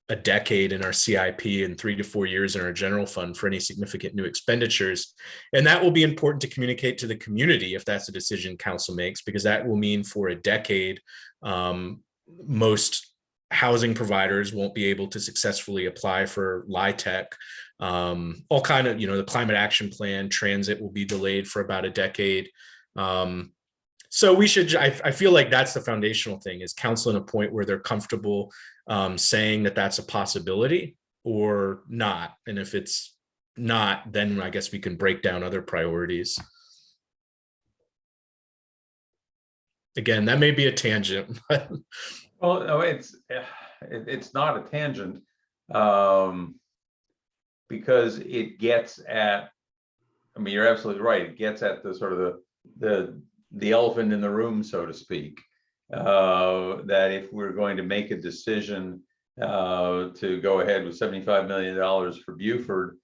a decade in our CIP and 3 to 4 years in our general fund for any significant new expenditures. And that will be important to communicate to the community if that's a decision council makes, because that will mean for a decade, most housing providers won't be able to successfully apply for LIHTC. All kind of, the climate action plan, transit will be delayed for about a decade. So we should, I feel like that's the foundational thing, is council in a point where they're comfortable saying that that's a possibility or not. And if it's not, then I guess we can break down other priorities. Again, that may be a tangent. But Well, no, it's not a tangent, because it gets at, I mean, you're absolutely right. It gets at the sort of the elephant in the room, so to speak, that if we're going to make a decision to go ahead with $75 million for Beaufort,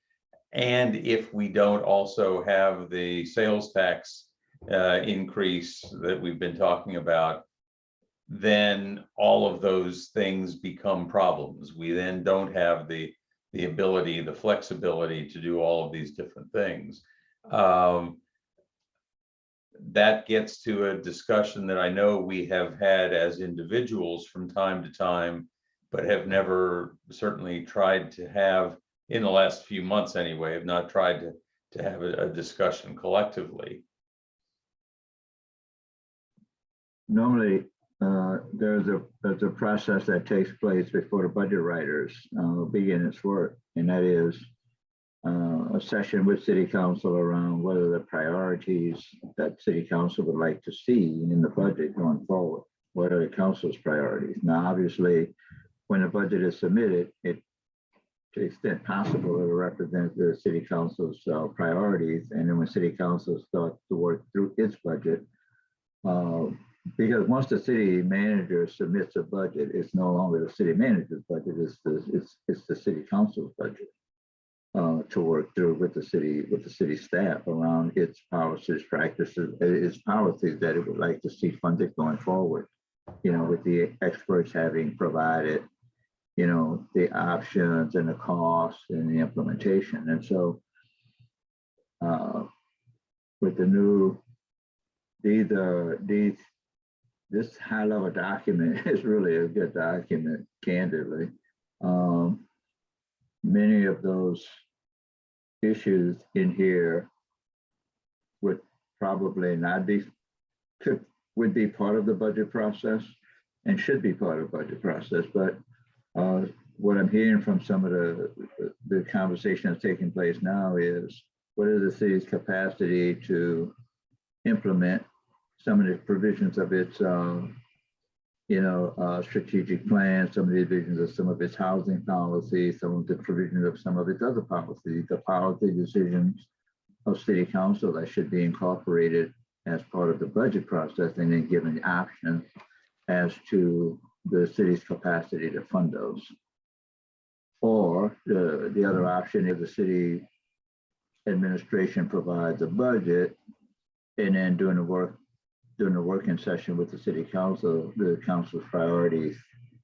and if we don't also have the sales tax increase that we've been talking about, then all of those things become problems. We then don't have the ability, the flexibility to do all of these different things. That gets to a discussion that I know we have had as individuals from time to time, but have never certainly tried to have, in the last few months anyway, have not tried to have a discussion collectively. Normally, there's a process that takes place before the budget writers begin its work, and that is a session with City Council around what are the priorities that City Council would like to see in the budget going forward. What are the council's priorities? Now, obviously, when the budget is submitted, to the extent possible, it will represent the City Council's priorities. And then when City Council starts to work through its budget, because once the city manager submits a budget, it's no longer the city manager's budget, it's the City Council's budget. To work through with the city staff around its policies, practices, its policies that it would like to see funded going forward. With the experts having provided, the options and the costs and the implementation. And so, with the new, this high-level document is really a good document, candidly. Many of those issues in here would probably not be, would be part of the budget process and should be part of the budget process. But what I'm hearing from some of the conversation that's taking place now is, what is the city's capacity to implement some of the provisions of its strategic plan, some of the visions of some of its housing policies, some of the provisions of some of its other policies, the policy decisions of City Council that should be incorporated as part of the budget process, and then given the option as to the city's capacity to fund those. Or the other option is the city administration provides a budget, and then during the working session with the City Council, the council's priorities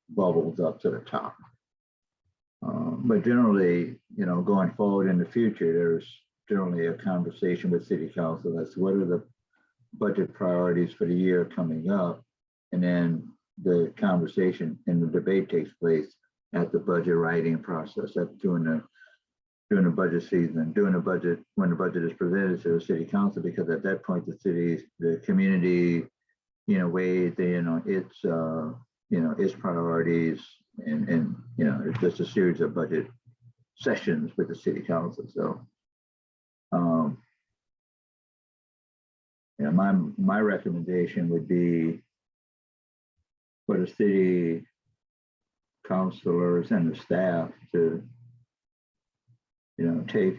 bubbles up to the top. But generally, going forward in the future, there's generally a conversation with City Council as to what are the budget priorities for the year coming up. And then the conversation and the debate takes place at the budget writing process, during the budget season, during the budget, when the budget is presented to the city council, because at that point, the community, weighs in its priorities, and it's just a series of budget sessions with the city council. So, my recommendation would be for the city councilors and the staff to, take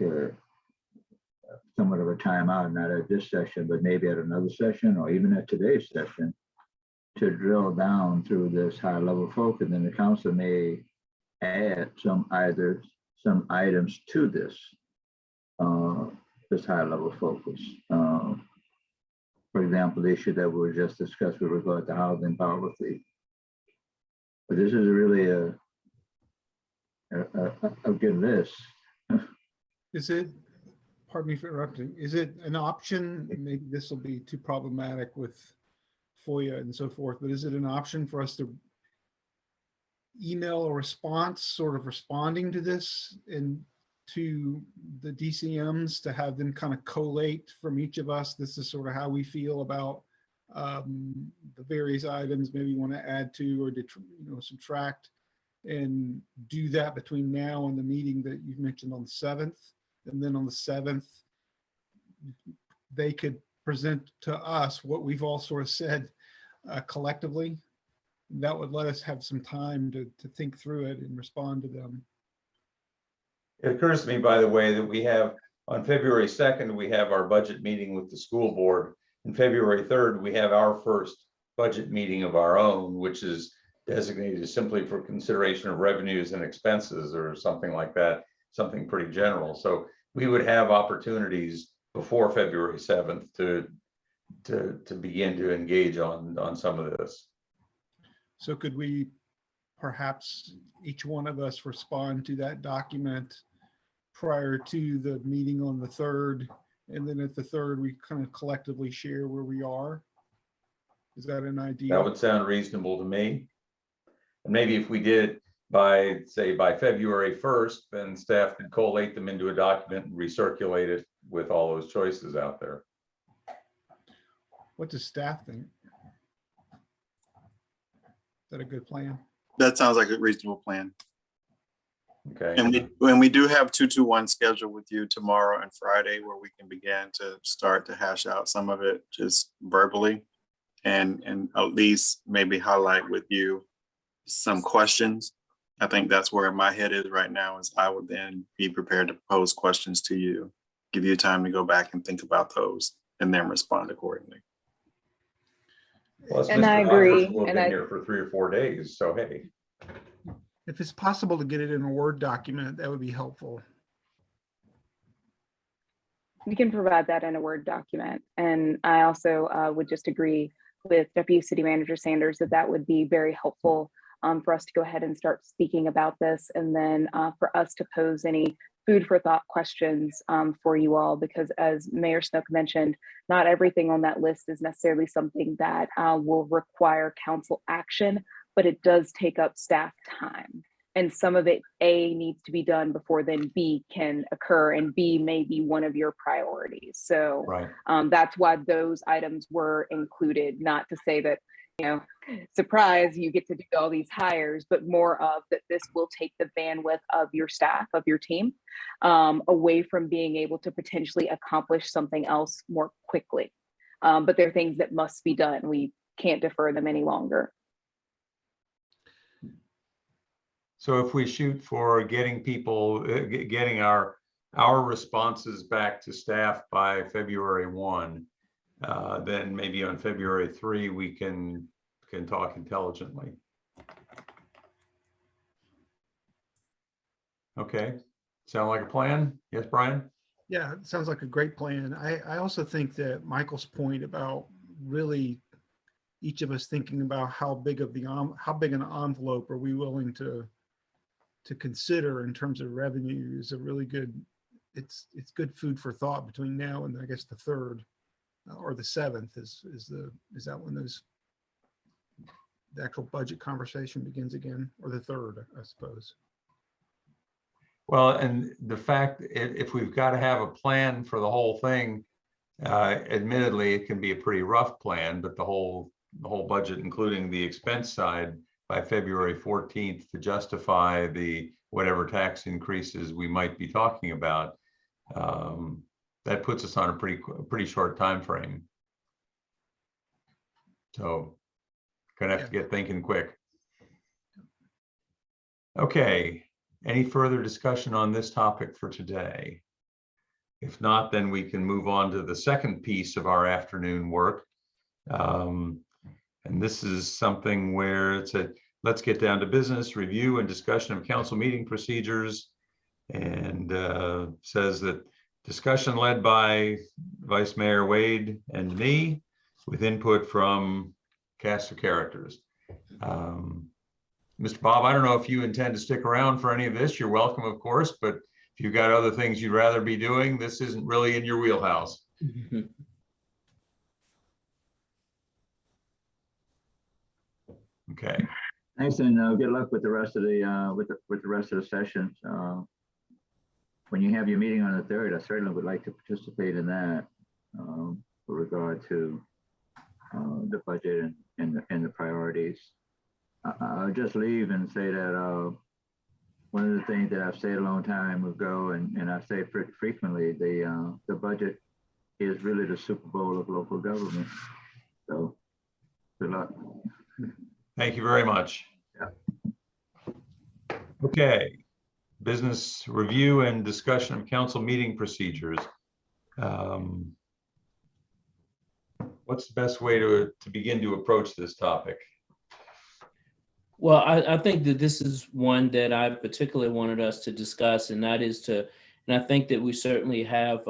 somewhat of a timeout, not at this session, but maybe at another session or even at today's session, to drill down through this high level focus. And the council may add some items to this high level focus. For example, the issue that we just discussed with regard to housing policy. But this is really a good list. Is it, pardon me for interrupting, is it an option, maybe this will be too problematic with FOIA and so forth, but is it an option for us to email a response, sort of responding to this, and to the DCMs, to have them kind of collate from each of us, this is sort of how we feel about the various items maybe want to add to or subtract, and do that between now and the meeting that you've mentioned on the 7th. And then on the 7th, they could present to us what we've all sort of said collectively. That would let us have some time to think through it and respond to them. It occurs to me, by the way, that we have on February 2nd, we have our budget meeting with the school board. And February 3rd, we have our first budget meeting of our own, which is designated simply for consideration of revenues and expenses or something like that, something pretty general. So we would have opportunities before February 7th to begin to engage on some of this. So could we perhaps each one of us respond to that document prior to the meeting on the 3rd, and then at the 3rd we kind of collectively share where we are? Is that an idea? That would sound reasonable to me. And maybe if we did it by February 1st, then staff could collate them into a document and recirculate it with all those choices out there. What does staff think? Is that a good plan? That sounds like a reasonable plan. Okay. And when we do have 221 scheduled with you tomorrow and Friday, where we can begin to start to hash out some of it just verbally, and at least maybe highlight with you some questions. I think that's where my head is right now, is I would then be prepared to pose questions to you, give you time to go back and think about those, and then respond accordingly. Plus, And Mr. I Rogers agree, will have and been I- here for 3 or 4 days, so hey. If it's possible to get it in a Word document, that would be helpful. We can provide that in a Word document. And I also would just agree with Deputy City Manager Sanders that would be very helpful for us to go ahead and start speaking about this, and then for us to pose any food for thought questions for you all, because as Mayor Snook mentioned, not everything on that list is necessarily something that will require council action, but it does take up staff time. And some of it, A, needs to be done before then B can occur, and B may be one of your priorities. So Right. That's why those items were included, not to say that, surprise, you get to do all these hires, but more of that this will take the bandwidth of your staff, of your team, away from being able to potentially accomplish something else more quickly. But there are things that must be done. We can't defer them any longer. So if we shoot for getting people, getting our responses back to staff by February 1, then maybe on February 3, we can talk intelligently. Okay, sound like a plan? Yes, Brian? Yeah, it sounds like a great plan. I also think that Michael's point about really each of us thinking about how big an envelope are we willing to consider in terms of revenue is a really good, it's good food for thought between now and I guess the 3rd. or the 7th is that when the actual budget conversation begins again, or the 3rd, I suppose. Well, and the fact, if we've got to have a plan for the whole thing, admittedly, it can be a pretty rough plan, but the whole budget, including the expense side, by February 14th to justify the whatever tax increases we might be talking about, that puts us on a pretty short time frame. So gonna have to get thinking quick. Okay, any further discussion on this topic for today? If not, then we can move on to the second piece of our afternoon work. And this is something where it's let's get down to business, review and discussion of council meeting procedures. And says that discussion led by Vice Mayor Wade and me with input from cast of characters. Mr. Bob, I don't know if you intend to stick around for any of this. You're welcome, of course, but if you've got other things you'd rather be doing, this isn't really in your wheelhouse. Okay. Thanks, and good luck with the rest of the with the rest of the sessions. When you have your meeting on the 3rd, I certainly would like to participate in that with regard to the budget and the priorities. I'll just leave and say that one of the things that I've said a long time ago, and I say pretty frequently, the budget is really the Super Bowl of local government. So good luck. Thank you very much. Yeah. Okay. Business review and discussion of council meeting procedures. What's the best way to begin to approach this topic? Well, I think that this is one that I particularly wanted us to discuss, and that is and I think that we certainly have,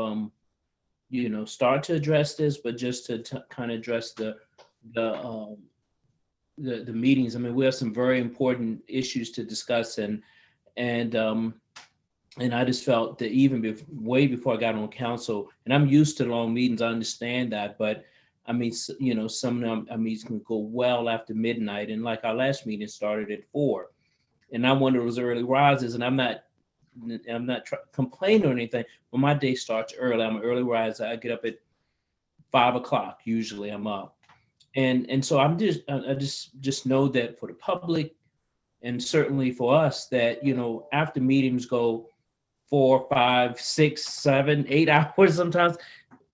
start to address this, but just to kind of address the meetings. I mean, we have some very important issues to discuss, and I just felt that even way before I got on council, and I'm used to long meetings, I understand that, but I mean, some of them, meetings can go well after midnight, and like our last meeting started at 4, and I'm one of those early risers, and I'm not complaining or anything, but my day starts early. I'm an early riser. I get up at 5 o'clock. Usually I'm up, and so I just know that for the public, and certainly for us, that after meetings go 4, 5, 6, 7, 8 hours sometimes,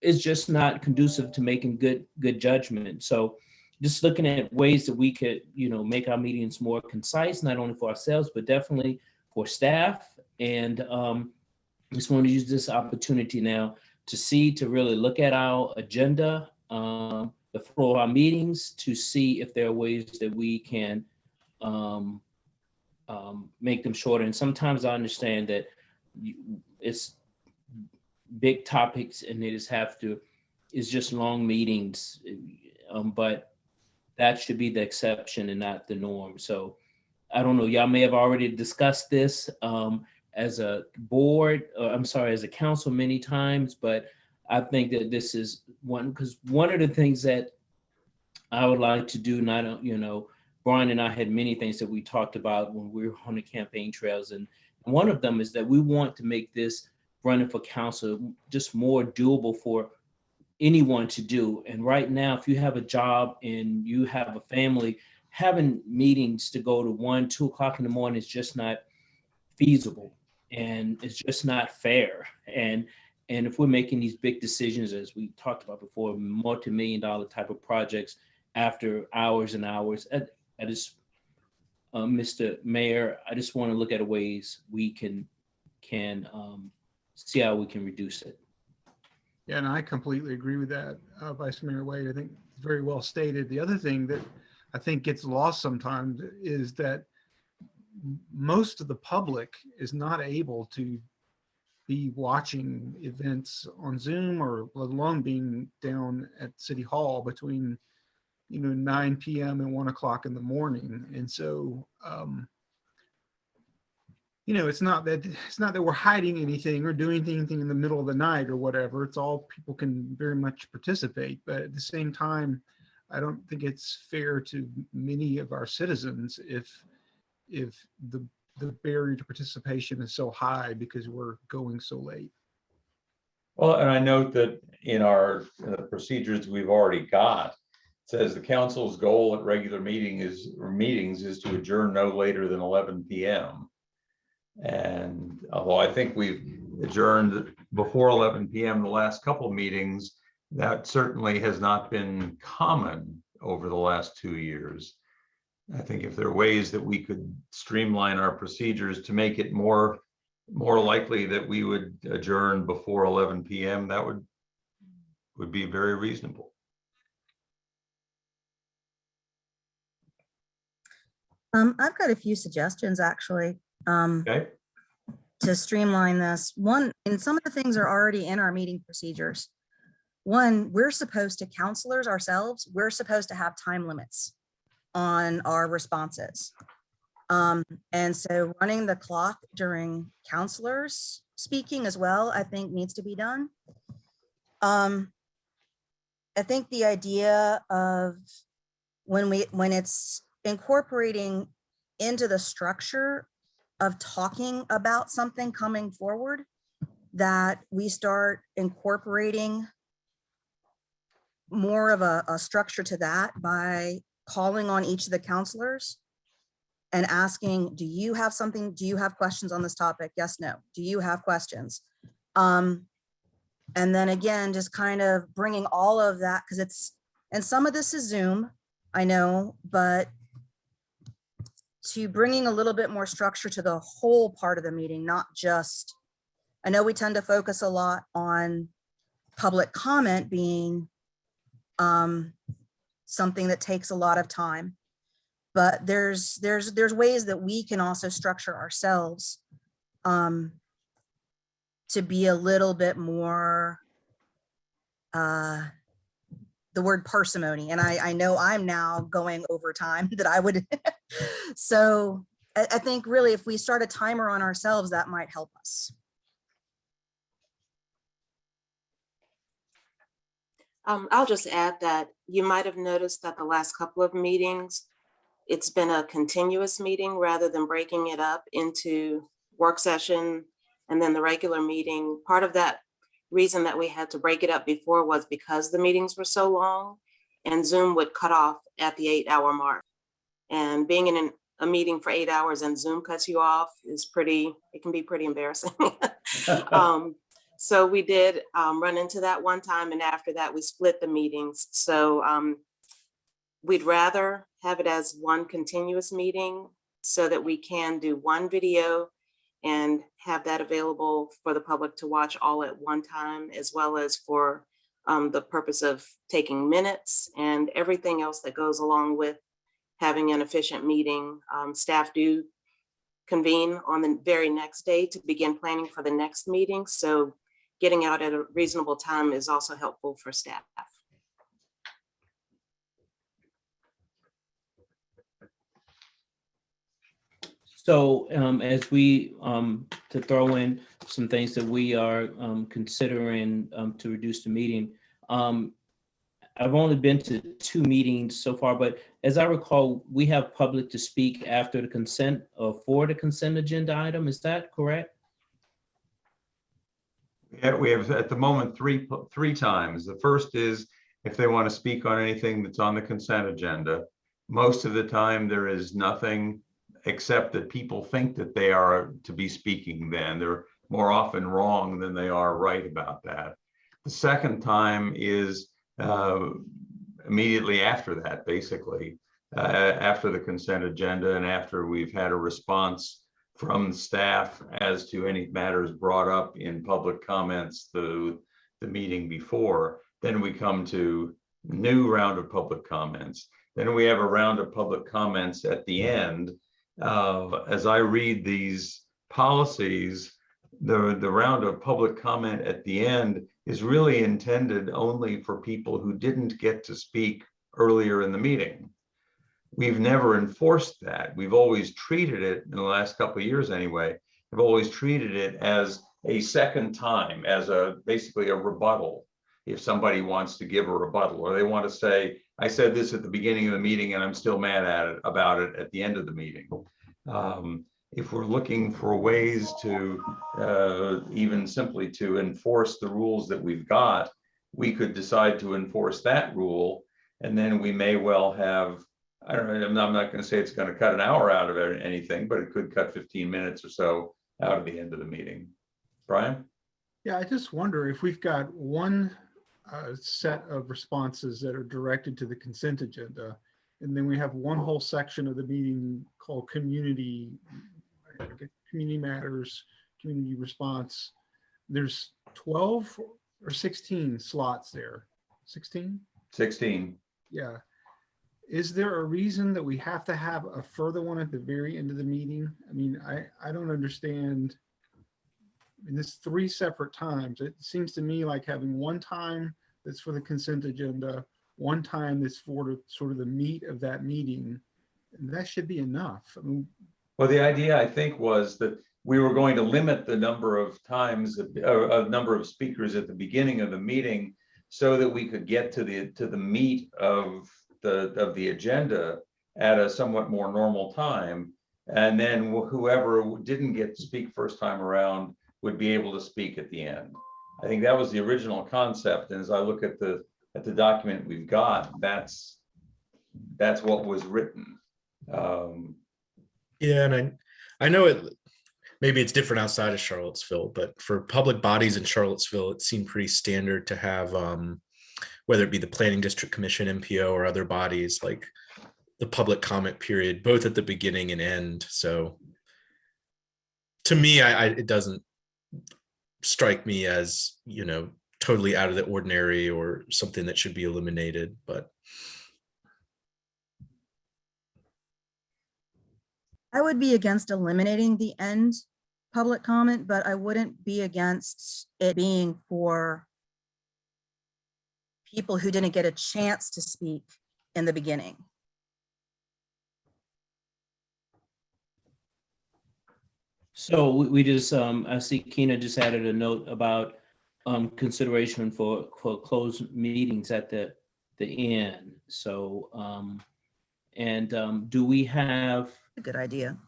it's just not conducive to making good judgment. So just looking at ways that we could, make our meetings more concise, not only for ourselves, but definitely for staff. And just want to use this opportunity now to really look at our agenda, the flow of our meetings, to see if there are ways that we can make them shorter. And sometimes I understand that it's big topics and it's just long meetings, but that should be the exception and not the norm. So I don't know, y'all may have already discussed this as a board, as a council many times, but I think that this is because one of the things that I would like to do, Brian and I had many things that we talked about when we were on the campaign trails, and one of them is that we want to make this running for council just more doable for anyone to do. And right now, if you have a job and you have a family, having meetings to go to 1, 2 o'clock in the morning is just not feasible, and it's just not fair. And if we're making these big decisions, as we talked about before, multi-million-dollar type of projects after hours and hours, I just, Mr. Mayor, I just want to look at ways we can see how we can reduce it. Yeah, and I completely agree with that, Vice Mayor Wade. I think it's very well stated. The other thing that I think gets lost sometimes is that most of the public is not able to be watching events on Zoom, or let alone being down at City Hall between 9 p.m. and 1 o'clock in the morning. And so you know, it's not that we're hiding anything or doing anything in the middle of the night or whatever. It's all, people can very much participate, but at the same time, I don't think it's fair to many of our citizens if the barrier to participation is so high because we're going so late. Well, and I note that in our procedures we've already got, it says the council's goal at regular meetings is to adjourn no later than 11 p.m. And although I think we've adjourned before 11 p.m. the last couple of meetings, that certainly has not been common over the last 2 years. I think if there are ways that we could streamline our procedures to make it more likely that we would adjourn before 11 p.m., that would be very reasonable. I've got a few suggestions actually. Okay. To streamline this. One, and some of the things are already in our meeting procedures. One, counselors ourselves, we're supposed to have time limits on our responses. And so running the clock during counselors speaking as well, I think needs to be done. I think the idea of when it's incorporating into the structure of talking about something coming forward, that we start incorporating more of a structure to that by calling on each of the counselors and asking, do you have questions on this topic? Yes, no. Do you have questions? And then again, just kind of bringing all of that, because and some of this is Zoom, I know, but to bringing a little bit more structure to the whole part of the meeting, not just, I know we tend to focus a lot on public comment being something that takes a lot of time, but there's ways that we can also structure ourselves to be a little bit more the word parsimony. And I know I'm now going over time that I would. So I think really if we start a timer on ourselves, that might help us. I'll just add that you might have noticed that the last couple of meetings, it's been a continuous meeting rather than breaking it up into work session and then the regular meeting. Part of that reason that we had to break it up before was because the meetings were so long and Zoom would cut off at the 8-hour mark. And being in a meeting for 8 hours and Zoom cuts you off is it can be pretty embarrassing. So we did run into that one time, and after that we split the meetings. So we'd rather have it as one continuous meeting so that we can do one video and have that available for the public to watch all at one time, as well as for the purpose of taking minutes and everything else that goes along with having an efficient meeting. Staff do convene on the very next day to begin planning for the next meeting. So getting out at a reasonable time is also helpful for staff. So as we, to throw in some things that we are considering to reduce the meeting, I've only been to 2 meetings so far, but as I recall, we have public to speak after the consent or for the consent agenda item. Is that correct? Yeah, we have at the moment three times. The first is if they want to speak on anything that's on the consent agenda. Most of the time there is nothing except that people think that they are to be speaking then. They're more often wrong than they are right about that. The second time is immediately after that, basically, after the consent agenda and after we've had a response from staff as to any matters brought up in public comments the meeting before. Then we come to new round of public comments. Then we have a round of public comments at the end. As I read these policies, the round of public comment at the end is really intended only for people who didn't get to speak earlier in the meeting. We've never enforced that. We've always treated it, in the last couple of years anyway, have always treated it as a second time, as basically a rebuttal. If somebody wants to give a rebuttal, or they want to say, I said this at the beginning of the meeting and I'm still mad about it at the end of the meeting. If we're looking for ways to even simply to enforce the rules that we've got, we could decide to enforce that rule. And then we may well have, I don't know, I'm not going to say it's going to cut an hour out of anything, but it could cut 15 minutes or so out of the end of the meeting. Brian? Yeah, I just wonder if we've got one set of responses that are directed to the consent agenda, and then we have one whole section of the meeting called community matters, community response. There's 12 or 16 slots there. 16? 16. Yeah. Is there a reason that we have to have a further one at the very end of the meeting? I mean, I don't understand. I mean, this 3 separate times. It seems to me like having one time that's for the consent agenda, one time that's for the, sort of the meat of that meeting, and that should be enough. I mean, well, the idea, I think, was that we were going to limit the number of times, a number of speakers at the beginning of the meeting, so that we could get to the meat of the agenda at a somewhat more normal time, and then whoever didn't get to speak first time around would be able to speak at the end. I think that was the original concept, and as I look at the document we've got, that's what was written. Yeah, and I know it. Maybe it's different outside of Charlottesville, but for public bodies in Charlottesville, it seemed pretty standard to have, whether it be the Planning District Commission, MPO, or other bodies, like the public comment period, both at the beginning and end. So to me, it doesn't strike me as, totally out of the ordinary or something that should be eliminated, but. I would be against eliminating the end public comment, but I wouldn't be against it being for people who didn't get a chance to speak in the beginning. So we just, I see Keena just added a note about consideration for closed meetings at the end. So, do we have A good idea.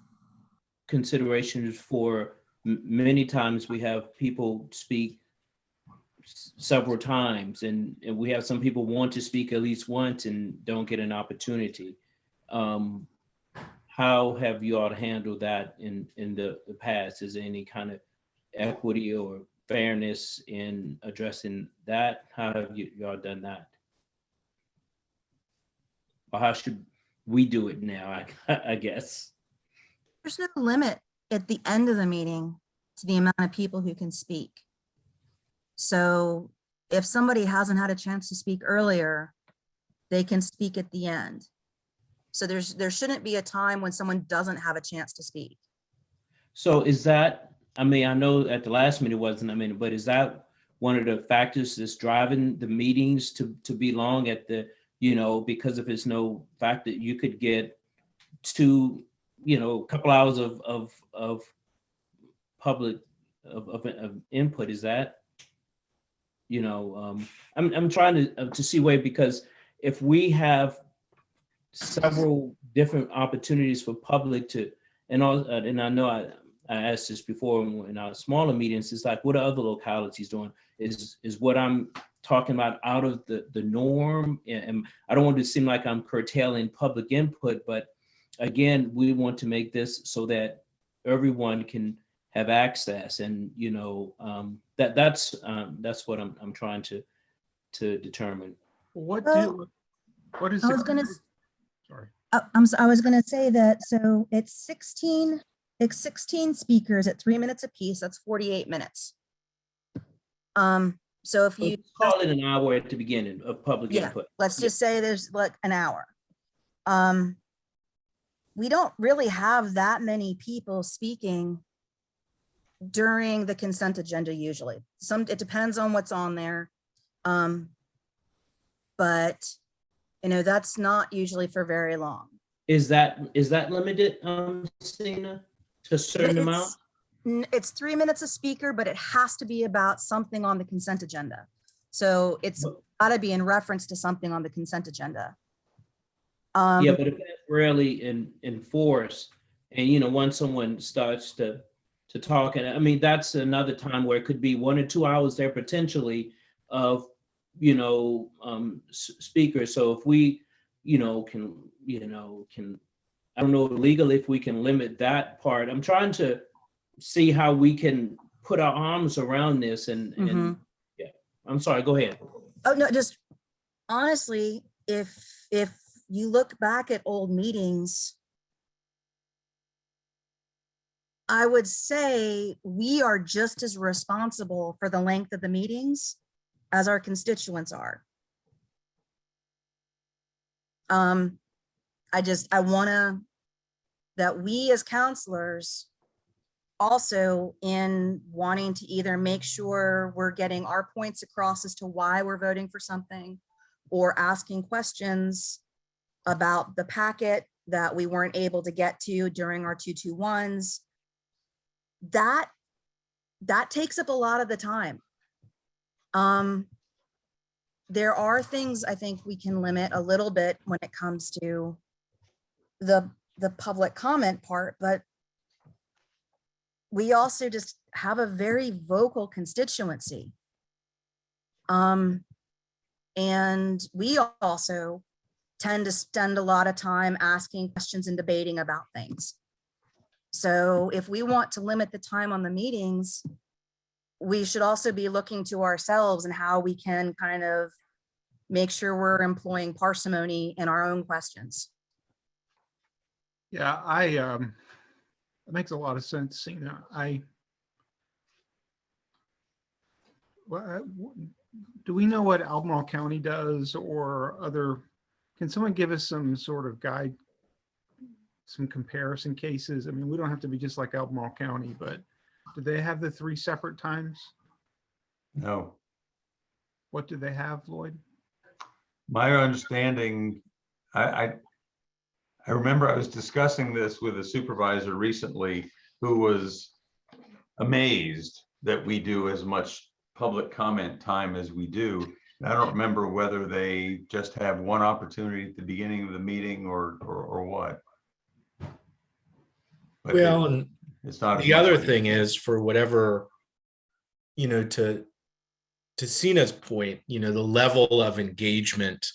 considerations for many times we have people speak several times, and we have some people want to speak at least once and don't get an opportunity. How have you all handled that in the past? Is there any kind of equity or fairness in addressing that? How have y'all done that? Or how should we do it now, I guess? There's no limit at the end of the meeting to the amount of people who can speak. So if somebody hasn't had a chance to speak earlier, they can speak at the end. So there shouldn't be a time when someone doesn't have a chance to speak. So is that, I mean, I know at the last meeting wasn't, but is that one of the factors that's driving the meetings to be long at the, because if there's no fact that you could get to, a couple hours of public of input, is that, I'm trying to see way, because if we have several different opportunities for public to, and I know I asked this before in our smaller meetings, it's like, what are other localities doing? Is what I'm talking about out of the norm? And I don't want to seem like I'm curtailing public input, but again, we want to make this so that everyone can have access, and that's what I'm trying to determine. what is I was gonna, sorry. I was gonna say that, so it's 16 speakers at 3 minutes apiece. That's 48 minutes. So if you Call it an hour at the beginning of public input. Let's just say there's like an hour. We don't really have that many people speaking during the consent agenda usually. It depends on what's on there. But that's not usually for very long. Is that limited, Stina, to a certain amount? It's 3 minutes a speaker, but it has to be about something on the consent agenda. So it's gotta be in reference to something on the consent agenda. Yeah, but if that's rarely enforced, and once someone starts to talk, and I mean that's another time where it could be 1 or 2 hours there potentially of speakers. So if we can I don't know legally if we can limit that part. I'm trying to see how we can put our arms around this and yeah. I'm sorry, go ahead. Oh, no, just honestly, if you look back at old meetings, I would say we are just as responsible for the length of the meetings as our constituents are. I wanna, that we as counselors also in wanting to either make sure we're getting our points across as to why we're voting for something or asking questions about the packet that we weren't able to get to during our 221s. That takes up a lot of the time. There are things I think we can limit a little bit when it comes to the public comment part, but we also just have a very vocal constituency. And we also tend to spend a lot of time asking questions and debating about things. So if we want to limit the time on the meetings, we should also be looking to ourselves and how we can kind of make sure we're employing parsimony in our own questions. Yeah, it makes a lot of sense, Sina. Do we know what Albemarle County does or other, can someone give us some sort of guide, some comparison cases? I mean, we don't have to be just like Albemarle County, but do they have the 3 separate times? No. What do they have, Lloyd? My understanding, I remember I was discussing this with a supervisor recently who was amazed that we do as much public comment time as we do. I don't remember whether they just have one opportunity at the beginning of the meeting or what. But Well, and it's not. The other thing is, for whatever, to Sina's point, the level of engagement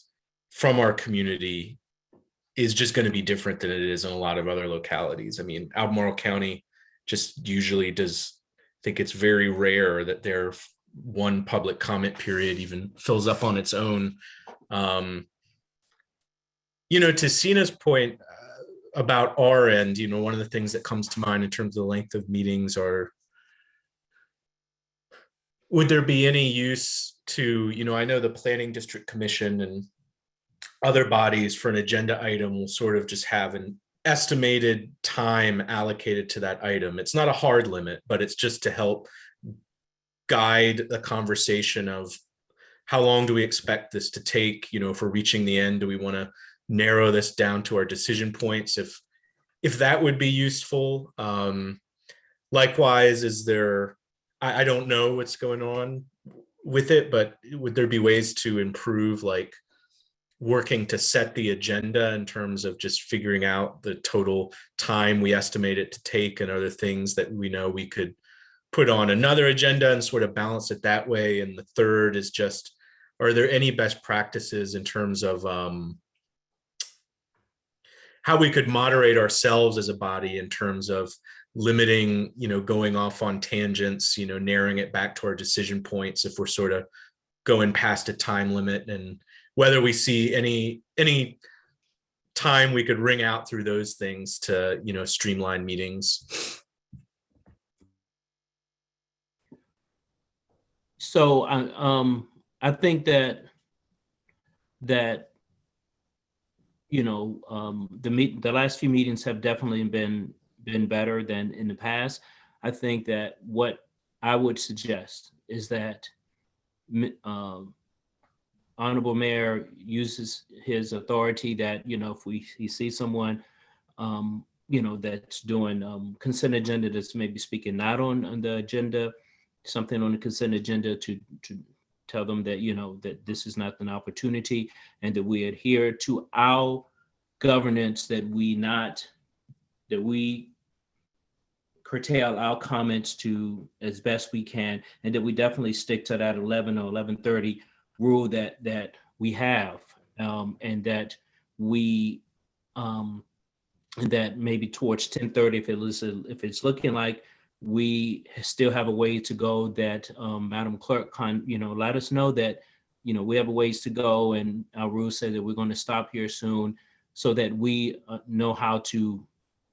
from our community is just going to be different than it is in a lot of other localities. I mean, Albemarle County just usually does, I think it's very rare that their one public comment period even fills up on its own. To Sina's point about our end, one of the things that comes to mind in terms of the length of meetings are, would there be any use to, I know the Planning District Commission and other bodies for an agenda item will sort of just have an estimated time allocated to that item. It's not a hard limit, but it's just to help guide the conversation of how long do we expect this to take? If we're reaching the end, do we want to narrow this down to our decision points? If that would be useful. Likewise, is there, I don't know what's going on with it, but would there be ways to improve, like working to set the agenda in terms of just figuring out the total time we estimate it to take and other things that we know we could put on another agenda and sort of balance it that way? And the third is just, are there any best practices in terms of how we could moderate ourselves as a body in terms of limiting, going off on tangents, narrowing it back to our decision points if we're sort of going past a time limit, and whether we see any time we could wring out through those things to, streamline meetings. So I think that the last few meetings have definitely been better than in the past. I think that what I would suggest is that Honorable Mayor uses his authority that, if he sees someone that's doing consent agenda, that's maybe speaking not on the agenda, something on the consent agenda to tell them that, that this is not an opportunity and that we adhere to our governance, that we curtail our comments to as best we can, and that we definitely stick to that 11 or 11:30 rule that we have, and that we and that maybe towards 10:30, if it's looking like we still have a way to go, that Madam Clerk let us know that we have a ways to go, and our rules say that we're going to stop here soon, so that we know how to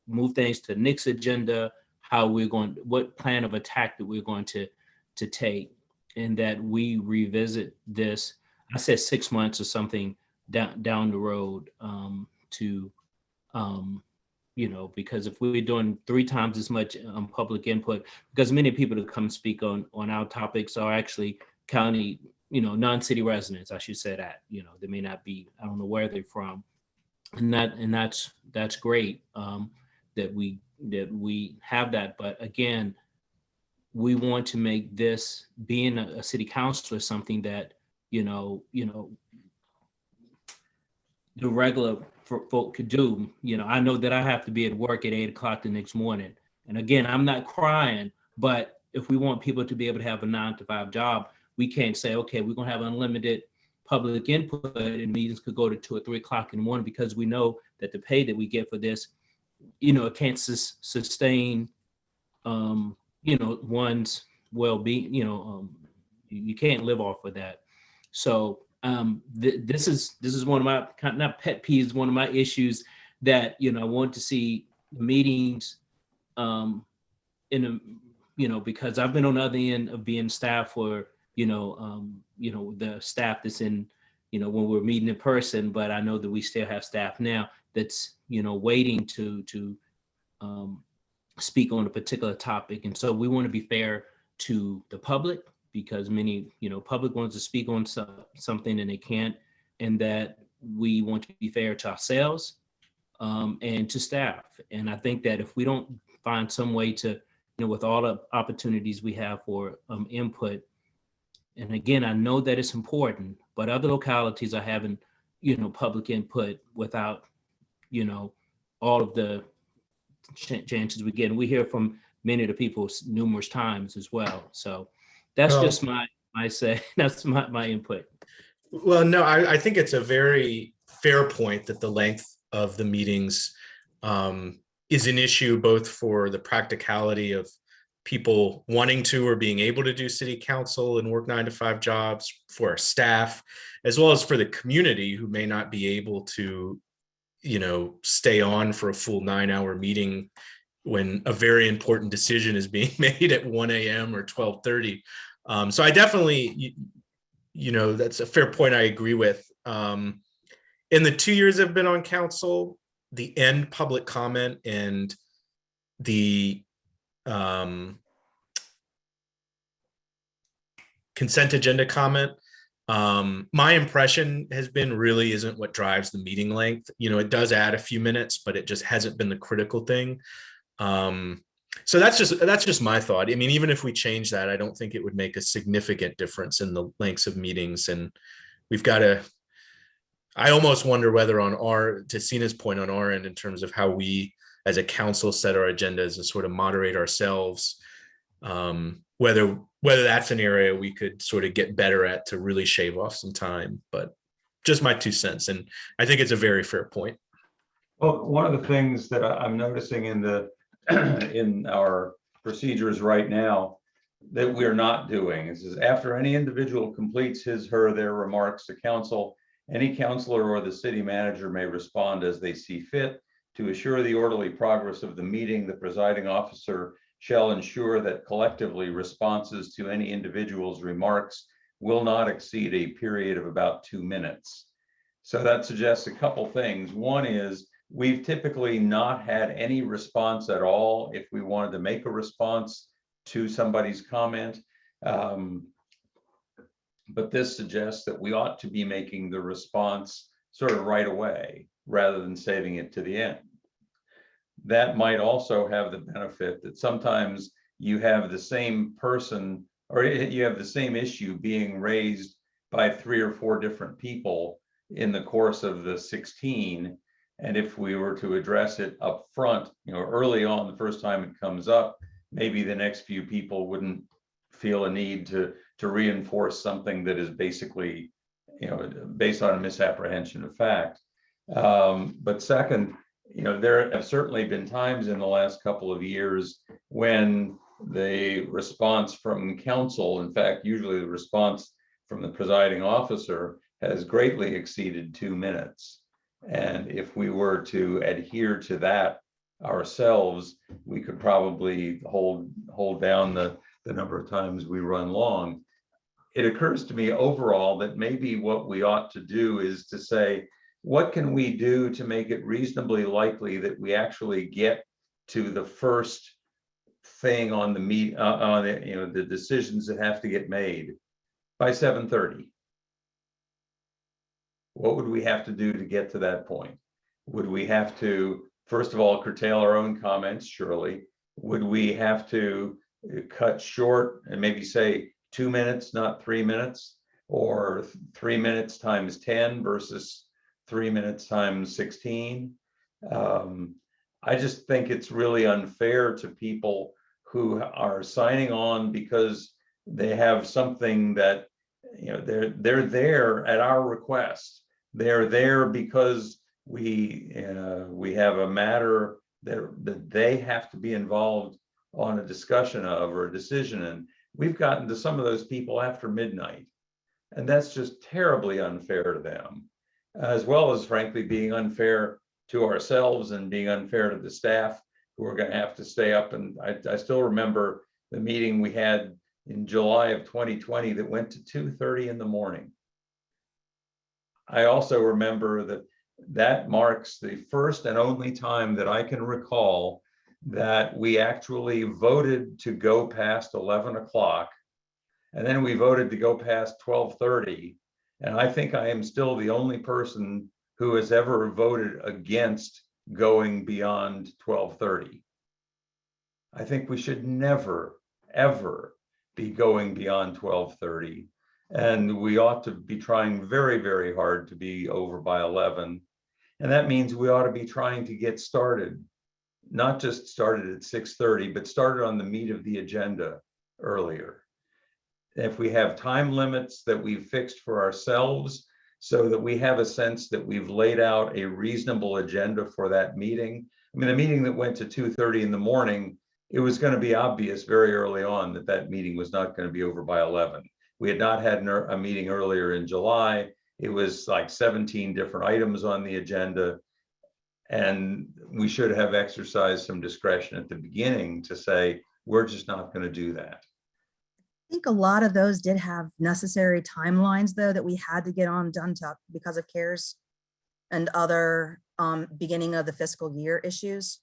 move things to the next agenda, what plan of attack that we're going to take, and that we revisit this. I said 6 months or something down the road, to because if we're doing 3 times as much public input, because many people that come speak on our topics are actually county, non-city residents, I should say that, they may not be, I don't know where they're from, and that's great, that we have that. But again, we want to make this, being a city councilor, something that the regular folk could do. I know that I have to be at work at 8 o'clock the next morning. And again, I'm not crying, but if we want people to be able to have a 9-to-5 job, we can't say, okay, we're gonna have unlimited public input and meetings could go to 2 or 3 o'clock in the morning, because we know that the pay that we get for this, it can't sustain, one's well-being, you can't live off of that. So this is one of my not pet peeves, one of my issues, that I want to see meetings because I've been on the other end of being staff for the staff that's in when we're meeting in person, but I know that we still have staff now that's waiting to speak on a particular topic. And so we want to be fair to the public, because many, public wants to speak on something and they can't, and that we want to be fair to ourselves and to staff. And I think that if we don't find some way to, with all the opportunities we have for input, and again, I know that it's important, but other localities are having, public input without, all of the chances we get. And we hear from many of the people numerous times as well. So that's just my say. That's my input. Well, no, I think it's a very fair point that the length of the meetings is an issue, both for the practicality of people wanting to or being able to do city council and work 9-to-5 jobs, for our staff, as well as for the community who may not be able to, stay on for a full 9-hour meeting when a very important decision is being made at 1 a.m. or 12:30. So I definitely, that's a fair point I agree with. In the 2 years I've been on council, the end public comment and the consent agenda comment, my impression has been really isn't what drives the meeting length. It does add a few minutes, but it just hasn't been the critical thing. So that's just my thought. I mean, even if we change that, I don't think it would make a significant difference in the lengths of meetings. And we've got to, I almost wonder whether to Sina's point, on our end, in terms of how we as a council set our agendas and sort of moderate ourselves, whether that's an area we could sort of get better at to really shave off some time. But just my 2 cents. And I think it's a very fair point. Well, one of the things that I'm noticing in our procedures right now that we're not doing is after any individual completes their remarks to council, any councilor or the city manager may respond as they see fit. To assure the orderly progress of the meeting, the presiding officer shall ensure that collectively responses to any individual's remarks will not exceed a period of about 2 minutes. So that suggests a couple things. One is, we've typically not had any response at all if we wanted to make a response to somebody's comment. But this suggests that we ought to be making the response sort of right away, rather than saving it to the end. that might also have the benefit that sometimes you have the same person or you have the same issue being raised by 3 or 4 different people in the course of the 16. And if we were to address it up front, early on, the first time it comes up, maybe the next few people wouldn't feel a need to reinforce something that is basically, based on a misapprehension of fact. But second, there have certainly been times in the last couple of years when the response from council, in fact, usually the response from the presiding officer, has greatly exceeded 2 minutes. And if we were to adhere to that ourselves, we could probably hold down the number of times we run long. It occurs to me overall that maybe what we ought to do is to say, what can we do to make it reasonably likely that we actually get to the first thing on the decisions that have to get made by 7:30? What would we have to do to get to that point? Would we have to, first of all, curtail our own comments? Surely. Would we have to cut short and maybe say 2 minutes, not 3 minutes, or 3 minutes times 10 versus 3 minutes times 16? I just think it's really unfair to people who are signing on because they have something that, they're there at our request. They're there because we have a matter that they have to be involved on a discussion of or a decision. And we've gotten to some of those people after midnight. And that's just terribly unfair to them, as well as frankly being unfair to ourselves and being unfair to the staff who are going to have to stay up. And I still remember the meeting we had in July of 2020 that went to 2:30 in the morning. I also remember that marks the first and only time that I can recall that we actually voted to go past 11 o'clock. And then we voted to go past 12:30. And I think I am still the only person who has ever voted against going beyond 12:30. I think we should never, ever be going beyond 12:30. And we ought to be trying very, very hard to be over by 11. And that means we ought to be trying to get started, not just started at 6:30, but started on the meat of the agenda earlier. If we have time limits that we've fixed for ourselves so that we have a sense that we've laid out a reasonable agenda for that meeting. I mean, the meeting that went to 2:30 in the morning, it was going to be obvious very early on that that meeting was not going to be over by 11. We had not had a meeting earlier in July. It was like 17 different items on the agenda. And we should have exercised some discretion at the beginning to say, we're just not going to do that. I think a lot of those did have necessary timelines, though, that we had to get done because of CARES and other beginning of the fiscal year issues.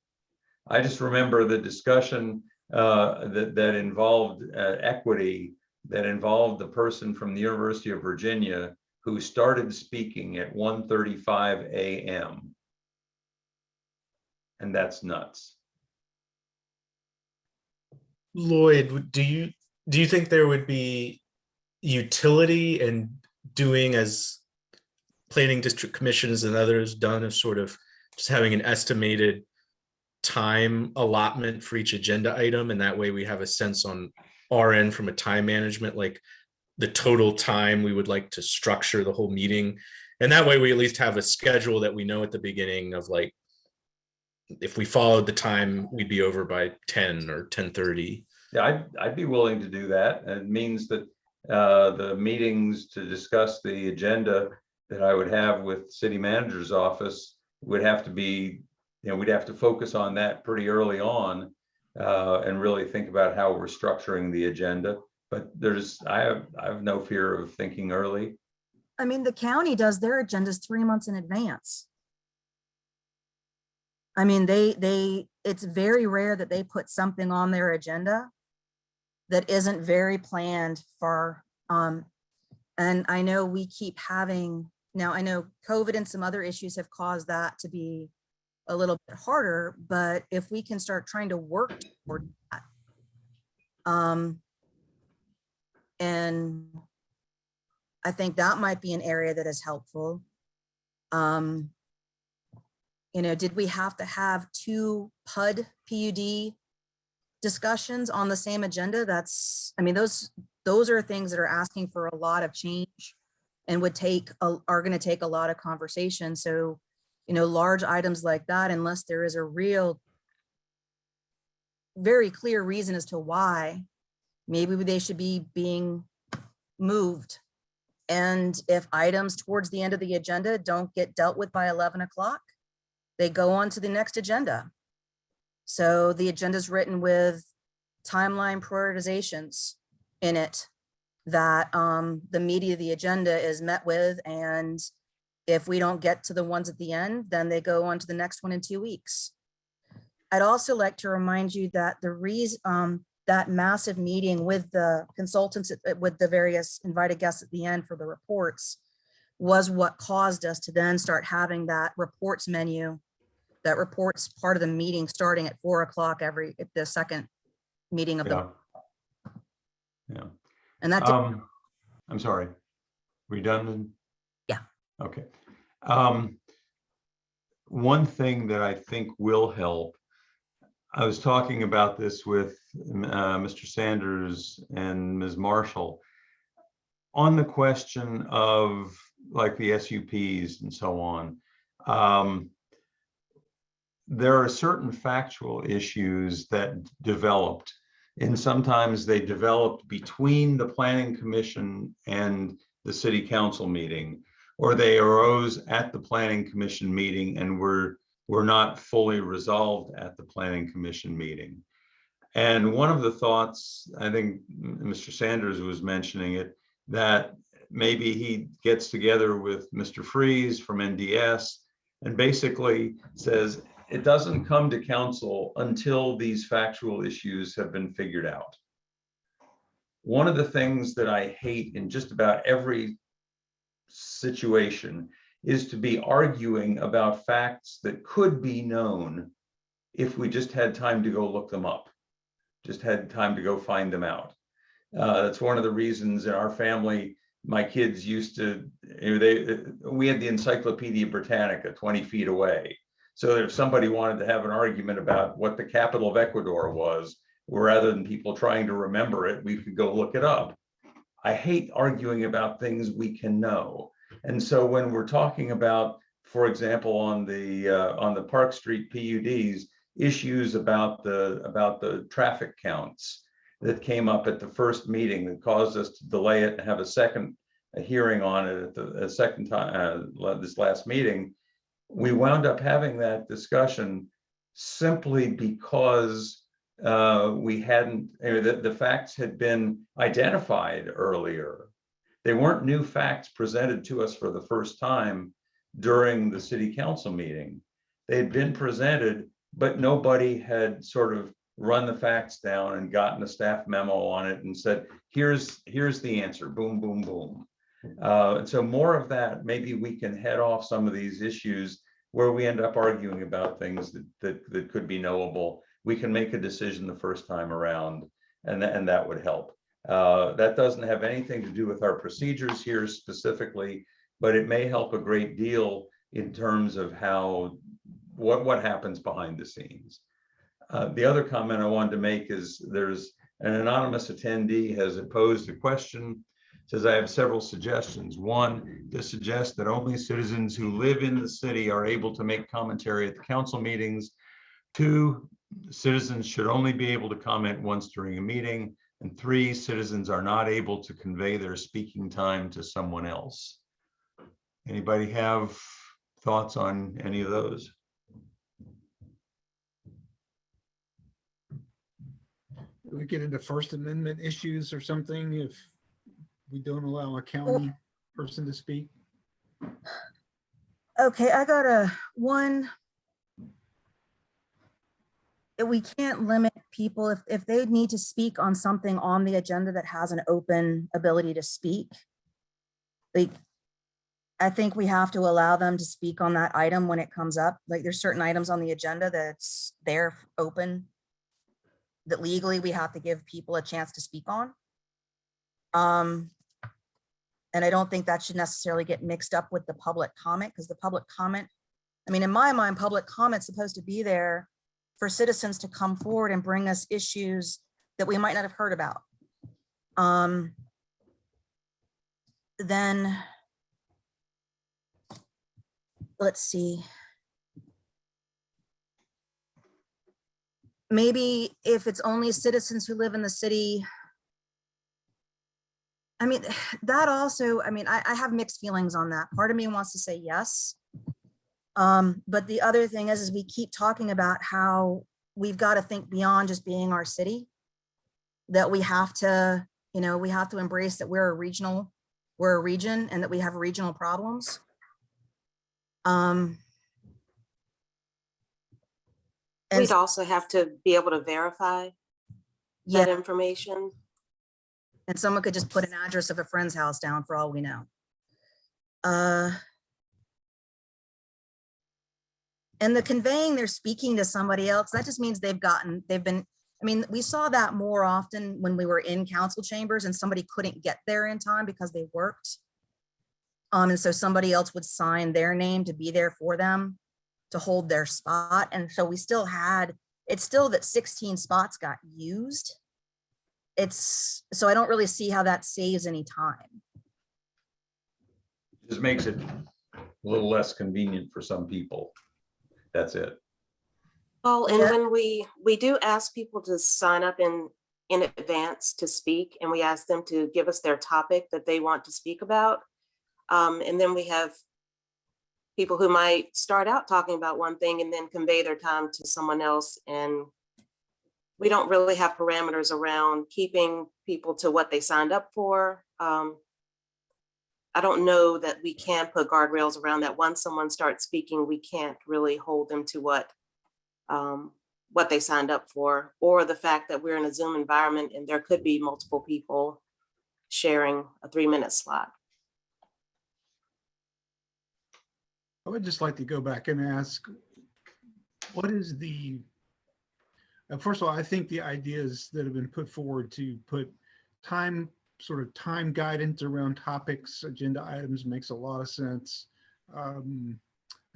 I just remember the discussion that involved equity, that involved the person from the University of Virginia who started speaking at 1:35 a.m. And that's nuts. Lloyd, do you think there would be utility in doing as planning district commissions and others done, of sort of just having an estimated time allotment for each agenda item, and that way we have a sense on our end from a time management, like the total time we would like to structure the whole meeting, and that way we at least have a schedule that we know at the beginning of, like, if we followed the time we'd be over by 10 or 10:30. Yeah, I'd be willing to do that. And it means that the meetings to discuss the agenda that I would have with city manager's office would have to be, we'd have to focus on that pretty early on and really think about how we're structuring the agenda. But I have no fear of thinking early. I mean, the county does their agendas 3 months in advance. I mean, it's very rare that they put something on their agenda that isn't very planned for. And I know we keep having, now I know COVID and some other issues have caused that to be a little bit harder, but if we can start trying to work toward that. And I think that might be an area that is helpful. You know, did we have to have 2 PUD discussions on the same agenda? That's, I mean, those are things that are asking for a lot of change and would take, are going to take a lot of conversation. So, you know, large items like that, unless there is a real, very clear reason as to why, maybe they should be being moved. And if items towards the end of the agenda don't get dealt with by 11 o'clock, they go on to the next agenda. So the agenda is written with timeline prioritizations in it that the media of the agenda is met with. And if we don't get to the ones at the end, then they go on to the next one in 2 weeks. I'd also like to remind you that the reason that massive meeting with the consultants, with the various invited guests at the end for the reports, was what caused us to then start having that reports menu, that reports part of the meeting starting at 4 o'clock the second meeting of the. Yeah. And that. I'm sorry. We done? Yeah. Okay. One thing that I think will help, I was talking about this with Mr. Sanders and Ms. Marshall on the question of like the SUPs and so on. There are certain factual issues that developed, and sometimes they developed between the Planning Commission and the City Council meeting, or they arose at the Planning Commission meeting and were not fully resolved at the Planning Commission meeting. And one of the thoughts, I think Mr. Sanders was mentioning it, that maybe he gets together with Mr. Freeze from NDS and basically says, it doesn't come to council until these factual issues have been figured out. One of the things that I hate in just about every situation is to be arguing about facts that could be known if we just had time to go look them up, just had time to go find them out. That's one of the reasons in our family, my kids used to, we had the Encyclopedia Britannica 20 feet away. So that if somebody wanted to have an argument about what the capital of Ecuador was, rather than people trying to remember it, we could go look it up. I hate arguing about things we can know. And so when we're talking about, for example, on the Park Street PUDs, issues about the traffic counts that came up at the first meeting that caused us to delay it and have a hearing on it at the second time, this last meeting, we wound up having that discussion simply because we hadn't, the facts had been identified earlier. They weren't new facts presented to us for the first time during the city council meeting. They had been presented, but nobody had sort of run the facts down and gotten a staff memo on it and said, here's the answer, boom, boom, boom. And so more of that, maybe we can head off some of these issues where we end up arguing about things that could be knowable. We can make a decision the first time around, and that would help. That doesn't have anything to do with our procedures here specifically, but it may help a great deal in terms of what happens behind the scenes. The other comment I wanted to make is there's an anonymous attendee has posed a question. Says, I have several suggestions. One, to suggest that only citizens who live in the city are able to make commentary at the council meetings. 2, citizens should only be able to comment once during a meeting. And 3, citizens are not able to convey their speaking time to someone else. Anybody have thoughts on any of those? We get into First Amendment issues or something if we don't allow a county person to speak? Okay, I got one. We can't limit people if they need to speak on something on the agenda that has an open ability to speak. Like, I think we have to allow them to speak on that item when it comes up. Like there's certain items on the agenda that's there open that legally we have to give people a chance to speak on. And I don't think that should necessarily get mixed up with the public comment, because the public comment, I mean, in my mind, public comment's supposed to be there for citizens to come forward and bring us issues that we might not have heard about. Then let's see. Maybe if it's only citizens who live in the city. I mean, that also, I mean, I have mixed feelings on that. Part of me wants to say yes. But the other thing is we keep talking about how we've got to think beyond just being our city, that we have to, you know, we have to embrace that we're a region and that we have regional problems. We'd also have to be able to verify that information. And someone could just put an address of a friend's house down for all we know. And the conveying they're speaking to somebody else, that just means they've been, I mean, we saw that more often when we were in council chambers and somebody couldn't get there in time because they worked. And so somebody else would sign their name to be there for them, to hold their spot. And so we still had, it's still that 16 spots got used. So I don't really see how that saves any time. Just makes it a little less convenient for some people. That's it. Well, and when we do ask people to sign up in advance to speak, and we ask them to give us their topic that they want to speak about. And then we have people who might start out talking about one thing and then convey their time to someone else. And we don't really have parameters around keeping people to what they signed up for. I don't know that we can put guardrails around that. Once someone starts speaking, we can't really hold them to what they signed up for, or the fact that we're in a Zoom environment and there could be multiple people sharing a 3-minute slot. I would just like to go back and ask, what is the, first of all, I think the ideas that have been put forward to put sort of time guidance around topics, agenda items makes a lot of sense. I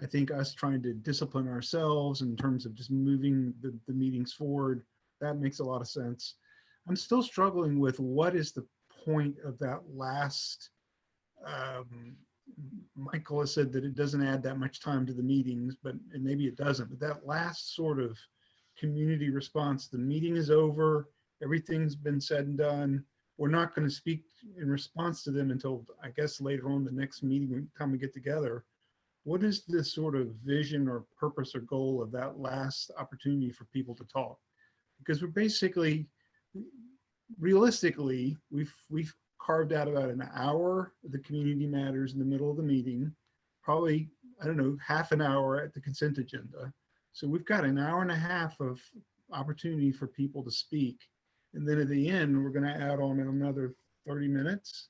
think us trying to discipline ourselves in terms of just moving the meetings forward, that makes a lot of sense. I'm still struggling with what is the point of that last, Michael has said that it doesn't add that much time to the meetings, and maybe it doesn't, but that last sort of community response, the meeting is over, everything's been said and done. We're not going to speak in response to them until, I guess, later on the next meeting time we get together. What is the sort of vision or purpose or goal of that last opportunity for people to talk? Because we're basically, realistically, we've carved out about an hour of the community matters in the middle of the meeting, probably, I don't know, half an hour at the consent agenda. So we've got an hour and a half of opportunity for people to speak. And then at the end, we're going to add on another 30 minutes.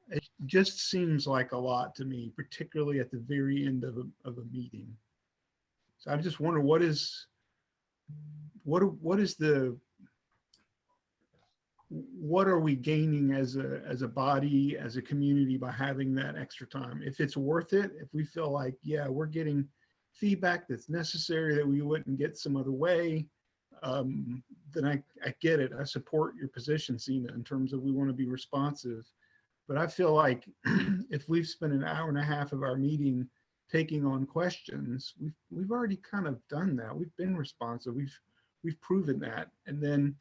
It just seems like a lot to me, particularly at the very end of a meeting. So I just wonder what are we gaining as a body, as a community by having that extra time? If it's worth it, if we feel like, yeah, we're getting feedback that's necessary that we wouldn't get some other way, then I get it. I support your position, Sina, in terms of we want to be responsive. But I feel like if we've spent an hour and a half of our meeting taking on questions, we've already kind of done that. We've been responsive. We've proven that. And then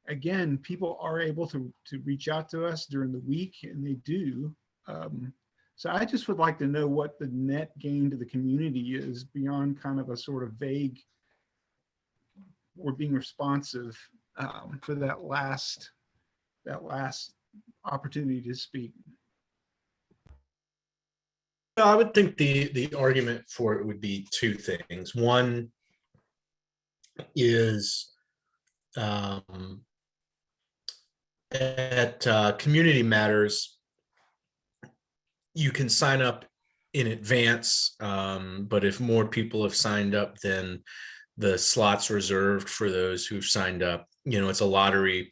again, people are able to reach out to us during the week, and they do. So I just would like to know what the net gain to the community is beyond kind of a sort of vague or being responsive for that last opportunity to speak. I would think the argument for it would be two things. One is at Community Matters, you can sign up in advance, but if more people have signed up, then the slots reserved for those who've signed up. It's a lottery.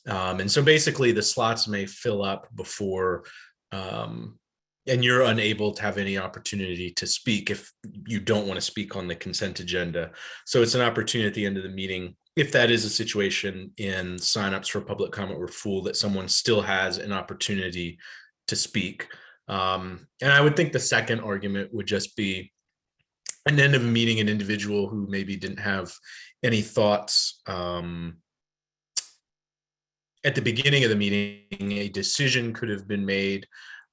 And so basically the slots may fill up before, and you're unable to have any opportunity to speak if you don't want to speak on the consent agenda. So it's an opportunity at the end of the meeting, if that is a situation in signups for public comment were full, that someone still has an opportunity to speak. And I would think the second argument would just be an end of a meeting, an individual who maybe didn't have any thoughts at the beginning of the meeting, a decision could have been made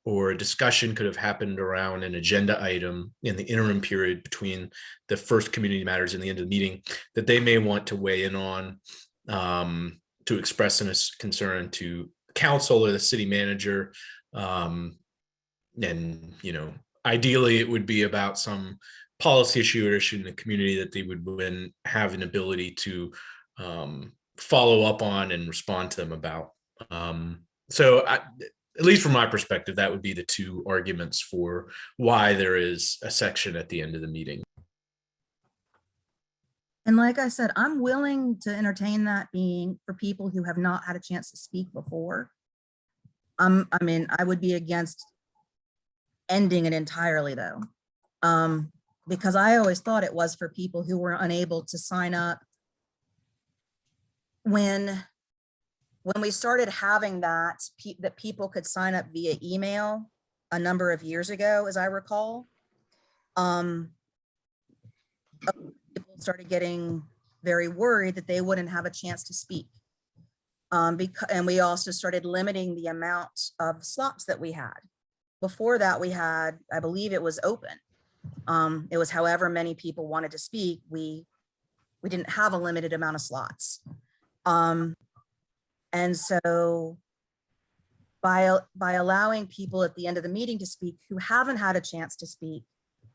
or a discussion could have happened around an agenda item in the interim period between the first community matters and the end of the meeting that they may want to weigh in on, to express a concern to council or the city manager. And, ideally it would be about some policy issue or issue in the community that they would then have an ability to follow up on and respond to them about. At least from my perspective, that would be the two arguments for why there is a section at the end of the meeting. And like I said, I'm willing to entertain that being for people who have not had a chance to speak before. I would be against ending it entirely though. Because I always thought it was for people who were unable to sign up. When we started having that people could sign up via email a number of years ago, as I recall, people started getting very worried that they wouldn't have a chance to speak. And we also started limiting the amount of slots that we had. Before that, we had, I believe it was open. It was however many people wanted to speak. We didn't have a limited amount of slots. And so by allowing people at the end of the meeting to speak who haven't had a chance to speak,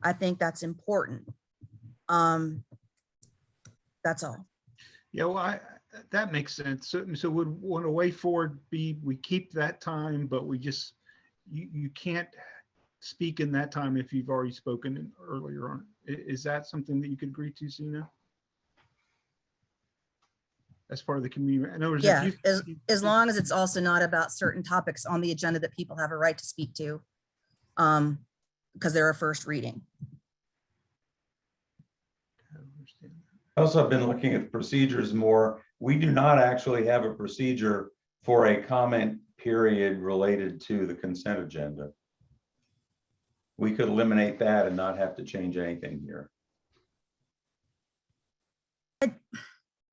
I think that's important. That's all. Yeah, well, that makes sense. So would a way forward be we keep that time, but we just, you can't speak in that time if you've already spoken earlier on. Is that something that you could agree to, Sina? As part of the community? In other words, Yeah, as long as it's also not about certain topics on the agenda that people have a right to speak to, because they're a first reading. Also, I've been looking at the procedures more. We do not actually have a procedure for a comment period related to the consent agenda. We could eliminate that and not have to change anything here.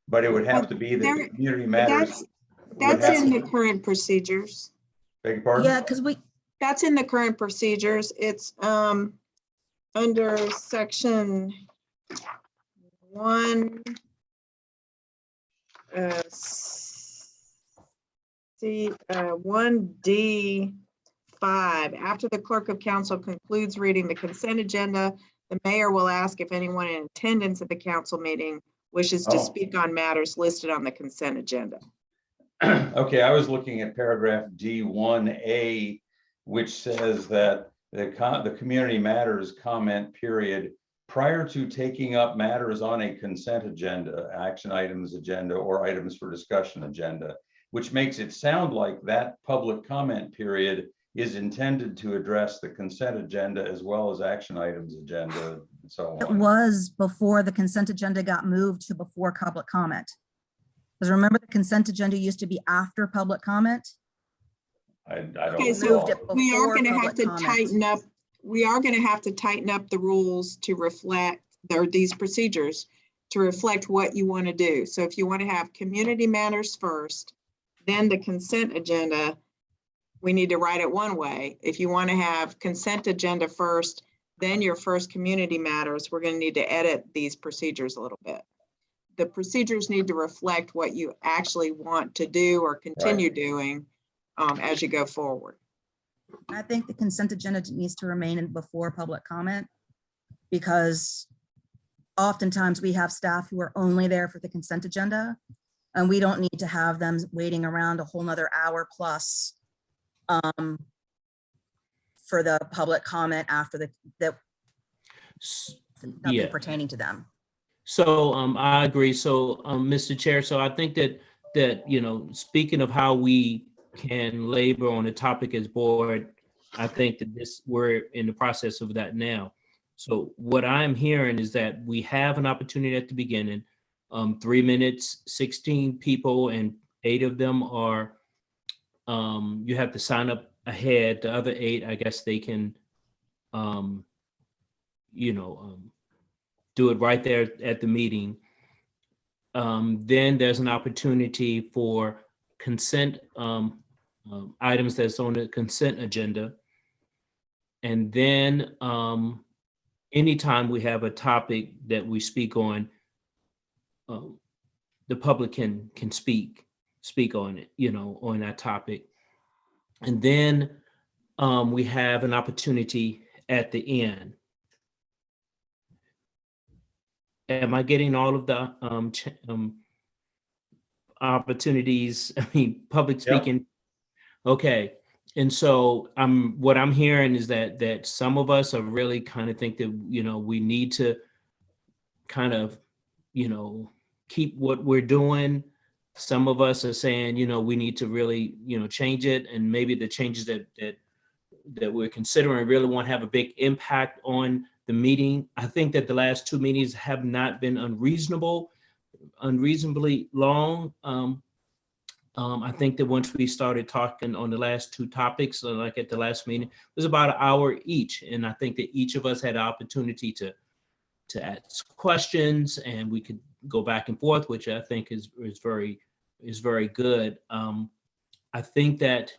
But it would have to be that the community matters. That's in the current procedures. Beg your pardon? Yeah, because that's in the current procedures. It's under section 1D5. After the clerk of council concludes reading the consent agenda, the mayor will ask if anyone in attendance at the council meeting wishes to speak on matters listed on the consent agenda. Okay, I was looking at paragraph D1A, which says that the community matters comment period prior to taking up matters on a consent agenda, action items agenda, or items for discussion agenda, which makes it sound like that public comment period is intended to address the consent agenda as well as action items agenda and so on. it was before the consent agenda got moved to before public comment. Because remember, the consent agenda used to be after public comment. I don't Okay, know. so we are going to have to tighten up. We are going to have to tighten up the rules to reflect these procedures to reflect what you want to do. So if you want to have community matters first, then the consent agenda, we need to write it one way. If you want to have consent agenda first, then your first community matters, we're going to need to edit these procedures a little bit. The procedures need to reflect what you actually want to do or continue doing as you go forward. I think the consent agenda needs to remain in before public comment, because oftentimes we have staff who are only there for the consent agenda, and we don't need to have them waiting around a whole nother hour plus for the public comment after that nothing Yeah. pertaining to them. So I agree. So Mr. Chair, so I think that you know, speaking of how we can labor on a topic as board, I think that we're in the process of that now. So what I'm hearing is that we have an opportunity at the beginning, 3 minutes, 16 people, and 8 of them are you have to sign up ahead. The other 8, I guess they can you know, do it right there at the meeting. Then there's an opportunity for consent items that's on the consent agenda. And then anytime we have a topic that we speak on, the public can speak on it, you know, on that topic. And then we have an opportunity at the end. Am I getting all of the opportunities? I mean, public speaking. Okay. And so what I'm hearing is that some of us are really kind of think that, you know, we need to kind of, you know, keep what we're doing. Some of us are saying, you know, we need to really, you know, change it. And maybe the changes that we're considering really won't have a big impact on the meeting. I think that the last 2 meetings have not been unreasonably long. I think that once we started talking on the last 2 topics, like at the last meeting, it was about an hour each. And I think that each of us had an opportunity to ask questions, and we could go back and forth, which I think is very good. I think that,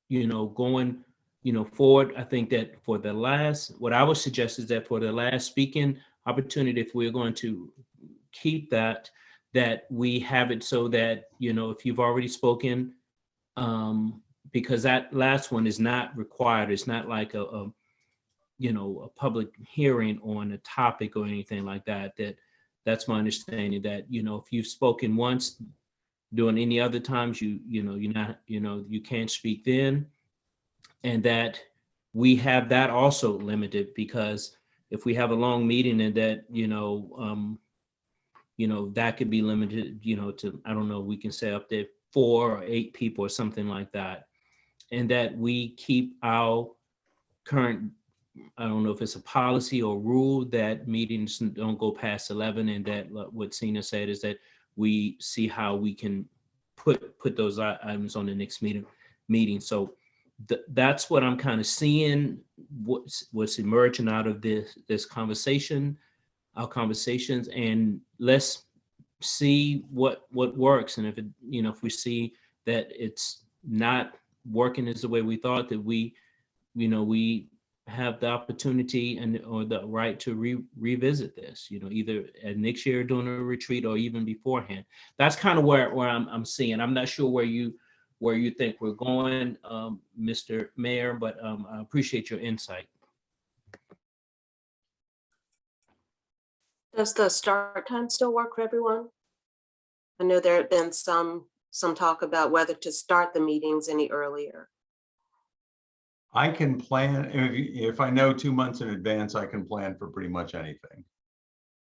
you know, going, you know, forward, I think that for the last, what I would suggest is that for the last speaking opportunity, if we're going to keep that we have it so that, you know, if you've already spoken, because that last one is not required. It's not like you know, a public hearing on a topic or anything like that. That's my understanding, that, you know, if you've spoken once, during any other times, you know, you're not, you know, you can't speak then. And that we have that also limited, because if we have a long meeting and that, you know, that could be limited, you know, to, I don't know, we can say up to 4 or 8 people or something like that. And that we keep our current, I don't know if it's a policy or rule, that meetings don't go past 11, and that what Sina said is that we see how we can put those items on the next meeting. So that's what I'm kind of seeing, what's emerging out of this conversation, our conversations, and let's see what works. And if it, you know, if we see that it's not working as the way we thought, that we, you know, we have the opportunity or the right to revisit this, you know, either at next year during a retreat or even beforehand. That's kind of where I'm seeing. I'm not sure where you think we're going, Mr. Mayor, but I appreciate your insight. Does the start time still work for everyone? I know there had been some talk about whether to start the meetings any earlier. I can plan, if I know 2 months in advance, I can plan for pretty much anything.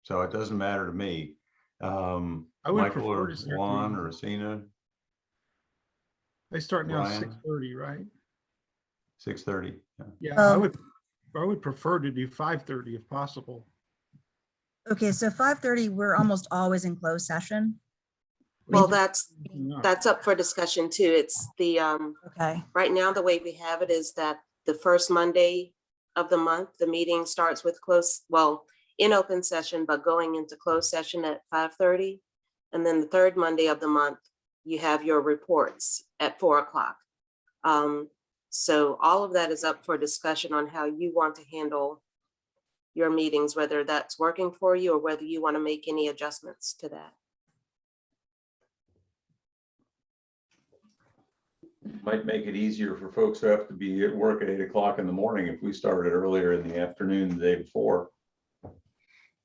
So it doesn't matter to me. I would Michael prefer or to start Juan the- or Sina, They start now Ryan? 6:30, right? 6:30. Yeah, I would prefer to do 5:30 if possible. Okay, so 5:30, we're almost always in closed session. Well, that's up for discussion too. It's the, Okay, right now, the way we have it is that the first Monday of the month, the meeting starts with in open session, but going into closed session at 5:30. And then the third Monday of the month, you have your reports at 4 o'clock. So all of that is up for discussion on how you want to handle your meetings, whether that's working for you or whether you want to make any adjustments to that. Might make it easier for folks who have to be at work at 8 o'clock in the morning if we started earlier in the afternoon the day before.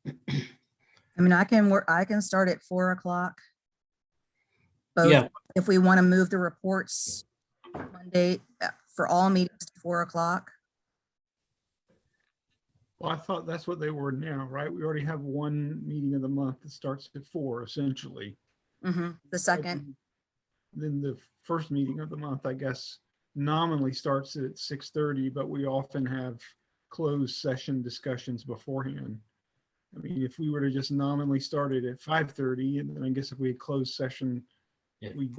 I mean, I can start at 4 o'clock. Both, Yeah. if we want to move the reports Monday for all meetings to 4 o'clock. Well, I thought that's what they were now, right? We already have one meeting of the month that starts at 4 essentially. The second, Then the first meeting of the month, I guess, nominally starts at 6:30, but we often have closed session discussions beforehand. I mean, if we were to just nominally start it at 5:30, and then I guess if we had closed session, we'd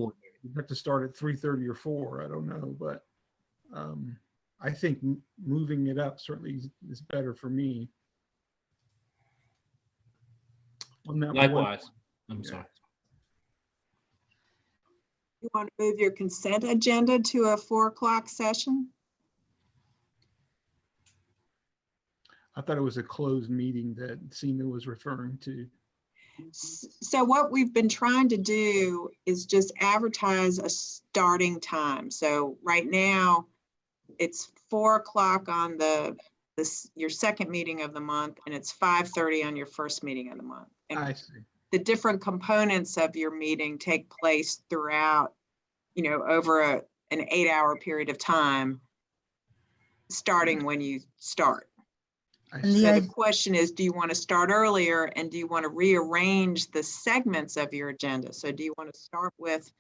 have to start at 3:30 or 4, I don't know, but I think moving it up certainly is better for me. On that one- Likewise. I'm Yeah. sorry. You want to move your consent agenda to a 4 o'clock session? I thought it was a closed meeting that Seema was referring to. So what we've been trying to do is just advertise a starting time. So right now, it's 4 o'clock on your second meeting of the month, and it's 5:30 on your first meeting of the month. And I see. the different components of your meeting take place throughout, over an 8-hour period of time, starting when you start. and So the the question is, do you want to start earlier, and do you want to rearrange the segments of your agenda? So do you want to start with,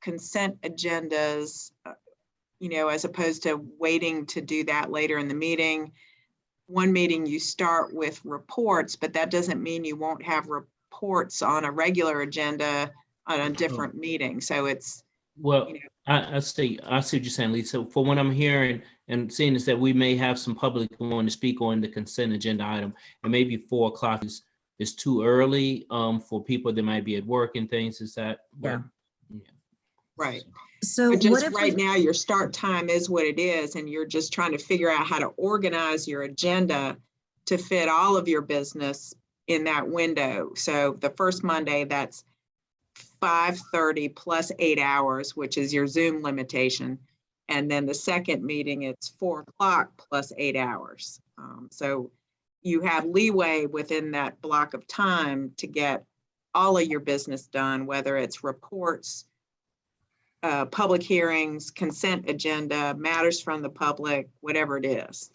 consent agendas, as opposed to waiting to do that later in the meeting? One meeting you start with reports, but that doesn't mean you won't have reports on a regular agenda on a different meeting. So it's, Well, I see what you're saying, Lisa. For what I'm hearing and seeing is that we may have some public who want to speak on the consent agenda item, and maybe 4 o'clock is too early for people that might be at work and things. Is that? Yeah. right. So But what just if right now, your start time is what it is, and you're just trying to figure out how to organize your agenda to fit all of your business in that window. So the first Monday, that's 5:30 plus 8 hours, which is your Zoom limitation. And then the second meeting, it's 4 o'clock plus 8 hours. So you have leeway within that block of time to get all of your business done, whether it's reports, public hearings, consent agenda, matters from the public, whatever it is.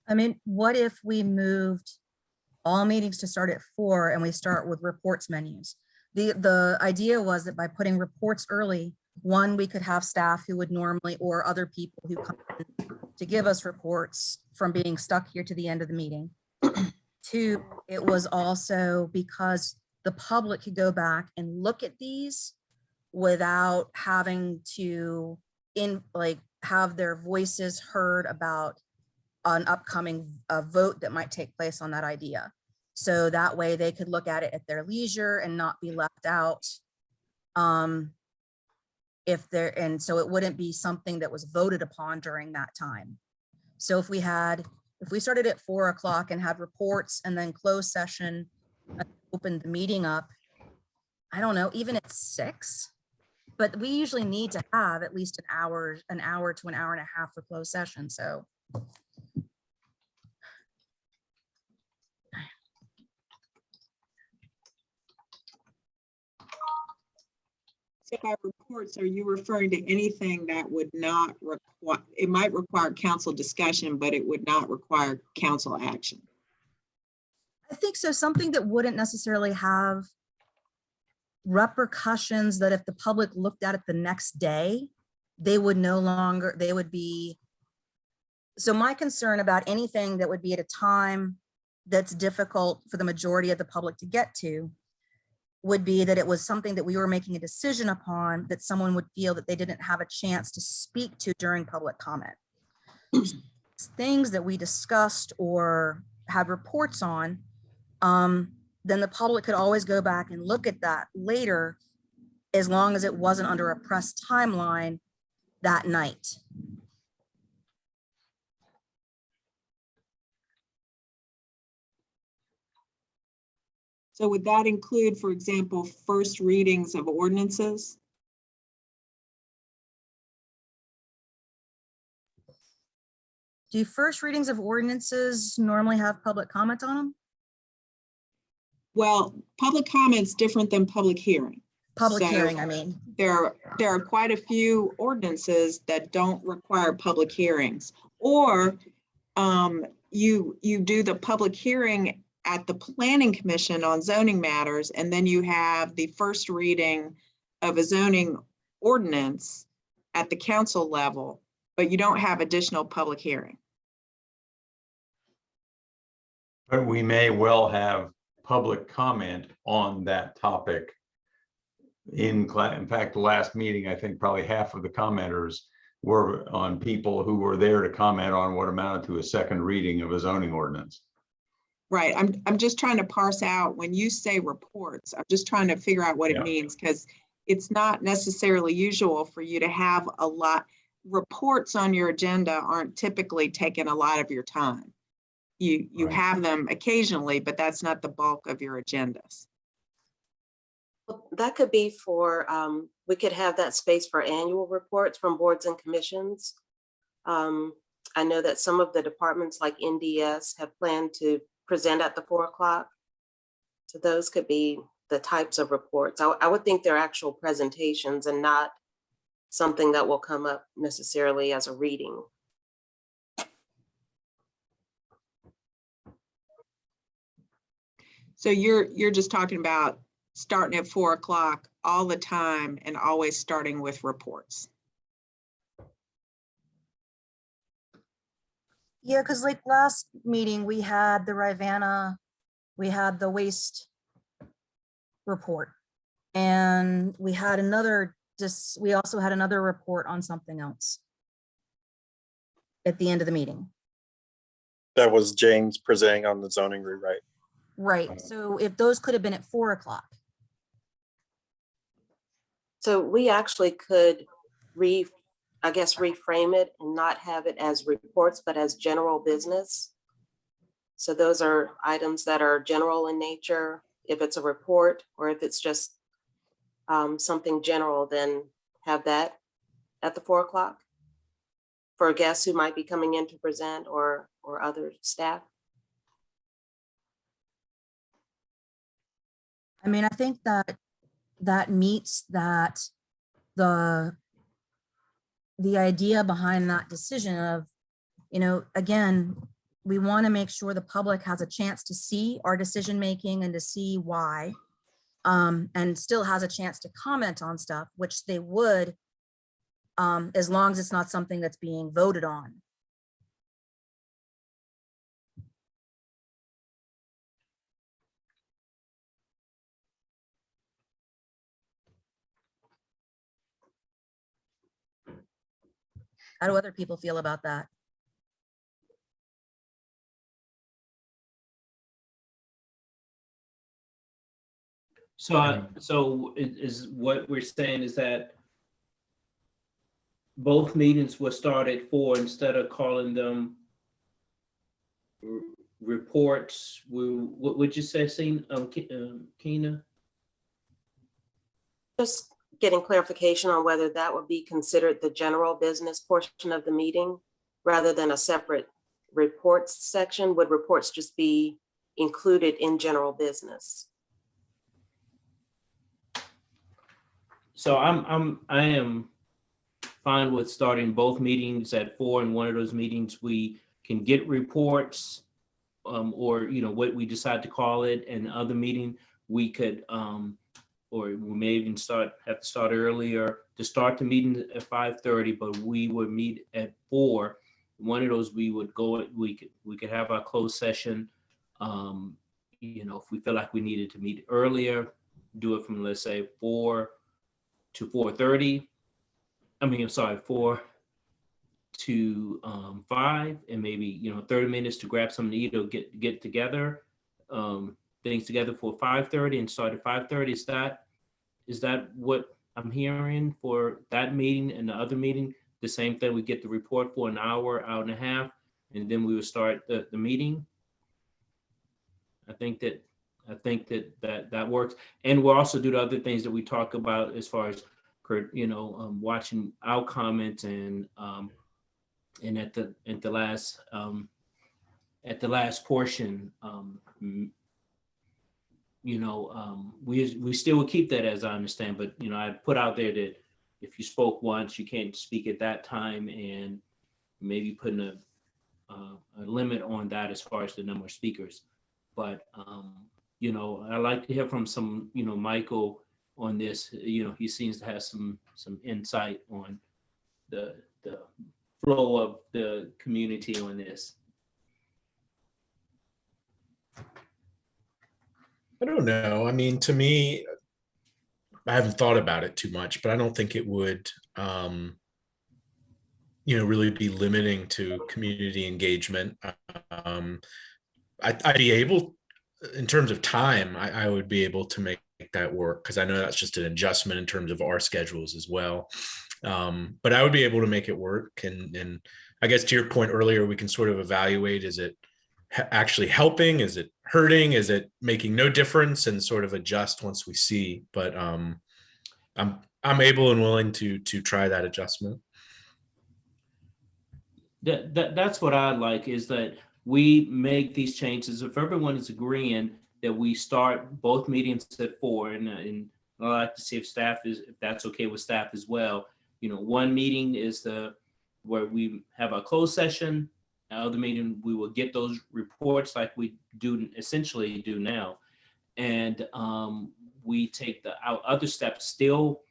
I mean, what if we moved all meetings to start at 4 and we start with reports menus? The idea was that by putting reports early, one, we could have staff who would normally, or other people who come in to give us reports from being stuck here to the end of the meeting. 2, it was also because the public could go back and look at these without having to have their voices heard about an upcoming vote that might take place on that idea. So that way they could look at it at their leisure and not be left out. And so it wouldn't be something that was voted upon during that time. So if we started at 4 o'clock and had reports and then closed session, and opened the meeting up, I don't know, even at 6, but we usually need to have at least an hour to an hour and a half for closed session. So So by reports, are you referring to anything that would not require, it might require council discussion, but it would not require council action? I think so, something that wouldn't necessarily have repercussions that if the public looked at it the next day, they would be. So my concern about anything that would be at a time that's difficult for the majority of the public to get to would be that it was something that we were making a decision upon that someone would feel that they didn't have a chance to speak to during public comment. Things that we discussed or had reports on, then the public could always go back and look at that later, as long as it wasn't under a pressed timeline that night. So would that include, for example, first readings of ordinances? Do first readings of ordinances normally have public comment on them? Well, public comment's different than public hearing. Public So hearing, I mean. there are quite a few ordinances that don't require public hearings. Or you do the public hearing at the Planning Commission on zoning matters, and then you have the first reading of a zoning ordinance at the council level, but you don't have additional public hearing. But we may well have public comment on that topic. In fact, the last meeting, I think probably half of the commenters were on people who were there to comment on what amounted to a second reading of a zoning ordinance. Right. I'm just trying to parse out when you say reports, I'm just trying to figure out what it means, because it's not necessarily usual for you to have a lot. Reports on your agenda aren't typically taking a lot of your time. You Right. have them occasionally, but that's not the bulk of your agendas. Well, that could be for, we could have that space for annual reports from boards and commissions. I know that some of the departments like NDS have planned to present at the 4 o'clock. So those could be the types of reports. I would think they're actual presentations and not something that will come up necessarily as a reading. So you're just talking about starting at 4 o'clock all the time and always starting with reports. Yeah, because like last meeting, we had the Rivanna, we had the waste report. And we had another, we also had another report on something else at the end of the meeting. That was James presenting on the zoning rewrite. Right, so if those could have been at 4 o'clock. So we actually could reframe it and not have it as reports, but as general business. So those are items that are general in nature. If it's a report or if it's just something general, then have that at the 4 o'clock for guests who might be coming in to present or other staff. I mean, I think that meets that the idea behind that decision of, you know, again, we want to make sure the public has a chance to see our decision making and to see why, and still has a chance to comment on stuff, which they would, as long as it's not something that's being voted on. How do other people feel about that? So is what we're saying is that both meetings will start at 4 instead of calling them reports. What would you say, Keena? Just getting clarification on whether that would be considered the general business portion of the meeting rather than a separate reports section. Would reports just be included in general business? So I am fine with starting both meetings at 4. In one of those meetings, we can get reports, or you know what we decide to call it. And the other meeting, we could, or we may even have to start earlier to start the meeting at 5:30, but we would meet at 4. One of those we would go. We could have our closed session. You know, if we feel like we needed to meet earlier, do it from, let's say, 4 to 4:30. I mean, I'm sorry, 4 to 5, and maybe, you know, 30 minutes to grab something to eat or get together, things together for 5:30 and start at 5:30. Is that what I'm hearing for that meeting and the other meeting? The same thing, we get the report for an hour, hour and a half, and then we would start the meeting. I think that works. And we'll also do the other things that we talk about as far as, you know, watching our comments and at the last portion, we still will keep that, as I understand, but, I put out there that if you spoke once, you can't speak at that time, and maybe putting a limit on that as far as the number of speakers. But, I'd like to hear from Michael on this. He seems to have some insight on the flow of the community on this. I don't know. I mean, to me, I haven't thought about it too much, but I don't think it would, really be limiting to community engagement. I'd be able, in terms of time, I would be able to make that work, because I know that's just an adjustment in terms of our schedules as well. But I would be able to make it work. And I guess to your point earlier, we can sort of evaluate, is it actually helping? Is it hurting? Is it making no difference? And sort of adjust once we see. But I'm able and willing to try that adjustment. That's what I like, is that we make these changes. If everyone is agreeing that we start both meetings at 4, and I'd like to see if that's okay with staff as well. One meeting is where we have a closed session. Other meeting, we will get those reports like we essentially do now. And we take the other steps still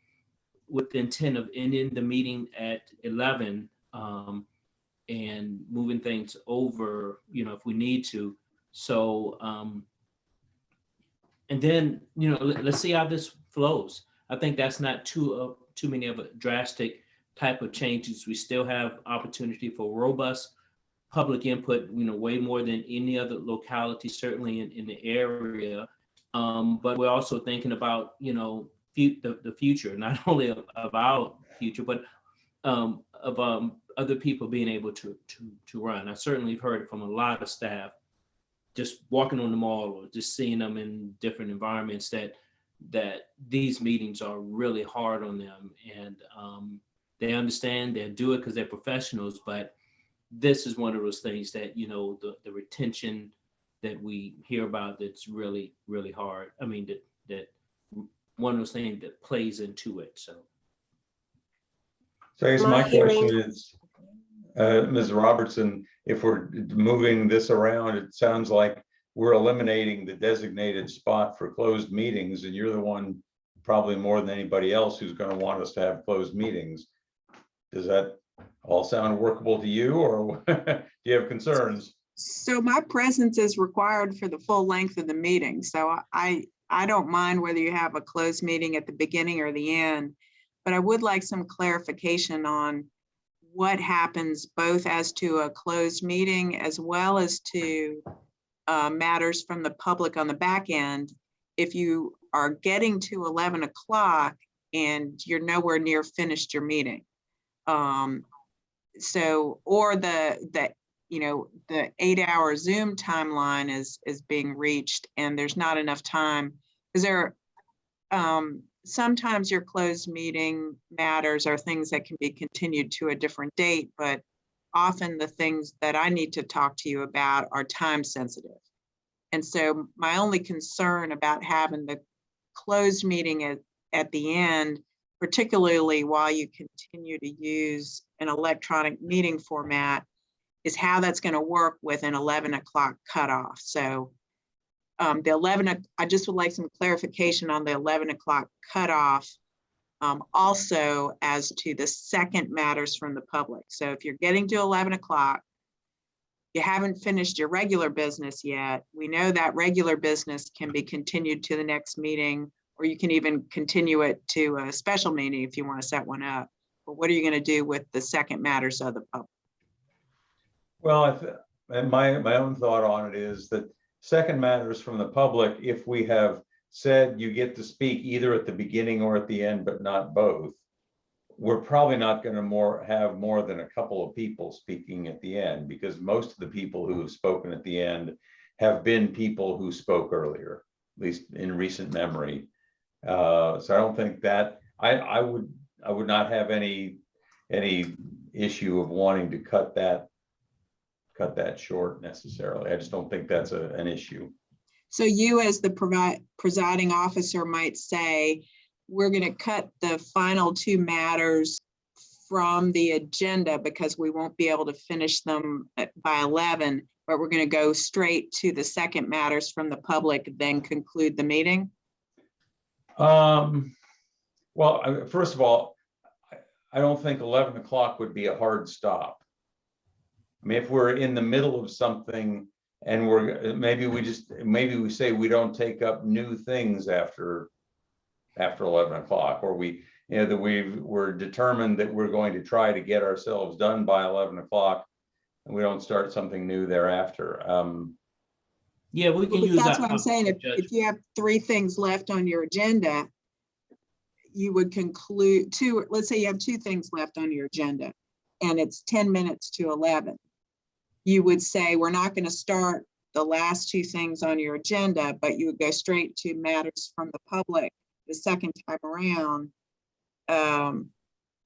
with the intent of ending the meeting at 11, and moving things over, if we need to. So, and then, let's see how this flows. I think that's not too many of a drastic type of changes. We still have opportunity for robust public input, way more than any other locality, certainly in the area. But we're also thinking about, the future, not only of our future, but of other people being able to run. I certainly have heard it from a lot of staff, just walking on the mall or just seeing them in different environments, that these meetings are really hard on them, and they understand, they do it because they're professionals. But this is one of those things that, the retention that we hear about, that's really, really hard. I mean, that one of those things that plays into it. So I guess my question is, Ms. Robertson, if we're moving this around, it sounds like we're eliminating the designated spot for closed meetings, and you're the one probably more than anybody else who's going to want us to have closed meetings. Does that all sound workable to you, or do you have concerns? So my presence is required for the full length of the meeting. So I don't mind whether you have a closed meeting at the beginning or the end, but I would like some clarification on what happens both as to a closed meeting as well as to matters from the public on the back end. If you are getting to 11 o'clock and you're nowhere near finished your meeting. So, or the 8-hour Zoom timeline is being reached and there's not enough time, because there sometimes your closed meeting matters are things that can be continued to a different date, but often the things that I need to talk to you about are time sensitive. And so my only concern about having the closed meeting at the end, particularly while you continue to use an electronic meeting format, is how that's going to work with an 11 o'clock cutoff. So I just would like some clarification on the 11 o'clock cutoff, also as to the second matters from the public. So if you're getting to 11 o'clock, you haven't finished your regular business yet. We know that regular business can be continued to the next meeting, or you can even continue it to a special meeting if you want to set one up. But what are you going to do with the second matters of the public? Well, my own thought on it is that second matters from the public, if we have said you get to speak either at the beginning or at the end, but not both, we're probably not going to have more than a couple of people speaking at the end, because most of the people who have spoken at the end have been people who spoke earlier, at least in recent memory. So I don't think that I would not have any issue of wanting to cut that short necessarily. I just don't think that's an issue. So you as the presiding officer might say, we're going to cut the final two matters from the agenda because we won't be able to finish them by 11, but we're going to go straight to the second matters from the public, then conclude the meeting? Well, first of all, I don't think 11 o'clock would be a hard stop. I mean, if we're in the middle of something and maybe we say we don't take up new things after 11 o'clock, or that we're determined that we're going to try to get ourselves done by 11 o'clock and we don't start something new thereafter. Yeah, we can use That's that. what I'm saying. If you have 3 things left on your agenda, you would conclude let's say you have 2 things left on your agenda and it's 10 minutes to 11. You would say, we're not going to start the last 2 things on your agenda, but you would go straight to matters from the public the second time around.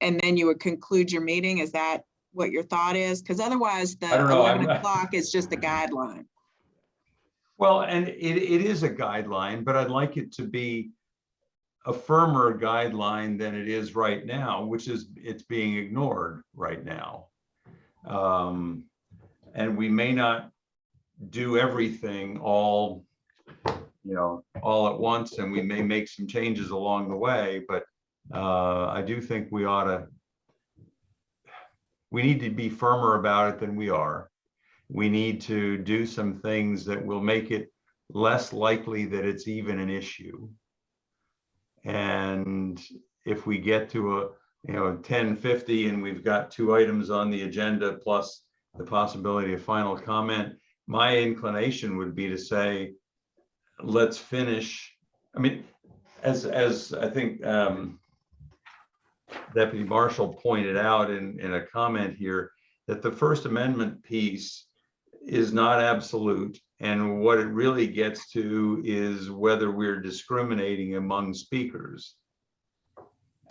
And then you would conclude your meeting. Is that what your thought is? Because otherwise the 11 o'clock is just a guideline. Well, and it is a guideline, but I'd like it to be a firmer guideline than it is right now, which is it's being ignored right now. And we may not do everything all at once, and we may make some changes along the way, but I do think we need to be firmer about it than we are. We need to do some things that will make it less likely that it's even an issue. And if we get to 10:50 and we've got 2 items on the agenda plus the possibility of final comment, my inclination would be to say, let's finish. I mean, as I think Deputy Marshall pointed out in a comment here, that the First Amendment piece is not absolute. And what it really gets to is whether we're discriminating among speakers.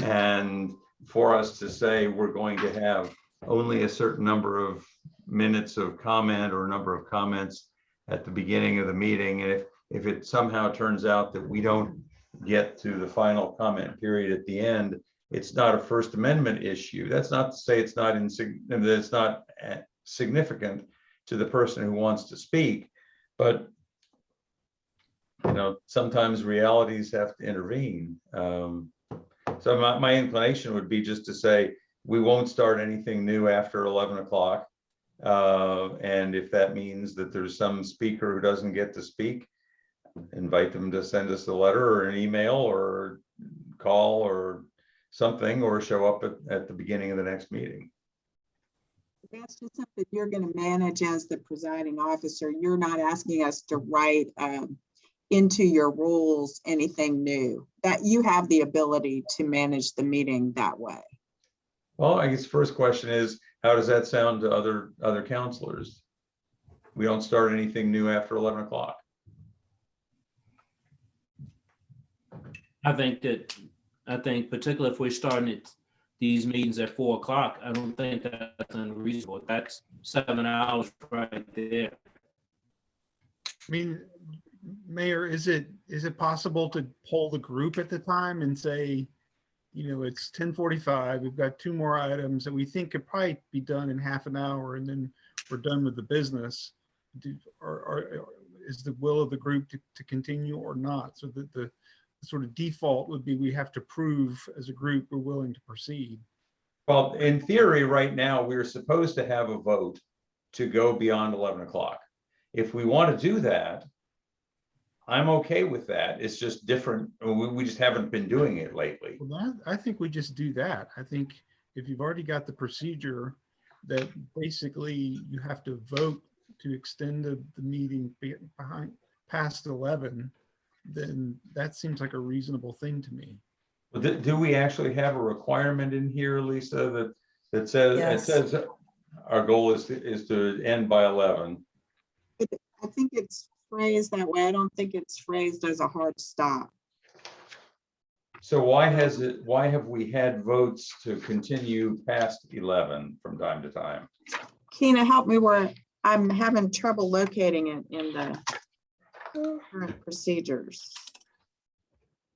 And for us to say we're going to have only a certain number of minutes of comment or number of comments at the beginning of the meeting, and if it somehow turns out that we don't get to the final comment period at the end, it's not a First Amendment issue. That's not to say it's not significant to the person who wants to speak, but sometimes realities have to intervene. So my inclination would be just to say we won't start anything new after 11 o'clock. And if that means that there's some speaker who doesn't get to speak, invite them to send us a letter or an email or call or something, or show up at the beginning of the next meeting. That's just something you're going to manage as the presiding officer. You're not asking us to write into your rules anything new. That you have the ability to manage the meeting that way. Well, I guess first question is, how does that sound to other counselors? We don't start anything new after 11 o'clock. I think particularly if we're starting these meetings at 4 o'clock, I don't think that's unreasonable. That's 7 hours right there. I mean, Mayor, is it possible to poll the group at the time and say, it's 10:45, we've got 2 more items that we think could probably be done in half an hour, and then we're done with the business? Or is the will of the group to continue or not? So that the sort of default would be we have to prove as a group we're willing to proceed. Well, in theory, right now, we're supposed to have a vote to go beyond 11 o'clock. If we want to do that, I'm okay with that. It's just different. We just haven't been doing it lately. Well, I think we just do that. I think if you've already got the procedure that basically you have to vote to extend the meeting past 11, then that seems like a reasonable thing to me. But do we actually have a requirement in here, Lisa, that says, Yes. it says our goal is to end by 11? I think it's phrased that way. I don't think it's phrased as a hard stop. So why have we had votes to continue past 11 from time to time? Kina, help me where I'm having trouble locating it in Current procedures.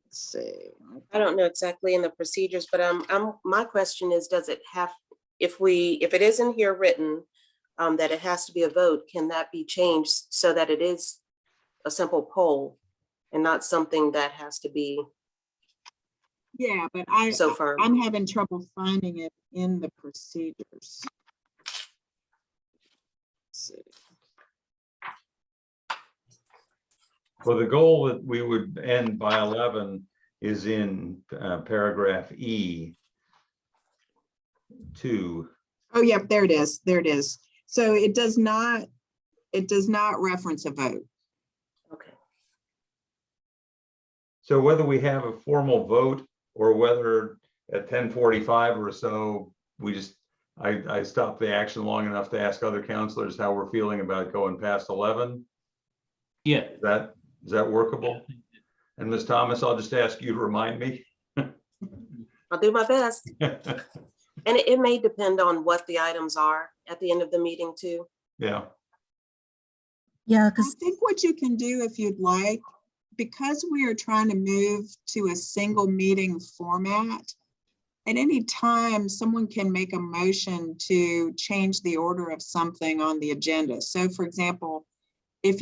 Let's see. I don't know exactly in the procedures, but my question is, does it have, if it isn't here written, that it has to be a vote, can that be changed so that it is a simple poll and not something that has to be Yeah, but so firm? I'm having trouble finding it in the procedures. Let's see. Well, the goal that we would end by 11 is in paragraph E 2. Oh, yeah, there it is. There it is. So it does not reference a vote. Okay. So whether we have a formal vote or whether at 10:45 or so, we just, I stopped the action long enough to ask other counselors how we're feeling about going past 11. Yeah. Is that workable? And Ms. Thomas, I'll just ask you to remind me. I'll do my best. And it may depend on what the items are at the end of the meeting too. Yeah. Yeah, I because think what you can do if you'd like, because we are trying to move to a single meeting format, at any time, someone can make a motion to change the order of something on the agenda. So for example, if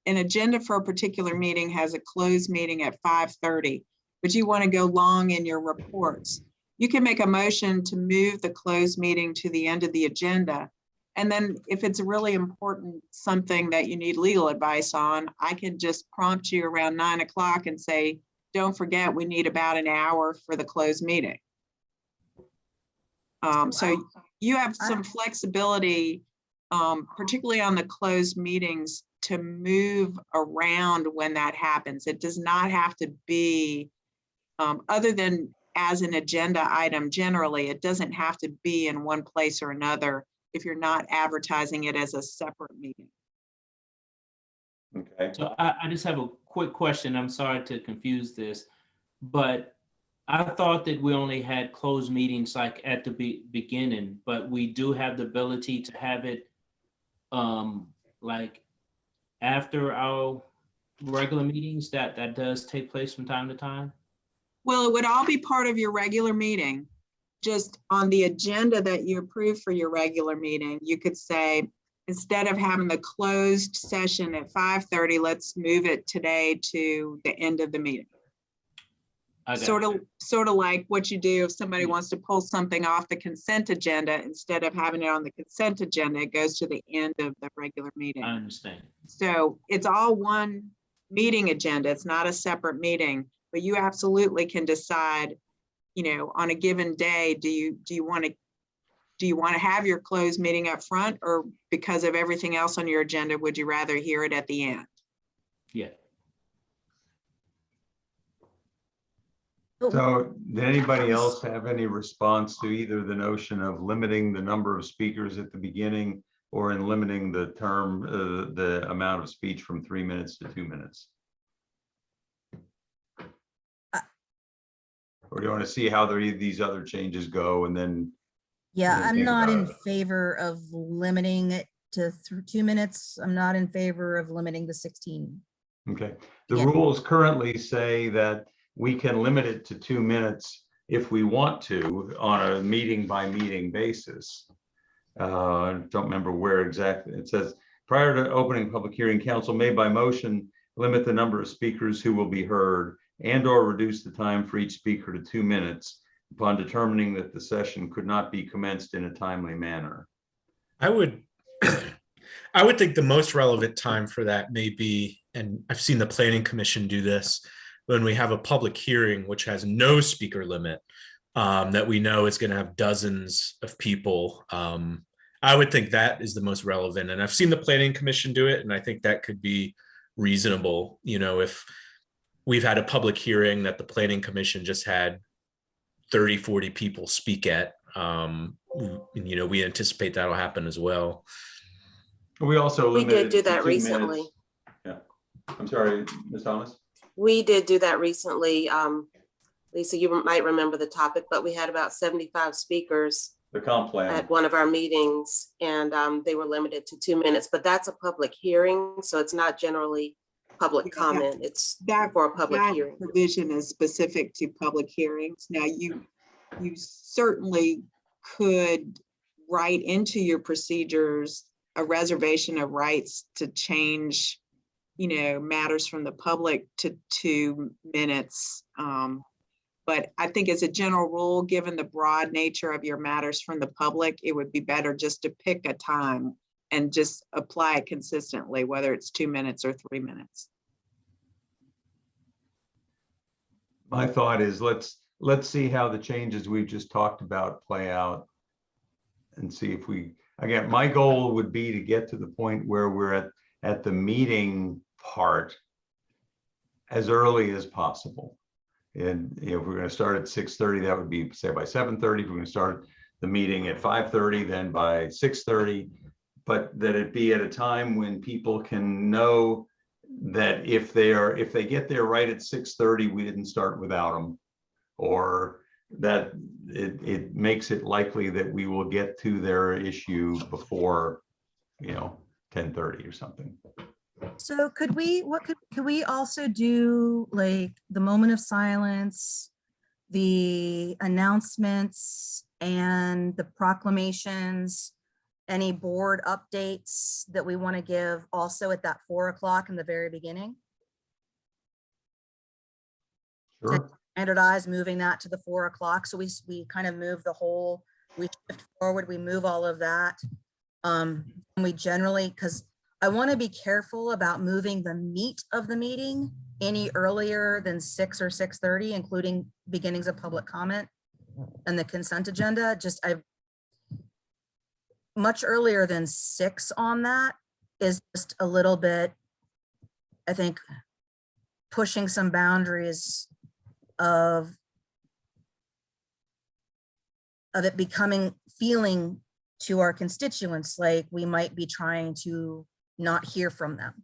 an agenda for a particular meeting has a closed meeting at 5:30, but you want to go long in your reports, you can make a motion to move the closed meeting to the end of the agenda. And then if it's a really important something that you need legal advice on, I can just prompt you around 9 o'clock and say, don't forget, we need about an hour for the closed meeting. So you have some flexibility, particularly on the closed meetings, to move around when that happens. It does not have to be, other than as an agenda item generally, it doesn't have to be in one place or another if you're not advertising it as a separate meeting. Okay. So I just have a quick question. I'm sorry to confuse this, but I thought that we only had closed meetings like at the beginning, but we do have the ability to have it like after our regular meetings. That does take place from time to time. Well, it would all be part of your regular meeting. Just on the agenda that you approve for your regular meeting, you could say, instead of having the closed session at 5:30, let's move it today to the end of the meeting. Sort of like what you do if somebody wants to pull something off the consent agenda, instead of having it on the consent agenda, it goes to the end of the regular meeting. I understand. So it's all one meeting agenda. It's not a separate meeting, but you absolutely can decide, you know, on a given day, do you want to have your closed meeting up front, or because of everything else on your agenda, would you rather hear it at the end? Yeah. So did anybody else have any response to either the notion of limiting the number of speakers at the beginning or in limiting the term, the amount of speech from 3 minutes to 2 minutes? Or do you want to see how these other changes go and then? yeah, I'm think not about in it. favor of limiting it to 2 minutes. I'm not in favor of limiting the 16. Okay, the Again. rules currently say that we can limit it to 2 minutes if we want to on a meeting by meeting basis. I don't remember where exactly. It says prior to opening public hearing, council may by motion limit the number of speakers who will be heard and or reduce the time for each speaker to 2 minutes upon determining that the session could not be commenced in a timely manner. I would I would think the most relevant time for that may be, and I've seen the planning commission do this, when we have a public hearing which has no speaker limit, that we know is going to have dozens of people. I would think that is the most relevant, and I've seen the planning commission do it, and I think that could be reasonable. You know, if we've had a public hearing that the planning commission just had 30, 40 people speak at, you know, we anticipate that'll happen as well. We also We did limited do it to that 2 recently. minutes. Yeah, I'm sorry, Ms. Thomas. We did do that recently. Lisa, you might remember the topic, but we had about 75 speakers The comp plan. at one of our meetings, and they were limited to 2 minutes, but that's a public hearing, so it's not generally public Yeah, comment. It's That, for a public that hearing. provision is specific to public hearings. Now, you certainly could write into your procedures a reservation of rights to change, matters from the public to 2 minutes. But I think as a general rule, given the broad nature of your matters from the public, it would be better just to pick a time and just apply it consistently, whether it's 2 minutes or 3 minutes. My thought is let's see how the changes we've just talked about play out and see if again, my goal would be to get to the point where we're at the meeting part as early as possible. And if we're going to start at 6:30, that would be say by 7:30. If we're going to start the meeting at 5:30, then by 6:30, but that it be at a time when people can know that if they get there right at 6:30, we didn't start without them, or that it makes it likely that we will get to their issue before 10:30 or something. So could we also do like the moment of silence, the announcements and the proclamations, any board updates that we want to give also at that 4 o'clock in the very beginning? Sure. Standardize moving that to the 4 o'clock. So we kind of move we shift forward, we move all of that. And we generally, because I want to be careful about moving the meat of the meeting any earlier than 6 or 6:30, including beginnings of public comment and the consent agenda. Much earlier than 6 on that is just a little bit, I think, pushing some boundaries of it feeling to our constituents like we might be trying to not hear from them.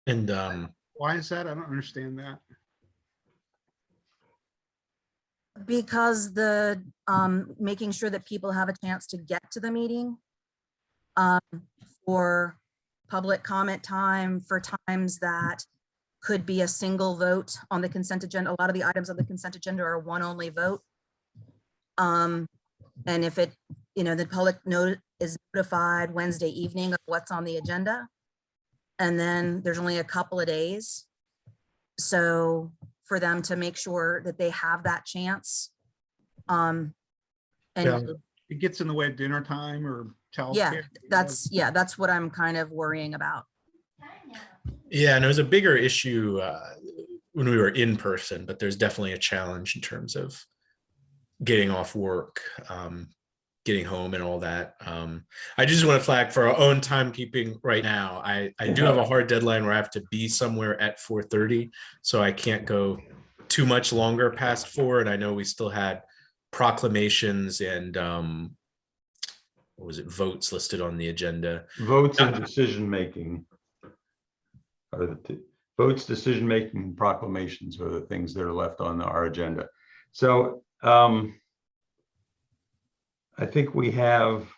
And Why is that? I don't understand that. Because the making sure that people have a chance to get to the meeting, for public comment time, for times that could be a single vote on the consent agenda. A lot of the items on the consent agenda are one only vote. And if the public is notified Wednesday evening of what's on the agenda, and then there's only a couple of days. So for them to make sure that they have that chance. And It gets in the way of dinner time or yeah, childcare. that's what I'm kind of worrying about. yeah, and it was a bigger issue when we were in person, but there's definitely a challenge in terms of getting off work, getting home and all that. I just want to flag for our own timekeeping right now. I do have a hard deadline where I have to be somewhere at 4:30, so I can't go too much longer past 4. And I know we still had proclamations and what was it, votes listed on the agenda. Votes and decision-making. Votes, decision-making, and proclamations are the things that are left on our agenda. So I think we have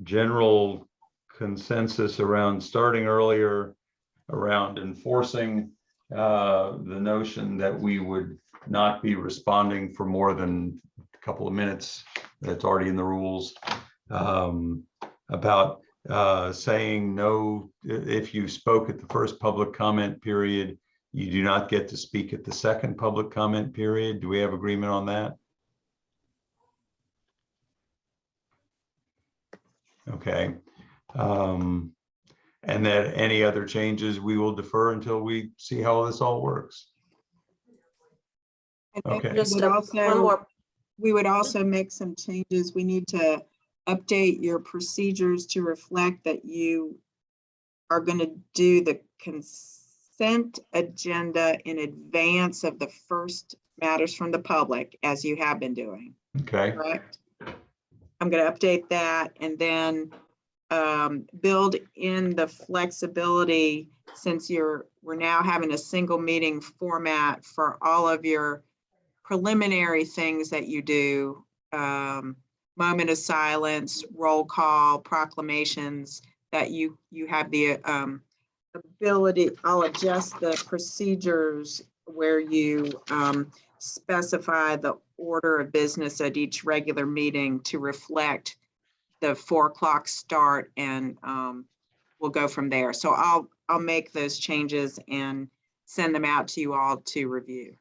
general consensus around starting earlier, around enforcing the notion that we would not be responding for more than a couple of minutes. That's already in the rules. About saying no, if you spoke at the first public comment period, you do not get to speak at the second public comment period. Do we have agreement on that? Okay. And that any other changes we will defer until we see how this all works. Okay. We would also make some changes. We need to update your procedures to reflect that you are going to do the consent agenda in advance of the first matters from the public, as you have been doing. Okay. Correct? I'm going to update that and then build in the flexibility, since we're now having a single meeting format for all of your preliminary things that you do, moment of silence, roll call, proclamations, that you have the ability. I'll adjust the procedures where you specify the order of business at each regular meeting to reflect the 4 o'clock start, and we'll go from there. So I'll make those changes and send them out to you all to review.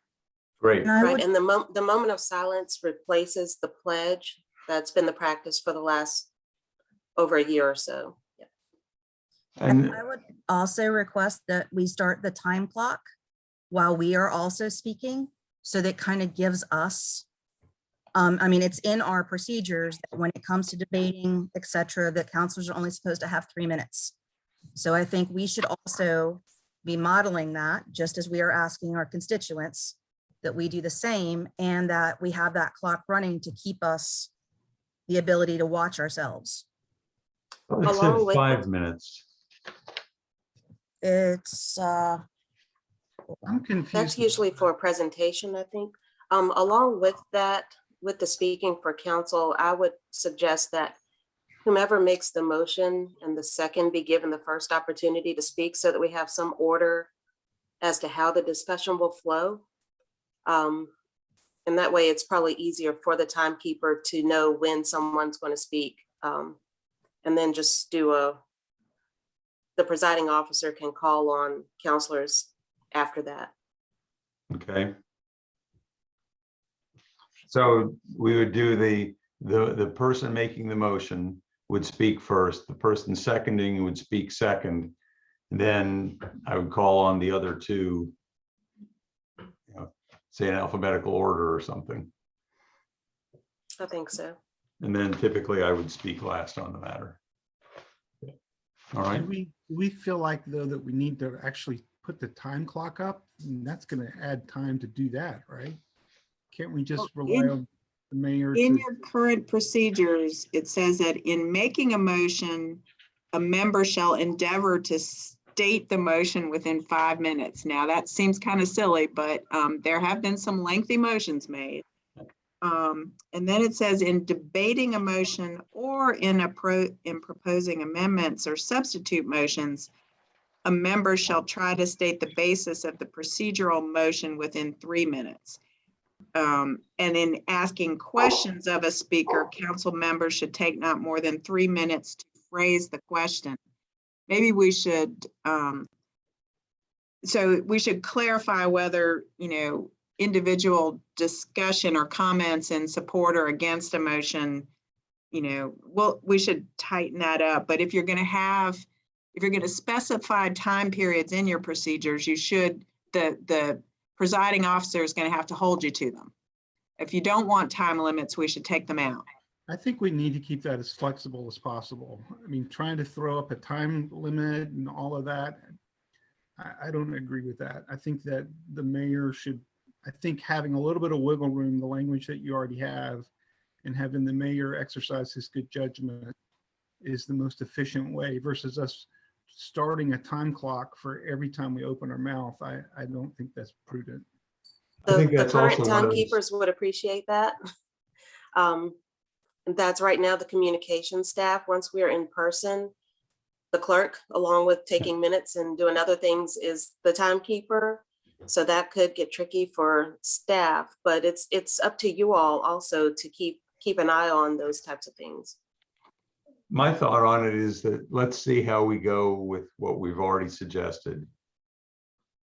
Great. And I Right, would, and the moment of silence replaces the pledge. That's been the practice for the last over a year or so. Yep. And I would also request that we start the time clock while we are also speaking. So that kind of gives us, I mean, it's in our procedures that when it comes to debating, et cetera, that counselors are only supposed to have 3 minutes. So I think we should also be modeling that, just as we are asking our constituents that we do the same, and that we have that clock running to keep us the ability to watch ourselves. it said Along with 5 minutes. It's, I'm That's confused. usually for a presentation, I think. Along with that, with the speaking for council, I would suggest that whomever makes the motion and the second be given the first opportunity to speak, so that we have some order as to how the discussion will flow. And that way it's probably easier for the timekeeper to know when someone's going to speak. And then just do the presiding officer can call on counselors after that. Okay. So we would do the person making the motion would speak first, the person seconding would speak second. Then I would call on the other two, say in alphabetical order or something. I think so. And then typically I would speak last on the matter. All right. Do we feel like, though, that we need to actually put the time clock up? And that's going to add time to do that, right? Can't we just rely on the mayor In to? your current procedures, it says that in making a motion, a member shall endeavor to state the motion within 5 minutes. Now, that seems kind of silly, but there have been some lengthy motions made. And then it says in debating a motion or in proposing amendments or substitute motions, a member shall try to state the basis of the procedural motion within 3 minutes. And in asking questions of a speaker, council members should take not more than 3 minutes to phrase the question. Maybe we should, so we should clarify whether, individual discussion or comments in support or against a motion, well, we should tighten that up. But if you're going to specify time periods in your procedures, you should, the presiding officer is going to have to hold you to them. If you don't want time limits, we should take them out. I think we need to keep that as flexible as possible. I mean, trying to throw up a time limit and all of that, I don't agree with that. I think that the mayor should, I think having a little bit of wiggle room, the language that you already have, and having the mayor exercise his good judgment is the most efficient way versus us starting a time clock for every time we open our mouth. I don't think that's prudent. The current timekeepers would appreciate that. That's right now the communication staff. Once we are in person, the clerk, along with taking minutes and doing other things, is the timekeeper. So that could get tricky for staff, but it's up to you all also to keep an eye on those types of things. My thought on it is that let's see how we go with what we've already suggested.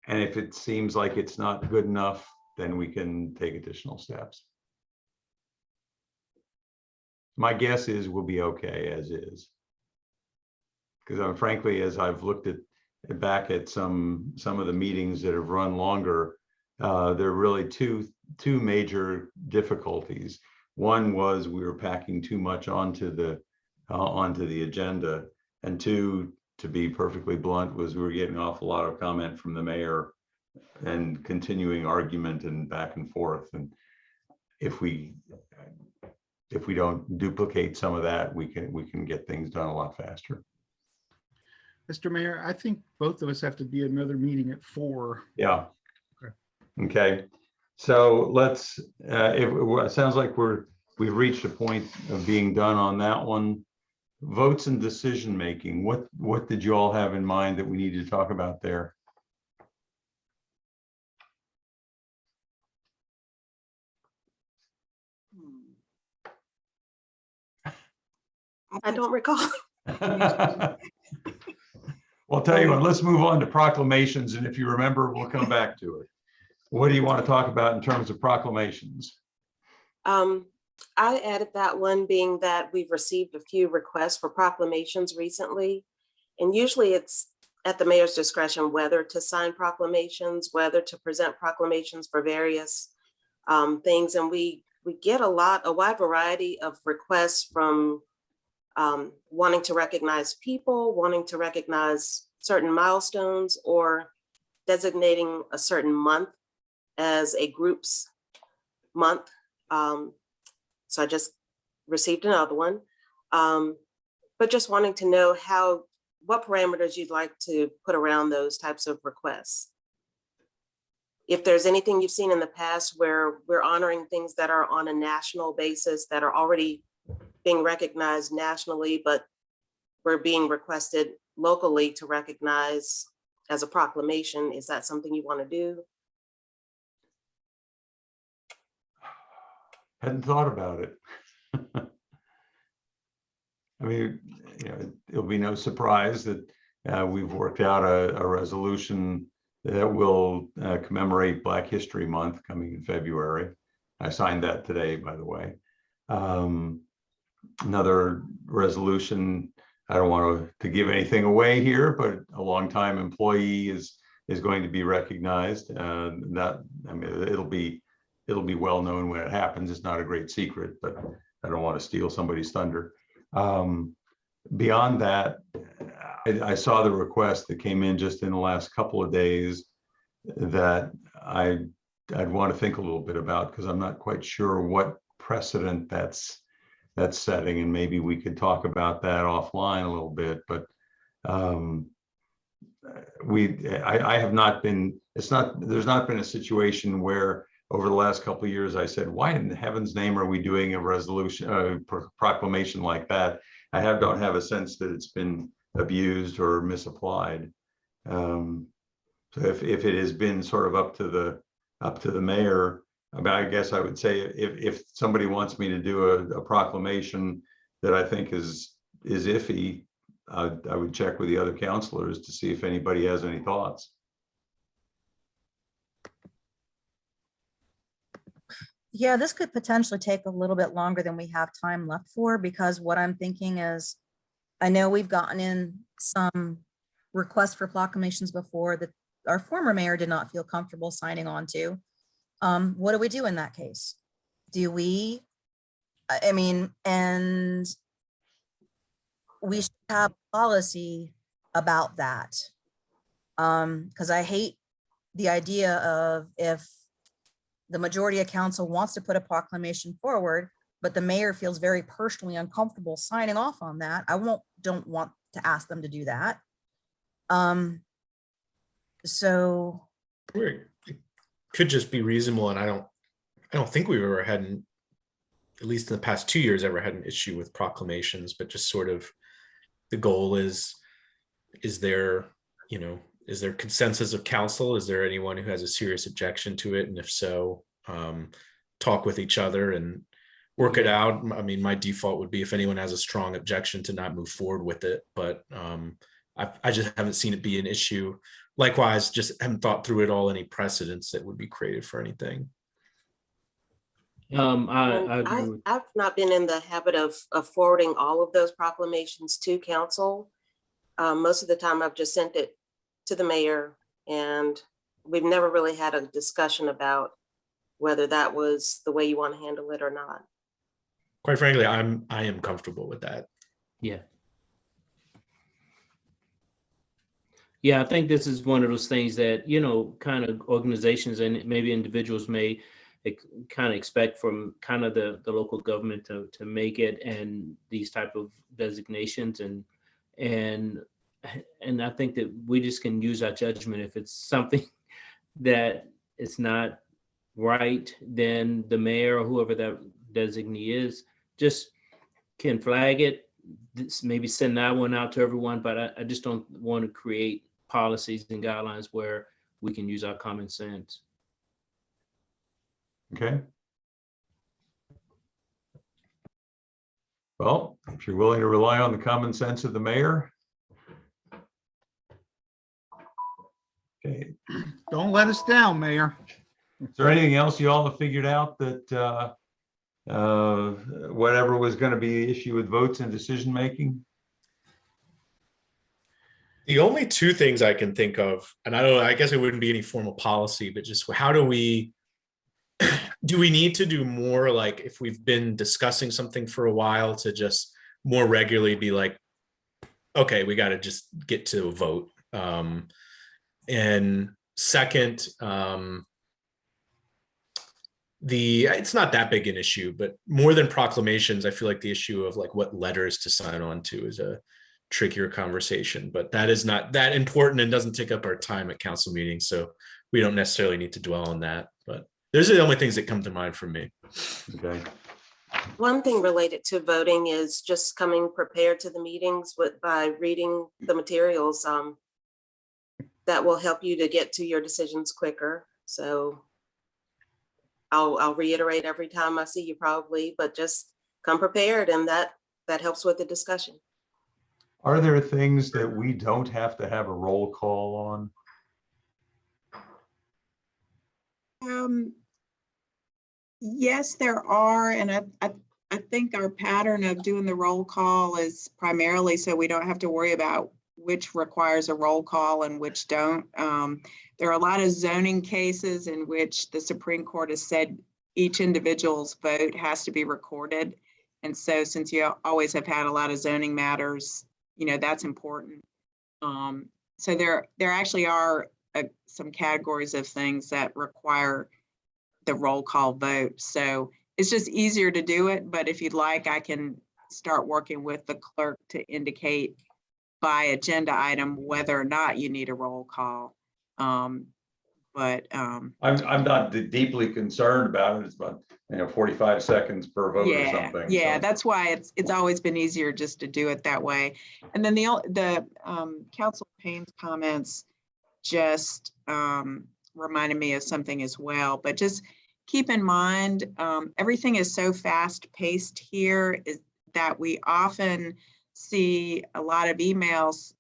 And if it seems like it's not good enough, then we can take additional steps. My guess is we'll be okay as is. Because frankly, as I've looked back at some of the meetings that have run longer, there are really two major difficulties. One was we were packing too much onto the agenda, and two, to be perfectly blunt, was we were getting an awful lot of comment from the mayor and continuing argument and back and forth. And if we don't duplicate some of that, we can get things done a lot faster. Mr. Mayor, I think both of us have to be at another meeting at 4. Yeah. Okay. So let's, it sounds like we've reached a point of being done on that one. Votes and decision making. What did you all have in mind that we need to talk about there? I don't recall. Well, I'll tell you what, let's move on to proclamations. And if you remember, we'll come back to it. What do you want to talk about in terms of proclamations? I added that one being that we've received a few requests for proclamations recently. And usually it's at the mayor's discretion whether to sign proclamations, whether to present proclamations for various things. And we get a wide variety of requests from wanting to recognize people, wanting to recognize certain milestones, or designating a certain month as a group's month. So I just received another one, but just wanting to know what parameters you'd like to put around those types of requests. If there's anything you've seen in the past where we're honoring things that are on a national basis that are already being recognized nationally, but we're being requested locally to recognize as a proclamation, is that something you want to do? Hadn't thought about it. I mean, you know, it'll be no surprise that we've worked out a resolution that will commemorate Black History Month coming in February. I signed that today, by the way. Another resolution, I don't want to give anything away here, but a longtime employee is going to be recognized. That, I mean, it'll be well known when it happens. It's not a great secret, but I don't want to steal somebody's thunder. Beyond that, I saw the request that came in just in the last couple of days that I'd want to think a little bit about, because I'm not quite sure what precedent that's setting, and maybe we could talk about that offline a little bit. But I have not been, there's not been a situation where over the last couple of years I said, why in heaven's name are we doing a resolution, proclamation like that? I don't have a sense that it's been abused or misapplied. So if it has been sort of up to the mayor, I guess I would say if somebody wants me to do a proclamation that I think is iffy, I would check with the other counselors to see if anybody has any thoughts. Yeah, this could potentially take a little bit longer than we have time left for, because what I'm thinking is, I know we've gotten in some requests for proclamations before that our former mayor did not feel comfortable signing on to. What do we do in that case? Do we, I mean, and we should have policy about that. Because I hate the idea of, if the majority of council wants to put a proclamation forward, but the mayor feels very personally uncomfortable signing off on that, don't want to ask them to do that. So It could just be reasonable, and I don't think we've ever had, at least in the past 2 years, ever had an issue with proclamations, but just sort of the goal is there, is there consensus of council? Is there anyone who has a serious objection to it? And if so, talk with each other and work it out. I mean, my default would be if anyone has a strong objection to not move forward with it, but I just haven't seen it be an issue. Likewise, just haven't thought through at all any precedents that would be created for anything. I've not been in the habit of forwarding all of those proclamations to council. Most of the time I've just sent it to the mayor, and we've never really had a discussion about whether that was the way you want to handle it or not. Quite frankly, I am comfortable with that. Yeah. Yeah, I think this is one of those things that, kind of organizations and maybe individuals may kind of expect from kind of the local government to make it, and these type of designations. And I think that we just can use our judgment if it's something that it's not right, then the mayor or whoever that designee is just can flag it, maybe send that one out to everyone, but I just don't want to create policies and guidelines where we can use our common sense. Okay. Well, if you're willing to rely on the common sense of the mayor. Okay. Don't let us down, Mayor. Is there anything else you all have figured out that whatever was going to be the issue with votes and decision making? The only two things I can think of, and I don't know, I guess it wouldn't be any formal policy, but just how do we need to do more, like if we've been discussing something for a while, to just more regularly be like, okay, we got to just get to a vote. And second, it's not that big an issue, but more than proclamations, I feel like the issue of like what letters to sign on to is a trickier conversation, but that is not that important and doesn't take up our time at council meetings. So we don't necessarily need to dwell on that, but those are the only things that come to mind for me. Okay. One thing related to voting is just coming prepared to the meetings by reading the materials. That will help you to get to your decisions quicker. So I'll reiterate every time I see you probably, but just come prepared, and that helps with the discussion. Are there things that we don't have to have a roll call on? Yes, there are. And I think our pattern of doing the roll call is primarily so we don't have to worry about which requires a roll call and which don't. There are a lot of zoning cases in which the Supreme Court has said each individual's vote has to be recorded. And so since you always have had a lot of zoning matters, that's important. So there actually are some categories of things that require the roll call vote. So it's just easier to do it. But if you'd like, I can start working with the clerk to indicate by agenda item whether or not you need a roll call. I'm not deeply concerned about it. It's about 45 seconds per vote or something. Yeah, so. That's why it's always been easier just to do it that way. And then the Council Payne's comments just reminded me of something as well. But just keep in mind, everything is so fast paced here is that we often see a lot of emails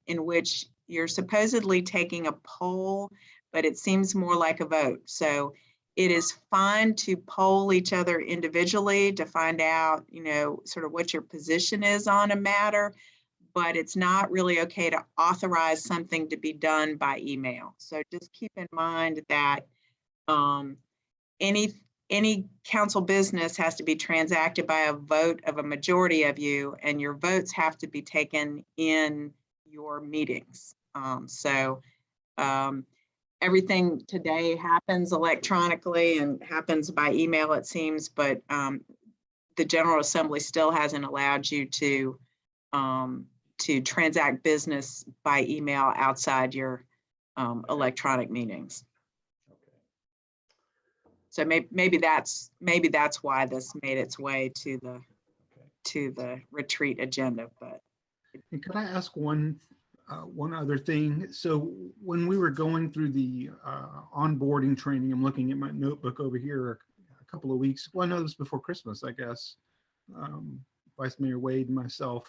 in which you're supposedly taking a poll, but it seems more like a vote. So it is fine to poll each other individually to find out, sort of what your position is on a matter, but it's not really okay to authorize something to be done by email. So just keep in mind that any council business has to be transacted by a vote of a majority of you, and your votes have to be taken in your meetings. Everything today happens electronically and happens by email, it seems, but the General Assembly still hasn't allowed you to transact business by email outside your electronic meetings. So maybe that's why this made its way to the retreat agenda. But and could I ask one other thing? So when we were going through the onboarding training, I'm looking at my notebook over here a couple of weeks. Well, I know this before Christmas, I guess. Vice Mayor Wade and myself.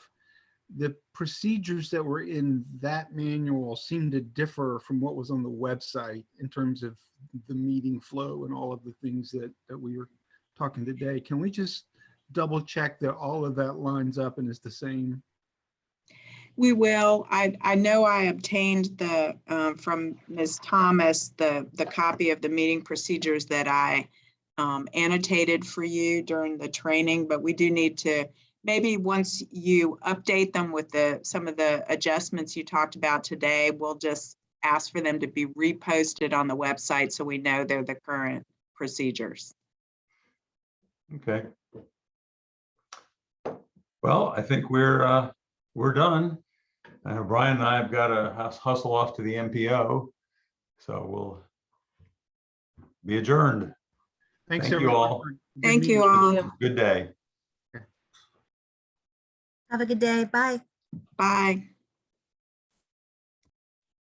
The procedures that were in that manual seem to differ from what was on the website in terms of the meeting flow and all of the things that we were talking today. Can we just double check that all of that lines up and is the same? We will. I know I obtained from Ms. Thomas the copy of the meeting procedures that I annotated for you during the training, but we do need to, maybe once you update them with some of the adjustments you talked about today, we'll just ask for them to be reposted on the website so we know they're the current procedures. Okay. Well, I think we're done. Brian and I have got to hustle off to the MPO, so be adjourned. Thanks, Thank you everyone. all. for a good Thank you meeting. all. Good day. Have a good day. Bye. Bye.